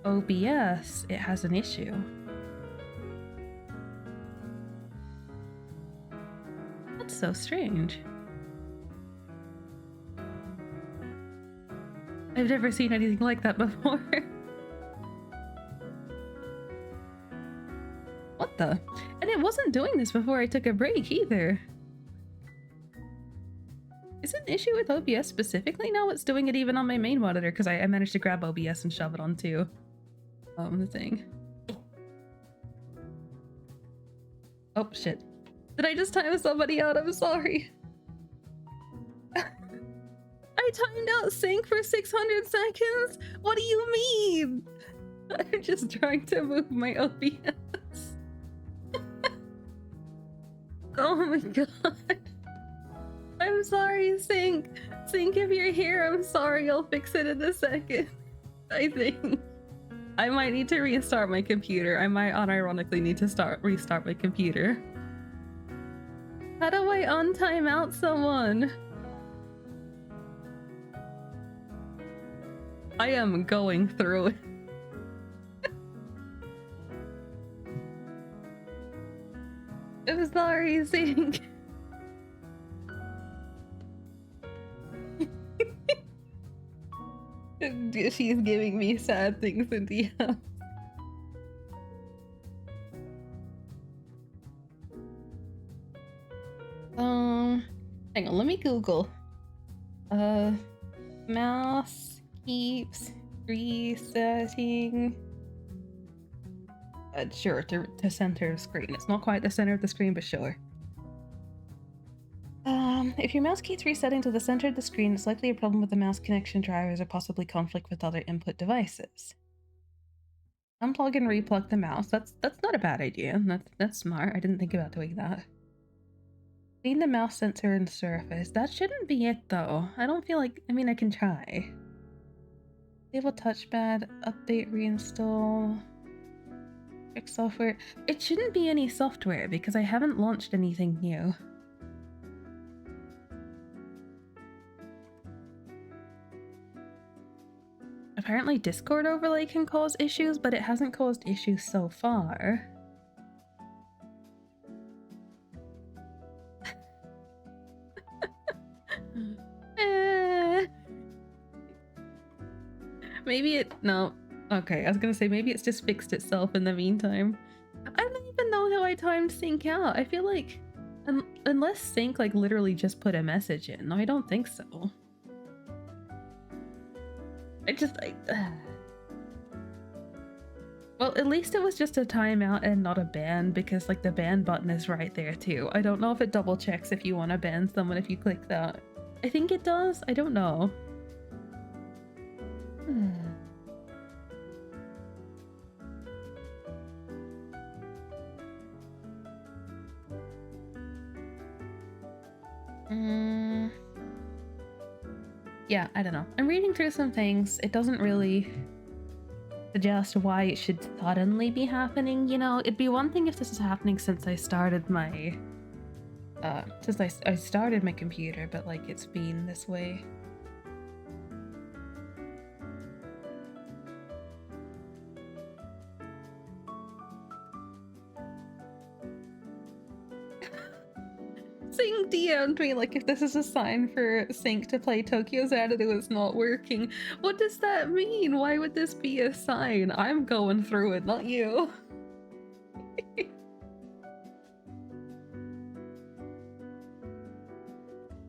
OBS, it has an issue. That's so strange. I've never seen anything like that before. What the? And it wasn't doing this before I took a break either. Is it an issue with OBS specifically? No, it's doing it even on my main monitor because I managed to grab OBS and shove it onto the thing. Oh shit. Did I just time somebody out? I'm sorry. I timed out sync for 600 seconds? What do you mean? I'm just trying to move my OBS. Oh my god. I'm sorry, Sync. Sync, if you're here, I'm sorry. I'll fix it in a second. I think I might need to restart my computer. I might unironically need to restart my computer. How do I untime out someone? I am going through it. I'm sorry, Sync. She's giving me sad things in DM. Hang on, let me Google. Mouse keeps resetting. Sure, to center of screen. It's not quite the center of the screen, but sure. If your mouse keeps resetting to the center of the screen, it's likely a problem with the mouse connection drivers or possibly conflict with other input devices. Unplug and replug the mouse. That's not a bad idea. That's smart. I didn't think about doing that. Clean the mouse sensor and surface. That shouldn't be it though. I don't feel like, I mean, I can try. Disable touchpad, update, reinstall. Fix software. It shouldn't be any software because I haven't launched anything new. Apparently Discord overlay can cause issues, but it hasn't caused issues so far. Maybe it... no. Okay, I was gonna say maybe it's just fixed itself in the meantime. I don't even know how I timed sync out. I feel like... unless sync like literally just put a message in. No, I don't think so. Well, at least it was just a timeout and not a ban, because like the ban button is right there too. I don't know if it double checks if you want to ban someone if you click that. I think it does. I don't know. Yeah, I don't know. I'm reading through some things. It doesn't really suggest why it should suddenly be happening, you know? It'd be one thing if this is happening since I started my... since I started my computer, but like it's been this way. Sync DM'd me like if this is a sign for Sync to play Tokyo Xanadu is not working. What does that mean? Why would this be a sign? I'm going through it, not you.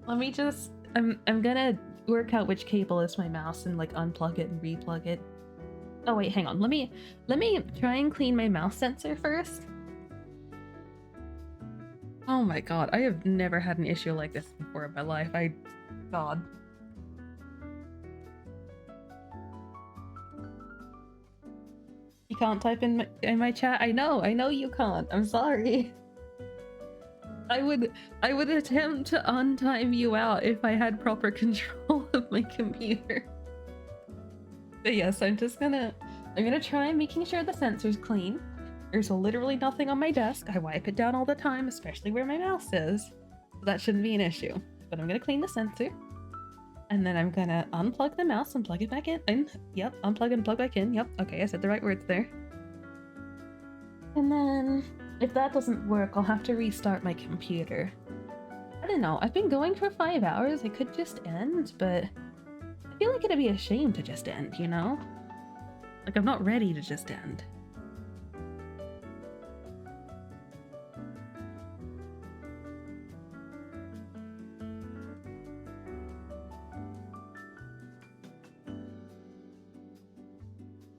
Let me just... I'm gonna work out which cable is my mouse and like unplug it and replug it. Oh wait, hang on. Let me try and clean my mouse sensor first. Oh my god, I have never had an issue like this before in my life. God. You can't type in my chat? I know you can't. I'm sorry. I would attempt to untime you out if I had proper control of my computer. But yes, I'm gonna try making sure the sensor's clean. There's literally nothing on my desk. I wipe it down all the time, especially where my mouse is. So that shouldn't be an issue. But I'm gonna clean the sensor. And then I'm gonna unplug the mouse and plug it back in. Yep, unplug and plug back in. Yep, okay, I said the right words there. And then, if that doesn't work, I'll have to restart my computer. I don't know, I've been going for 5 hours. It could just end, but I feel like it'd be a shame to just end, you know? Like, I'm not ready to just end.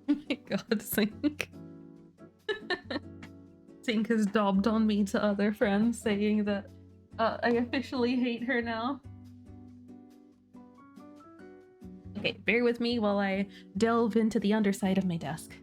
Oh my god, Sync. Sync has dobbed on me to other friends saying that I officially hate her now. Okay, bear with me while I delve into the underside of my desk.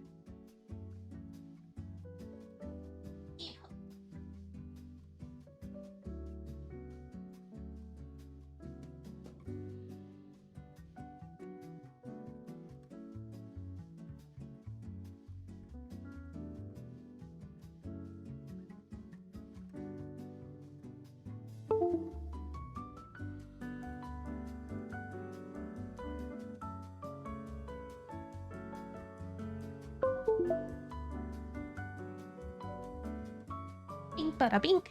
Bing bada bink.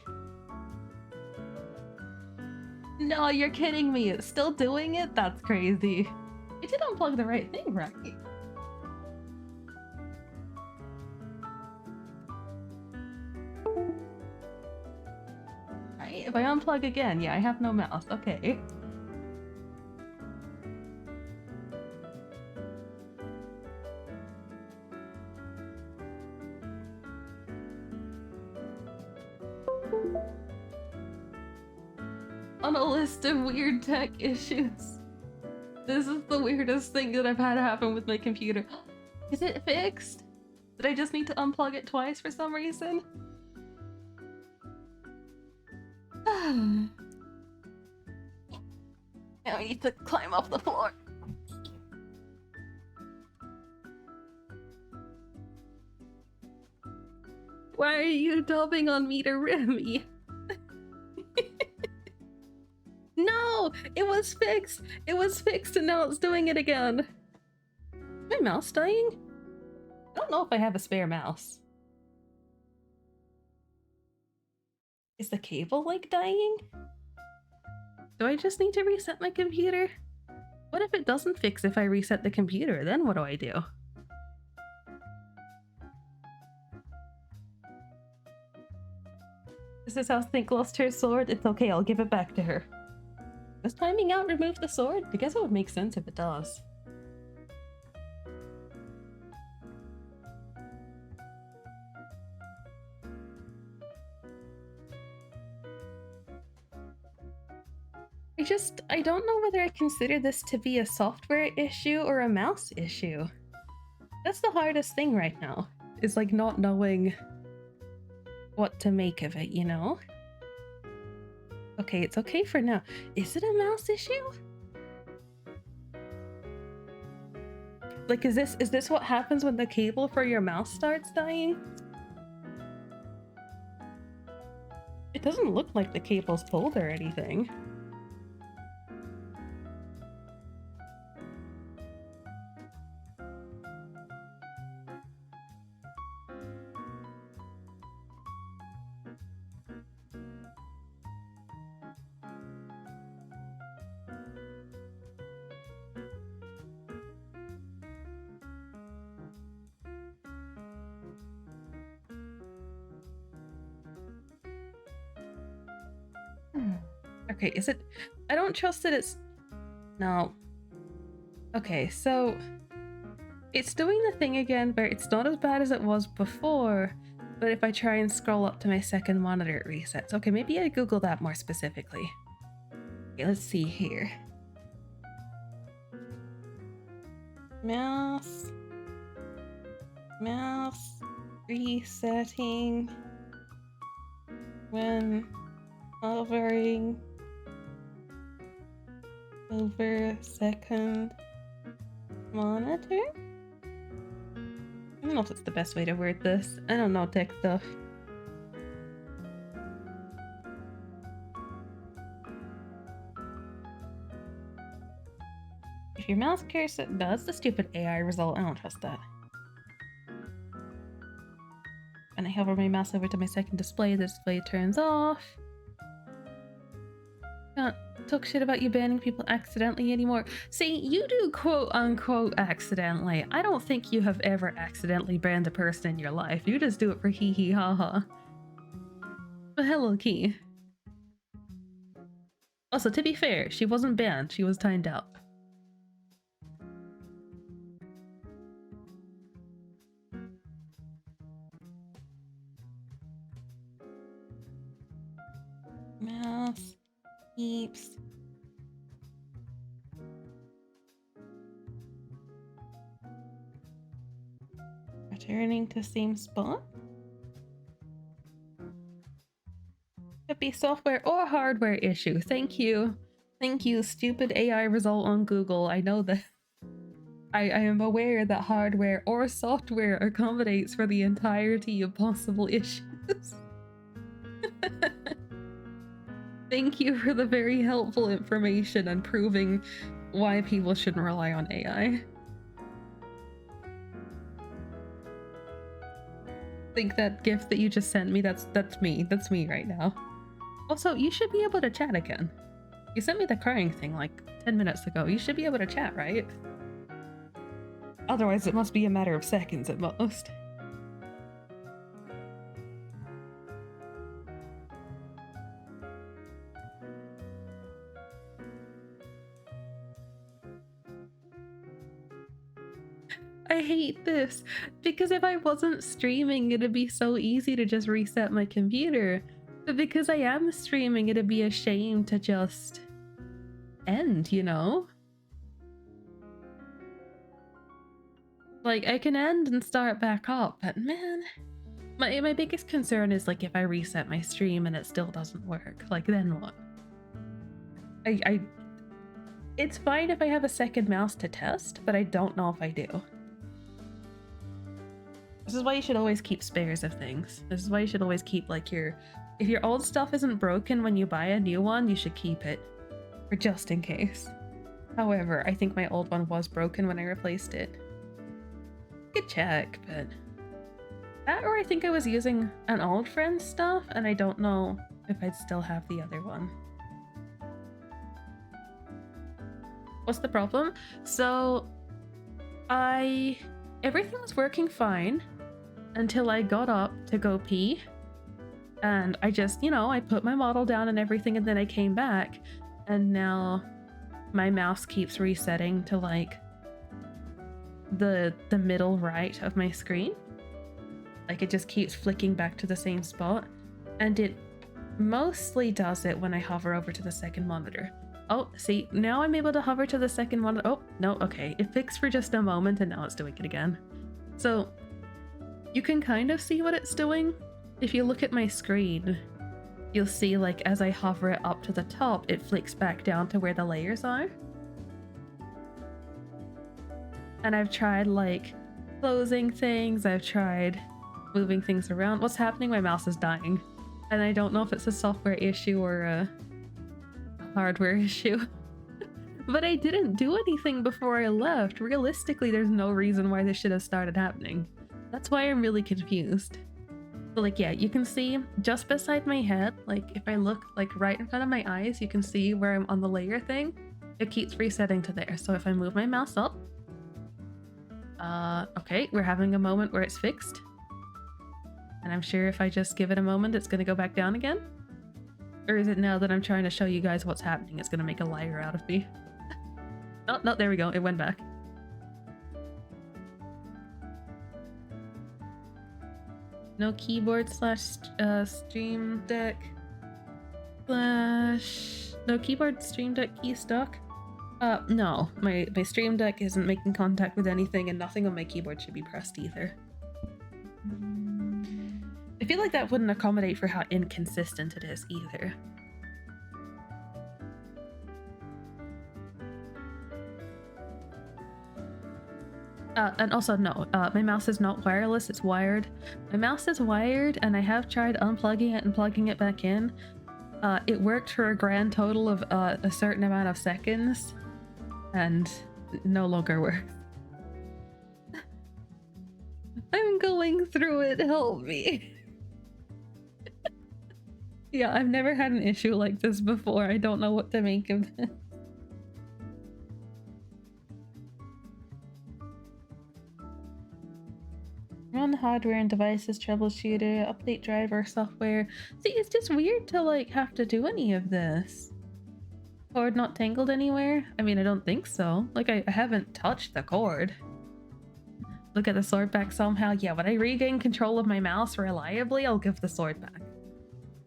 No, you're kidding me. It's still doing it? That's crazy. It did unplug the right thing, right? Right, if I unplug again, yeah, I have no mouse. Okay. On a list of weird tech issues. This is the weirdest thing that I've had happen with my computer. Is it fixed? Did I just need to unplug it twice for some reason? Now I need to climb off the floor. Why are you dubbing on me to Remy? No! It was fixed! It was fixed and now it's doing it again. Is my mouse dying? I don't know if I have a spare mouse. Is the cable, like, dying? Do I just need to reset my computer? What if it doesn't fix if I reset the computer? Then what do I do? This is how Think lost her sword. It's okay, I'll give it back to her. Does timing out remove the sword? I guess it would make sense if it does. I don't know whether I consider this to be a software issue or a mouse issue. That's the hardest thing right now, is like not knowing what to make of it, you know? Okay, it's okay for now. Is it a mouse issue? Like, is this what happens when the cable for your mouse starts dying? It doesn't look like the cable's pulled or anything. Okay, is it... I don't trust that it's... No. Okay, so... It's doing the thing again where it's not as bad as it was before, but if I try and scroll up to my second monitor, it resets. Okay, maybe I Google that more specifically. Okay, let's see here. Mouse resetting when hovering over second monitor. don't know if that's the best way to word this. I don't know tech stuff. If your mouse cursor... No, that's the stupid AI result. I don't trust that. And I hover my mouse over to my second display, the display turns off. Can't talk shit about you banning people accidentally anymore. See, you do quote unquote accidentally. I don't think you have ever accidentally banned a person in your life. You just do it for hee hee ha ha. But hello, Key. Also, to be fair, she wasn't banned, she was timed out. Mouse keeps returning to same spot. Could be software or hardware issue. Thank you. Thank you, stupid AI result on Google. I know that. I am aware that hardware or software accommodates for the entirety of possible issues. Thank you for the very helpful information and proving why people shouldn't rely on AI. I think that gift that you just sent me, that's me. That's me right now. Also, you should be able to chat again. You sent me the crying thing like 10 minutes ago. You should be able to chat, right? Otherwise, it must be a matter of seconds at most. I hate this, because if I wasn't streaming, it'd be so easy to just reset my computer. But because I am streaming, it'd be a shame to just end, you know? Like, I can end and start back up, but man, my biggest concern is like if I reset my stream and it still doesn't work, like then what? It's fine if I have a second mouse to test, but I don't know if I do. This is why you should always keep spares of things. This is why you should always keep like if your old stuff isn't broken when you buy a new one, you should keep it for just in case. However, I think my old one was broken when I replaced it. Good check, but that, or I think I was using an old friend's stuff and I don't know if I'd still have the other one. What's the problem? So everything was working fine until I got up to go pee, and I just, you know, I put my model down and everything, and then I came back, and now my mouse keeps resetting to like the middle right of my screen. Like it just keeps flicking back to the same spot, and it mostly does it when I hover over to the second monitor. Oh, see, now I'm able to hover to the second monitor. Oh, no, okay. It fixed for just a moment and now it's doing it again. So you can kind of see what it's doing. If you look at my screen, you'll see like as I hover it up to the top, it flicks back down to where the layers are. And I've tried like closing things, I've tried moving things around. What's happening? My mouse is dying. And I don't know if it's a software issue or a hardware issue. But I didn't do anything before I left. Realistically, there's no reason why this should have started happening. That's why I'm really confused. So like, yeah, you can see just beside my head, like if I look like right in front of my eyes, you can see where I'm on the layer thing. It keeps resetting to there. So if I move my mouse up, okay, we're having a moment where it's fixed. And I'm sure if I just give it a moment, it's gonna go back down again. Or is it now that I'm trying to show you guys what's happening, it's gonna make a liar out of me? Oh, no, there we go, it went back. No keyboard slash stream deck slash... No keyboard stream deck key stuck? No, my stream deck isn't making contact with anything and nothing on my keyboard should be pressed either. I feel like that wouldn't accommodate for how inconsistent it is either. And also, no, my mouse is not wireless, it's wired. My mouse is wired, and I have tried unplugging it and plugging it back in. It worked for a grand total of a certain amount of seconds, and no longer works. I'm going through it, help me. Yeah, I've never had an issue like this before. I don't know what to make of this. Run hardware and devices troubleshooter, update driver software. See, it's just weird to like have to do any of this. Cord not tangled anywhere? I mean, I don't think so. Like, I haven't touched the cord. Look at the sword back somehow. Yeah, when I regain control of my mouse reliably, I'll give the sword back.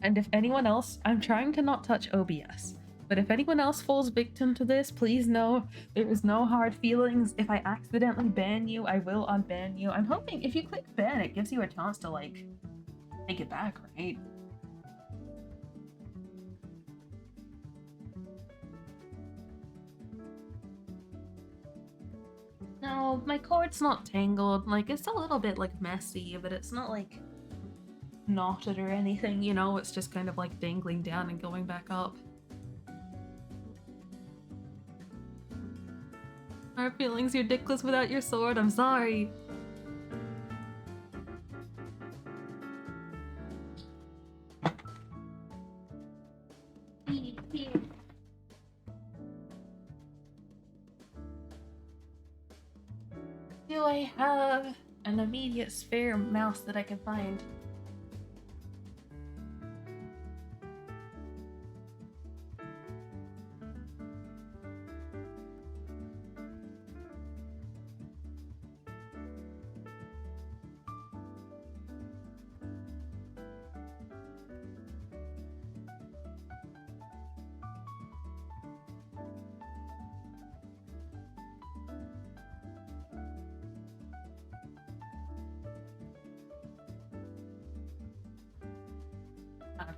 And if anyone else, I'm trying to not touch OBS, but if anyone else falls victim to this, please know there is no hard feelings. If I accidentally ban you, I will unban you. I'm hoping if you click ban, it gives you a chance to like take it back, right? No, my cord's not tangled. Like, it's a little bit like messy, but it's not like knotted or anything, you know? It's just kind of like dangling down and going back up. Our feelings, you're dickless without your sword. I'm sorry. Do I have an immediate spare mouse that I can find?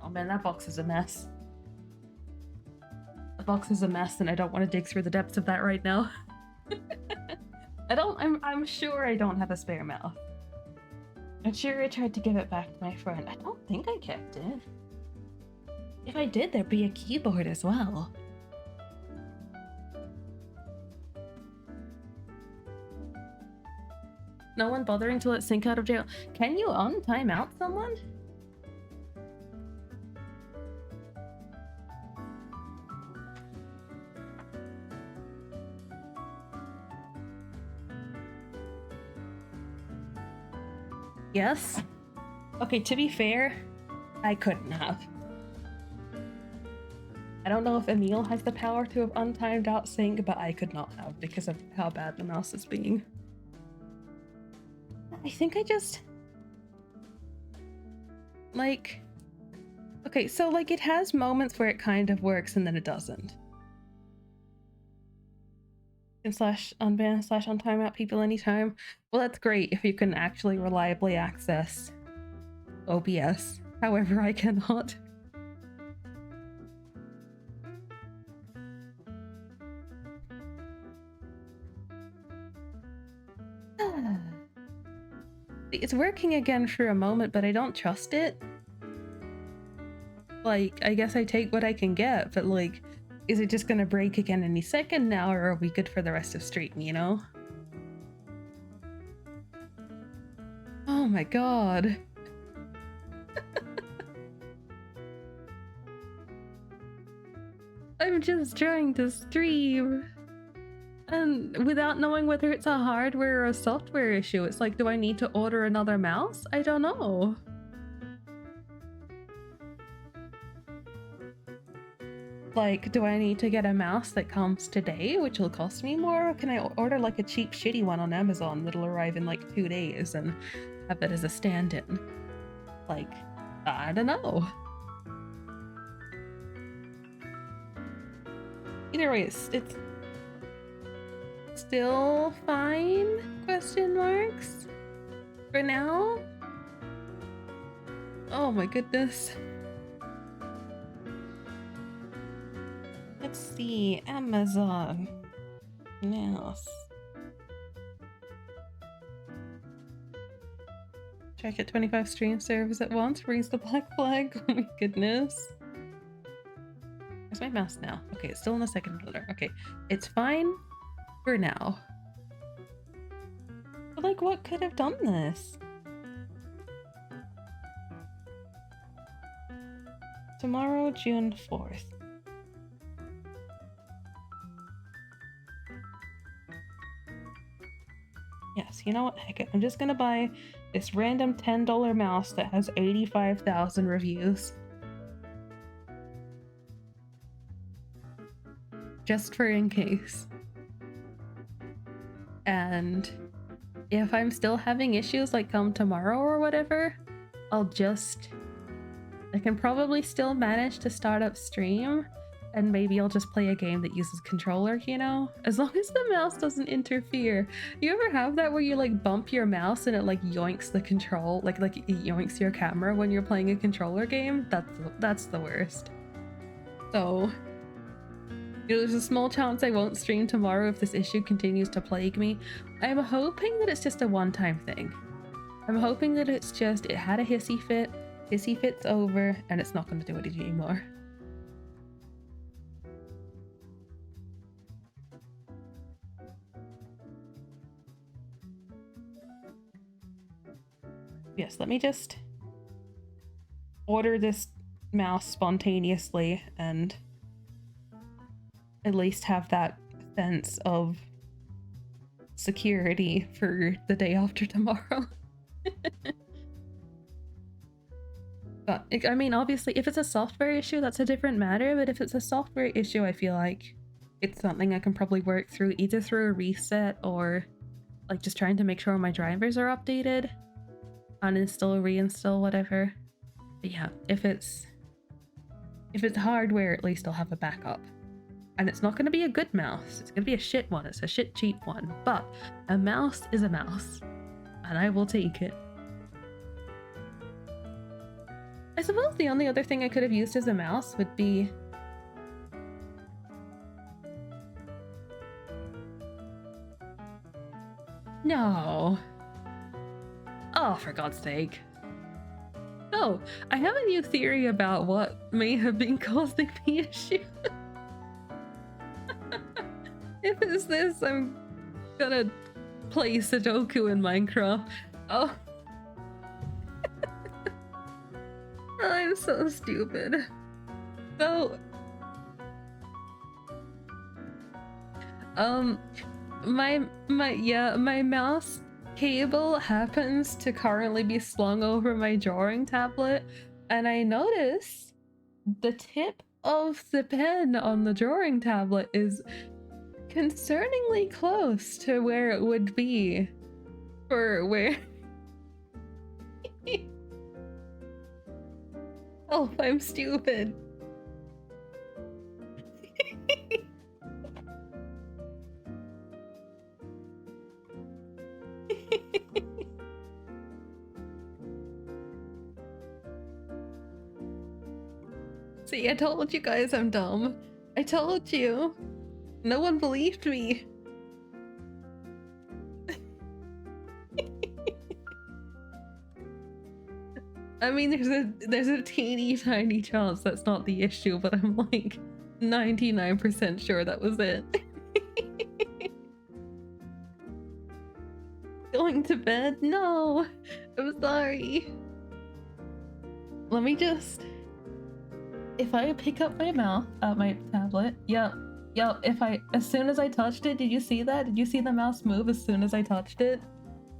Oh man, that box is a mess. The box is a mess and I don't want to dig through the depths of that right now. I'm sure I don't have a spare mouse. I'm sure I tried to give it back to my friend. I don't think I kept it. If I did, there'd be a keyboard as well. No one bothering to let Sync out of jail. Can you untime out someone? Yes. Okay, to be fair, I couldn't have. I don't know if Emil has the power to have untimed out Sync, but I could not have because of how bad the mouse is being. I think I just... like... Okay, so like it has moments where it kind of works and then it doesn't. And slash unban slash untime out people anytime. Well, that's great if you can actually reliably access OBS. However, I cannot. It's working again for a moment, but I don't trust it. Like, I guess I take what I can get, but like, is it just gonna break again any second now, or are we good for the rest of stream, you know? Oh my god. I'm just trying to stream. And without knowing whether it's a hardware or a software issue, it's like, do I need to order another mouse? I don't know. Like, do I need to get a mouse that comes today, which will cost me more? Or can I order like a cheap, shitty one on Amazon that'll arrive in like 2 days and have it as a stand-in? Like, I don't know. Either way, it's still fine? Question marks? For now? Oh my goodness. Let's see, Amazon. Mouse. Check it, 25 stream servers at once. Raise the black flag. Oh my goodness. Where's my mouse now? Okay, it's still in the second folder. Okay, it's fine for now. But like, what could have done this? Tomorrow, June 4th. Yes, you know what? Heck it. I'm just gonna buy this random $10 mouse that has 85,000 reviews. Just for in case. And if I'm still having issues like come tomorrow or whatever, I can probably still manage to start up stream, and maybe I'll just play a game that uses controller, you know? As long as the mouse doesn't interfere. You ever have that where you like bump your mouse and it like yoinks the control, like it yoinks your camera when you're playing a controller game? That's the worst. So, you know, there's a small chance I won't stream tomorrow if this issue continues to plague me. I'm hoping that it's just a one-time thing. I'm hoping that it's just, it had a hissy fit's over, and it's not going to do it anymore. Yes, let me just order this mouse spontaneously and at least have that sense of security for the day after tomorrow. But I mean, obviously, if it's a software issue, that's a different matter. But if it's a software issue, I feel like it's something I can probably work through either through a reset or like just trying to make sure my drivers are updated, uninstall, reinstall, whatever. But yeah, if it's hardware, at least I'll have a backup. And it's not going to be a good mouse. It's going to be a shit one. It's a shit cheap one. But a mouse is a mouse, and I will take it. I suppose the only other thing I could have used as a mouse would be... No. Oh, for God's sake. Oh, I have a new theory about what may have been causing the issue. If it's this, I'm gonna play Sudoku in Minecraft. Oh. I'm so stupid. So, my mouse cable happens to currently be slung over my drawing tablet, and I notice the tip of the pen on the drawing tablet is concerningly close to where it would be for where... Oh, I'm stupid. See, I told you guys I'm dumb. I told you. No one believed me. I mean, there's a teeny tiny chance that's not the issue, but I'm like 99% sure that was it. Going to bed? No, I'm sorry. Let me just... If I pick up my mouse, my tablet, yep. As soon as I touched it, did you see that? Did you see the mouse move as soon as I touched it?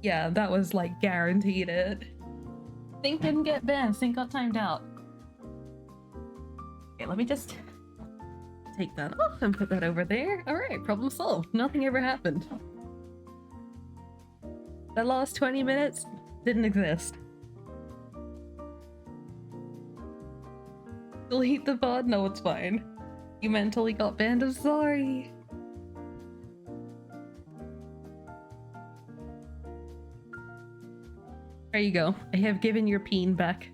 Yeah, that was like guaranteed it. Sync didn't get banned, sync got timed out. Okay, let me just take that off and put that over there. Alright, problem solved. Nothing ever happened. That last 20 minutes didn't exist. Delete the VOD? No, it's fine. You mentally got banned, I'm sorry. There you go. I have given your peen back.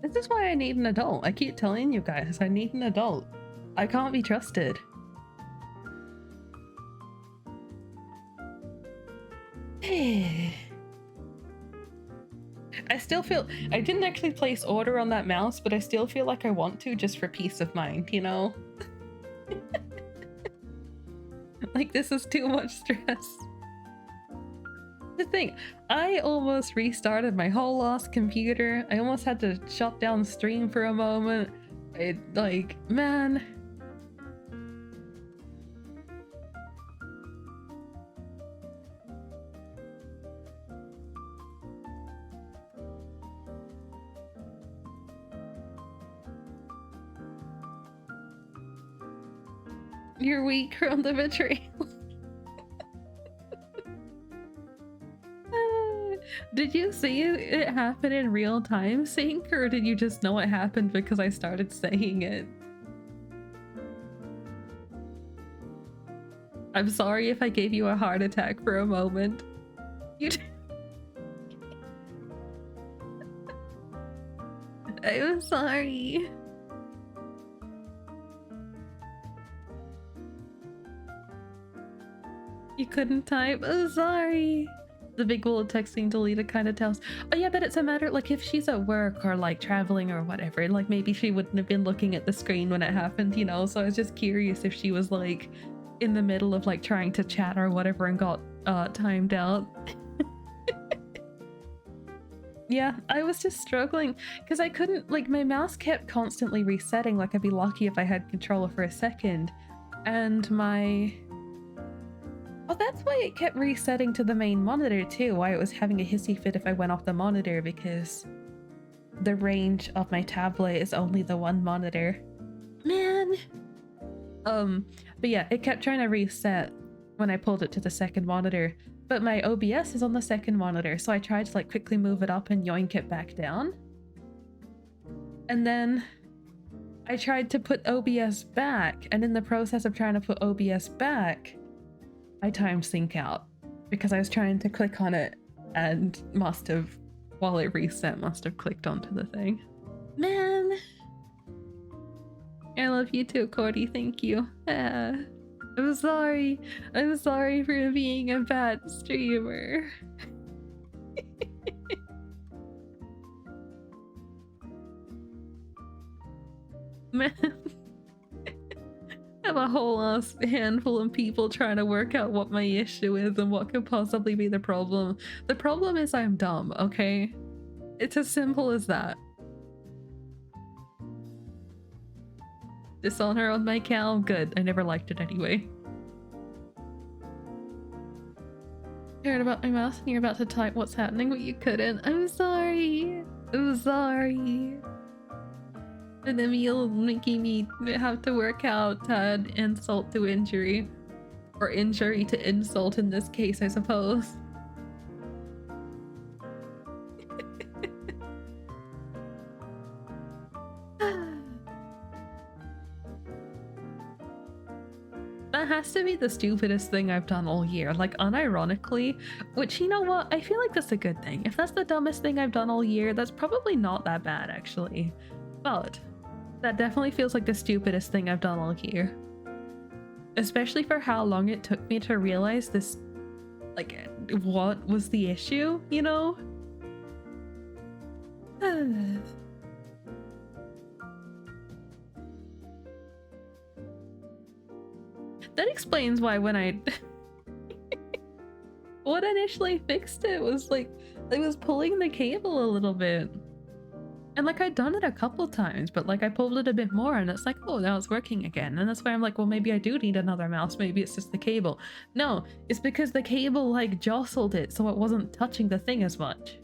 This is why I need an adult. I keep telling you guys, I need an adult. I can't be trusted. I still feel I didn't actually place order on that mouse, but I still feel like I want to just for peace of mind, you know? Like, this is too much stress. The thing, I almost restarted my whole lost computer. I almost had to shut down stream for a moment. Like, man. You're weak from the betrayal. Did you see it happen in real time, Sync, or did you just know it happened because I started saying it? I'm sorry if I gave you a heart attack for a moment. You I'm sorry. You couldn't type? Oh, sorry. The big wall of texting deleted kind of tells. Oh yeah, but it's a matter like if she's at work or like traveling or whatever, like maybe she wouldn't have been looking at the screen when it happened, you know? So I was just curious if she was like in the middle of like trying to chat or whatever and got timed out. Yeah, I was just struggling because I couldn't, like, my mouse kept constantly resetting. Like, I'd be lucky if I had controller for a second, and my oh, that's why it kept resetting to the main monitor too, why it was having a hissy fit if I went off the monitor, because the range of my tablet is only the one monitor. Man. But yeah, it kept trying to reset when I pulled it to the second monitor, but my OBS is on the second monitor, so I tried to like quickly move it up and yoink it back down. And then I tried to put OBS back, and in the process of trying to put OBS back, I timed sync out because I was trying to click on it and must have, while it reset, must have clicked onto the thing. Man. I love you too, Cordy. Thank you. I'm sorry. I'm sorry for being a bad streamer. Man. I have a whole ass handful of people trying to work out what my issue is and what could possibly be the problem. The problem is I'm dumb, okay? It's as simple as that. Dishonor on my cow? Good. I never liked it anyway. Cared about my mouse and you're about to type what's happening, but you couldn't. I'm sorry. I'm sorry. And then you're making me have to work out insult to injury. Or injury to insult in this case, I suppose. That has to be the stupidest thing I've done all year, like unironically, which, you know what, I feel like that's a good thing. If that's the dumbest thing I've done all year, that's probably not that bad actually. But that definitely feels like the stupidest thing I've done all year. Especially for how long it took me to realize this, like, what was the issue, you know? That explains why when I what initially fixed it was like I was pulling the cable a little bit, and like I'd done it a couple times, but like I pulled it a bit more and it's like, oh, now it's working again. And that's why I'm like, well, maybe I do need another mouse, maybe it's just the cable. No, it's because the cable like jostled it so it wasn't touching the thing as much.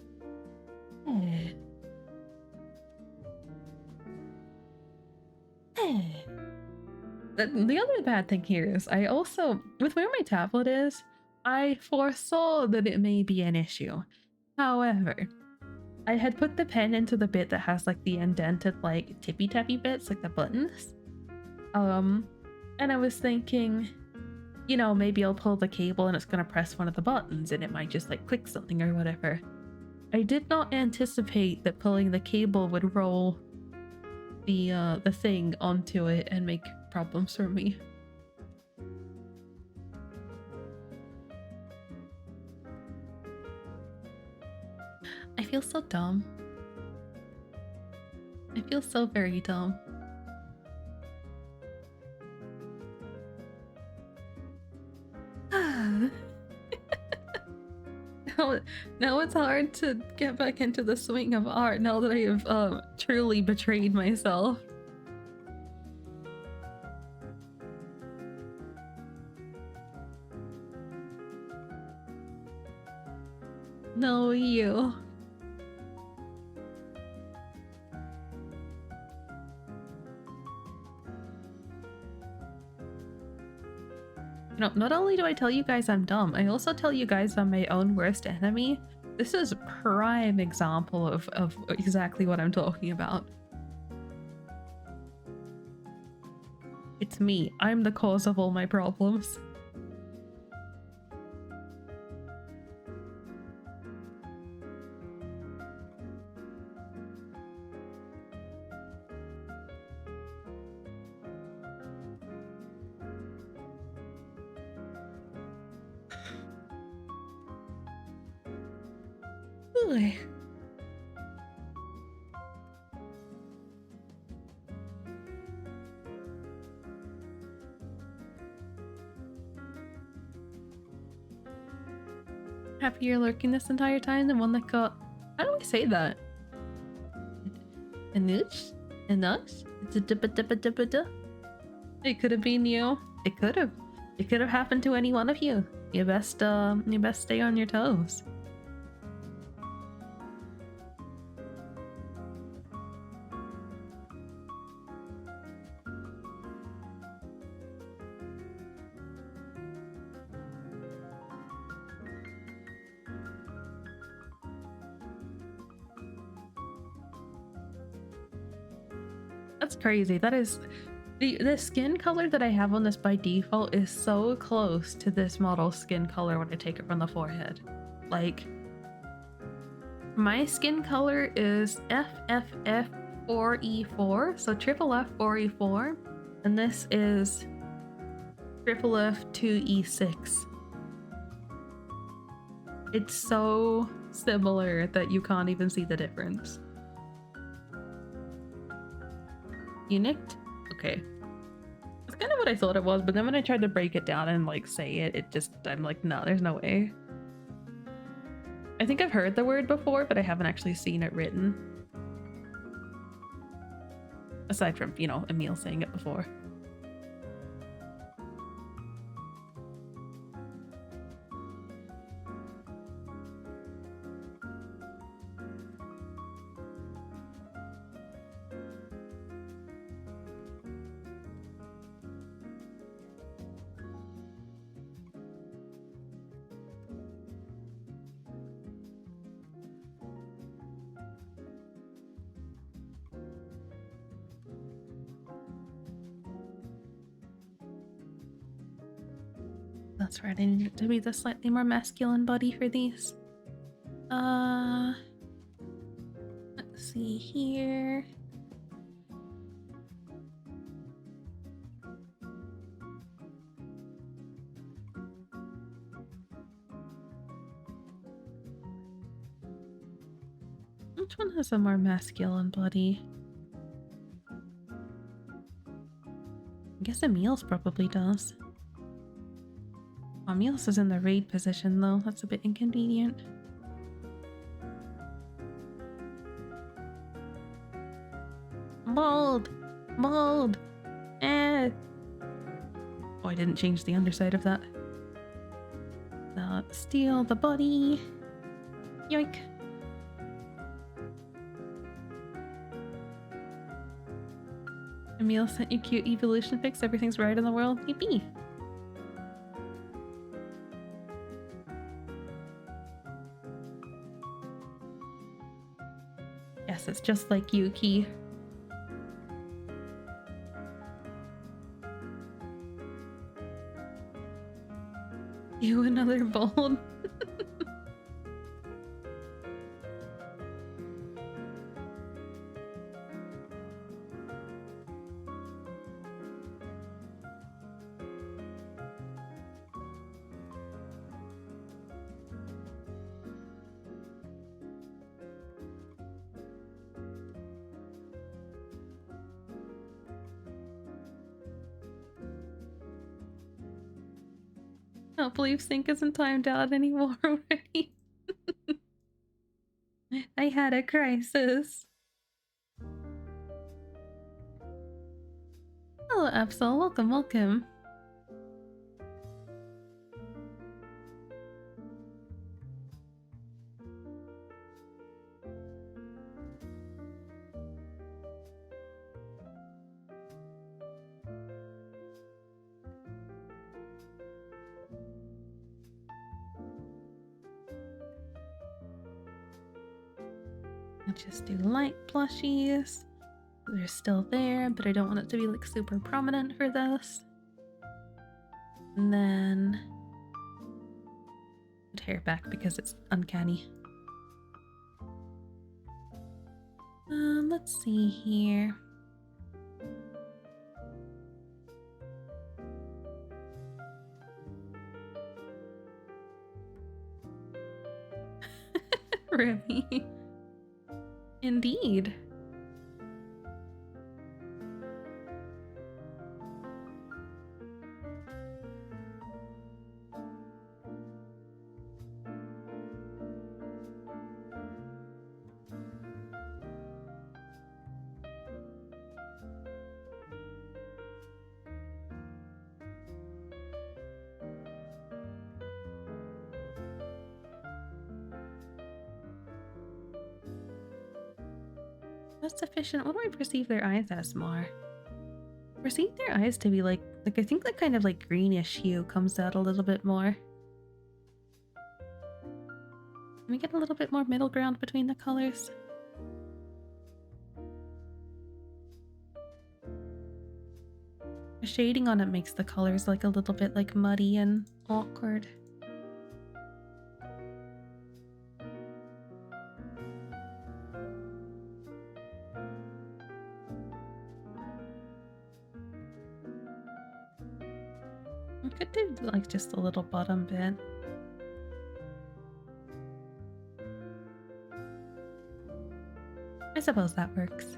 The other bad thing here is I also, with where my tablet is, I foresaw that it may be an issue. However, I had put the pen into the bit that has like the indented like tippy tappy bits, like the buttons. And I was thinking, you know, maybe I'll pull the cable and it's gonna press one of the buttons and it might just like click something or whatever. I did not anticipate that pulling the cable would roll the thing onto it and make problems for me. I feel so dumb. I feel so very dumb. Now it's hard to get back into the swing of art now that I have truly betrayed myself. No, you. No, not only do I tell you guys I'm dumb, I also tell you guys I'm my own worst enemy. This is a prime example of exactly what I'm talking about. It's me. I'm the cause of all my problems. Ooh. Happy you're lurking this entire time, the one that got... How do we say that? Anush? Anush? It's a dippa. It could have been you. It could have. It could have happened to any one of you. You best stay on your toes. That's crazy. That is the skin color that I have on this by default is so close to this model's skin color when I take it from the forehead. Like, my skin color is FFF4E4, so triple F4E4, and this is triple F2E6. It's so similar that you can't even see the difference. You nicked? Okay. That's kind of what I thought it was, but then when I tried to break it down and like say it, I'm like, no, there's no way. I think I've heard the word before, but I haven't actually seen it written. Aside from, you know, Emil saying it before. That's right, I need it to be the slightly more masculine body for these. Let's see here. Which one has a more masculine body? I guess Emil's probably does. Emil's is in the raid position though, that's a bit inconvenient. Mold! Mold! Eh! Oh, I didn't change the underside of that. Steal the body. Yoink. Emil sent you cute evolution pics. Everything's right in the world. Yippee! Yes, it's just like Yuki. You another bold. can't believe sync isn't timed out anymore already. I had a crisis. Hello, Absol. Welcome, welcome. I'll just do light plushies. They're still there, but I don't want it to be like super prominent for this. And then put hair back because it's uncanny. Let's see here. Remy. Indeed. That's sufficient. What do I perceive their eyes as more? I perceive their eyes to be like I think the kind of like greenish hue comes out a little bit more. Can we get a little bit more middle ground between the colors? The shading on it makes the colors like a little bit like muddy and awkward. I could do like just a little bottom bit. I suppose that works.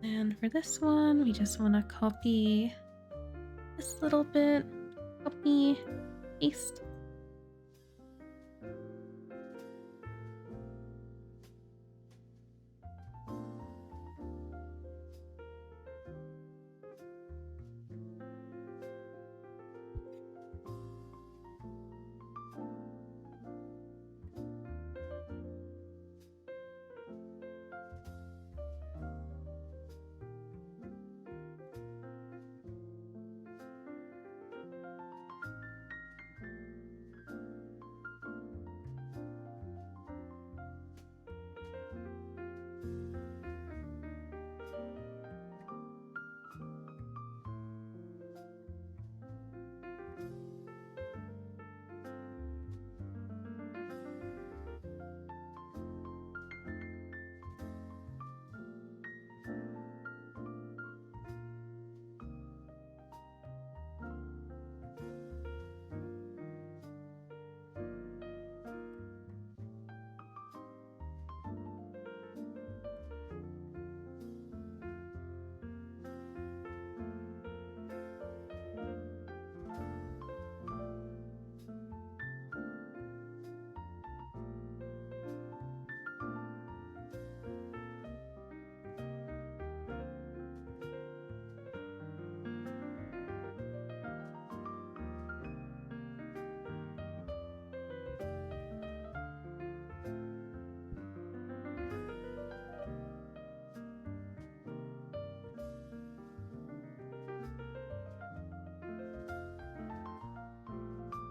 And for this one, we just want to copy this little bit. Copy, paste.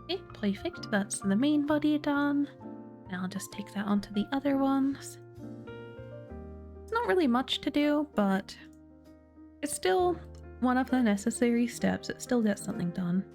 Okay, perfect. That's the main body done. Now I'll just take that onto the other ones. It's not really much to do, but it's still one of the necessary steps. It still gets something done.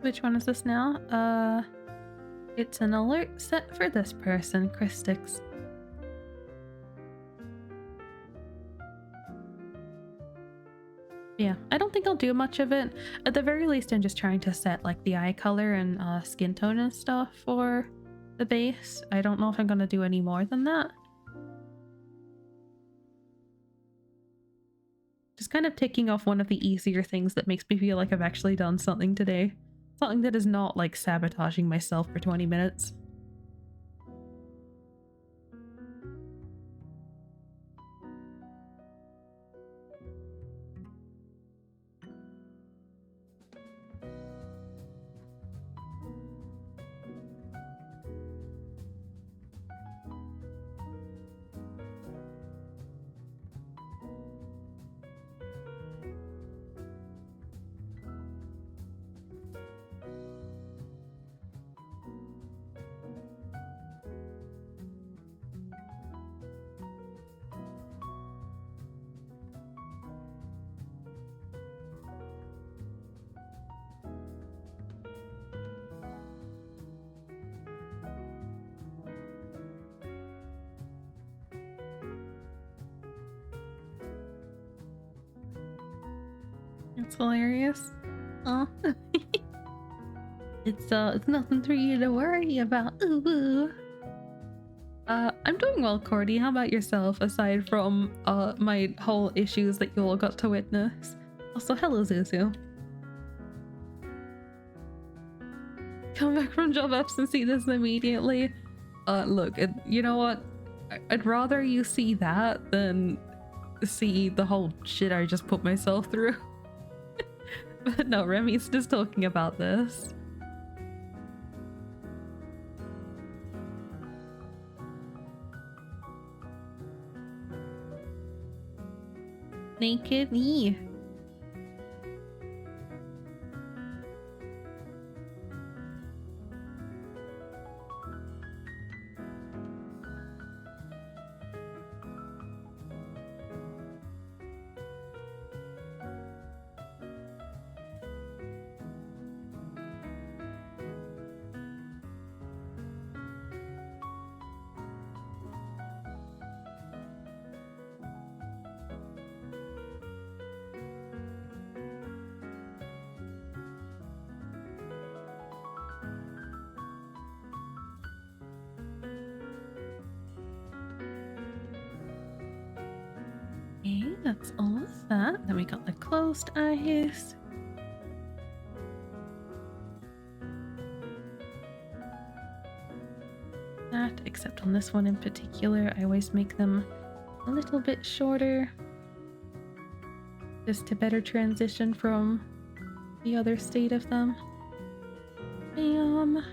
Which one is this now? It's an alert set for this person, Christix. Yeah, I don't think I'll do much of it. At the very least, I'm just trying to set like the eye color and skin tone and stuff for the base. I don't know if I'm gonna do any more than that. Just kind of ticking off one of the easier things that makes me feel like I've actually done something today. Something that is not like sabotaging myself for 20 minutes. It's hilarious. Oh. It's nothing for you to worry about. Ooh. I'm doing well, Cordy. How about yourself, aside from my whole issues that you all got to witness? Also, hello, Zuzu. Come back from job apps and see this immediately. Look, you know what? I'd rather you see that than see the whole shit I just put myself through. But no, Remy's just talking about this. Naked me. Okay, that's all of that. Then we got the closed eyes. That, except on this one in particular, I always make them a little bit shorter. Just to better transition from the other state of them. Bam.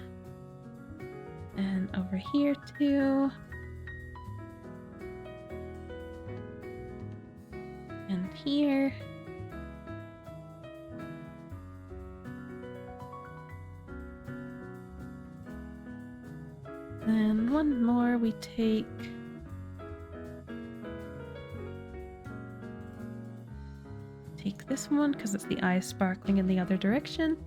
And over here too. And here. Then one more we take. Take this one because it's the eyes sparkling in the other direction.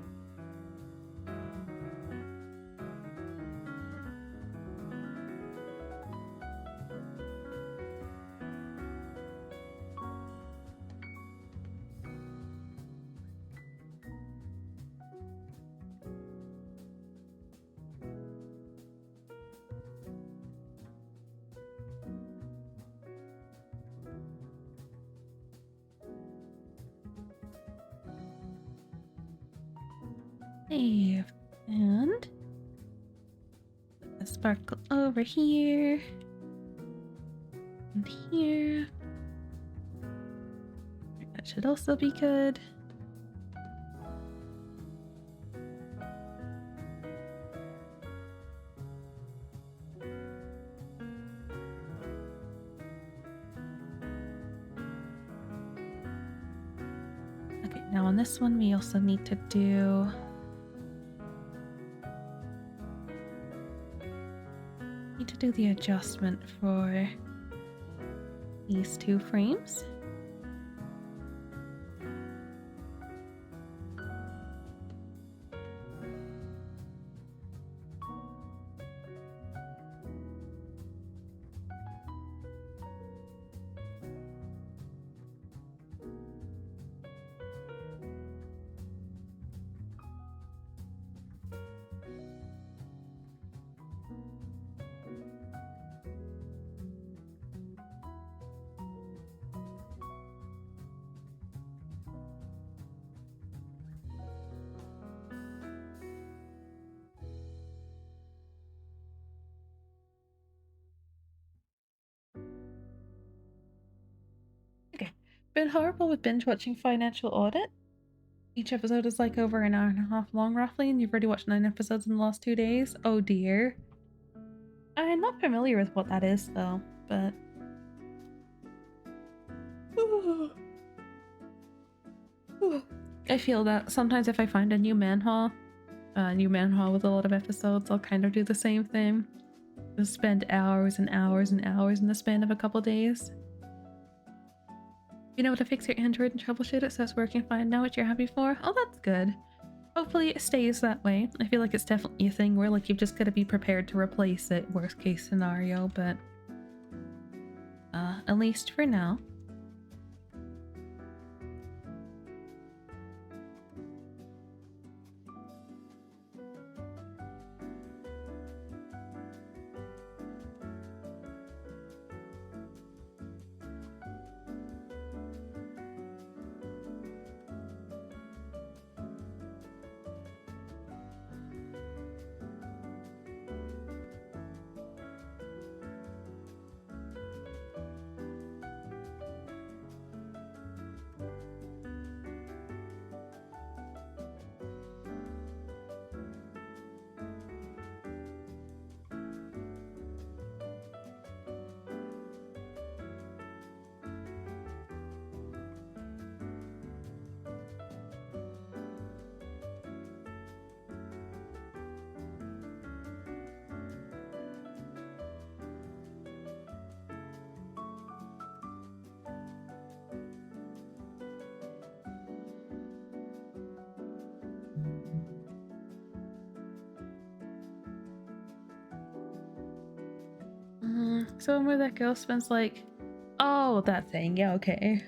Save. And put the sparkle over here. And here. That should also be good. Okay, now on this one we also need to do the adjustment for these two frames. been horrible with binge watching Financial Audit. Each episode is like over an hour and a half long, roughly, and you've already watched 9 episodes in the last 2 days. Oh dear. I'm not familiar with what that is, though, but... I feel that sometimes if I find a new manhwa with a lot of episodes, I'll kind of do the same thing. Just spend hours and hours and hours in the span of a couple days. You know how to fix your Android and troubleshoot it so it's working fine now, what you're happy for? Oh, that's good. Hopefully it stays that way. I feel like it's definitely a thing where like you've just got to be prepared to replace it, worst case scenario, but at least for now. So where that girl spends like... Oh, that thing. Yeah, okay.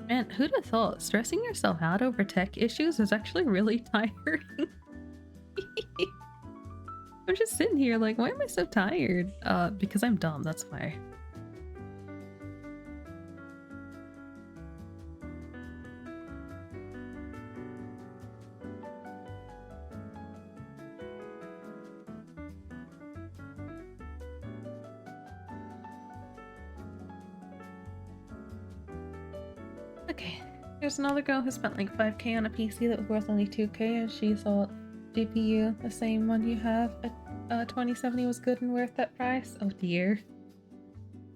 Man, who'd have thought stressing yourself out over tech issues is actually really tiring? I'm just sitting here like, why am I so tired? Because I'm dumb, that's why. Okay, there's another girl who spent like 5k on a PC that was worth only 2k, and she thought GPU, the same one you have at 2070, was good and worth that price. Oh dear.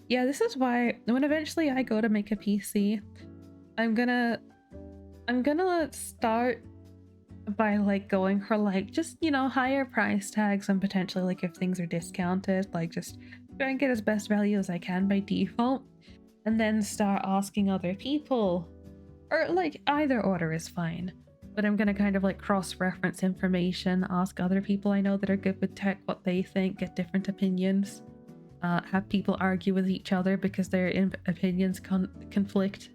Yeah, this is why when eventually I go to make a PC, I'm gonna start by like going for like just, you know, higher price tags, and potentially like if things are discounted, like just try and get as best value as I can by default, and then start asking other people, or like either order is fine, but I'm gonna kind of like cross-reference information, ask other people I know that are good with tech what they think, get different opinions, have people argue with each other because their opinions conflict.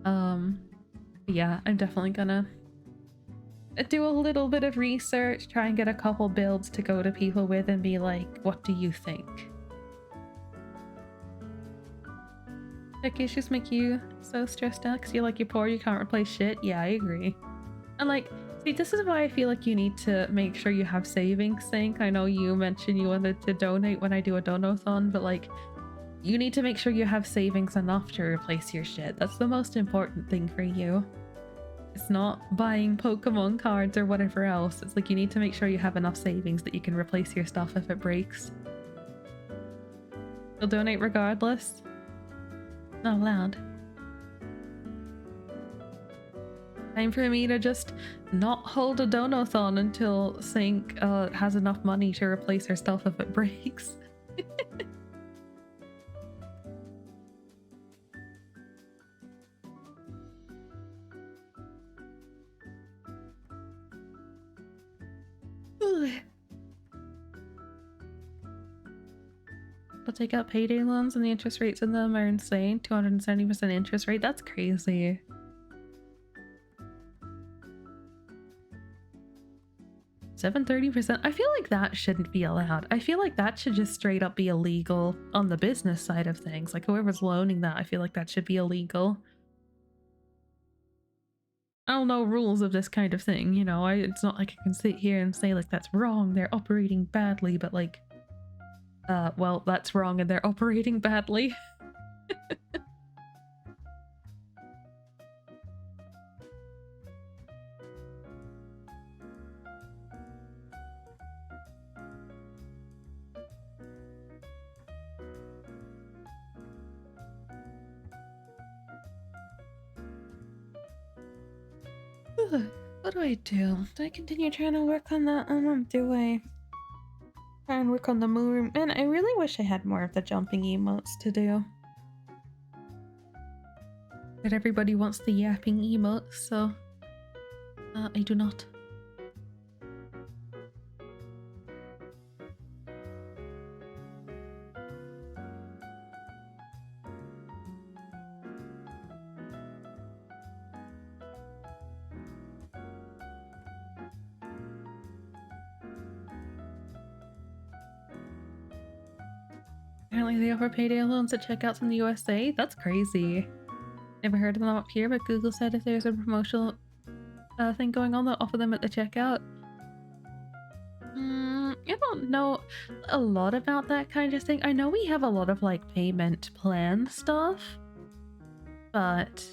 Yeah, I'm definitely gonna do a little bit of research, try and get a couple builds to go to people with and be like, what do you think? Tech issues make you so stressed out because you're like, you're poor, you can't replace shit. Yeah, I agree. And like, see, this is why I feel like you need to make sure you have savings sync. I know you mentioned you wanted to donate when I do a donathon, but like, you need to make sure you have savings enough to replace your shit. That's the most important thing for you. It's not buying Pokemon cards or whatever else. It's like you need to make sure you have enough savings that you can replace your stuff if it breaks. You'll donate regardless. Not allowed. Time for me to just not hold a donathon until Sync has enough money to replace her stuff if it breaks. But take out payday loans and the interest rates in them are insane. 270% interest rate. That's crazy. 730%. I feel like that shouldn't be allowed. I feel like that should just straight up be illegal on the business side of things. Like whoever's loaning that, I feel like that should be illegal. I don't know rules of this kind of thing, you know. It's not like I can sit here and say like that's wrong, they're operating badly, but like well, that's wrong and they're operating badly. What do I do? Do I continue trying to work on that? Do I try and work on the moon? Man, I really wish I had more of the jumping emotes to do. But everybody wants the yapping emotes, so I do not. Apparently they offer payday loans at checkouts in the USA? That's crazy. Never heard of them up here, but Google said if there's a promotional thing going on, they'll offer them at the checkout. I don't know a lot about that kind of thing. I know we have a lot of like payment plan stuff, but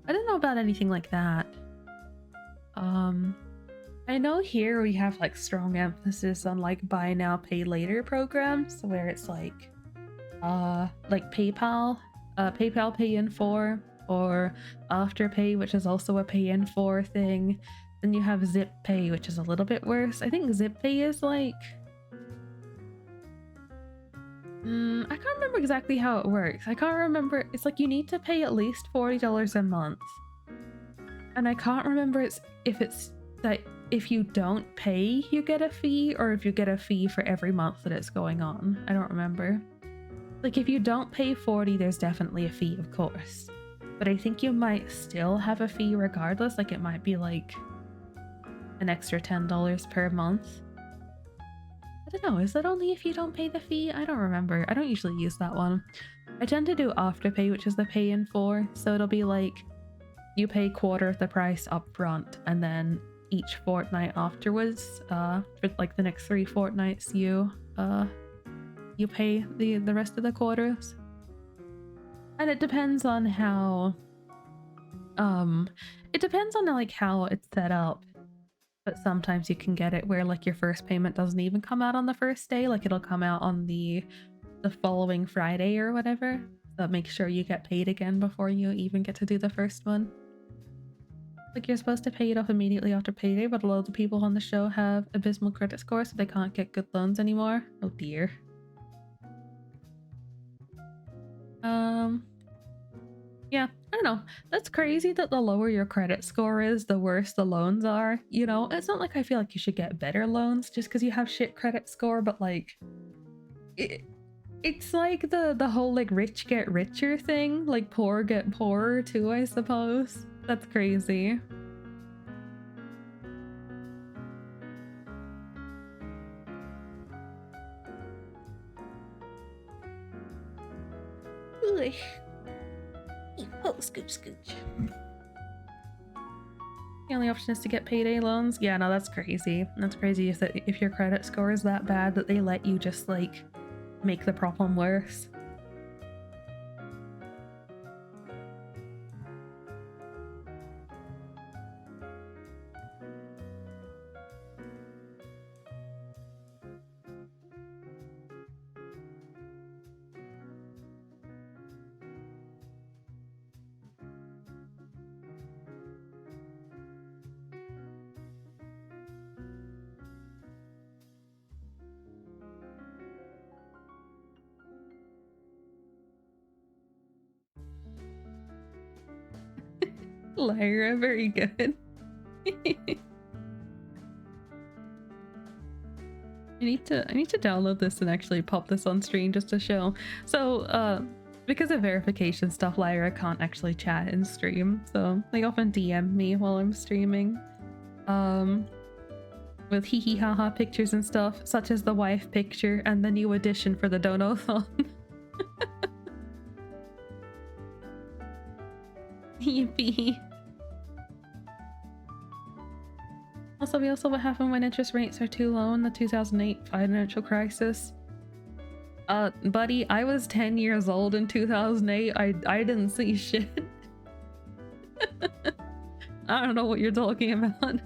I don't know about anything like that. I know here we have like strong emphasis on like buy now pay later programs where it's like PayPal pay in 4 or Afterpay, which is also a pay in 4 thing. Then you have Zip Pay, which is a little bit worse. I think Zip Pay is like I can't remember exactly how it works. I can't remember. It's like you need to pay at least $40 a month. And I can't remember if it's that if you don't pay, you get a fee, or if you get a fee for every month that it's going on. I don't remember. Like if you don't pay 40, there's definitely a fee, of course. But I think you might still have a fee regardless. Like it might be like an extra $10 per month. I don't know, is that only if you don't pay the fee? I don't remember. I don't usually use that one. I tend to do Afterpay, which is the pay in 4. So it'll be like you pay quarter of the price up front, and then each fortnight afterwards, for like the next 3 fortnights, you pay the rest of the quarters. And it depends on how like how it's set up. But sometimes you can get it where like your first payment doesn't even come out on the first day, like it'll come out on the following Friday or whatever. So make sure you get paid again before you even get to do the first one. Like you're supposed to pay it off immediately after payday, but a lot of the people on the show have abysmal credit scores, so they can't get good loans anymore. Oh dear. Yeah, I don't know. That's crazy that the lower your credit score is, the worse the loans are. You know, it's not like I feel like you should get better loans just because you have shit credit score, but like, it's like the whole like rich get richer thing, like poor get poorer too, I suppose. That's crazy. Oh, scooch, scooch. The only option is to get payday loans? Yeah, no, that's crazy. That's crazy if your credit score is that bad that they let you just like make the problem worse. Lyra, very good. I need to download this and actually pop this on stream just to show. So because of verification stuff, Lyra can't actually chat and stream, so they often DM me while I'm streaming. With hee hee ha ha pictures and stuff, such as the wife picture and the new addition for the Dono-thon. Yippee. Also, we also what happened when interest rates are too low in the 2008 financial crisis. Buddy, I was 10 years old in 2008. I didn't see shit. I don't know what you're talking about.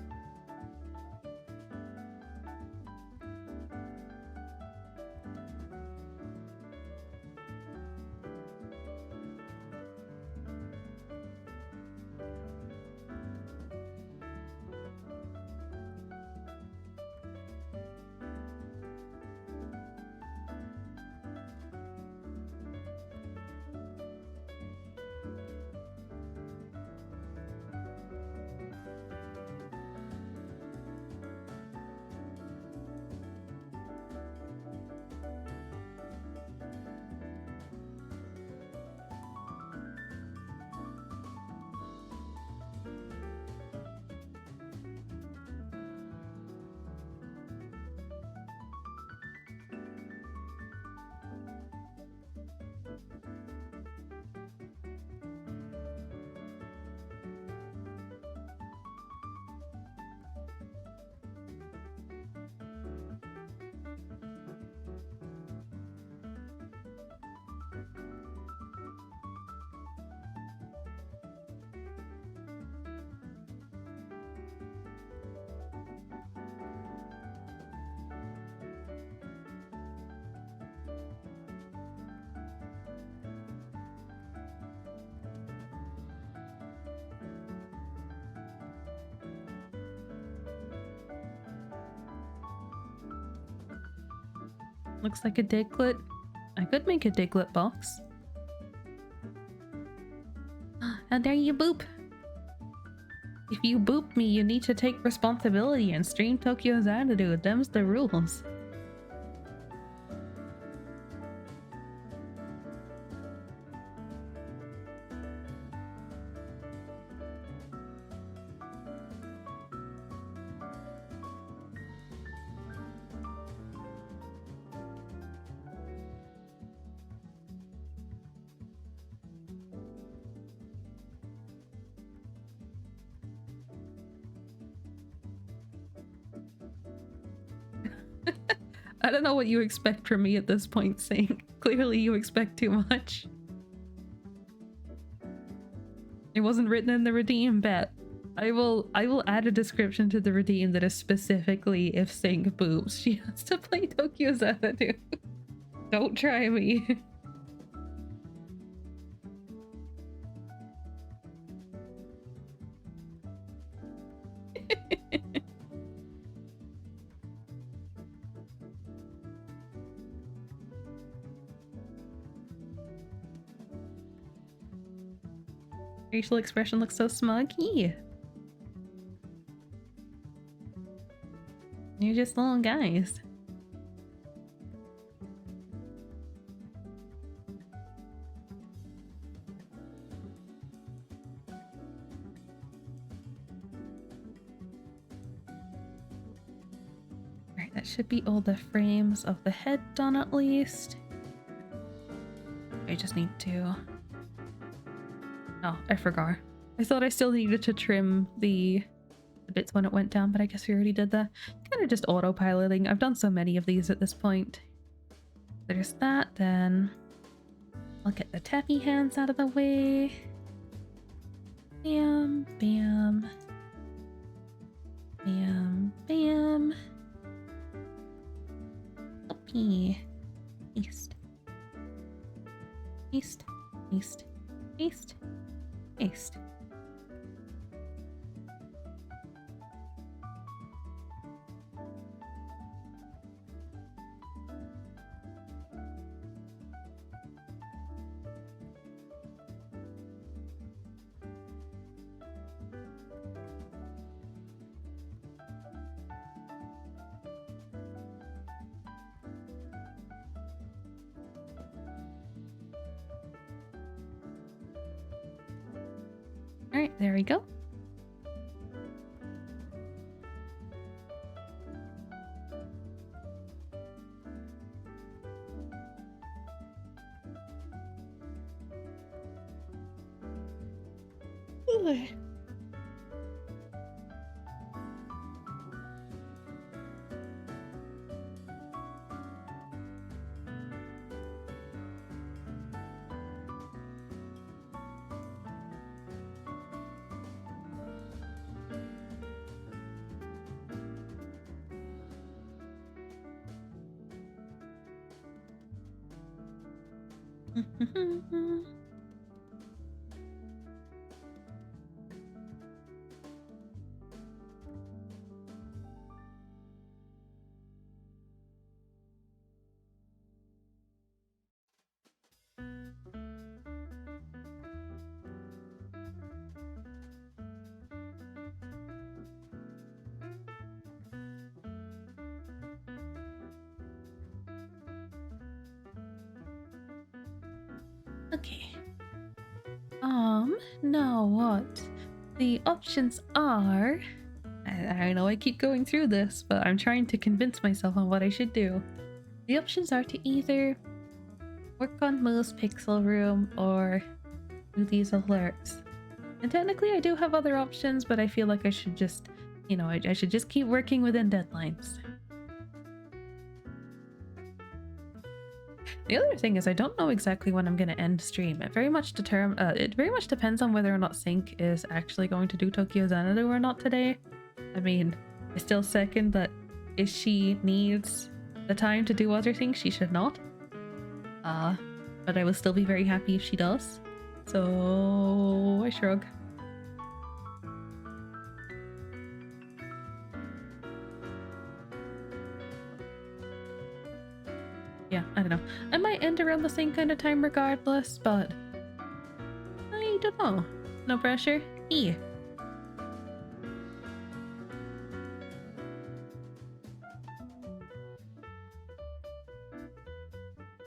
Looks like a Diglett. I could make a Diglett box. How dare you boop? If you boop me, you need to take responsibility and stream Tokyo's attitude. Them's the rules. I don't know what you expect from me at this point, Sink. Clearly you expect too much. It wasn't written in the redeem, bet. I will add a description to the redeem that is specifically if Sink boops, she has to play Tokyo's attitude. Don't try me. Facial expression looks so smuggy. You're just little guys. Alright, that should be all the frames of the head done at least. I just need to... Oh, I forgot. I thought I still needed to trim the bits when it went down, but I guess we already did that. Kind of just autopiloting. I've done so many of these at this point. There's that, then I'll get the tappy hands out of the way. Bam, bam. Bam, bam. Uppy. Paste. Paste. Paste. Paste. Paste. There we go. Ugh. Okay. Now what? The options are... I know I keep going through this, but I'm trying to convince myself on what I should do. The options are to either work on Moo's pixel room or do these alerts. And technically I do have other options, but I feel like I should just, I should just keep working within deadlines. The other thing is I don't know exactly when I'm going to end stream. It very much depends on whether or not Sync is actually going to do Tokyo Xanadu or not today. I mean, I still second that if she needs the time to do other things, she should not. But I will still be very happy if she does. So I shrug. Yeah, I don't know. I might end around the same kind of time regardless, but I don't know. No pressure. E.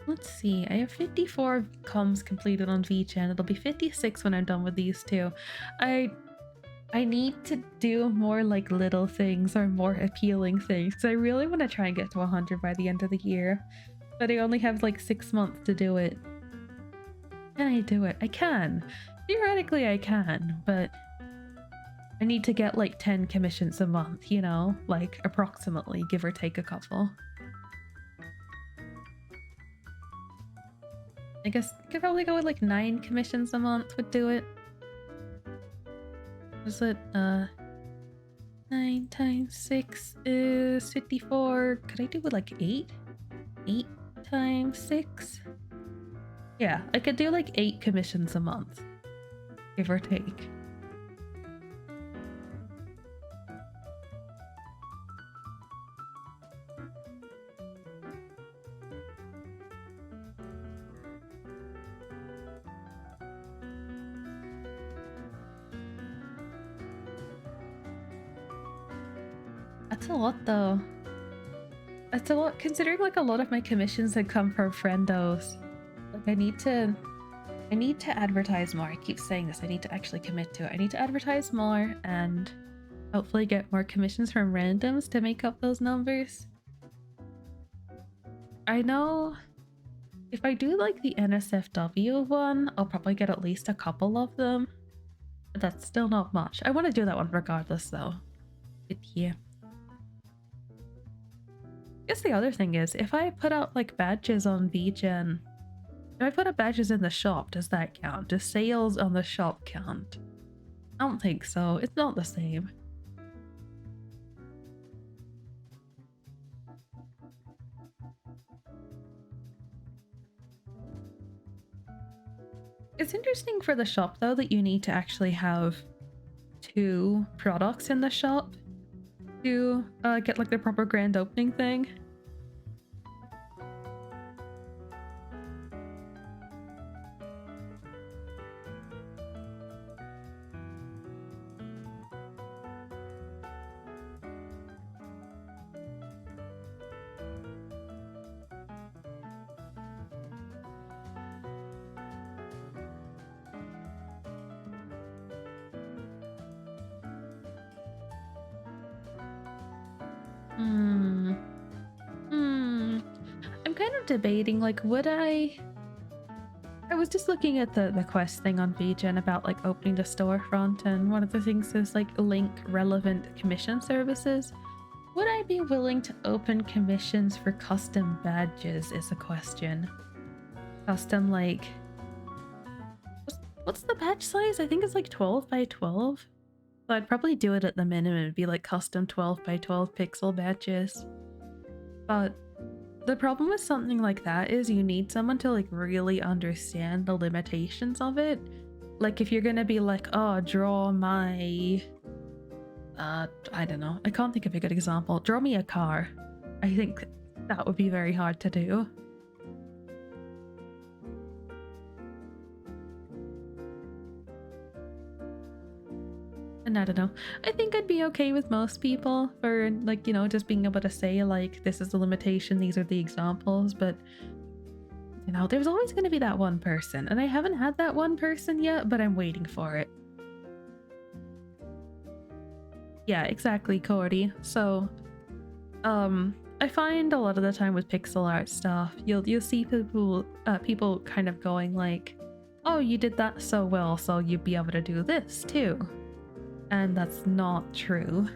Let's see. I have 54 comms completed on VGen. It'll be 56 when I'm done with these two. I need to do more like little things or more appealing things because I really want to try and get to 100 by the end of the year. But I only have like 6 months to do it. Can I do it? I can. Theoretically I can, but I need to get like 10 commissions a month, like approximately, give or take a couple. I guess I could probably go with like 9 commissions a month would do it. Was it 9 times 6 is 54. Could I do with like 8? 8 times 6? Yeah, I could do like 8 commissions a month, give or take. That's a lot though. That's a lot considering like a lot of my commissions had come from friendos. Like I need to advertise more. I keep saying this. I need to actually commit to it. I need to advertise more and hopefully get more commissions from randoms to make up those numbers. I know if I do like the NSFW one, I'll probably get at least a couple of them. But that's still not much. I want to do that one regardless though. But yeah. I guess the other thing is if I put out like badges on VGen, if I put up badges in the shop, does that count? Does sales on the shop count? I don't think so. It's not the same. It's interesting for the shop though that you need to actually have 2 products in the shop to get like the proper grand opening thing. Hmm. Hmm. I'm kind of debating, like, would I was just looking at the quest thing on VGen about like opening the storefront, and one of the things is like link relevant commission services. Would I be willing to open commissions for custom badges is a question. Custom, like, what's the badge size? I think it's like 12 by 12. So I'd probably do it at the minimum. It'd be like custom 12 by 12 pixel badges. But the problem with something like that is you need someone to like really understand the limitations of it. Like if you're gonna be like, oh, draw my I don't know, I can't think of a good example. Draw me a car. I think that would be very hard to do. And I don't know. I think I'd be okay with most people for like, you know, just being able to say like, this is the limitation, these are the examples, but you know, there's always going to be that one person, and I haven't had that one person yet, but I'm waiting for it. Yeah, exactly, Cordy. So, I find a lot of the time with pixel art stuff, you'll see people kind of going like, "Oh, you did that so well, so you'd be able to do this too," and that's not true.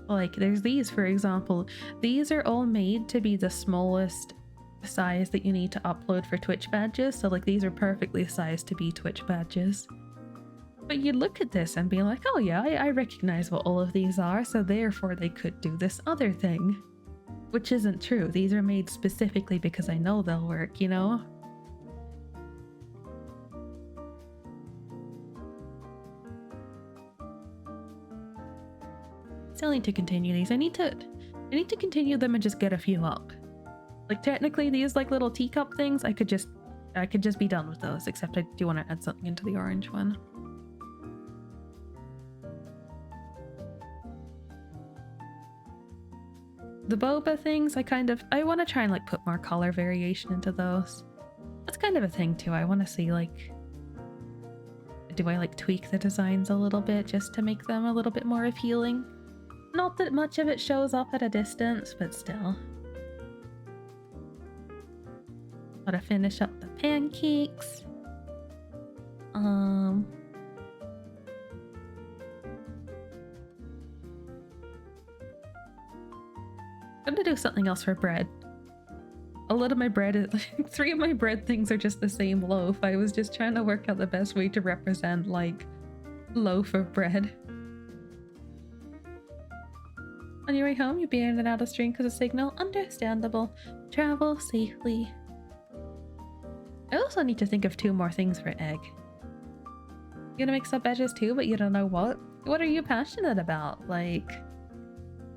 Like, there's these, for example. These are all made to be the smallest size that you need to upload for Twitch badges, so like these are perfectly sized to be Twitch badges. But you look at this and be like, oh yeah, I recognize what all of these are, so therefore they could do this other thing. Which isn't true. These are made specifically because I know they'll work, you know? Still need to continue these. I need to continue them and just get a few up. Like technically these like little teacup things, I could just be done with those, except I do want to add something into the orange one. The boba things, I want to try and like put more color variation into those. That's kind of a thing too. I want to see like, do I like tweak the designs a little bit just to make them a little bit more appealing? Not that much of it shows up at a distance, but still. Gotta finish up the pancakes. I'm gonna do something else for bread. A lot of my bread is like 3 of my bread things are just the same loaf. I was just trying to work out the best way to represent like loaf of bread. On your way home, you'll be in and out of stream because of signal. Understandable. Travel safely. I also need to think of 2 more things for egg. You're gonna make sub badges too, but you don't know what? What are you passionate about? Like,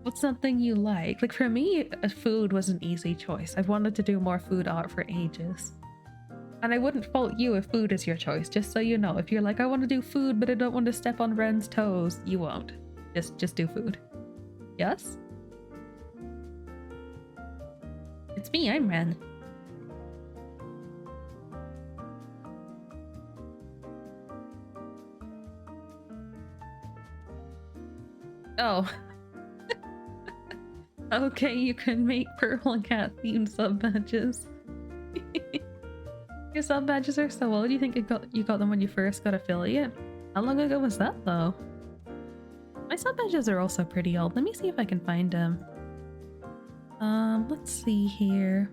what's something you like? Like for me, food was an easy choice. I've wanted to do more food art for ages. And I wouldn't fault you if food is your choice, just so you know. If you're like, I want to do food, but I don't want to step on Ren's toes, you won't. Just do food. Yes? It's me, I'm Ren. Oh. Okay, you can make purple cat themed sub badges. Your sub badges are so old. You think you got them when you first got affiliate? How long ago was that though? My sub badges are also pretty old. Let me see if I can find them. Let's see here.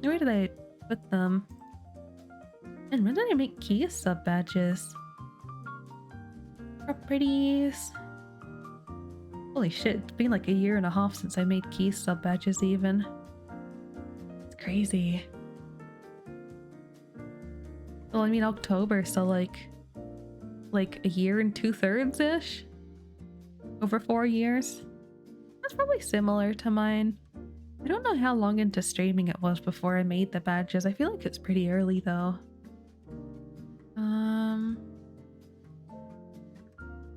Where did I put them? And when did I make Kia sub badges? Properties. Holy shit, it's been like a year and a half since I made Key sub badges even. It's crazy. Well, I mean October, so like a year and 2/3-ish? Over 4 years? That's probably similar to mine. I don't know how long into streaming it was before I made the badges. I feel like it's pretty early though.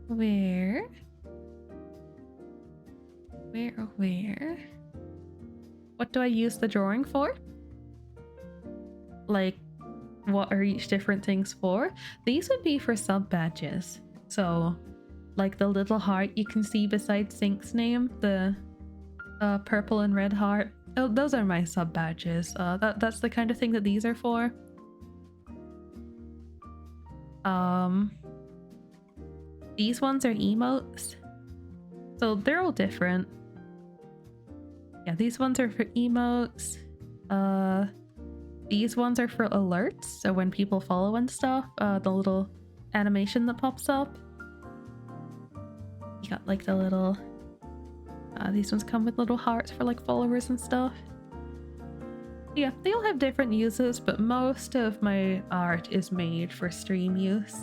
Where? What do I use the drawing for? Like, what are each different things for? These would be for sub badges. So, like the little heart you can see beside Sync's name, the purple and red heart. Oh, those are my sub badges. That's the kind of thing that these are for. These ones are emotes, so they're all different. Yeah, these ones are for emotes. These ones are for alerts, so when people follow and stuff, the little animation that pops up. You got like the little these ones come with little hearts for like followers and stuff. Yeah, they all have different uses, but most of my art is made for stream use.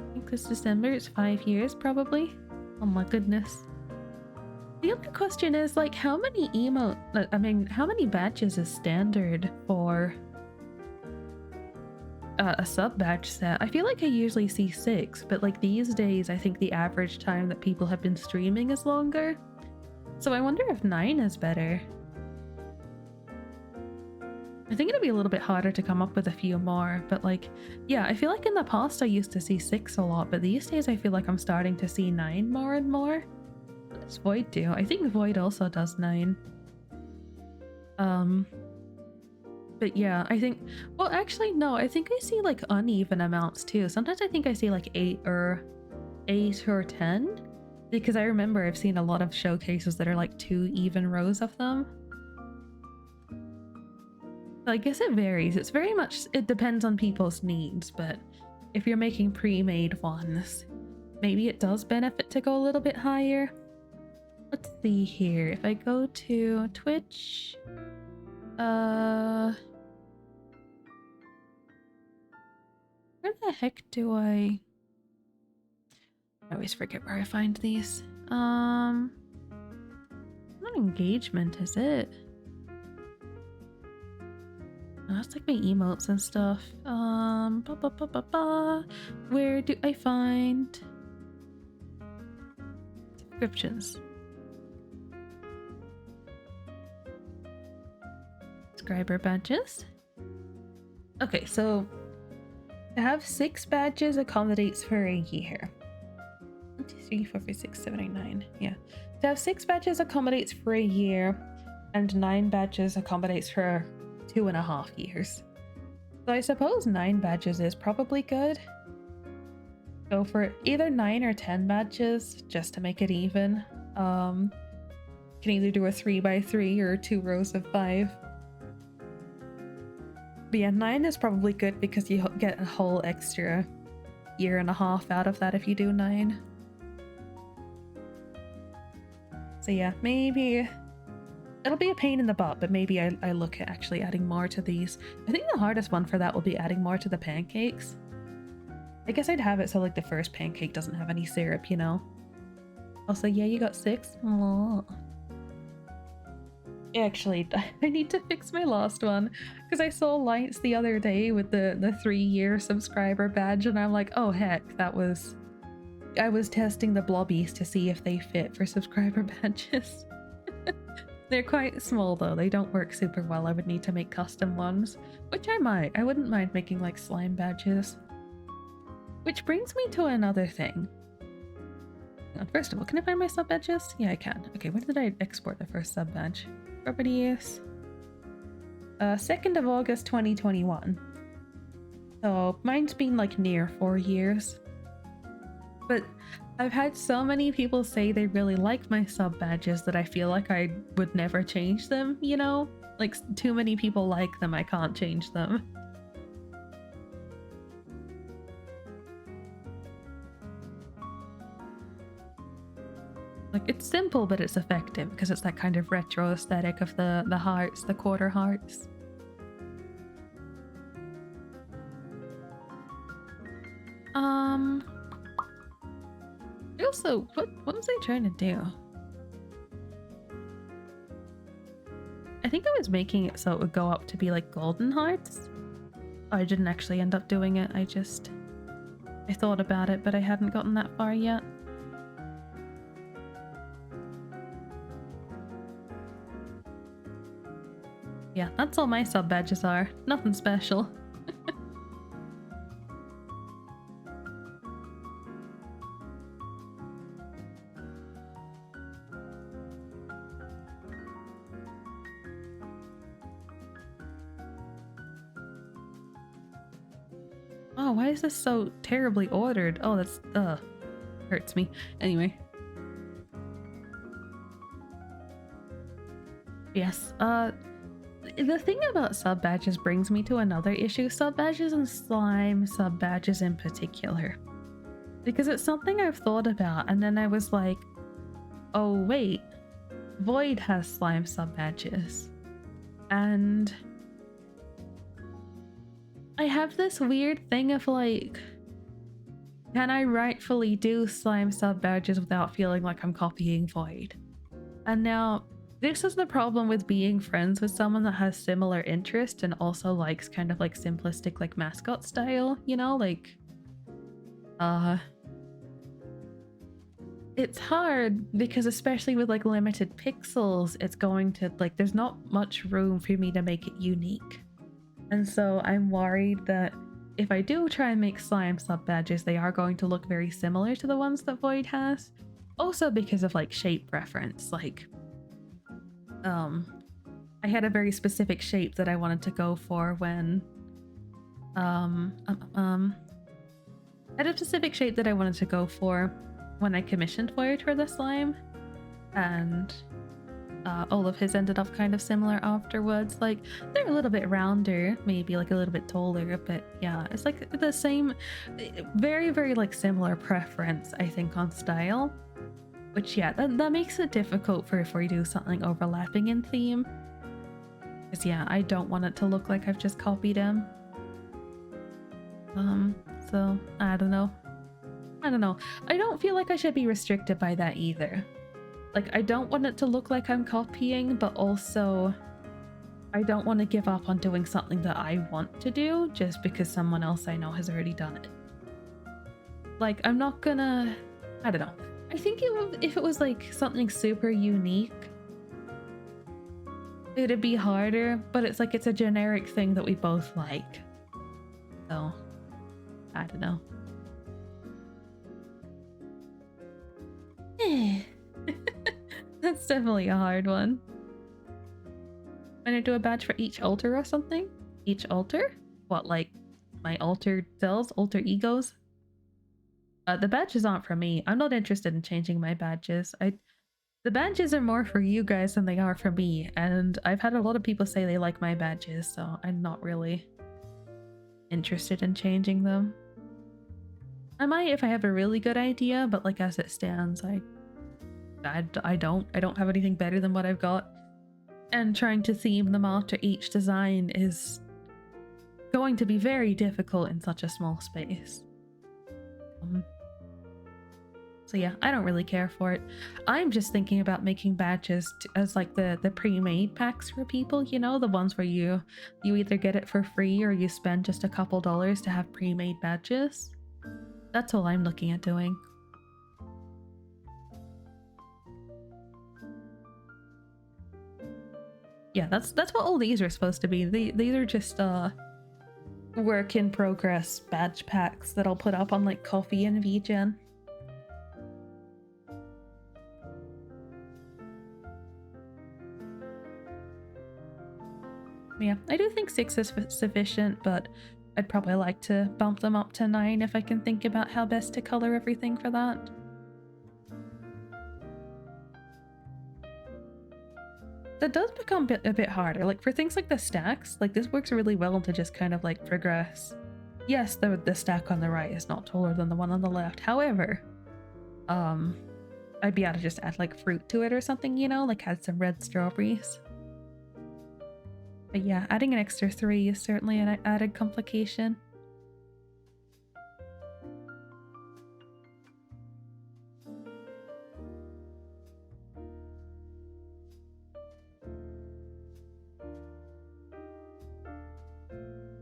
I think this December is 5 years probably. Oh my goodness. The other question is like how many how many badges is standard for a sub badge set? I feel like I usually see 6, but like these days I think the average time that people have been streaming is longer. So I wonder if 9 is better. I think it'd be a little bit harder to come up with a few more, but like, yeah, I feel like in the past I used to see 6 a lot, but these days I feel like I'm starting to see 9 more and more. What does Void do? I think Void also does 9. But yeah, I think, well, actually, no, I think I see like uneven amounts too. Sometimes I think I see like 8 or 10, because I remember I've seen a lot of showcases that are like 2 even rows of them. I guess it varies. It's very much, it depends on people's needs, but if you're making pre-made ones, maybe it does benefit to go a little bit higher. Let's see here. If I go to Twitch, where the heck do I always forget where I find these. Not engagement, is it? Oh, that's like my emotes and stuff. Where do I find subscriptions? Subscriber badges. Okay, so to have 6 badges accommodates for a year. 1, 2, 3, 4, 5, 6, 7, 8, 9. Yeah. To have 6 badges accommodates for a year, and 9 badges accommodates for 2.5 years. So I suppose 9 badges is probably good. Go for either 9 or 10 badges just to make it even. Can either do a 3x3 or 2 rows of 5. But yeah, 9 is probably good because you get a whole extra 1.5 years out of that if you do 9. So yeah, maybe it'll be a pain in the butt, but maybe I look at actually adding more to these. I think the hardest one for that will be adding more to the pancakes. I guess I'd have it so like the first pancake doesn't have any syrup, you know? Also, yeah, you got 6? Aww. Actually, I need to fix my last one because I saw Lights the other day with the 3-year subscriber badge, and I'm like, oh heck, I was testing the blobbies to see if they fit for subscriber badges. They're quite small though, they don't work super well. I would need to make custom ones, which I might. I wouldn't mind making like slime badges. Which brings me to another thing. First of all, can I find my sub badges? Yeah, I can. Okay, where did I export the first sub badge? Properties. 2nd of August 2021. So mine's been like near 4 years. But I've had so many people say they really like my sub badges that I feel like I would never change them, you know? Like, too many people like them, I can't change them. Like, it's simple, but it's effective because it's that kind of retro aesthetic of the hearts, the quarter hearts. Also, what was I trying to do? I think I was making it so it would go up to be like golden hearts. I didn't actually end up doing it. I thought about it, but I hadn't gotten that far yet. Yeah, that's all my sub badges are. Nothing special. Oh, why is this so terribly ordered? Oh, that's hurts me. Anyway. Yes, the thing about sub badges brings me to another issue. Sub badges and slime sub badges in particular. Because it's something I've thought about, and then I was like, oh wait, Void has slime sub badges. And I have this weird thing of like, can I rightfully do slime sub badges without feeling like I'm copying Void? And now, this is the problem with being friends with someone that has similar interest and also likes kind of like simplistic like mascot style, you know, like it's hard because especially with like limited pixels, it's going to like there's not much room for me to make it unique. And so I'm worried that if I do try and make slime sub badges, they are going to look very similar to the ones that Void has. Also because of like shape preference, like I had a very specific shape that I wanted to go for when I had a specific shape that I wanted to go for when I commissioned Void for the slime, and all of his ended up kind of similar afterwards. Like they're a little bit rounder, maybe like a little bit taller, but yeah, it's like the same, very very like similar preference I think on style. Which, yeah, that makes it difficult for if we do something overlapping in theme. Because, yeah, I don't want it to look like I've just copied him. So, I don't know. I don't feel like I should be restricted by that either. Like, I don't want it to look like I'm copying, but also I don't want to give up on doing something that I want to do just because someone else I know has already done it. Like, I'm not gonna... I don't know. I think if it was like something super unique, it'd be harder, but it's like it's a generic thing that we both like. So, I don't know. That's definitely a hard one. I'm gonna do a badge for each altar or something? Each altar? What, like my altered selves, alter egos? The badges aren't for me. I'm not interested in changing my badges. The badges are more for you guys than they are for me, and I've had a lot of people say they like my badges, so I'm not really interested in changing them. I might if I have a really good idea, but like as it stands, I don't have anything better than what I've got. And trying to theme them after each design is going to be very difficult in such a small space. So yeah, I don't really care for it. I'm just thinking about making badges as like the pre-made packs for people, you know, the ones where you either get it for free or you spend just a couple dollars to have pre-made badges. That's all I'm looking at doing. Yeah, that's what all these are supposed to be. These are just work in progress badge packs that I'll put up on like Coffee and VGen. Yeah, I do think 6 is sufficient, but I'd probably like to bump them up to 9 if I can think about how best to color everything for that. That does become a bit harder. Like for things like the stacks, like this works really well to just kind of like progress. Yes, the stack on the right is not taller than the one on the left. However, I'd be able to just add like fruit to it or something, you know, like add some red strawberries. But yeah, adding an extra 3 is certainly an added complication.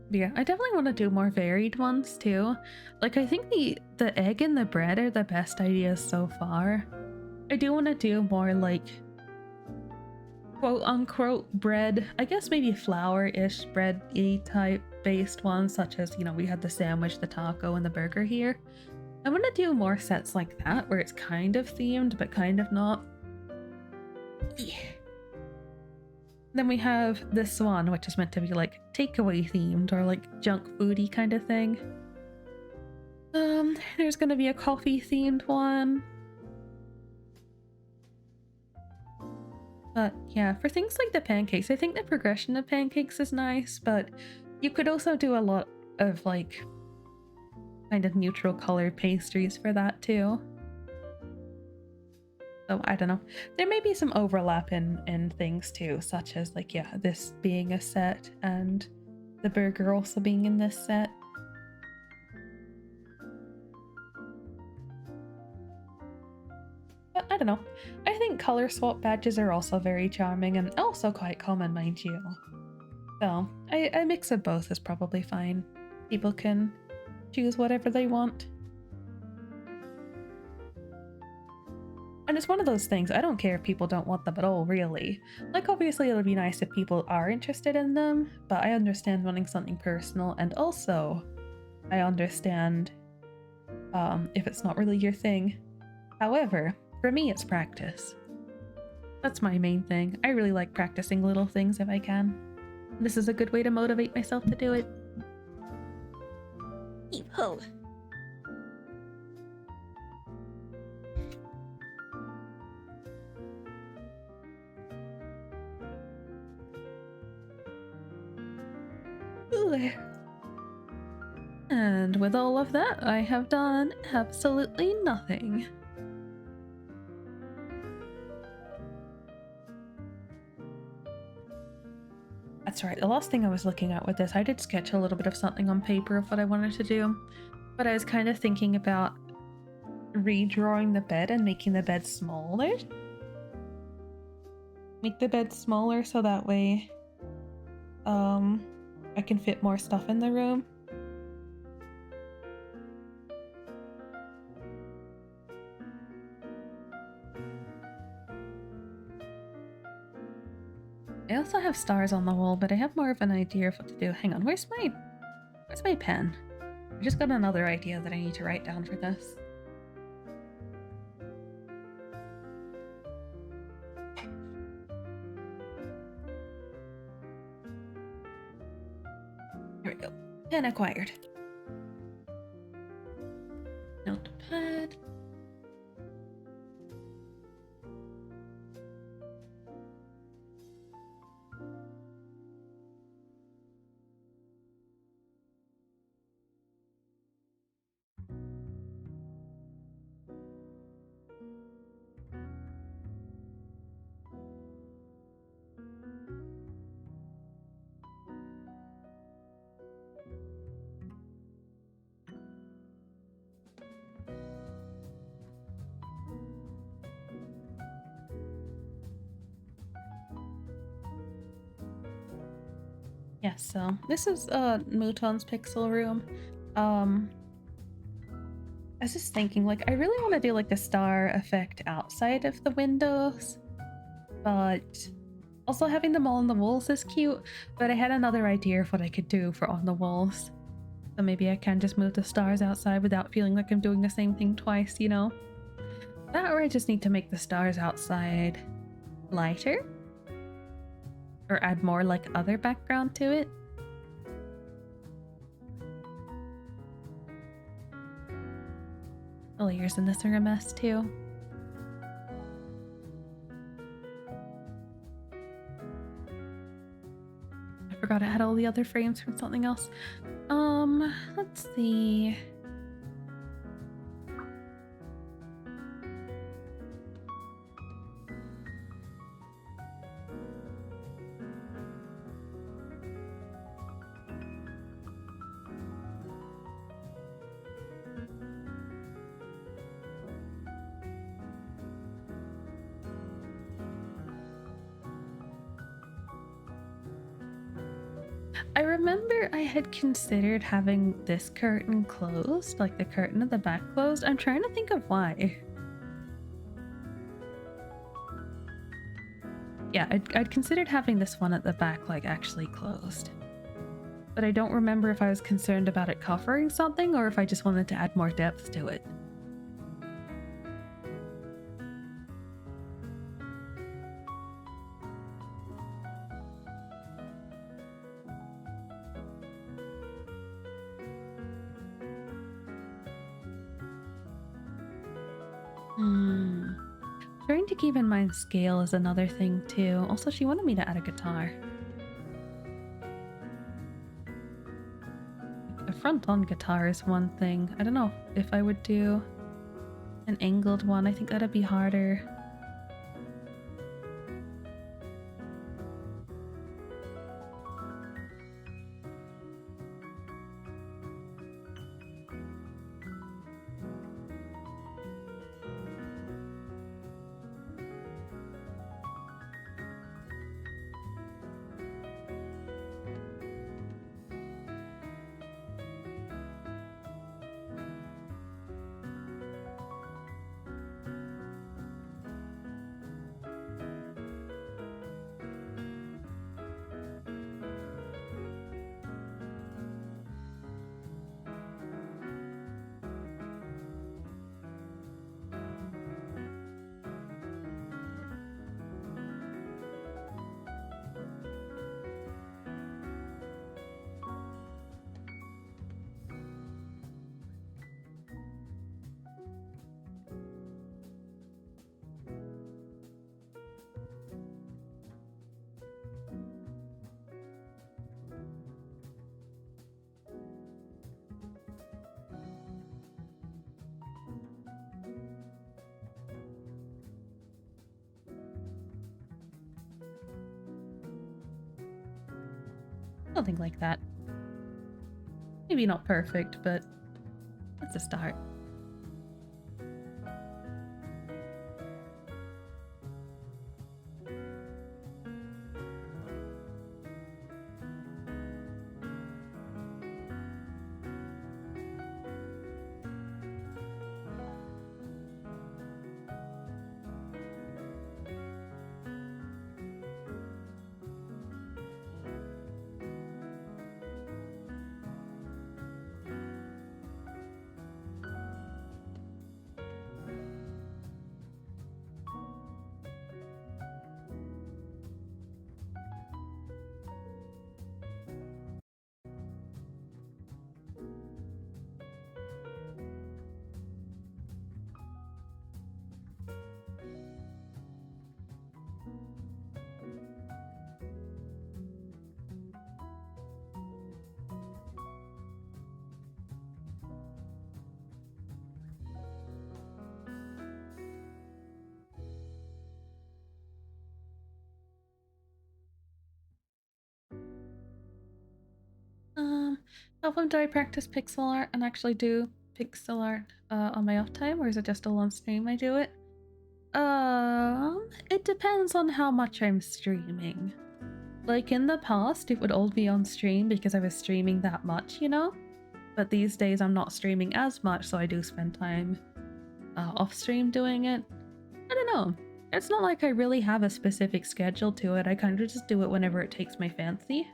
Yeah, I definitely want to do more varied ones too. Like I think the egg and the bread are the best ideas so far. I do want to do more like quote unquote bread. I guess maybe flour-ish bread-y type based ones, such as, you know, we had the sandwich, the taco, and the burger here. I want to do more sets like that where it's kind of themed but kind of not. Yeah. Then we have this one, which is meant to be like takeaway themed or like junk foody kind of thing. There's gonna be a coffee themed one. But yeah, for things like the pancakes, I think the progression of pancakes is nice, but you could also do a lot of like kind of neutral colored pastries for that too. So I don't know. There may be some overlap in things too, such as like, yeah, this being a set and the burger also being in this set. But I don't know. I think color swap badges are also very charming and also quite common, mind you. So a mix of both is probably fine. People can choose whatever they want. And it's one of those things, I don't care if people don't want them at all, really. Like, obviously it would be nice if people are interested in them, but I understand wanting something personal, and also I understand if it's not really your thing. However, for me it's practice. That's my main thing. I really like practicing little things if I can. This is a good way to motivate myself to do it. Yeehaw. And with all of that, I have done absolutely nothing. That's right, the last thing I was looking at with this, I did sketch a little bit of something on paper of what I wanted to do, but I was kind of thinking about redrawing the bed and making the bed smaller. Make the bed smaller so that way I can fit more stuff in the room. I also have stars on the wall, but I have more of an idea of what to do. Hang on, where's my pen? I just got another idea that I need to write down for this. Here we go. Pen acquired. Notepad. Yeah, so this is Mouton's pixel room. I was just thinking, like, I really want to do like the star effect outside of the windows, but also having them all on the walls is cute. But I had another idea of what I could do for on the walls, so maybe I can just move the stars outside without feeling like I'm doing the same thing twice, you know? That, or I just need to make the stars outside lighter, or add more like other background to it. The layers in this are a mess too. I forgot I had all the other frames from something else. Let's see. I remember I had considered having this curtain closed, like the curtain at the back closed. I'm trying to think of why. Yeah, I'd considered having this one at the back like actually closed. But I don't remember if I was concerned about it covering something or if I just wanted to add more depth to it. Trying to keep in mind scale is another thing too. Also, she wanted me to add a guitar. A front-on guitar is one thing. I don't know if I would do an angled one. I think that'd be harder. Something like that. Maybe not perfect, but it's a start. How often do I practice pixel art and actually do pixel art on my off time, or is it just all on stream I do it? It depends on how much I'm streaming. Like in the past, it would all be on stream because I was streaming that much, you know? But these days I'm not streaming as much, so I do spend time off stream doing it. I don't know. It's not like I really have a specific schedule to it. I kind of just do it whenever it takes my fancy.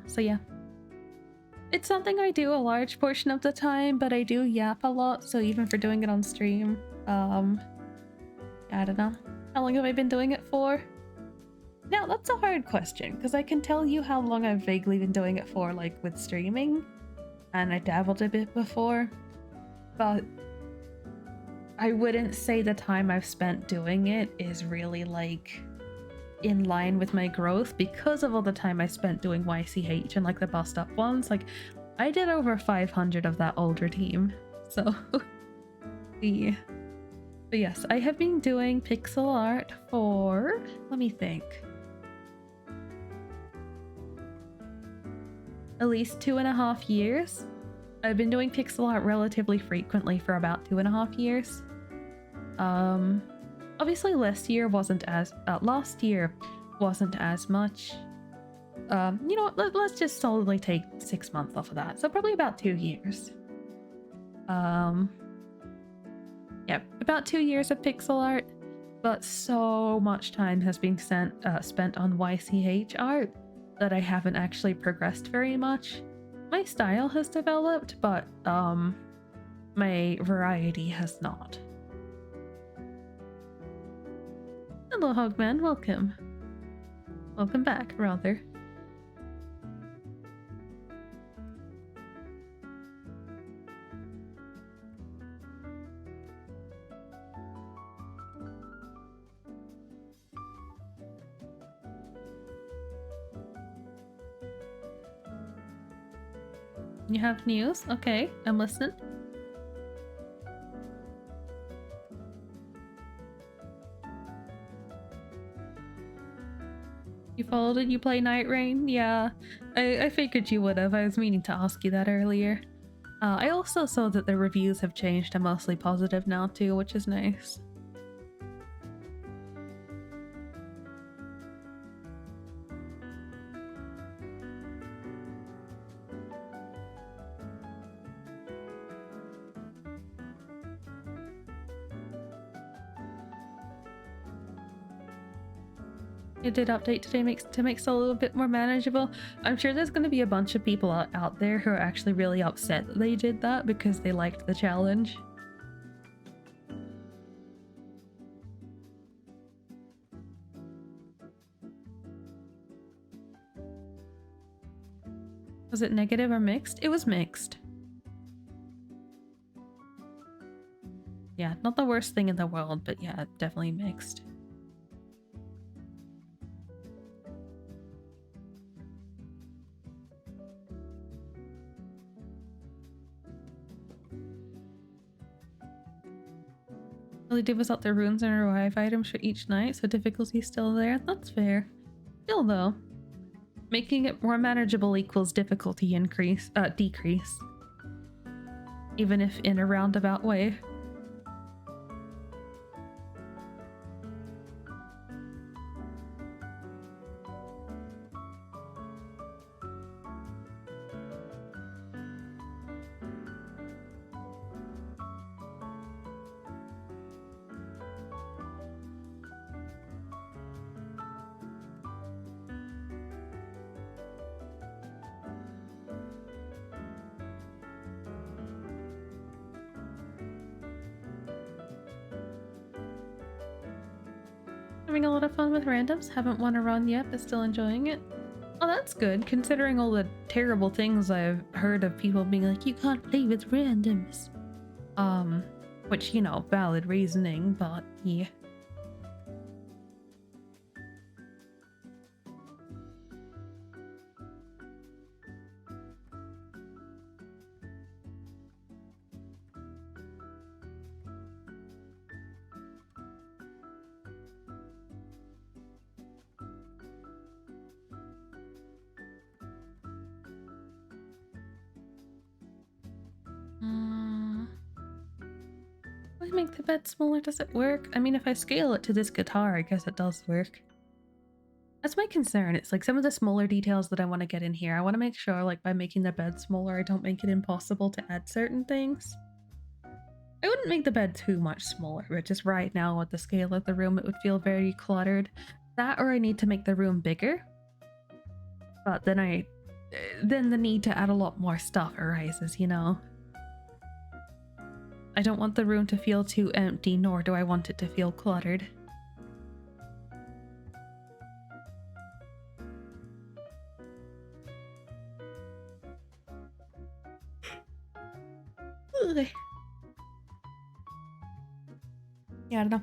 So yeah. It's something I do a large portion of the time, but I do yap a lot, so even for doing it on stream, I don't know. How long have I been doing it for? Now, that's a hard question, because I can tell you how long I've vaguely been doing it for, like, with streaming, and I dabbled a bit before, but I wouldn't say the time I've spent doing it is really, like, in line with my growth because of all the time I spent doing YCH and like the bust up ones. Like I did over 500 of that older team, so yeah. But yes, I have been doing pixel art for, let me think, at least 2.5 years. I've been doing pixel art relatively frequently for about 2.5 years. Obviously last year wasn't as much. You know what, let's just solidly take 6 months off of that, so probably about 2 years. Yeah, about 2 years of pixel art, but so much time has been spent on YCH art that I haven't actually progressed very much. My style has developed, but my variety has not. Hello, Hogman, welcome. Welcome back, rather. You have news? Okay, I'm listening. You followed it? You play Night Rain? Yeah, I figured you would have. I was meaning to ask you that earlier. I also saw that the reviews have changed to mostly positive now too, which is nice. It did update today to make it a little bit more manageable. I'm sure there's going to be a bunch of people out there who are actually really upset that they did that because they liked the challenge. Was it negative or mixed? It was mixed. Yeah, not the worst thing in the world, but yeah, definitely mixed. All they did was up their runes and revive items for each night, so difficulty's still there. That's fair. Still though, making it more manageable equals difficulty decrease. Even if in a roundabout way. Having a lot of fun with randoms. Haven't won a run yet, but still enjoying it. Oh, that's good, considering all the terrible things I've heard of people being like, you can't play with randoms. Which, you know, valid reasoning, but yeah. Make the bed smaller? Does it work? I mean, if I scale it to this guitar, I guess it does work. That's my concern. It's like some of the smaller details that I want to get in here. I want to make sure, like, by making the bed smaller, I don't make it impossible to add certain things. I wouldn't make the bed too much smaller, but just right now with the scale of the room, it would feel very cluttered. That, or I need to make the room bigger. But then the need to add a lot more stuff arises, you know? I don't want the room to feel too empty, nor do I want it to feel cluttered. Ugh. Yeah, I don't know.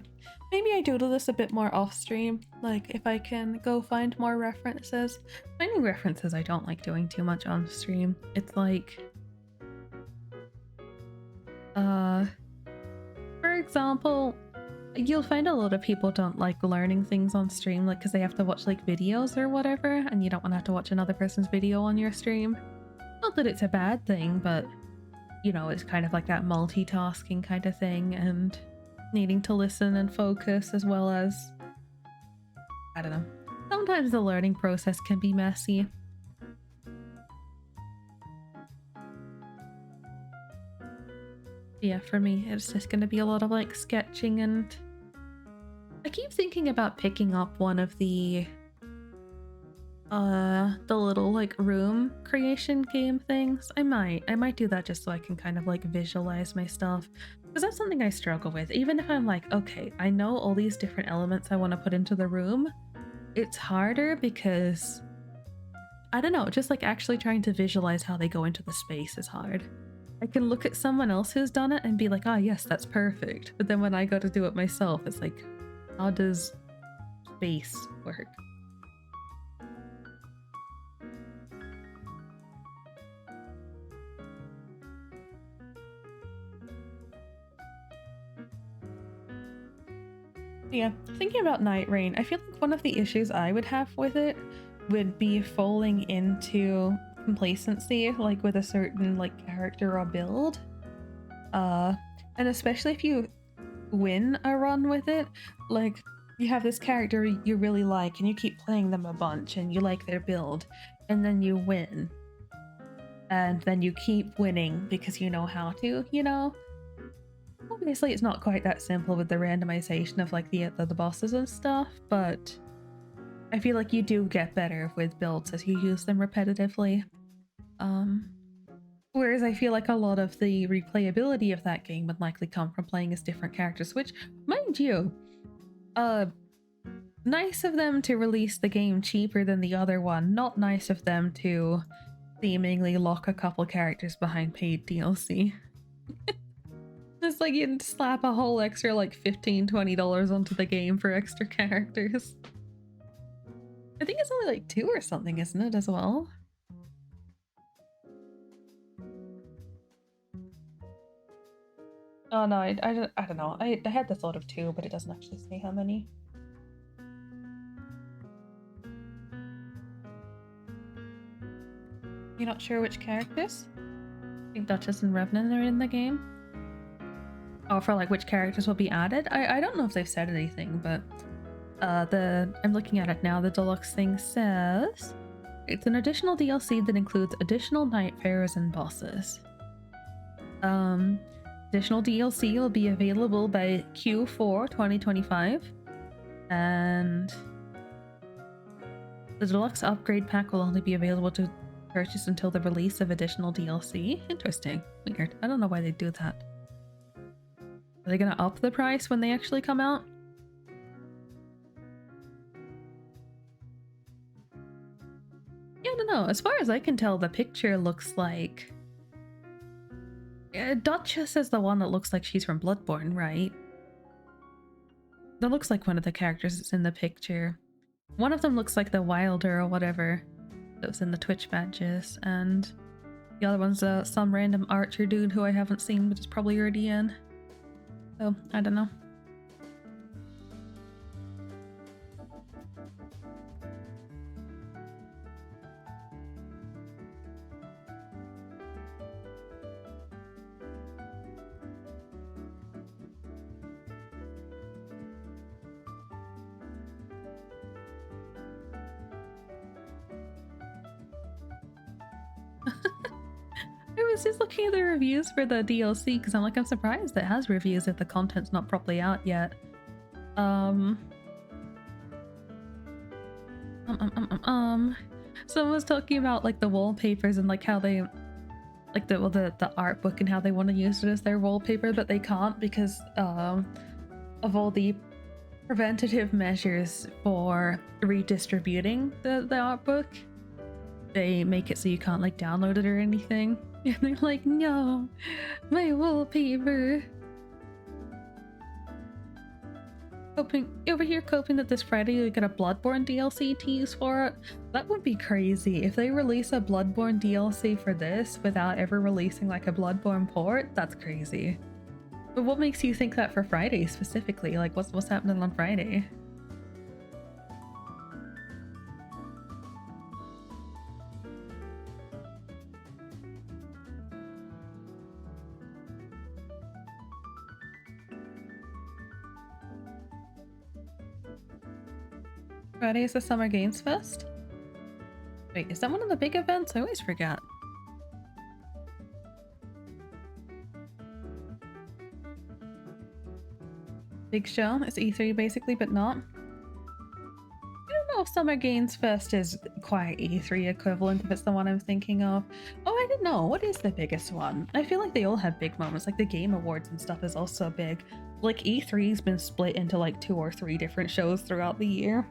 Maybe I doodle this a bit more off stream, like if I can go find more references. Finding references I don't like doing too much on stream. It's like... for example, you'll find a lot of people don't like learning things on stream, like because they have to watch like videos or whatever, and you don't want to have to watch another person's video on your stream. Not that it's a bad thing, but you know, it's kind of like that multitasking kind of thing, and needing to listen and focus, as well as, I don't know. Sometimes the learning process can be messy. Yeah, for me, it's just gonna be a lot of like sketching, and I keep thinking about picking up one of the little like room creation game things. I might do that just so I can kind of like visualize my stuff, because that's something I struggle with. Even if I'm like, okay, I know all these different elements I want to put into the room, it's harder because I don't know, just like actually trying to visualize how they go into the space is hard. I can look at someone else who's done it and be like, ah, yes, that's perfect. But then when I go to do it myself, it's like, how does space work? Yeah, thinking about Night Rain, I feel like one of the issues I would have with it would be falling into complacency, like with a certain like character or build. Uh, and especially if you win a run with it, like you have this character you really like and you keep playing them a bunch and you like their build, and then you win. And then you keep winning because you know how to, you know? Obviously, it's not quite that simple with the randomization of like the bosses and stuff, but I feel like you do get better with builds as you use them repetitively. Um, Whereas I feel like a lot of the replayability of that game would likely come from playing as different characters, which, mind you, uh, nice of them to release the game cheaper than the other one, not nice of them to seemingly lock a couple characters behind paid DLC. It's like you slap a whole extra like $15-20 onto the game for extra characters. I think it's only like 2 or something, isn't it, as well? Oh no, I don't know. I had the thought of 2, but it doesn't actually say how many. You're not sure which characters? I think Duchess and Revenant are in the game. Oh, for like which characters will be added? I don't know if they've said anything, but I'm looking at it now. The deluxe thing says it's an additional DLC that includes additional nightfares and bosses. Additional DLC will be available by Q4 2025, and the deluxe upgrade pack will only be available to purchase until the release of additional DLC. Interesting. Weird. I don't know why they do that. Are they gonna up the price when they actually come out? Yeah, I don't know. As far as I can tell, the picture looks like... Duchess is the one that looks like she's from Bloodborne, right? That looks like one of the characters that's in the picture. One of them looks like the Wilder or whatever that was in the Twitch badges, and the other one's some random archer dude who I haven't seen but is probably already in. So, I don't know. I was just looking at the reviews for the DLC because I'm like, I'm surprised it has reviews if the content's not properly out yet. Someone was talking about like the wallpapers and like how they like the art book and how they want to use it as their wallpaper, but they can't because of all the preventative measures for redistributing the art book. They make it so you can't like download it or anything. And they're like, no, my wallpaper. Over here coping that this Friday you get a Bloodborne DLC to use for it. That would be crazy. If they release a Bloodborne DLC for this without ever releasing like a Bloodborne port, that's crazy. But what makes you think that for Friday specifically? Like what's happening on Friday? Friday is the Summer Games Fest? Wait, is that one of the big events? I always forget. Big show? It's E3 basically, but not. I don't know if Summer Games Fest is quite E3 equivalent, if it's the one I'm thinking of. Oh, I didn't know. What is the biggest one? I feel like they all have big moments. Like the Game Awards and stuff is also big. Like E3's been split into like 2 or 3 different shows throughout the year.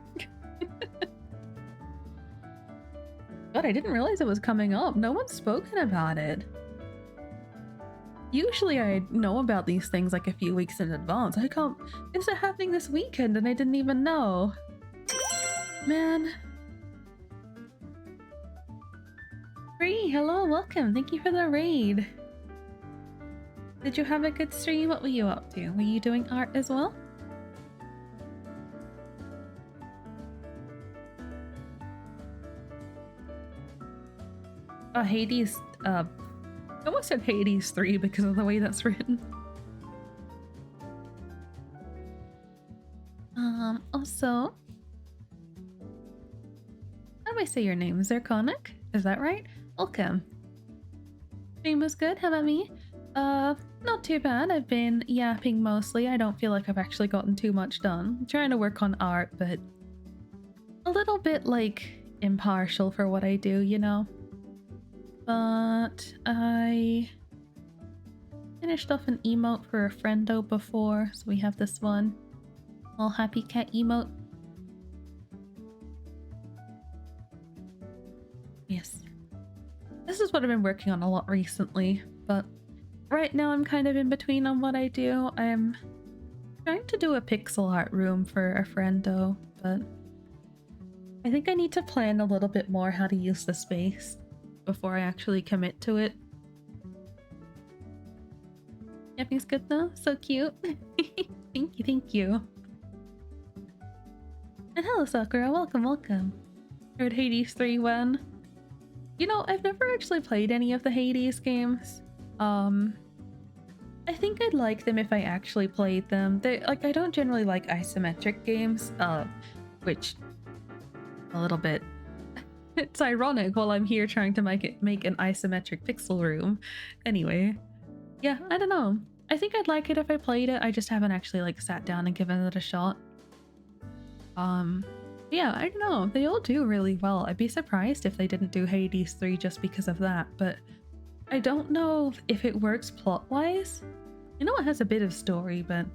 God, I didn't realize it was coming up. No one's spoken about it. Usually I know about these things like a few weeks in advance. I can't... Is it happening this weekend and I didn't even know? Man. Free, hello, welcome. Thank you for the raid. Did you have a good stream? What were you up to? Were you doing art as well? Hades, I almost said Hades 3 because of the way that's written. Also, how do I say your name? Zirconic? Is that right? Welcome. Stream was good. How about me? Not too bad. I've been yapping mostly. I don't feel like I've actually gotten too much done. I'm trying to work on art, but a little bit like impartial for what I do, you know? But I finished off an emote for a friendo before, so we have this one. All happy cat emote. Yes. This is what I've been working on a lot recently, but right now I'm kind of in between on what I do. I'm trying to do a pixel art room for a friendo, but I think I need to plan a little bit more how to use the space before I actually commit to it. Yapping's good though. So cute. Thank you, thank you. And hello Sakura, welcome, welcome. Heard Hades 3 when? You know, I've never actually played any of the Hades games. I think I'd like them if I actually played them. I don't generally like isometric games, which a little bit it's ironic while I'm here trying to make an isometric pixel room. Anyway, yeah, I don't know. I think I'd like it if I played it. I just haven't actually like sat down and given it a shot. Yeah, I don't know. They all do really well. I'd be surprised if they didn't do Hades 3 just because of that, but I don't know if it works plot-wise. I know it has a bit of story, but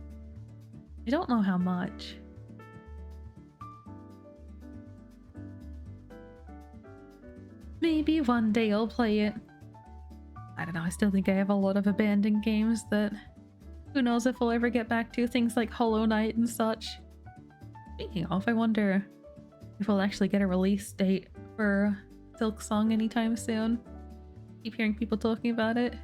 I don't know how much. Maybe one day I'll play it. I don't know, I still think I have a lot of abandoned games that who knows if we'll ever get back to, things like Hollow Knight and such. Speaking of, I wonder if we'll actually get a release date for Silk Song anytime soon. Keep hearing people talking about it.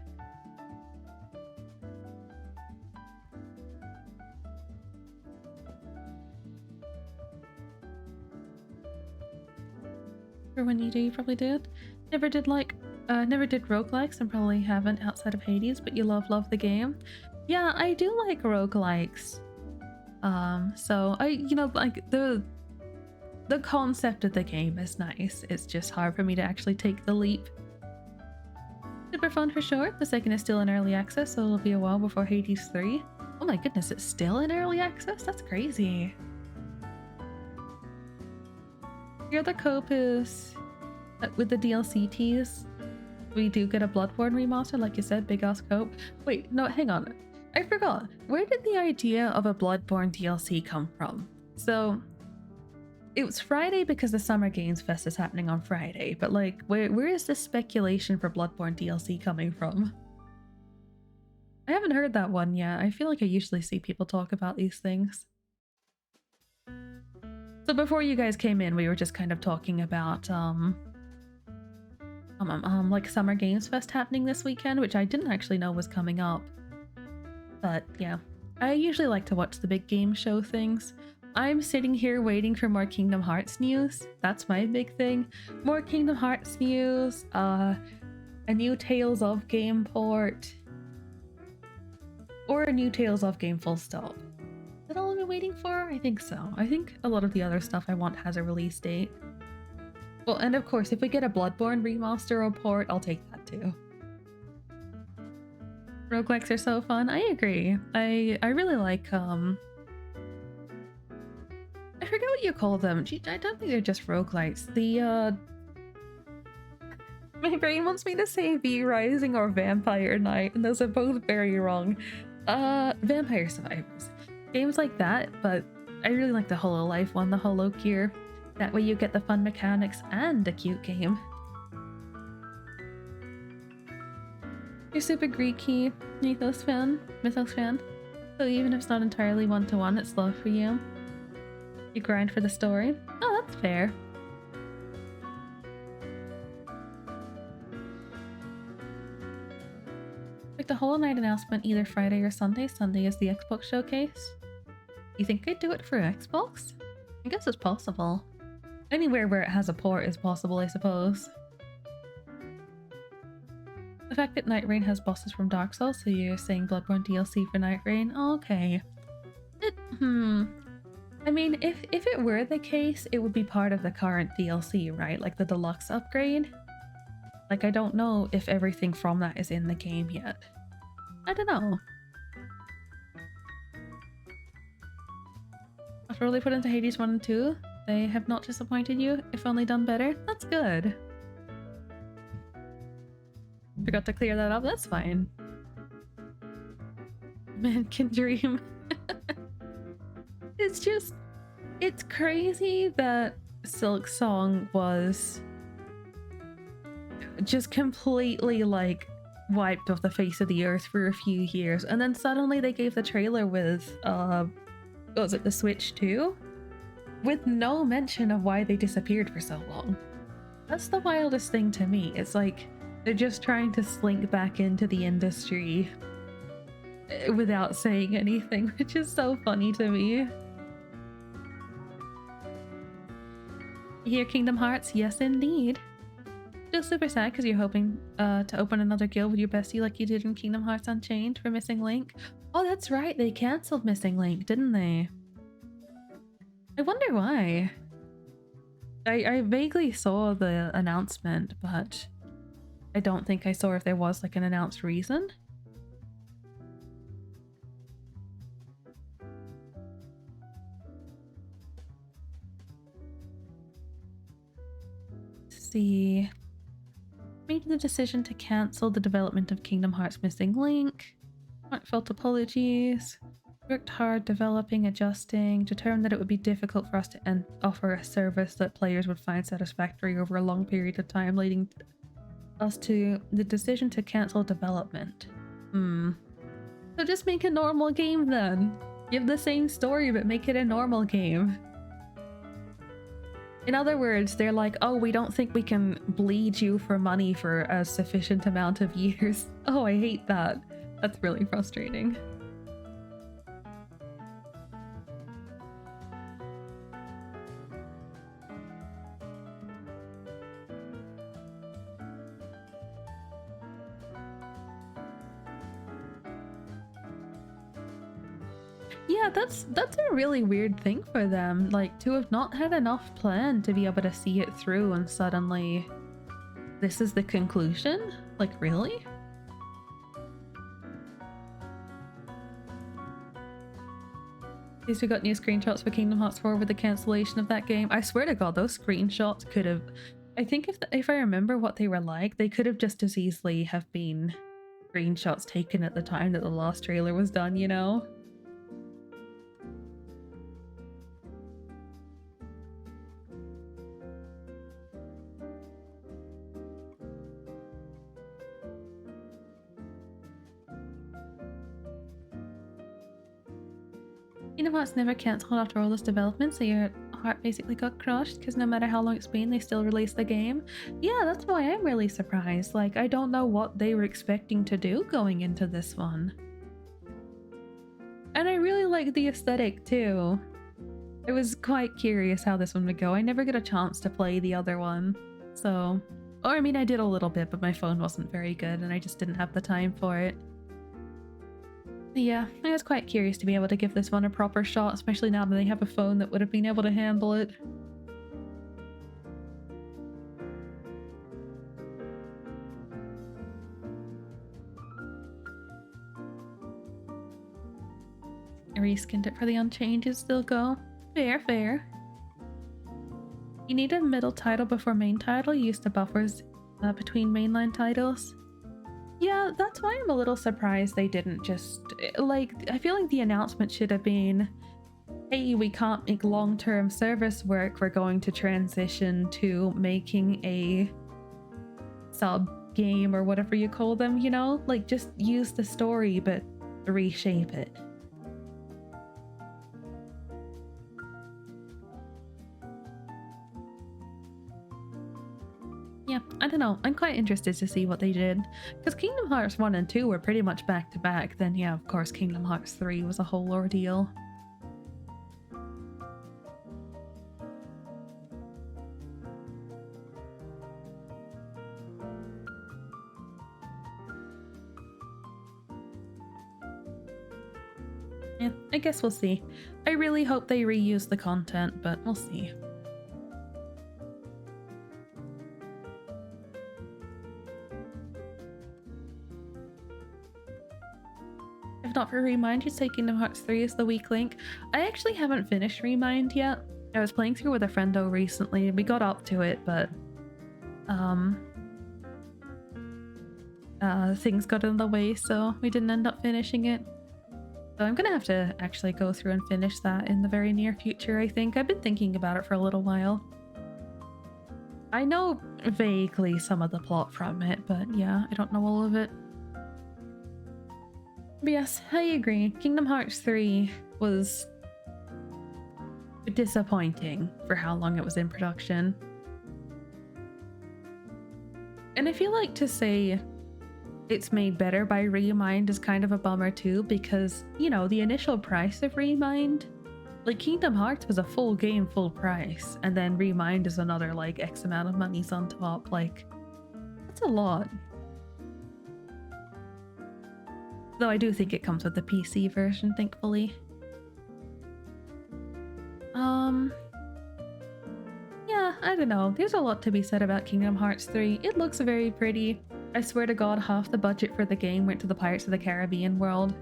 For when you do, you probably did. Never did roguelikes and probably haven't outside of Hades, but you love the game. Yeah, I do like roguelikes. So you know, like the concept of the game is nice. It's just hard for me to actually take the leap. Super fun for sure. The second is still in early access, so it'll be a while before Hades 3. Oh my goodness, it's still in early access? That's crazy. Here the cope is with the DLC teas. We do get a Bloodborne remaster, like you said, big ass cope. Wait, no, hang on. I forgot. Where did the idea of a Bloodborne DLC come from? So it was Friday because the Summer Games Fest is happening on Friday, but like where is this speculation for Bloodborne DLC coming from? I haven't heard that one yet. I feel like I usually see people talk about these things. So before you guys came in, we were just kind of talking about like Summer Games Fest happening this weekend, which I didn't actually know was coming up. But yeah, I usually like to watch the big game show things. I'm sitting here waiting for more Kingdom Hearts news. That's my big thing. More Kingdom Hearts news, a new Tales of game port, or a new Tales of game full stop. that all I've been waiting for? I think so. I think a lot of the other stuff I want has a release date. Well, and of course, if we get a Bloodborne remaster or port, I'll take that too. Roguelikes are so fun. I agree. I really like I forget what you call them. Gee, I don't think they're just roguelikes. The my brain wants me to say V Rising or Vampire Knight, and those are both very wrong. Vampire Survivors. Games like that, but I really like the HoloLive one, the HoloCure. That way you get the fun mechanics and a cute game. You're super Greeky, Mythos fan. So even if it's not entirely one-to-one, it's love for you. You grind for the story. Oh, that's fair. Like the Hollow Knight announcement either Friday or Sunday. Sunday is the Xbox showcase. You think I'd do it for Xbox? I guess it's possible. Anywhere where it has a port is possible, I suppose. The fact that Night Rain has bosses from Dark Souls, so you're saying Bloodborne DLC for Night Rain? Okay. I mean, if it were the case, it would be part of the current DLC, right? Like the deluxe upgrade? Like, I don't know if everything from that is in the game yet. I don't know. After all they put into Hades 1 and 2, they have not disappointed you, if only done better. That's good. Forgot to clear that up, that's fine. Man can dream. It's crazy that Silk Song was just completely like wiped off the face of the earth for a few years, and then suddenly they gave the trailer with what was it, the Switch 2? With no mention of why they disappeared for so long. That's the wildest thing to me. It's like they're just trying to slink back into the industry without saying anything, which is so funny to me. You hear Kingdom Hearts? Yes, indeed. Still super sad because you're hoping to open another guild with your bestie like you did in Kingdom Hearts Unchained for Missing Link. Oh, that's right. They cancelled Missing Link, didn't they? I wonder why. I vaguely saw the announcement, but I don't think I saw if there was like an announced reason. Let's see. Made the decision to cancel the development of Kingdom Hearts Missing Link. Heartfelt apologies. Worked hard developing, adjusting, determined that it would be difficult for us to offer a service that players would find satisfactory over a long period of time, leading us to the decision to cancel development. So just make a normal game then. Give the same story but make it a normal game. In other words, they're like, oh, we don't think we can bleed you for money for a sufficient amount of years. Oh, I hate that. That's really frustrating. Yeah, that's a really weird thing for them, like to have not had enough plan to be able to see it through and suddenly this is the conclusion? Like, really? At least we got new screenshots for Kingdom Hearts 4 with the cancellation of that game. I swear to god, those screenshots could have... I think if I remember what they were like, they could have just as easily have been screenshots taken at the time that the last trailer was done, you know? Kingdom Hearts never cancelled after all this development, so your heart basically got crushed because no matter how long it's been, they still released the game. Yeah, that's why I'm really surprised. Like, I don't know what they were expecting to do going into this one. And I really like the aesthetic too. I was quite curious how this one would go. I never got a chance to play the other one, so... Or I mean, I did a little bit, but my phone wasn't very good and I just didn't have the time for it. Yeah, I was quite curious to be able to give this one a proper shot, especially now that they have a phone that would have been able to handle it. I reskinned it for the unchanges, still go. Fair, fair. You need a middle title before main title. You use the buffers between mainline titles. Yeah, that's why I'm a little surprised they didn't just, like, I feel like the announcement should have been, hey, we can't make long-term service work, we're going to transition to making a sub game or whatever you call them, you know? Like, just use the story but reshape it. Yeah, I don't know. I'm quite interested to see what they did. Because Kingdom Hearts 1 and 2 were pretty much back to back. Then, yeah, of course, Kingdom Hearts 3 was a whole ordeal. Yeah, I guess we'll see. I really hope they reuse the content, but we'll see. If not for Remind, you'd say Kingdom Hearts 3 is the weak link. I actually haven't finished Remind yet. I was playing through with a friendo recently, and we got up to it, but things got in the way, so we didn't end up finishing it. So I'm gonna have to actually go through and finish that in the very near future, I think. I've been thinking about it for a little while. I know vaguely some of the plot from it, but yeah, I don't know all of it. But yes, I agree. Kingdom Hearts 3 was disappointing for how long it was in production. And I feel like to say it's made better by Remind is kind of a bummer too, because, you know, the initial price of Remind, like Kingdom Hearts was a full game, full price, and then Remind is another like X amount of monies on top. Like, that's a lot. Though I do think it comes with the PC version, thankfully. Yeah, I don't know. There's a lot to be said about Kingdom Hearts 3. It looks very pretty. I swear to God, half the budget for the game went to the Pirates of the Caribbean world.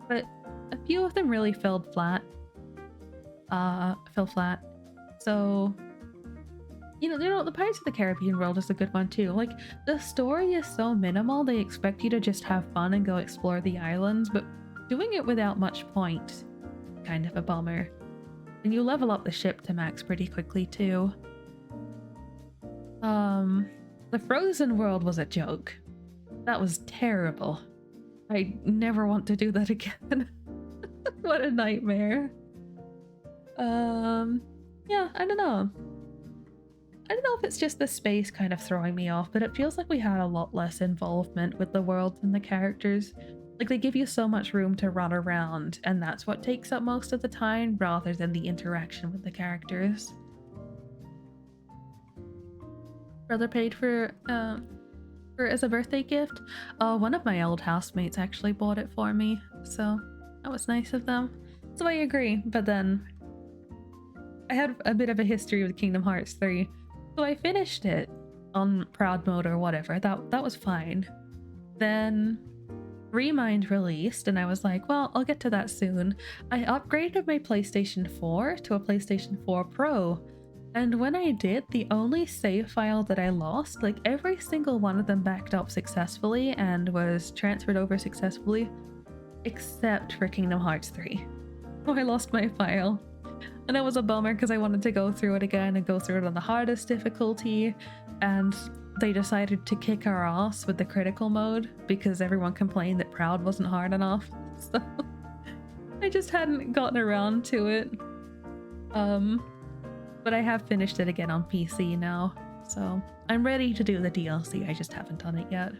But a few of them really fell flat. So, you know, the Pirates of the Caribbean world is a good one too. Like, the story is so minimal, they expect you to just have fun and go explore the islands, but doing it without much point, kind of a bummer. And you level up the ship to max pretty quickly too. The Frozen world was a joke. That was terrible. I never want to do that again. What a nightmare. Yeah, I don't know. I don't know if it's just the space kind of throwing me off, but it feels like we had a lot less involvement with the world and the characters. Like, they give you so much room to run around, and that's what takes up most of the time, rather than the interaction with the characters. Brother paid for as a birthday gift. One of my old housemates actually bought it for me, so that was nice of them. So I agree, but then I had a bit of a history with Kingdom Hearts 3, so I finished it on proud mode or whatever. That was fine. Then Remind released, and I was like, well, I'll get to that soon. I upgraded my PlayStation 4 to a PlayStation 4 Pro, and when I did, the only save file that I lost, like every single one of them backed up successfully and was transferred over successfully, except for Kingdom Hearts 3. So I lost my file. And it was a bummer because I wanted to go through it again and go through it on the hardest difficulty, and they decided to kick our ass with the critical mode because everyone complained that Proud wasn't hard enough. So I just hadn't gotten around to it. But I have finished it again on PC now, so I'm ready to do the DLC. I just haven't done it yet.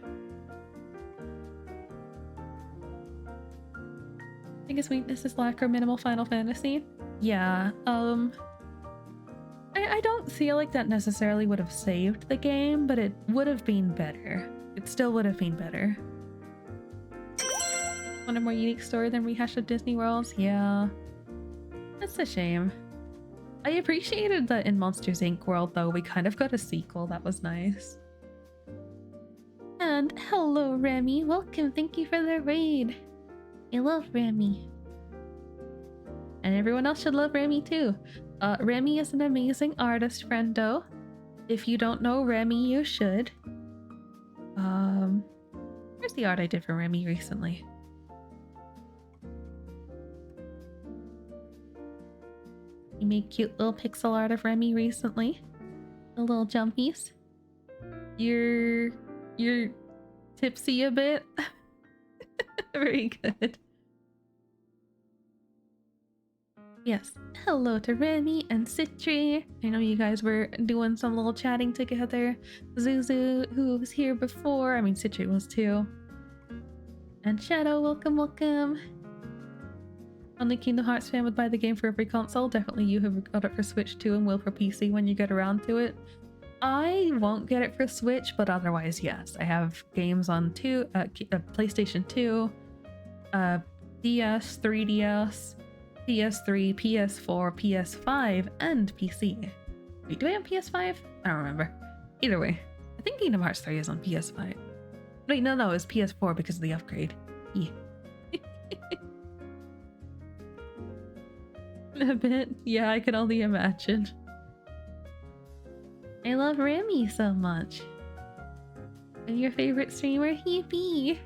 Biggest weakness is lack or minimal Final Fantasy. Yeah, I don't feel like that necessarily would have saved the game, but it would have been better. It still would have been better. Want a more unique story than Rehash of Disney Worlds? Yeah. That's a shame. I appreciated that in Monsters Inc. World, though, we kind of got a sequel. That was nice. And hello, Remy. Welcome. Thank you for the raid. I love Remy. And everyone else should love Remy, too. Remy is an amazing artist, friendo. If you don't know Remy, you should. Where's the art I did for Remy recently? You made cute little pixel art of Remy recently. The little jumpies. You're tipsy a bit. Very good. Yes. Hello to Remy and Citri. I know you guys were doing some little chatting together. Zuzu, who was here before. I mean, Citri was too. And Shadow, welcome, welcome. Only Kingdom Hearts fan would buy the game for every console. Definitely you have got it for Switch too and will for PC when you get around to it. I won't get it for Switch, but otherwise, yes. I have games on PlayStation 2, DS, 3DS, PS3, PS4, PS5, and PC. Wait, do I have PS5? I don't remember. Either way, I think Kingdom Hearts 3 is on PS5. Wait, no, it's PS4 because of the upgrade. Yeah. A bit. Yeah, I can only imagine. I love Remy so much. And your favorite streamer, Hippie.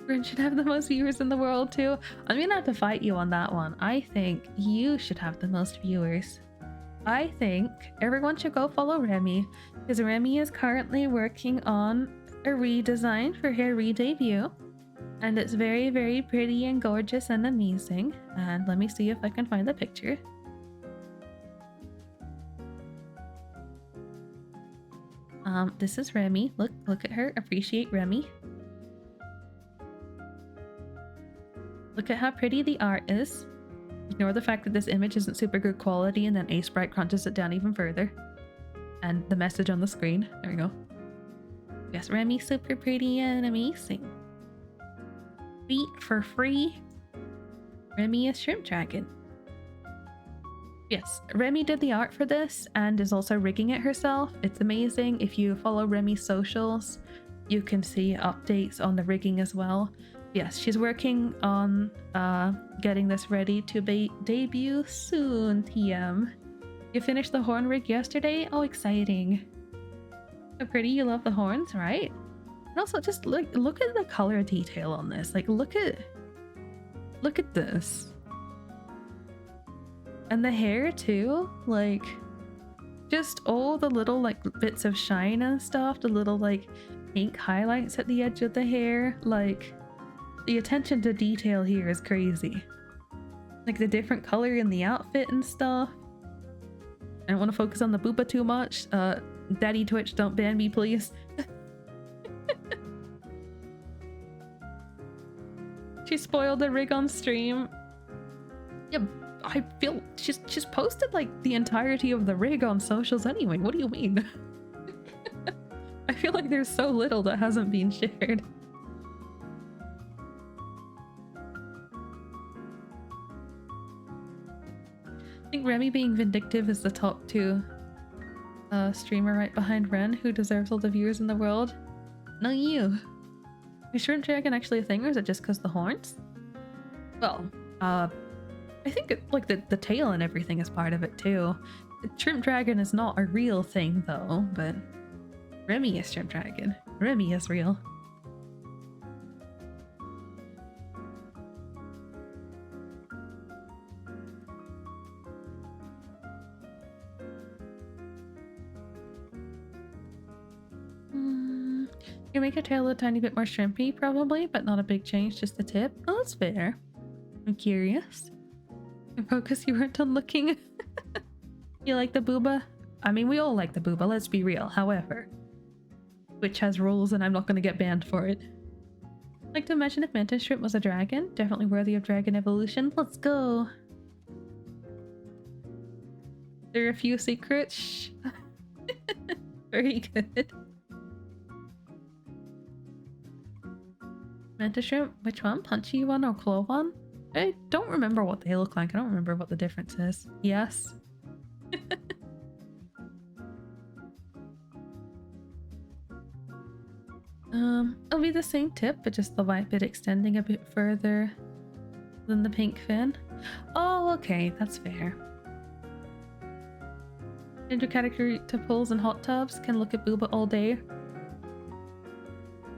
Grin should have the most viewers in the world too. I'm gonna have to fight you on that one. I think you should have the most viewers. I think everyone should go follow Remy, because Remy is currently working on a redesign for her re-debut. And it's very, very pretty and gorgeous and amazing. And let me see if I can find the picture. This is Remy. Look at her. Appreciate Remy. Look at how pretty the art is. Ignore the fact that this image isn't super good quality, and then Ace Bright crunches it down even further. And the message on the screen. There we go. Yes, Remy's super pretty and amazing. Beat for free. Remy is Shrimp Dragon. Yes, Remy did the art for this and is also rigging it herself. It's amazing. If you follow Remy's socials, you can see updates on the rigging as well. Yes, she's working on getting this ready to debut soon, TM. You finished the horn rig yesterday? Oh, exciting. So pretty, you love the horns, right? And also just look at the color detail on this. Like look at this. And the hair too, like just all the little like bits of shine and stuff, the little like pink highlights at the edge of the hair, like the attention to detail here is crazy. Like the different color in the outfit and stuff. I don't want to focus on the booba too much. Daddy Twitch, don't ban me, please. She spoiled the rig on stream. Yeah, I feel she's posted like the entirety of the rig on socials anyway. What do you mean? I feel like there's so little that hasn't been shared. I think Remy being vindictive is the top 2 streamer right behind Ren, who deserves all the viewers in the world. No, you. Is Shrimp Dragon actually a thing, or is it just because the horns? Well, I think like the tail and everything is part of it too. Shrimp Dragon is not a real thing though, but Remy is Shrimp Dragon. Remy is real. You make your tail a tiny bit more shrimpy, probably, but not a big change, just the tip. Oh, that's fair. I'm curious. Focus, you weren't done looking. You like the booba? I mean, we all like the booba, let's be real. However, Twitch has rules and I'm not going to get banned for it. I'd like to imagine if Mantis Shrimp was a dragon. Definitely worthy of dragon evolution. Let's go. There are a few secrets. Shh. Very good. Mantis shrimp? Which one? Punchy one or claw one? I don't remember what they look like. I don't remember what the difference is. Yes. It'll be the same tip, but just the white bit extending a bit further than the pink fin. Oh, okay, that's fair. Change your category to pools and hot tubs. Can look at booba all day.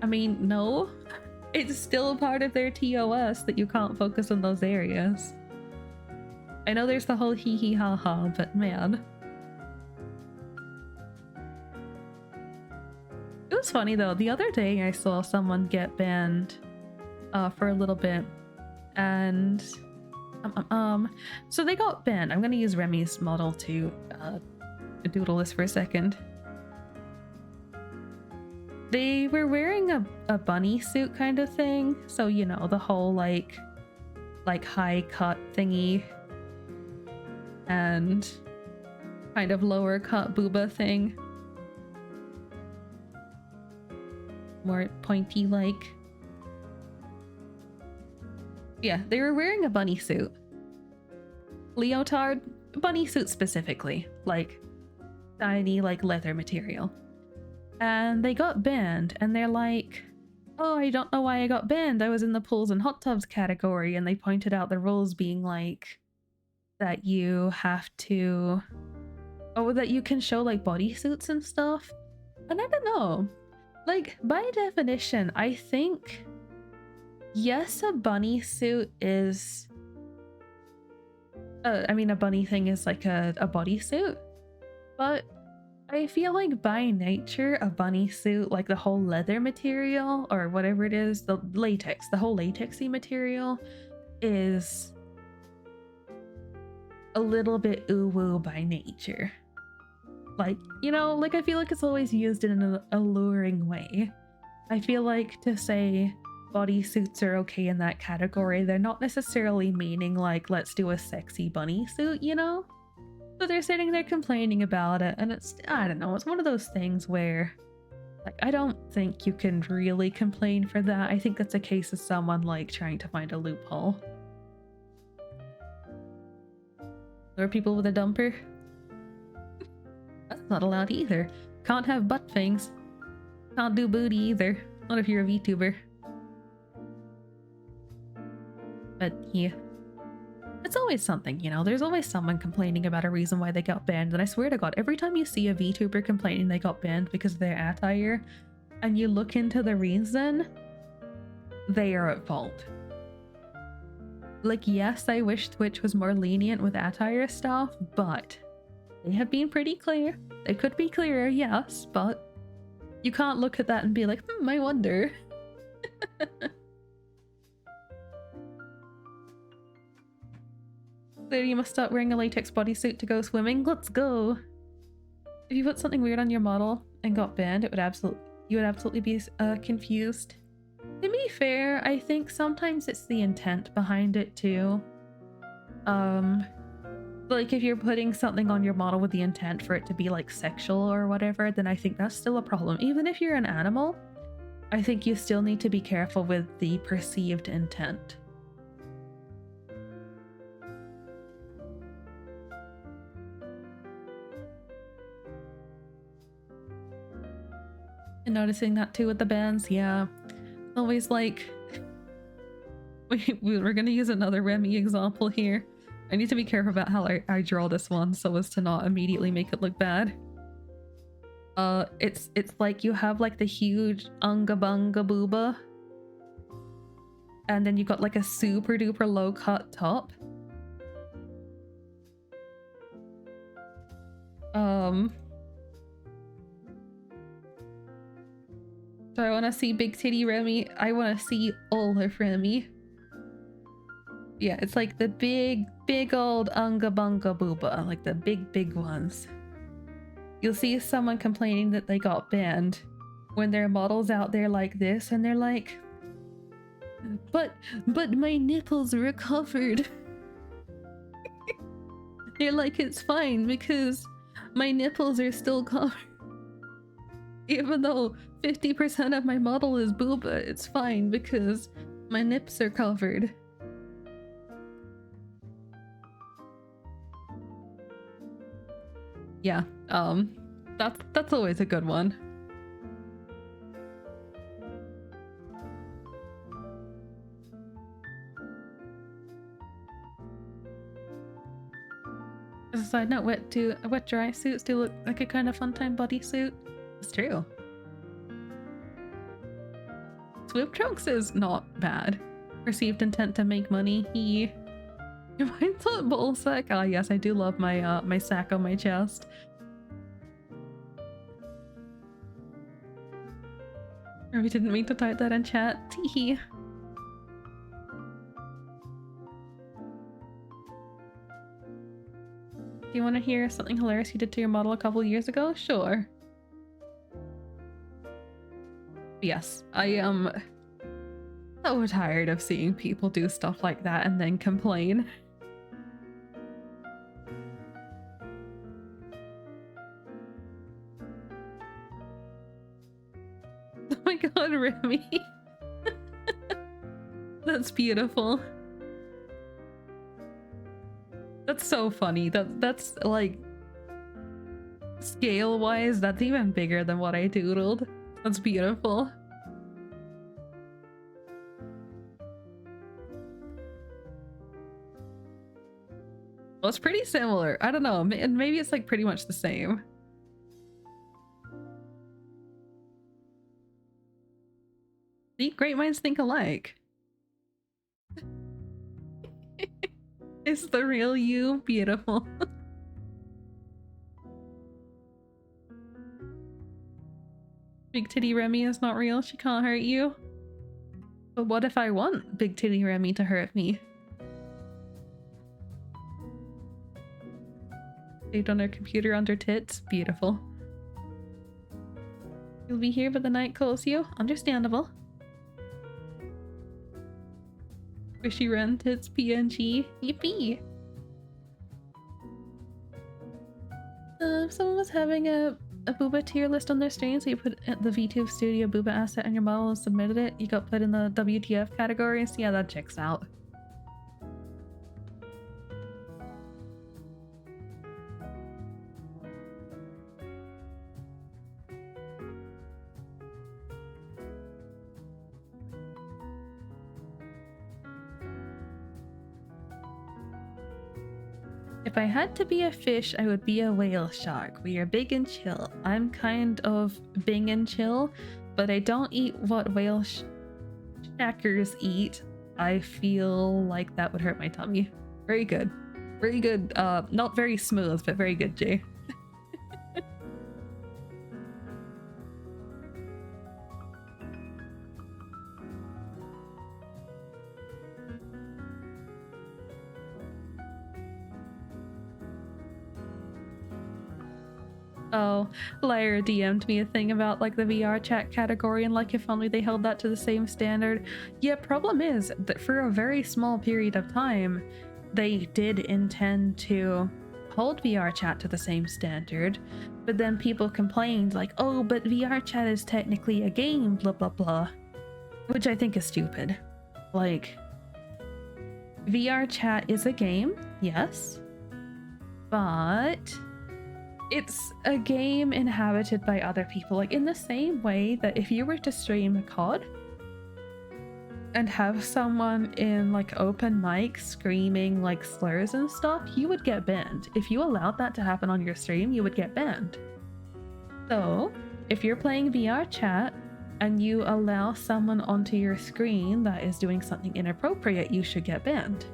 I mean, no. It's still a part of their TOS that you can't focus on those areas. I know there's the whole hee hee ha ha, but man. It was funny though, the other day I saw someone get banned for a little bit, and so they got banned. I'm gonna use Remy's model to doodle this for a second. They were wearing a bunny suit kind of thing, so you know, the whole like high cut thingy and kind of lower cut booba thing. More pointy like. Yeah, they were wearing a bunny suit. Leotard, bunny suit specifically, like shiny like leather material. And they got banned, and they're like, oh, I don't know why I got banned. I was in the pools and hot tubs category. And they pointed out the rules being like that you have to, oh, that you can show like bodysuits and stuff. And I don't know, like by definition, I think, yes, a bunny suit is, I mean, a bunny thing is like a bodysuit, but I feel like by nature, a bunny suit, like the whole leather material or whatever it is, the latex, the whole latexy material is a little bit ooh-woo by nature. Like, you know, like I feel like it's always used in an alluring way. I feel like to say bodysuits are okay in that category, they're not necessarily meaning like, let's do a sexy bunny suit, you know? So they're sitting there complaining about it, and it's, I don't know, it's one of those things where, like, I don't think you can really complain for that. I think that's a case of someone, like, trying to find a loophole. There are people with a dumper? That's not allowed either. Can't have butt things. Can't do booty either. Not if you're a VTuber. But yeah. It's always something, you know, there's always someone complaining about a reason why they got banned, and I swear to god, every time you see a VTuber complaining they got banned because of their attire, and you look into the reason, they are at fault. Like, yes, I wish Twitch was more lenient with attire stuff, but they have been pretty clear. They could be clearer, yes, but you can't look at that and be like, I wonder. So you must start wearing a latex bodysuit to go swimming. Let's go. If you put something weird on your model and got banned, you would absolutely be confused. To be fair, I think sometimes it's the intent behind it too. Like if you're putting something on your model with the intent for it to be like sexual or whatever, then I think that's still a problem. Even if you're an animal, I think you still need to be careful with the perceived intent. And noticing that too with the bands, yeah. Always like, we're gonna use another Remy example here. I need to be careful about how I draw this one so as to not immediately make it look bad. It's like you have like the huge unga bunga booba, and then you got like a super duper low cut top. So I want to see big titty Remy. I want to see all of Remy. Yeah, it's like the big old unga bunga booba, like the big ones. You'll see someone complaining that they got banned when their model's out there like this, and they're like, but my nipples recovered. They're like, it's fine because my nipples are still covered. Even though 50% of my model is booba. It's fine because my nips are covered. Yeah, that's always a good one. As a side note, wet dry suits do look like a kind of fun time bodysuit. It's true. Swoop Trunks is not bad. Perceived intent to make money. He reminds of bull sack. Ah, yes, I do love my my sack on my chest. We didn't mean to type that in chat. Teehee. Do you want to hear something hilarious you did to your model a couple years ago? Sure. Yes, I am so tired of seeing people do stuff like that and then complain. Oh my god, Remy. That's beautiful. That's so funny. That's like scale-wise, that's even bigger than what I doodled. That's beautiful. Well, it's pretty similar. I don't know, and maybe it's like pretty much the same. See, great minds think alike. Is the real you beautiful? Big titty Remy is not real. She can't hurt you. But what if I want big titty Remy to hurt me? Saved on her computer under tits. Beautiful. You'll be here, but the night calls you. Understandable. Squishy Ren tits PNG. Yippee! If someone was having a booba tier list on their stream, so you put the VTube Studio booba asset on your model and submitted it, you got put in the WTF category, so yeah, that checks out. If I had to be a fish, I would be a whale shark. We are big and chill. I'm kind of big and chill, but I don't eat what whale shackers eat. I feel like that would hurt my tummy. Very good. Very good. Not very smooth, but very good, Jay. Oh, Lyra DM'd me a thing about like the VR chat category and like if only they held that to the same standard. Yeah, problem is that for a very small period of time, they did intend to hold VR chat to the same standard, but then people complained like, oh, but VR chat is technically a game, blah blah blah, which I think is stupid. Like, VR chat is a game, yes, but it's a game inhabited by other people. Like in the same way that if you were to stream COD and have someone in like open mic screaming like slurs and stuff, you would get banned. If you allowed that to happen on your stream, you would get banned. So if you're playing VR chat and you allow someone onto your screen that is doing something inappropriate, you should get banned.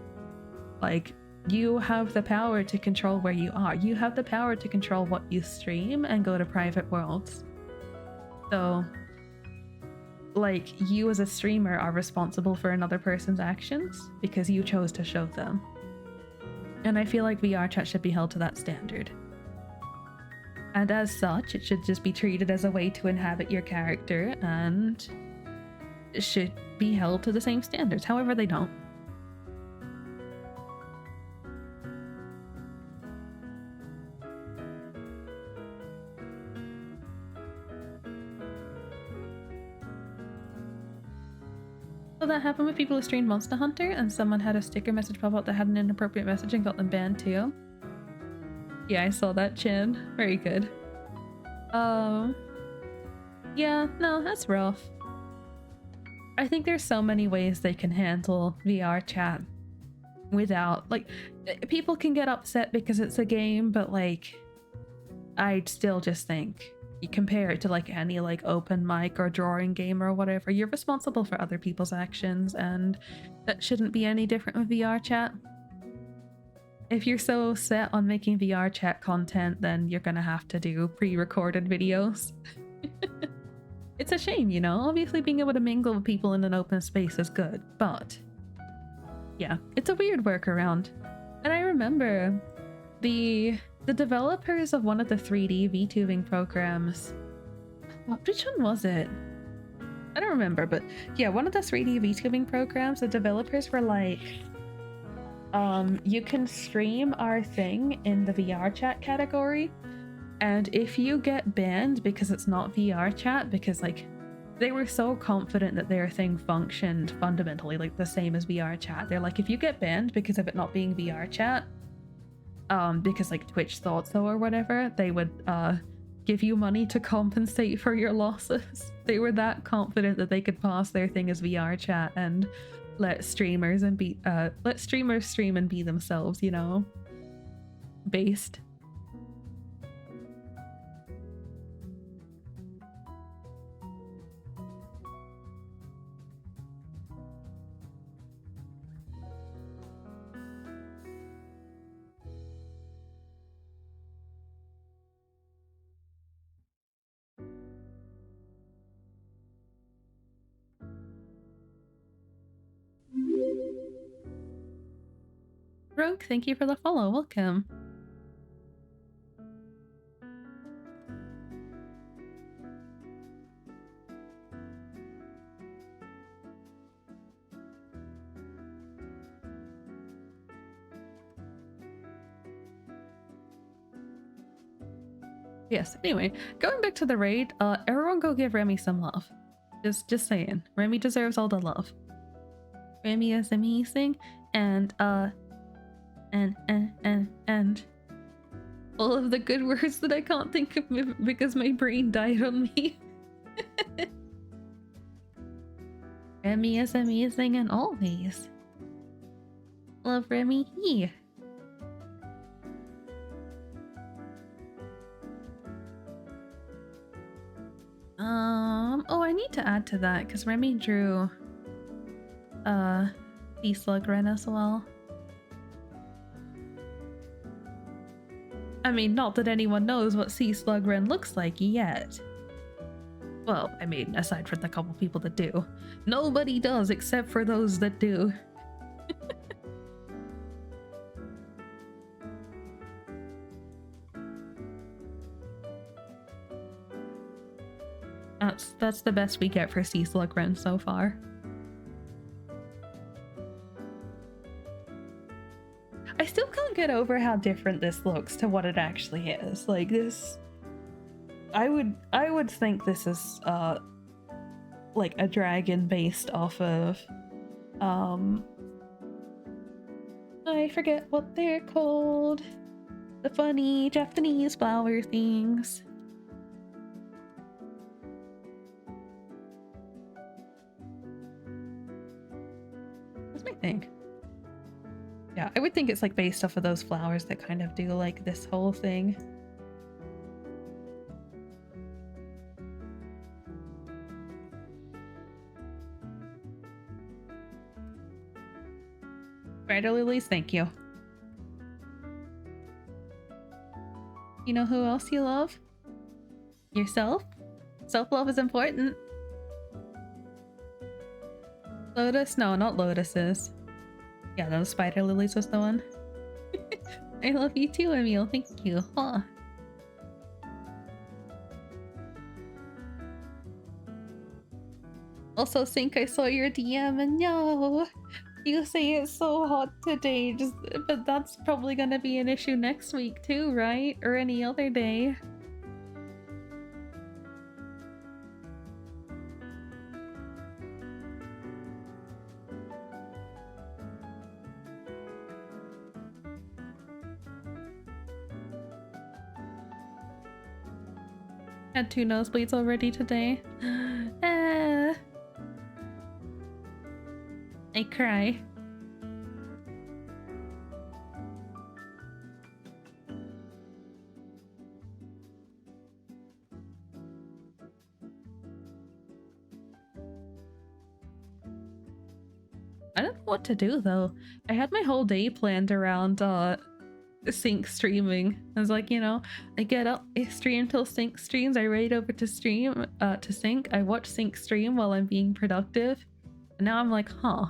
Like, you have the power to control where you are. You have the power to control what you stream and go to private worlds. So, like, you as a streamer are responsible for another person's actions because you chose to show them. And I feel like VR chat should be held to that standard. And as such, it should just be treated as a way to inhabit your character and it should be held to the same standards. However, they don't. So that happened with people who streamed Monster Hunter, and someone had a sticker message pop up that had an inappropriate message and got them banned too. Yeah, I saw that, Chin. Very good. Yeah, no, that's rough. I think there's so many ways they can handle VR chat without, like, people can get upset because it's a game, but like, I'd still just think you compare it to like any like open mic or drawing game or whatever, you're responsible for other people's actions, and that shouldn't be any different with VR chat. If you're so set on making VR chat content, then you're gonna have to do pre-recorded videos. It's a shame, you know? Obviously being able to mingle with people in an open space is good, but yeah, it's a weird workaround. And I remember the developers of one of the 3D VTubing programs, which one was it? I don't remember, but yeah, one of the 3D VTubing programs, the developers were like, you can stream our thing in the VR chat category, and if you get banned because it's not VR chat, because like they were so confident that their thing functioned fundamentally like the same as VR chat, they're like, if you get banned because of it not being VR chat, because like Twitch thought so or whatever, they would give you money to compensate for your losses. They were that confident that they could pass their thing as VR chat and let streamers stream and be themselves, you know, based. Rogue, thank you for the follow. Welcome. Yes, anyway, going back to the raid, everyone go give Remy some love. Just saying. Remy deserves all the love. Remy is amazing, and all of the good words that I can't think of because my brain died on me. Remy is amazing in all ways. Love Remy. Oh, I need to add to that because Remy drew Sea Slug Ren as well. I mean, not that anyone knows what Sea Slug Ren looks like yet. Well, I mean, aside from the couple people that do. Nobody does except for those that do. That's the best we get for Sea Slug Ren so far. I still can't get over how different this looks to what it actually is. Like this, I would think this is like a dragon based off of I forget what they're called. The funny Japanese flower things. That's my thing. Yeah, I would think it's like based off of those flowers that kind of do like this whole thing. Spider lilies, thank you. You know who else you love? Yourself? Self-love is important. Lotus? No, not lotuses. Yeah, those spider lilies was the one. I love you too, Emil. Thank you. Huh. Also, Sync, I saw your DM and no, you say it's so hot today, but that's probably gonna be an issue next week too, right? Or any other day. Had 2 nosebleeds already today. Ah, I cry. I don't know what to do though. I had my whole day planned around sync streaming. I was like, you know, I get up, I stream till sync streams, I raid over to stream to sync, I watch sync stream while I'm being productive. And now I'm like, huh.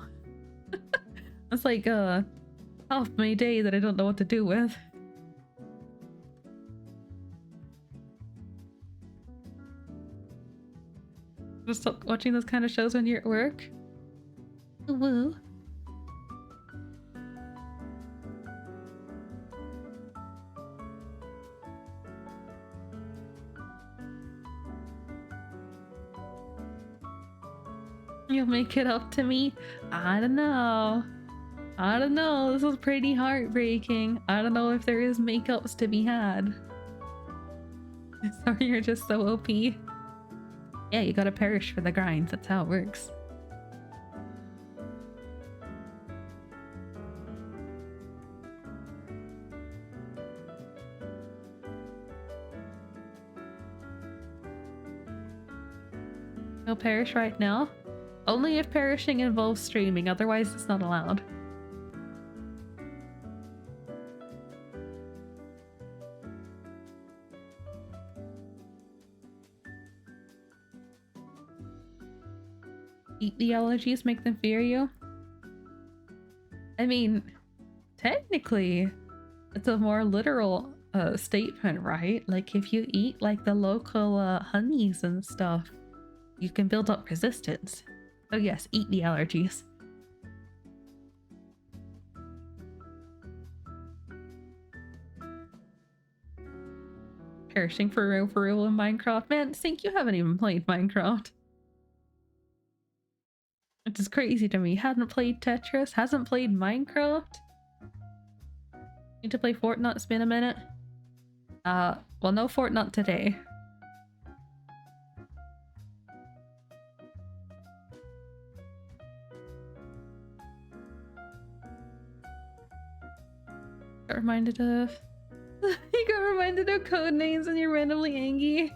It's like half my day that I don't know what to do with. Just stop watching those kind of shows when you're at work. Woo. You'll make it up to me? I don't know. I don't know. This is pretty heartbreaking. I don't know if there is makeups to be had. Sorry, you're just so OP. Yeah, you gotta perish for the grind. That's how it works. You'll perish right now? Only if perishing involves streaming, otherwise it's not allowed. Eat the allergies, make them fear you? I mean, technically, it's a more literal statement, right? Like if you eat like the local honeys and stuff, you can build up resistance. So yes, eat the allergies. Perishing for real in Minecraft. Man, Sync, you haven't even played Minecraft. Which is crazy to me. Hadn't played Tetris, hasn't played Minecraft. Need to play Fortnite, it's been a minute. Well, no Fortnite today. Got reminded of... You got reminded of code names and you're randomly angry.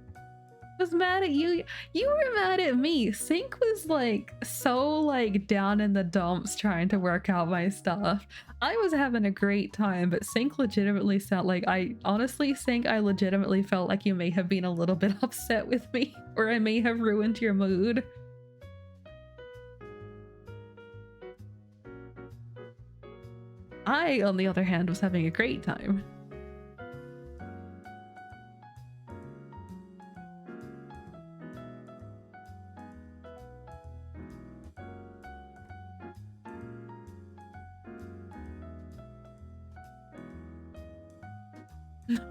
I was mad at you. You were mad at me. Sync was like so like down in the dumps trying to work out my stuff. I was having a great time, but Sync legitimately felt like Sync, I legitimately felt like you may have been a little bit upset with me, or I may have ruined your mood. I, on the other hand, was having a great time.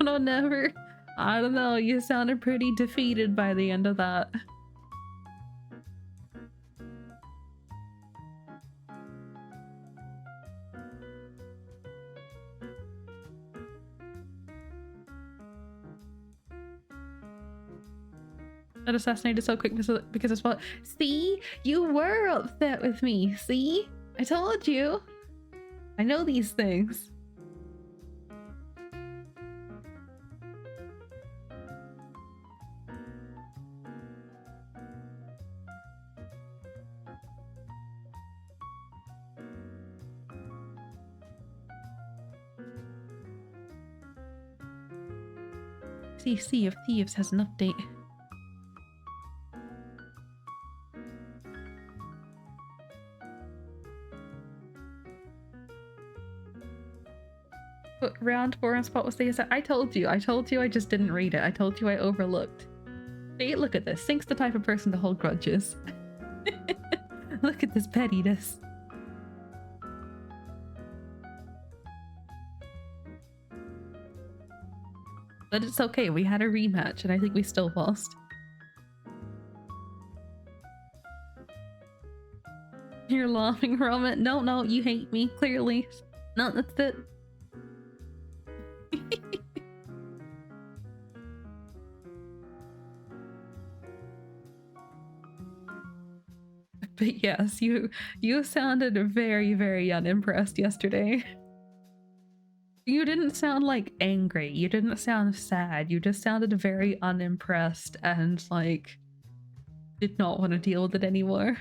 No, never. I don't know, you sounded pretty defeated by the end of that. Got assassinated so quick because of what? See? You were upset with me. See? I told you. I know these things. See, Sea of Thieves has an update. But round 4 on spot was the I told you, I just didn't read it. I told you I overlooked. See, look at this. Sync's the type of person to hold grudges. Look at this pettiness. But it's okay, we had a rematch and I think we still lost. You're laughing from it. No, you hate me, clearly. No, that's it. But yes, you sounded very, very unimpressed yesterday. You didn't sound like angry. You didn't sound sad. You just sounded very unimpressed and like did not want to deal with it anymore.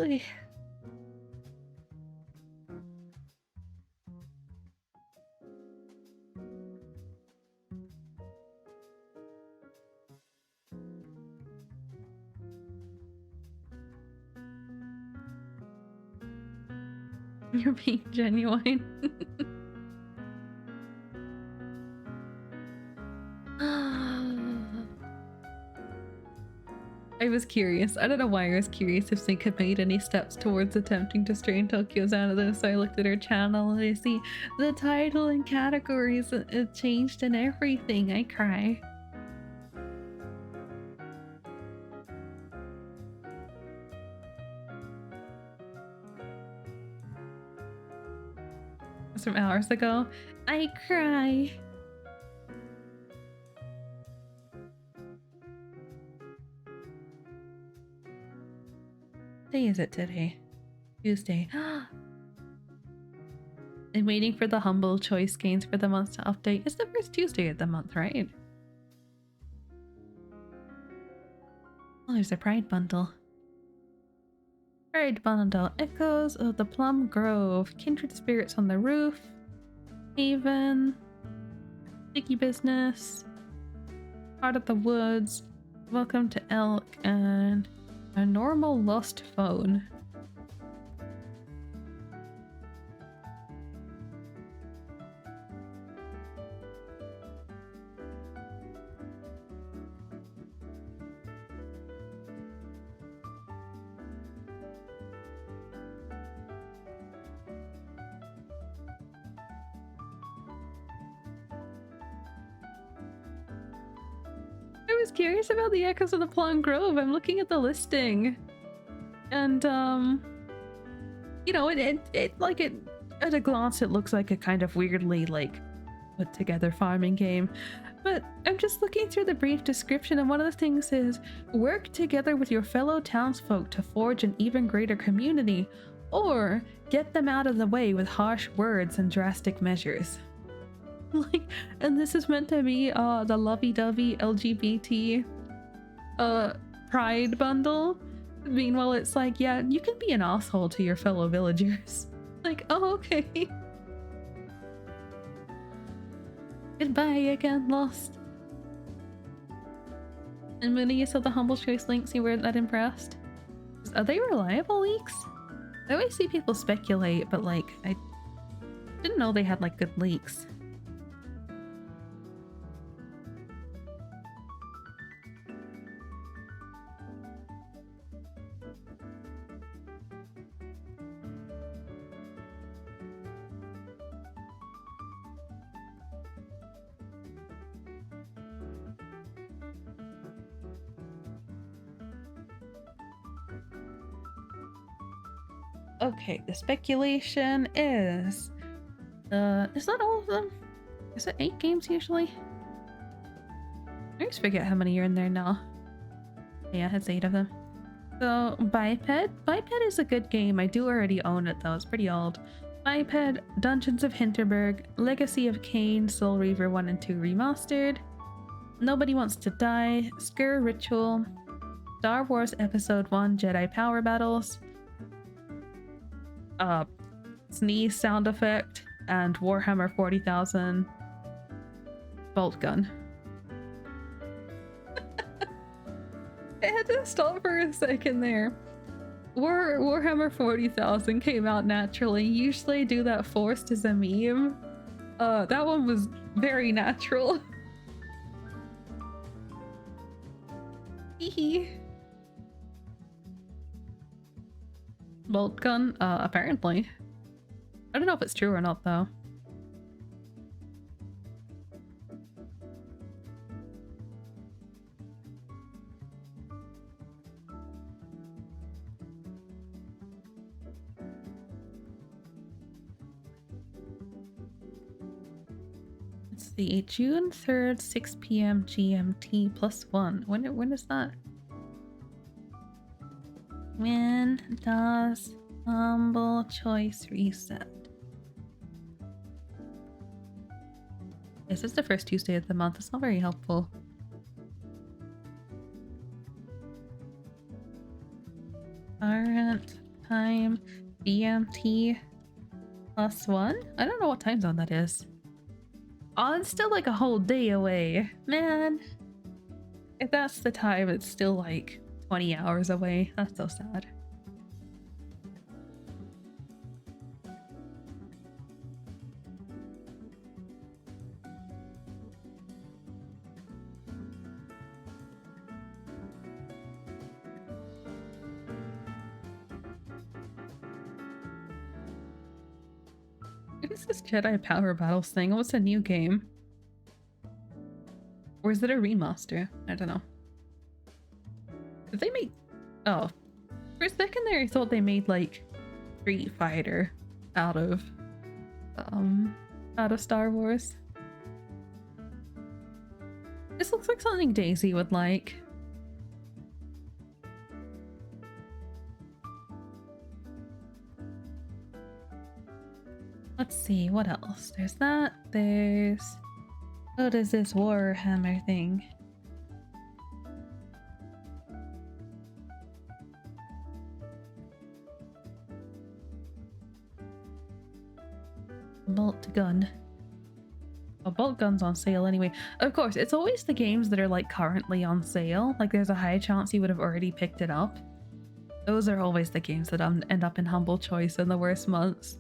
Ugh. You're being genuine. I was curious. I don't know why I was curious if Sync had made any steps towards attempting to strain Tokyo's out of this. So I looked at her channel and I see the title and categories it changed and everything. I cry. Some hours ago. I cry. What day is it today? Tuesday. I'm waiting for the humble choice gains for the month to update. It's the first Tuesday of the month, right? Oh, there's a Pride bundle. Pride bundle. Echoes of the Plum Grove. Kindred spirits on the roof. Haven. Sticky business. Heart of the woods. Welcome to Elk. And a normal lost phone. I was curious about the Echoes of the Plum Grove. I'm looking at the listing. And, you know, it at a glance, it looks like a kind of weirdly, like, put together farming game. But I'm just looking through the brief description, and one of the things is, work together with your fellow townsfolk to forge an even greater community, or get them out of the way with harsh words and drastic measures. Like, and this is meant to be the lovey-dovey LGBT pride bundle. Meanwhile, it's like, yeah, you can be an asshole to your fellow villagers. Like, oh, okay. Goodbye again, Lost. And Mooney, you saw the humble choice links, you weren't that impressed. Are they reliable leaks? I always see people speculate, but like, I didn't know they had like good leaks. Okay, the speculation is that all of them? Is it 8 games usually? I always forget how many are in there now. Yeah, it's 8 of them. So, Biped is a good game. I do already own it though, it's pretty old. Biped, Dungeons of Hinterberg, Legacy of Kain, Soul Reaver 1 and 2 remastered, Nobody Wants to Die, Skur Ritual, Star Wars Episode 1 Jedi Power Battles, sneeze sound effect, and Warhammer 40,000 bolt gun. I had to stop for a second there. Warhammer 40,000 came out naturally. Usually I do that forced as a meme. That one was very natural. Hee. Bolt gun? Apparently. I don't know if it's true or not, though. see, June 3rd, 6 p.m. GMT +1. When is that? When does humble choice reset? This is the first Tuesday of the month. It's not very helpful. Current time GMT +1? I don't know what time zone that is. Oh, it's still like a whole day away. Man, if that's the time, it's still like 20 hours away. That's so sad. What is this Jedi Power Battles thing? What's a new game? Or is it a remaster? I don't know. Did they make... Oh. For a second there, I thought they made, like, Street Fighter out of Star Wars. This looks like something Daisy would like. Let's see, what else? There's that, there's... What is this Warhammer thing? Bolt gun. Oh, bolt gun's on sale anyway. Of course, it's always the games that are like currently on sale. Like there's a high chance you would have already picked it up. Those are always the games that end up in humble choice in the worst months.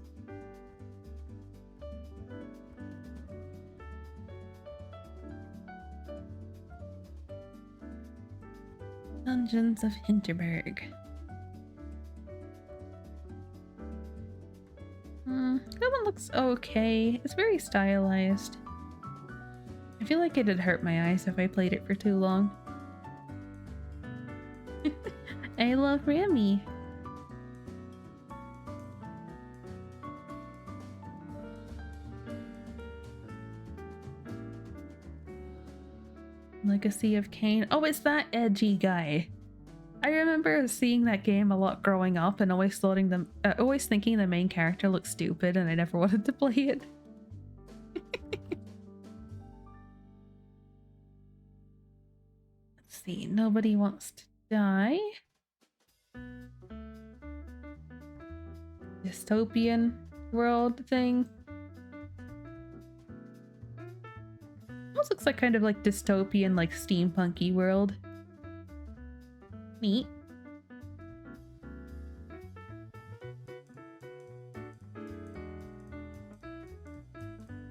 Dungeons of Hinterberg. That one looks okay. It's very stylized. I feel like it'd hurt my eyes if I played it for too long. I love Remy. Legacy of Kain. Oh, it's that edgy guy. I remember seeing that game a lot growing up and always thinking the main character looked stupid and I never wanted to play it. Let's see, nobody wants to die. Dystopian world thing. Almost looks like kind of like dystopian, like steampunky world. Neat.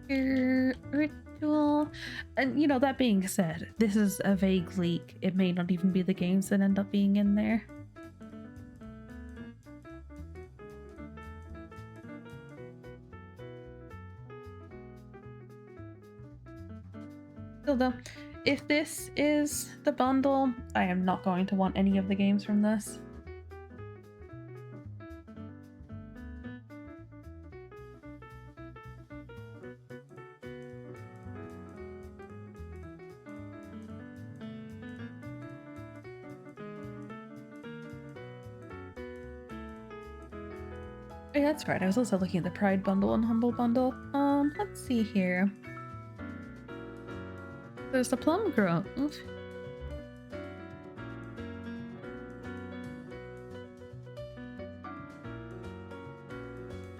Ritual. And you know, that being said, this is a vague leak. It may not even be the games that end up being in there. Still though, if this is the bundle, I am not going to want any of the games from this. Oh, yeah, that's right. I was also looking at the Pride bundle and Humble bundle. Let's see here. There's the Plum Grove.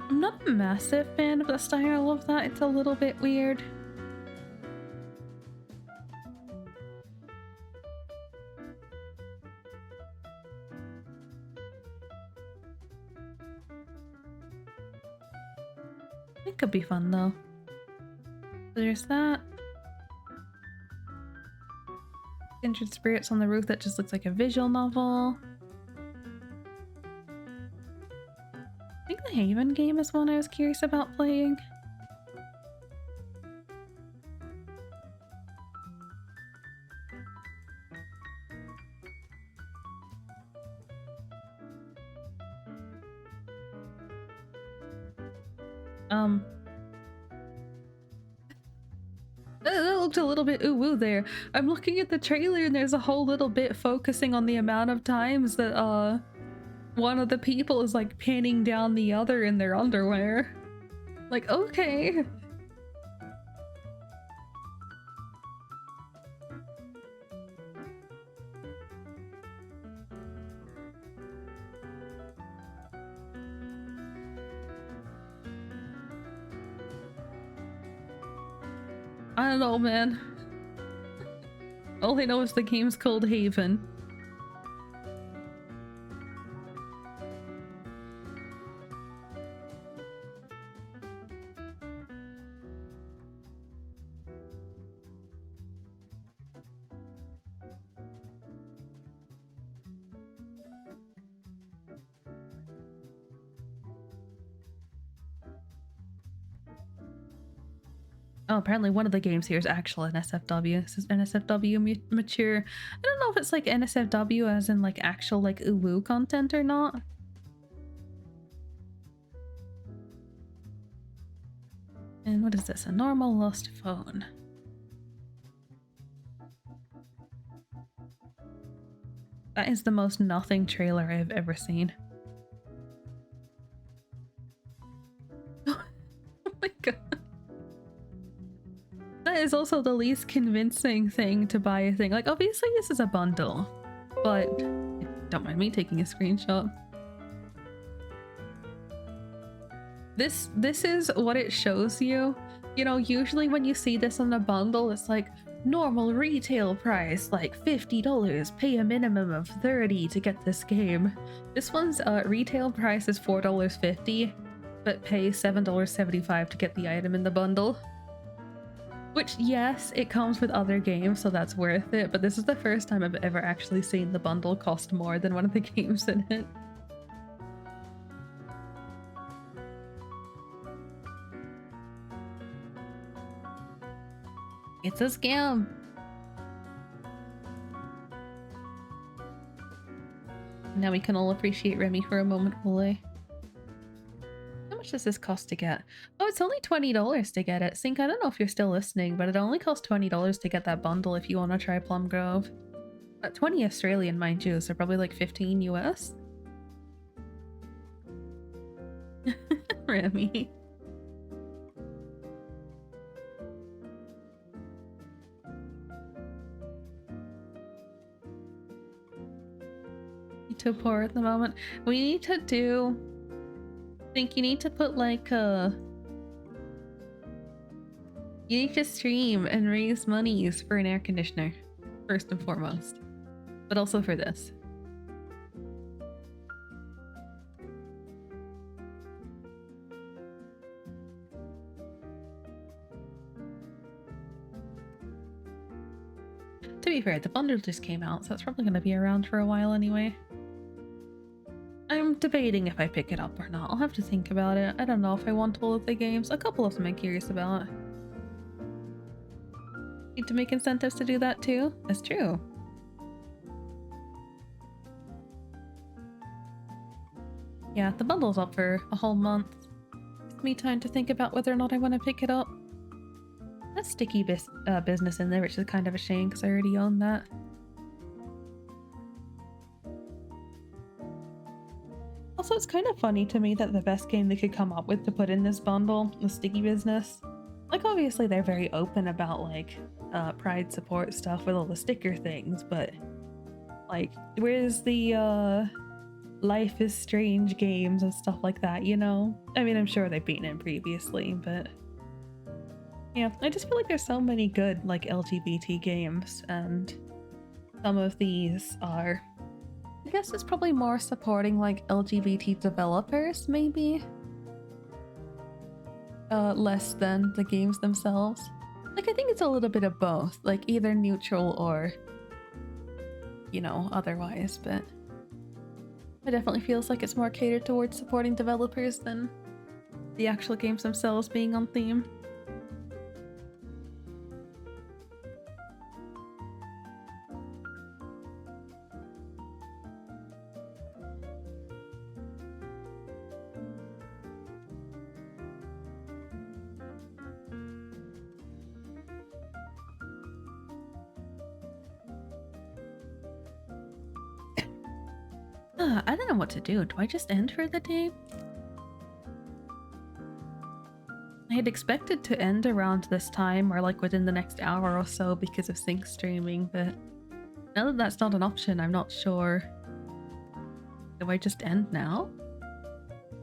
I'm not a massive fan of the style of that. It's a little bit weird. It could be fun though. There's that. Kindred Spirits on the Roof that just looks like a visual novel. I think the Haven game is one I was curious about playing. looked a little bit ooh-woo there. I'm looking at the trailer and there's a whole little bit focusing on the amount of times that one of the people is like pinning down the other in their underwear. Like, okay. I don't know, man. All I know is the game's called Haven. Oh, apparently one of the games here is actual NSFW. This is NSFW mature. I don't know if it's like NSFW as in like actual like ooh-woo content or not. And what is this? A normal lost phone. That is the most nothing trailer I've ever seen. Oh my god. That is also the least convincing thing to buy a thing. Like, obviously this is a bundle, but don't mind me taking a screenshot. This is what it shows you. You know, usually when you see this on a bundle, it's like normal retail price, like $50, pay a minimum of $30 to get this game. This one's retail price is $4.50, but pay $7.75 to get the item in the bundle. Which, yes, it comes with other games, so that's worth it, but this is the first time I've ever actually seen the bundle cost more than one of the games in it. It's a scam! Now we can all appreciate Remy for a moment, fully. How much does this cost to get? Oh, it's only $20 to get it. Sync, I don't know if you're still listening, but it only costs $20 to get that bundle if you want to try Plum Grove. 20 Australian, mind you, so probably like 15 US. Remy. Too poor at the moment. We need to do... I think you need to put like a... You need to stream and raise monies for an air conditioner, first and foremost. But also for this. To be fair, the bundle just came out, so it's probably going to be around for a while anyway. I'm debating if I pick it up or not. I'll have to think about it. I don't know if I want all of the games. A couple of them I'm curious about. Need to make incentives to do that too? That's true. Yeah, the bundle's up for a whole month. Gives me time to think about whether or not I want to pick it up. That's sticky business in there, which is kind of a shame because I already own that. Also, it's kind of funny to me that the best game they could come up with to put in this bundle was Sticky Business. Like, obviously they're very open about, like, Pride support stuff with all the sticker things, but, like, where's the, Life is Strange games and stuff like that, you know? I mean, I'm sure they've beaten it previously, but... Yeah, I just feel like there's so many good, like, LGBT games, and some of these are... I guess it's probably more supporting like LGBT developers, maybe? Less than the games themselves. Like, I think it's a little bit of both, like either neutral or, you know, otherwise, but it definitely feels like it's more catered towards supporting developers than the actual games themselves being on theme. I don't know what to do. Do I just end for the day? I had expected to end around this time or like within the next hour or so because of sync streaming, but now that that's not an option, I'm not sure. Do I just end now?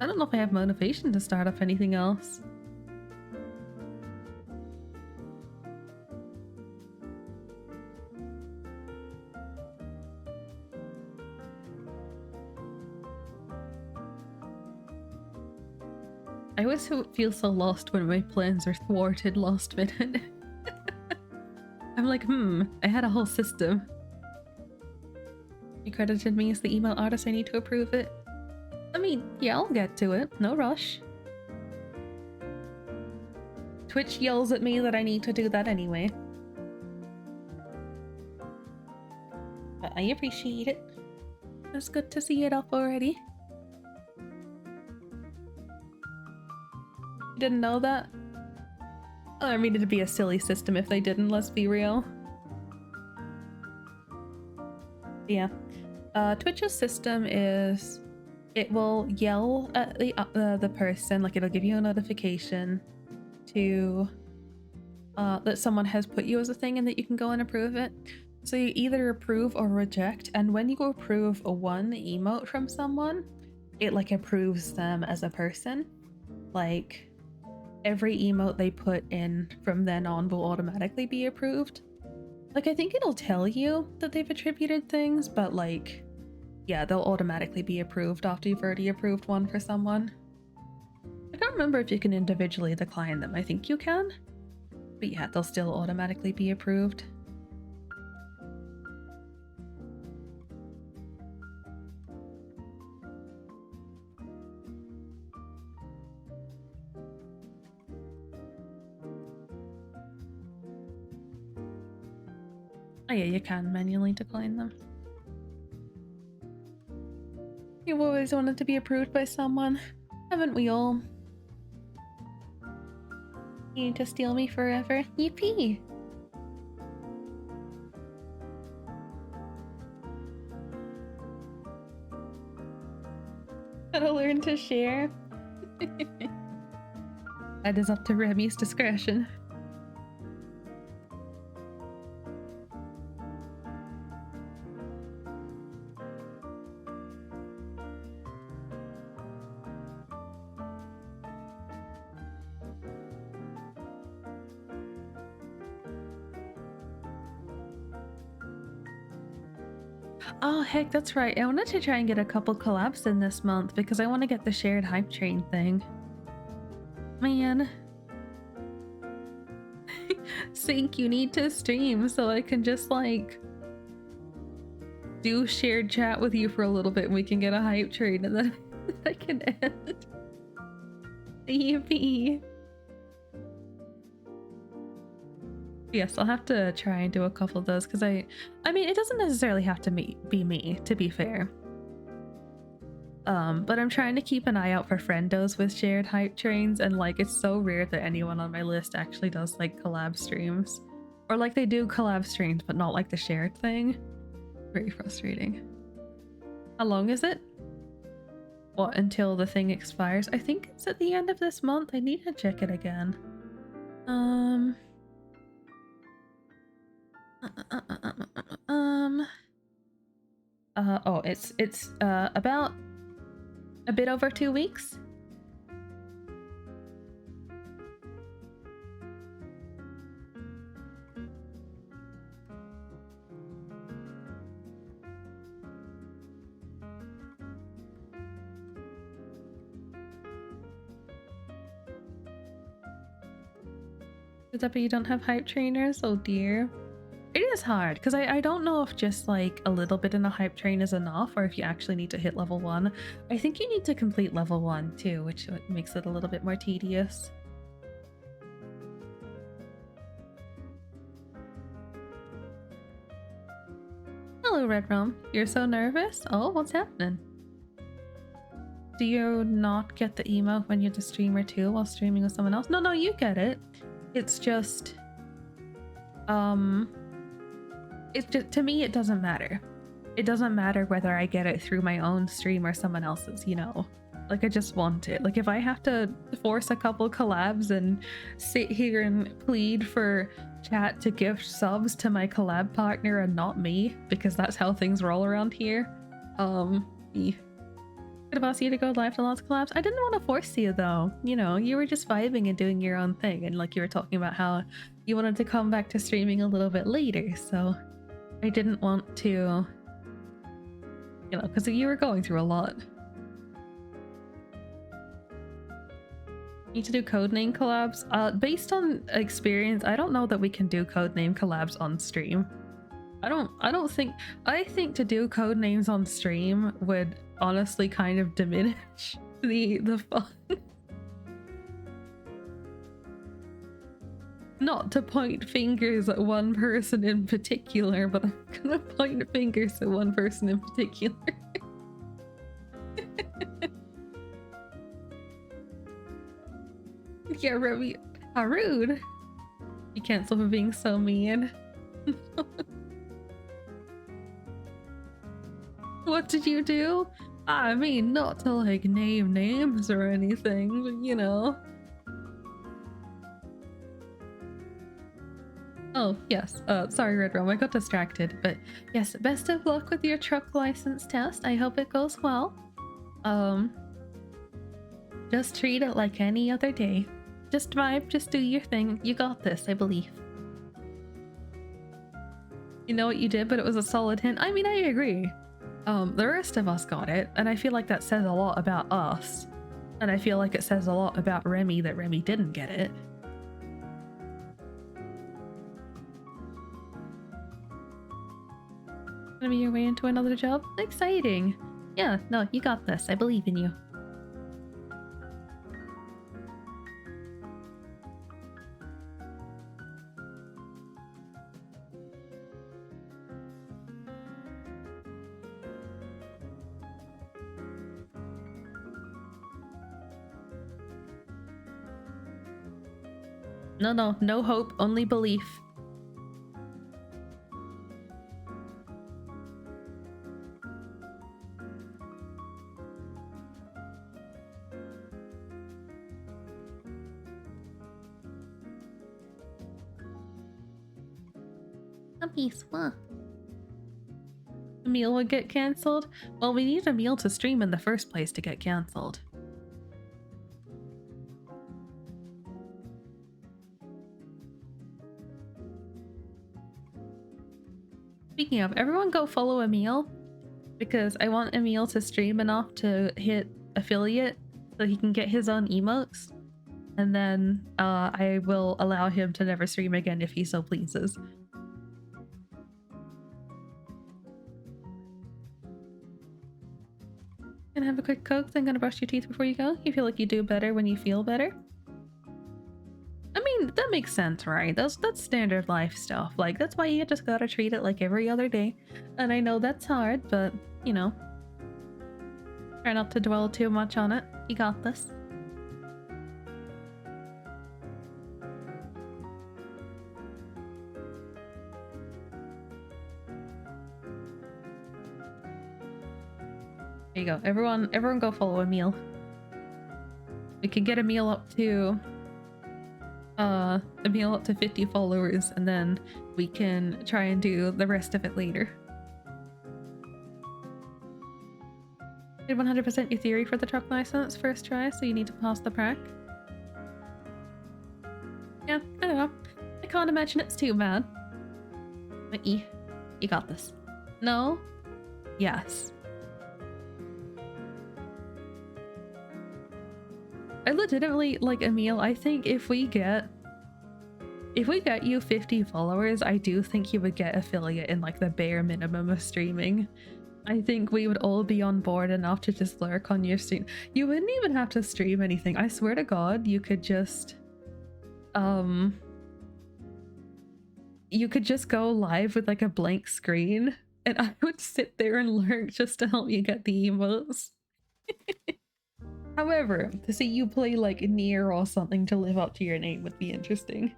I don't know if I have motivation to start up anything else. I always feel so lost when my plans are thwarted last minute. I'm like, I had a whole system. You credited me as the email artist, I need to approve it. I mean, yeah, I'll get to it. No rush. Twitch yells at me that I need to do that anyway. But I appreciate it. It's good to see it up already. You didn't know that? Oh, I mean, it'd be a silly system if they didn't, let's be real. Yeah. Twitch's system is... it will yell at the person, like it'll give you a notification to that someone has put you as a thing and that you can go and approve it. So you either approve or reject, and when you go approve a one emote from someone, it like approves them as a person. Like every emote they put in from then on will automatically be approved. Like I think it'll tell you that they've attributed things, but like yeah, they'll automatically be approved after you've already approved one for someone. I don't remember if you can individually decline them. I think you can. But yeah, they'll still automatically be approved. Oh yeah, you can manually decline them. You've always wanted to be approved by someone, haven't we all? You need to steal me forever. Yippee! Gotta learn to share. That is up to Remy's discretion. Oh heck, that's right. I wanted to try and get a couple collabs in this month because I want to get the shared hype train thing. Man. Sync, you need to stream so I can just like do shared chat with you for a little bit and we can get a hype train and then I can end. Yippee. Yes, I'll have to try and do a couple of those because I mean, it doesn't necessarily have to be me, to be fair. But I'm trying to keep an eye out for friendos with shared hype trains, and like it's so rare that anyone on my list actually does like collab streams. Or like they do collab streams, but not like the shared thing. Very frustrating. How long is it? What, until the thing expires? I think it's at the end of this month. I need to check it again. Oh, it's about a bit over 2 weeks. Is that but you don't have hype trainers? Oh dear. It is hard because I don't know if just like a little bit in a hype train is enough or if you actually need to hit level 1. I think you need to complete level 1 too, which makes it a little bit more tedious. Hello, Red Rum. You're so nervous? Oh, what's happening? Do you not get the emo when you're the streamer too while streaming with someone else? No, you get it. It's just to me it doesn't matter. it doesn't matter whether I get it through my own stream or someone else's, you know? Like, I just want it. Like, if I have to force a couple collabs and sit here and plead for chat to gift subs to my collab partner and not me, because that's how things roll around here, yeah. Could have asked you to go live to lots of collabs. I didn't want to force you though. You know, you were just vibing and doing your own thing, and like you were talking about how you wanted to come back to streaming a little bit later, so I didn't want to, you know, because you were going through a lot. Need to do codename collabs. Based on experience, I don't know that we can do codename collabs on stream. I think to do code names on stream would honestly kind of diminish the fun. Not to point fingers at one person in particular, but I'm gonna point fingers at one person in particular. Yeah, Remy, how rude. You cancel for being so mean. What did you do? I mean, not to like name names or anything, but you know. Oh, yes. Sorry, Red Realm, I got distracted, but yes, best of luck with your truck license test. I hope it goes well. Just treat it like any other day. Just vibe, just do your thing. You got this, I believe. You know what you did, but it was a solid hint. I mean, I agree. The rest of us got it, and I feel like that says a lot about us. And I feel like it says a lot about Remy that Remy didn't get it. Gonna be your way into another job? Exciting! Yeah, no, you got this. I believe in you. No, no hope, only belief. A piece, huh? The meal would get cancelled? Well, we need a meal to stream in the first place to get cancelled. Speaking of, everyone go follow Emil, because I want Emil to stream enough to hit affiliate so he can get his own emotes, and then I will allow him to never stream again if he so pleases. Gonna have a quick coke, then gonna brush your teeth before you go. You feel like you do better when you feel better? I mean, that makes sense, right? That's standard life stuff. Like, that's why you just gotta treat it like every other day. And I know that's hard, but, you know. Try not to dwell too much on it. You got this. There you go. Everyone go follow Emil. We can get Emil up to 50 followers, and then we can try and do the rest of it later. Did 100% your theory for the truck license first try, so you need to pass the prac? Yeah, I don't know. I can't imagine it's too bad. But you got this. No? Yes. I legitimately, like, Emil, I think if we get you 50 followers, I do think you would get affiliate in like the bare minimum of streaming. I think we would all be on board enough to just lurk on your stream. You wouldn't even have to stream anything. I swear to God, you could just go live with like a blank screen, and I would sit there and lurk just to help you get the emotes. However, to see you play like Nier or something to live up to your name would be interesting.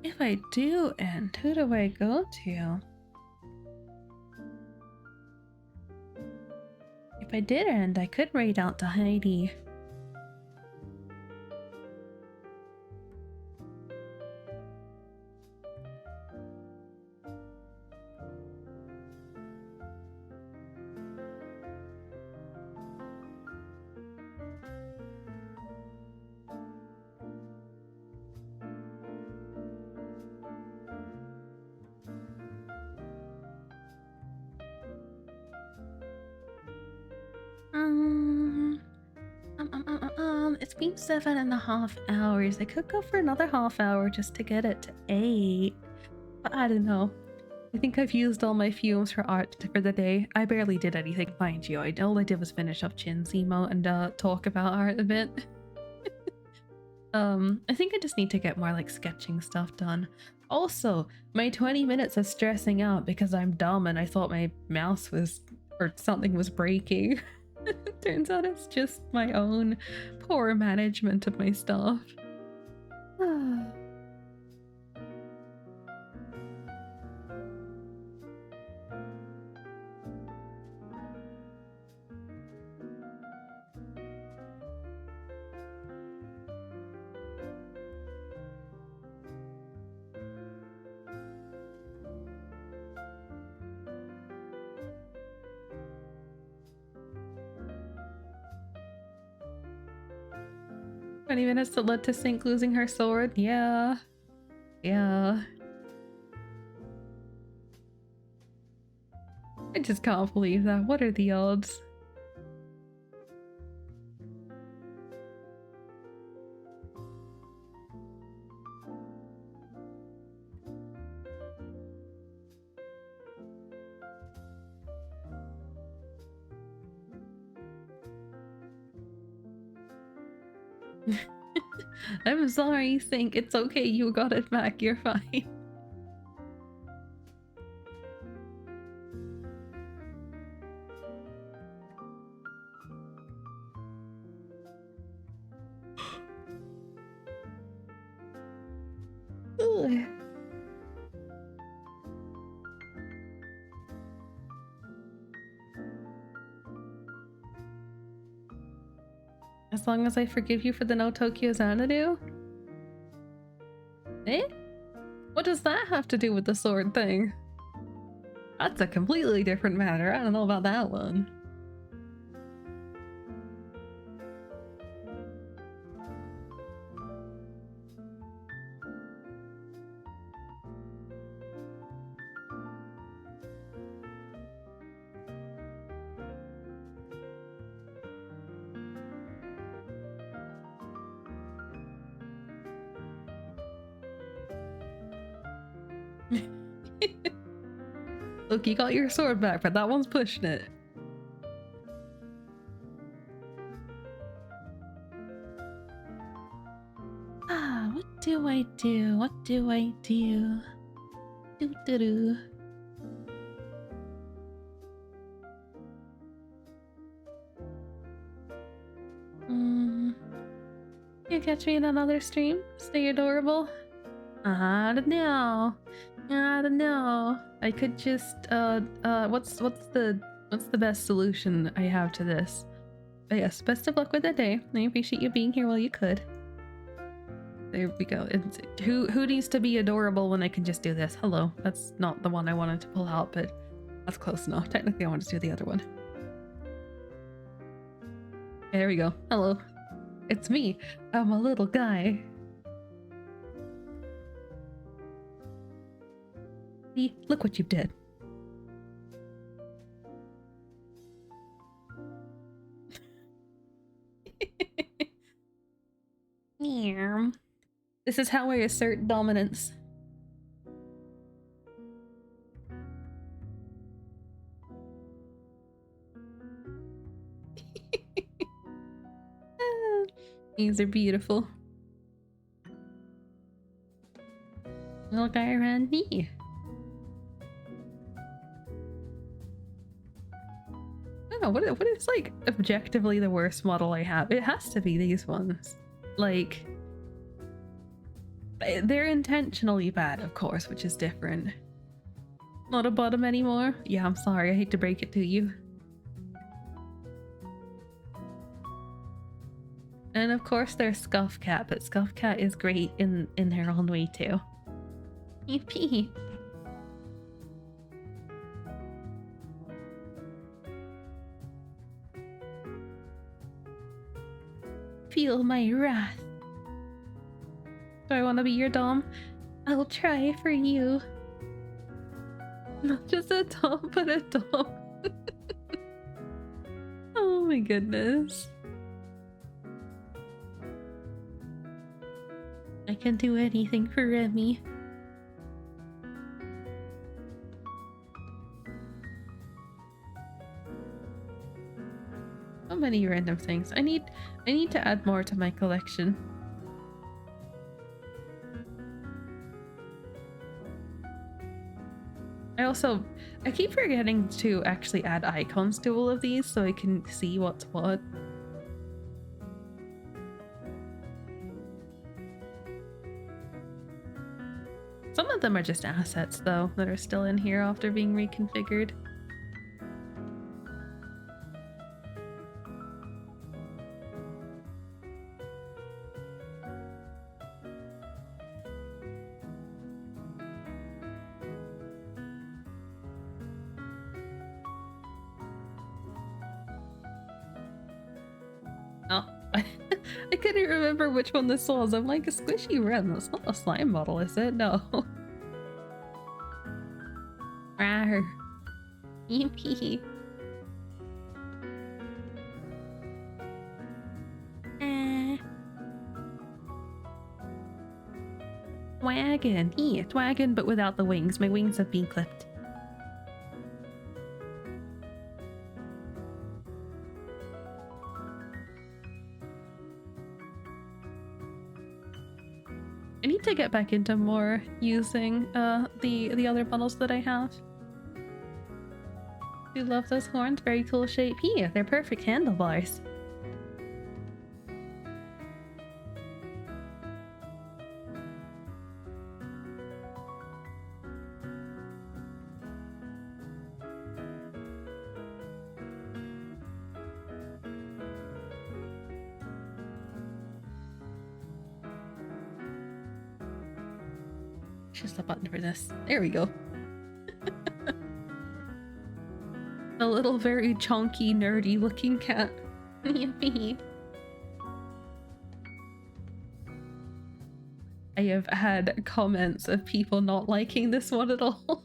If I do end, who do I go to? If I did end, I could raid out to Heidi. It's been 7.5 hours. I could go for another half hour just to get it to 8. But I don't know. I think I've used all my fumes for art for the day. I barely did anything, mind you. All I did was finish up Chin's emote and talk about art a bit. I think I just need to get more like sketching stuff done. Also, my 20 minutes of stressing out because I'm dumb and I thought my mouse was or something was breaking. Turns out it's just my own poor management of my stuff. 20 minutes that led to Sync losing her sword. Yeah. Yeah. I just can't believe that. What are the odds? I'm sorry, Sync. It's okay. You got it back. You're fine. Ugh. As long as I forgive you for the no Tokyo Xanadu? Eh? What does that have to do with the sword thing? That's a completely different matter. I don't know about that one. Look, you got your sword back, but that one's pushing it. Ah, what do I do? What do I do? Do do do. You catch me in another stream? Stay adorable? I don't know. I don't know. I could just what's the best solution I have to this? But yes, best of luck with the day. I appreciate you being here while you could. There we go. Who needs to be adorable when I can just do this? Hello. That's not the one I wanted to pull out, but that's close enough. Technically I wanted to do the other one. There we go. Hello. It's me. I'm a little guy. See? Look what you did. This is how I assert dominance. These are beautiful. Little guy around me. don't know, what is like objectively the worst model I have? It has to be these ones. Like, they're intentionally bad, of course, which is different. Not a bottom anymore? Yeah, I'm sorry, I hate to break it to you. And of course there's Scuff Cat, but Scuff Cat is great in her own way too. Yippee! Feel my wrath. Do I want to be your dom? I'll try for you. Not just a dom, but a dom. Oh my goodness. I can do anything for Remy. So many random things. I need to add more to my collection. I keep forgetting to actually add icons to all of these so I can see what's what. Some of them are just assets though that are still in here after being reconfigured. I couldn't remember which one this was. I'm like, a squishy Ren. That's not a slime model, is it? No. Rawr. Yippee. Wagon. Yeah, it's wagon, but without the wings. My wings have been clipped. I need to get back into more using the other bundles that I have. Do love those horns, very cool shape. Yeah, they're perfect handlebars. Just a button for this. There we go. A little very chunky, nerdy looking cat. Yippee. I have had comments of people not liking this one at all.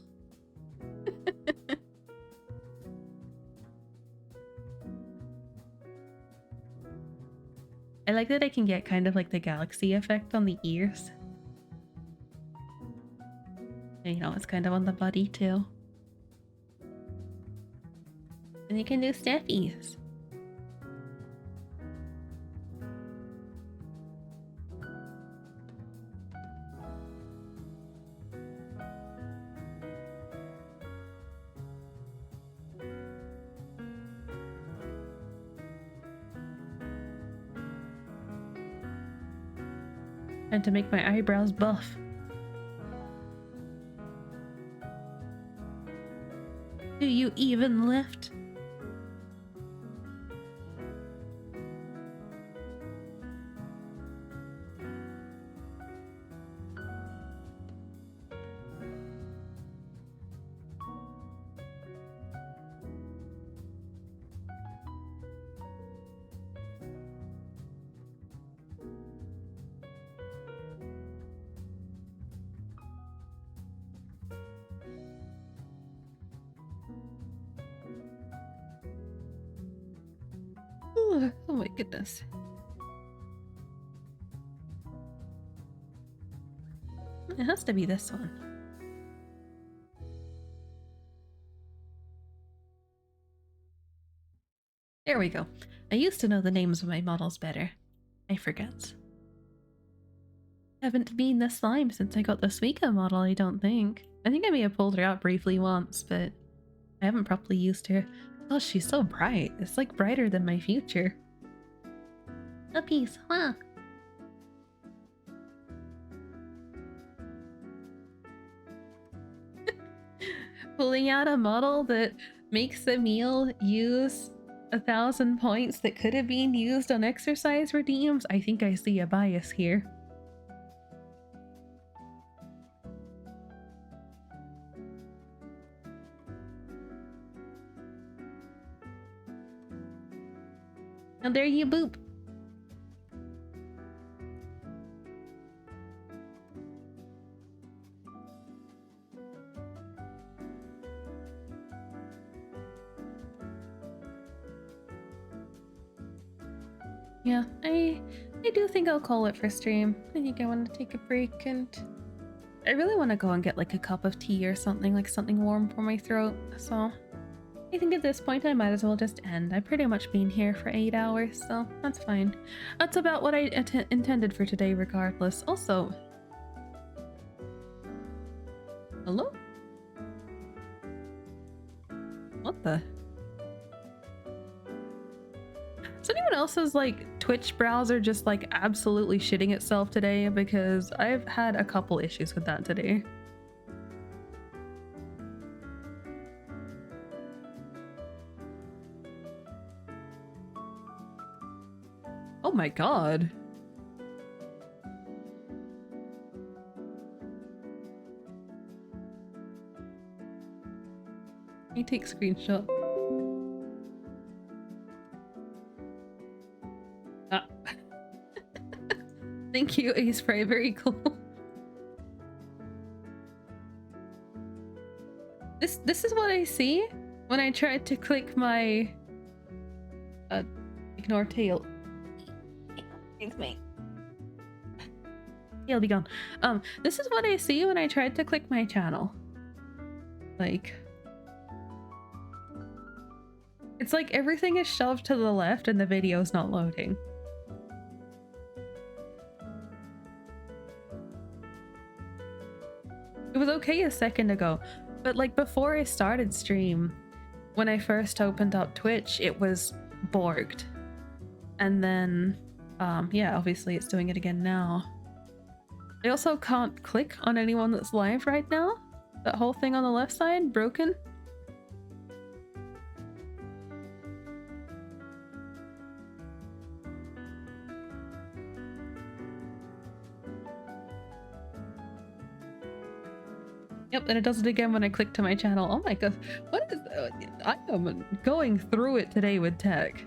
I like that I can get kind of like the galaxy effect on the ears. And, you know, it's kind of on the body too. And you can do stuffies. And to make my eyebrows buff. Do you even lift? Oh my goodness. It has to be this one. There we go. I used to know the names of my models better. I forget. Haven't been this slime since I got the Suika model, I don't think. I think I may have pulled her out briefly once, but I haven't properly used her. Oh, she's so bright. It's like brighter than my future. A piece, huh? Pulling out a model that makes a meal use 1,000 points that could have been used on exercise redeems. I think I see a bias here. And there you boop. Yeah, I do think I'll call it for stream. I think I want to take a break, and I really want to go and get like a cup of tea or something, like something warm for my throat. So I think at this point I might as well just end. I've pretty much been here for 8 hours, so that's fine. That's about what I intended for today regardless. Also, hello? What the? Is anyone else's like Twitch browser just like absolutely shitting itself today? Because I've had a couple issues with that today. Oh my god. You take screenshot. Ah. Thank you, Ace Spray. Very cool. This is what I see when I try to click my ignore tail. Thanks, mate. He'll be gone. This is what I see when I tried to click my channel. Like, it's like everything is shoved to the left and the video's not loading. It was okay a second ago, but like before I started stream, when I first opened up Twitch, it was borged. And then, yeah, obviously it's doing it again now. I also can't click on anyone that's live right now. That whole thing on the left side, broken. Yep, and it does it again when I click to my channel. Oh my god, what is I am going through it today with tech.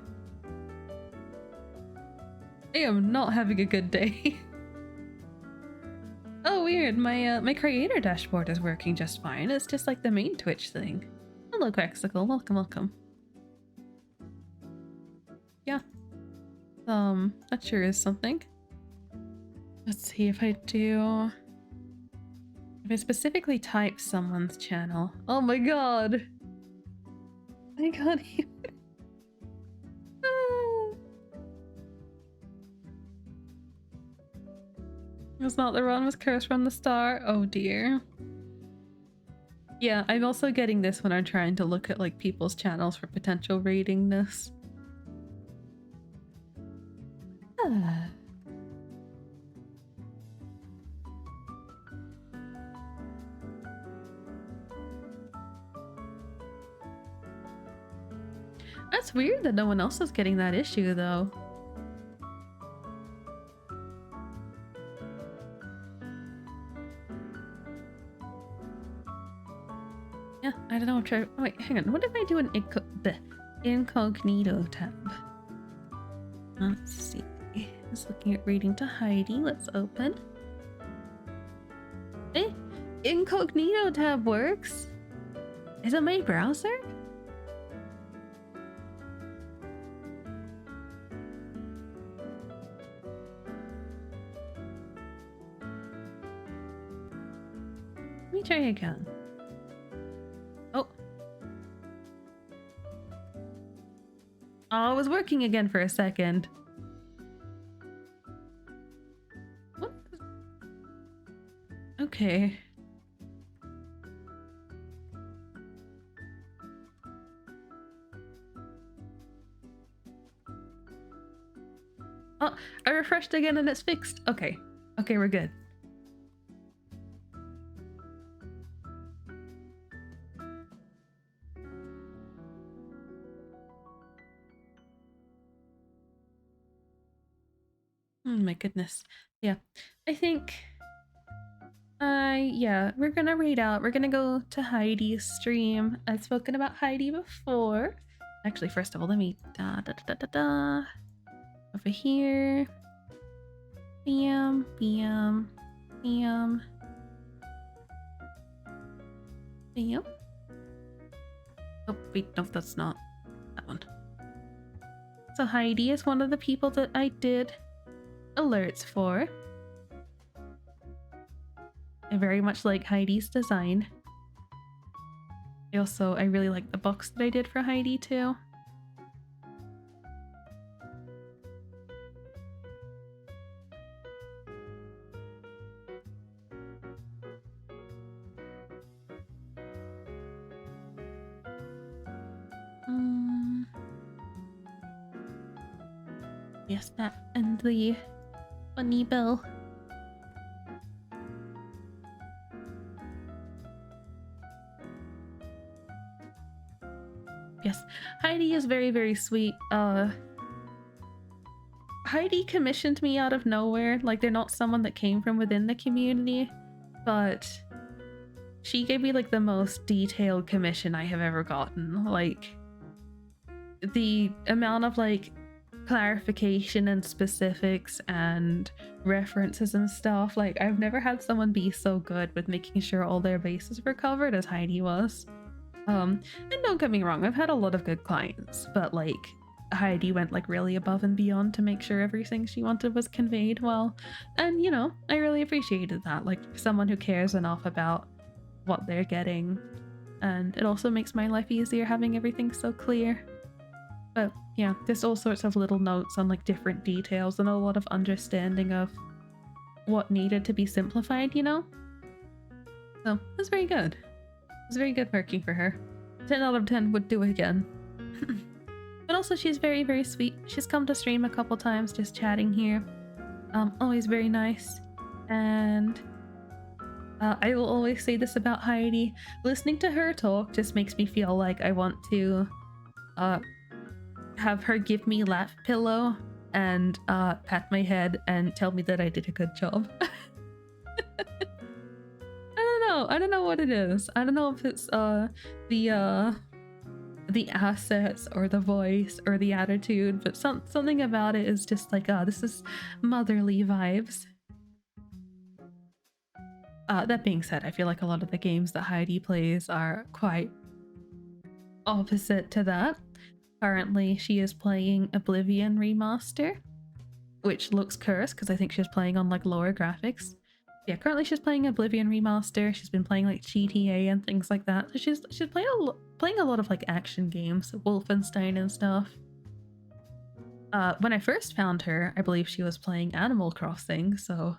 I am not having a good day. Oh weird, my creator dashboard is working just fine. It's just like the main Twitch thing. Hello Quexicle, welcome, welcome. Yeah. That sure is something. Let's see if I do. If I specifically type someone's channel. Oh my god! I can't even. It's not the run, was cursed from the start. Oh dear. Yeah, I'm also getting this when I'm trying to look at like people's channels for potential ratingness. That's weird that no one else is getting that issue though. Yeah, I don't know. Try. Oh, wait, hang on. What if I do an incognito tab? Let's see. Just looking at reading to Heidi. Let's open. Eh? Incognito tab works? Is it my browser? Let me try again. Oh. Oh, it was working again for a second. What? Okay. Oh, I refreshed again and it's fixed. Okay. Okay, we're good. Oh my goodness. Yeah. I think yeah, we're gonna read out. We're gonna go to Heidi's stream. I've spoken about Heidi before. Actually, first of all, let me over here. Bam, bam, bam, bam. Oh wait, no, that's not that one. So Heidi is one of the people that I did alerts for. I very much like Heidi's design. I really like the box that I did for Heidi too. Yes, that and the bunny bell. Yes, Heidi is very, very sweet. Heidi commissioned me out of nowhere. Like, they're not someone that came from within the community, but she gave me like the most detailed commission I have ever gotten. Like, the amount of like clarification and specifics and references and stuff, like I've never had someone be so good with making sure all their bases were covered as Heidi was. And don't get me wrong, I've had a lot of good clients, but like Heidi went like really above and beyond to make sure everything she wanted was conveyed well. And you know, I really appreciated that, like someone who cares enough about what they're getting. And it also makes my life easier having everything so clear. But yeah, there's all sorts of little notes on like different details and a lot of understanding of what needed to be simplified, you know? So it was very good. It was very good working for her. 10 out of 10 would do it again. But also she's very, very sweet. She's come to stream a couple times just chatting here. Always very nice. And I will always say this about Heidi. Listening to her talk just makes me feel like I want to have her give me lap pillow and pat my head and tell me that I did a good job. I don't know what it is. I don't know if it's the assets or the voice or the attitude, but something about it is just like, this is motherly vibes. That being said, I feel like a lot of the games that Heidi plays are quite opposite to that. Currently, she is playing Oblivion Remaster, which looks cursed because I think she's playing on like lower graphics. Yeah, currently she's playing Oblivion Remaster. She's been playing like GTA and things like that. So she's playing a lot of like action games, Wolfenstein and stuff. When I first found her, I believe she was playing Animal Crossing, so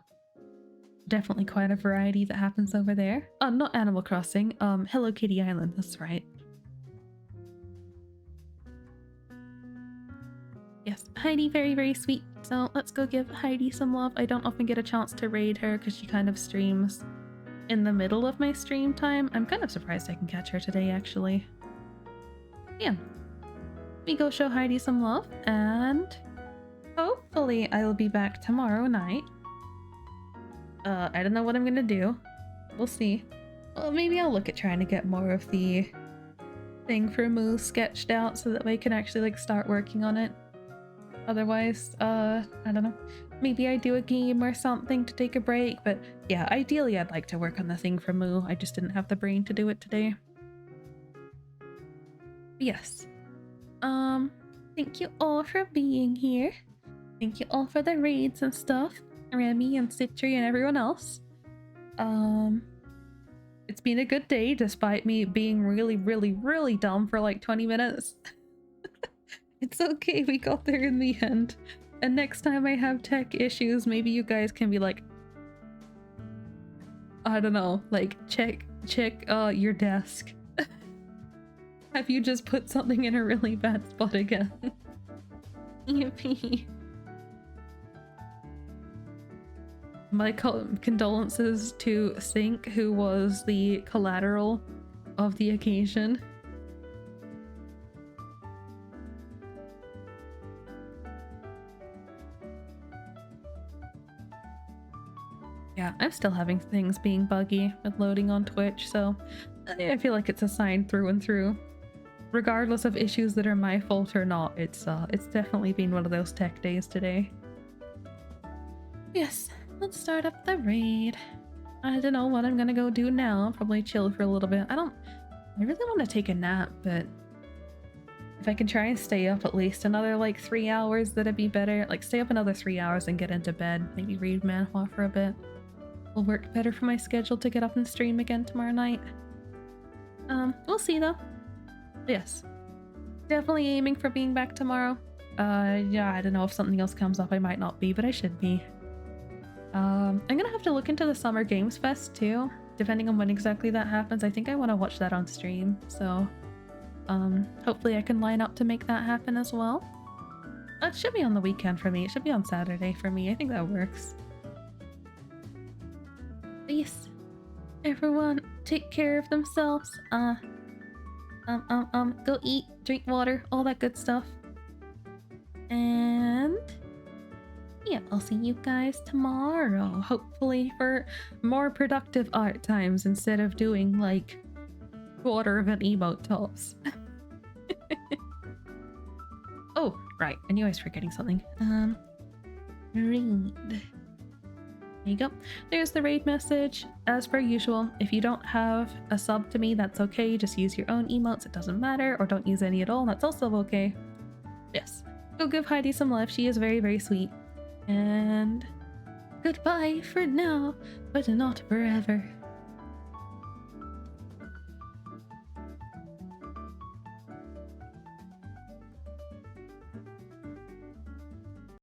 definitely quite a variety that happens over there. Not Animal Crossing, Hello Kitty Island, that's right. Yes, Heidi, very, very sweet. So let's go give Heidi some love. I don't often get a chance to raid her because she kind of streams in the middle of my stream time. I'm kind of surprised I can catch her today, actually. Yeah. Let me go show Heidi some love, and hopefully I will be back tomorrow night. I don't know what I'm gonna do. We'll see. Well, maybe I'll look at trying to get more of the thing for Moo sketched out so that we can actually like start working on it. Otherwise, I don't know. Maybe I do a game or something to take a break, but yeah, ideally I'd like to work on the thing for Moo. I just didn't have the brain to do it today. Yes. Thank you all for being here. Thank you all for the raids and stuff. Remy and Citri and everyone else. It's been a good day despite me being really, really, really dumb for like 20 minutes. It's okay, we got there in the end. And next time I have tech issues, maybe you guys can be like, I don't know, like check your desk. Have you just put something in a really bad spot again? Yippee. My condolences to Sink, who was the collateral of the occasion. Yeah, I'm still having things being buggy with loading on Twitch, so I feel like it's a sign through and through. Regardless of issues that are my fault or not, it's definitely been one of those tech days today. Yes, let's start up the raid. I don't know what I'm gonna go do now. I'll probably chill for a little bit. I really want to take a nap, but if I can try and stay up at least another like 3 hours, that'd be better. Like stay up another 3 hours and get into bed. Maybe read manhwa for a bit. Will work better for my schedule to get up and stream again tomorrow night. We'll see though. Yes. Definitely aiming for being back tomorrow. Yeah, I don't know if something else comes up, I might not be, but I should be. I'm gonna have to look into the Summer Games Fest too, depending on when exactly that happens. I think I want to watch that on stream, so hopefully I can line up to make that happen as well. It should be on the weekend for me. It should be on Saturday for me. I think that works. Please, everyone, take care of themselves. Go eat, drink water, all that good stuff. And yeah, I'll see you guys tomorrow, hopefully for more productive art times instead of doing like quarter of an emote tops. Oh, right, I knew I was forgetting something. Read. There you go. There's the raid message. As per usual, if you don't have a sub to me, that's okay. Just use your own emotes, it doesn't matter, or don't use any at all, that's also okay. Yes. Go give Heidi some love, she is very, very sweet. And goodbye for now, but not forever.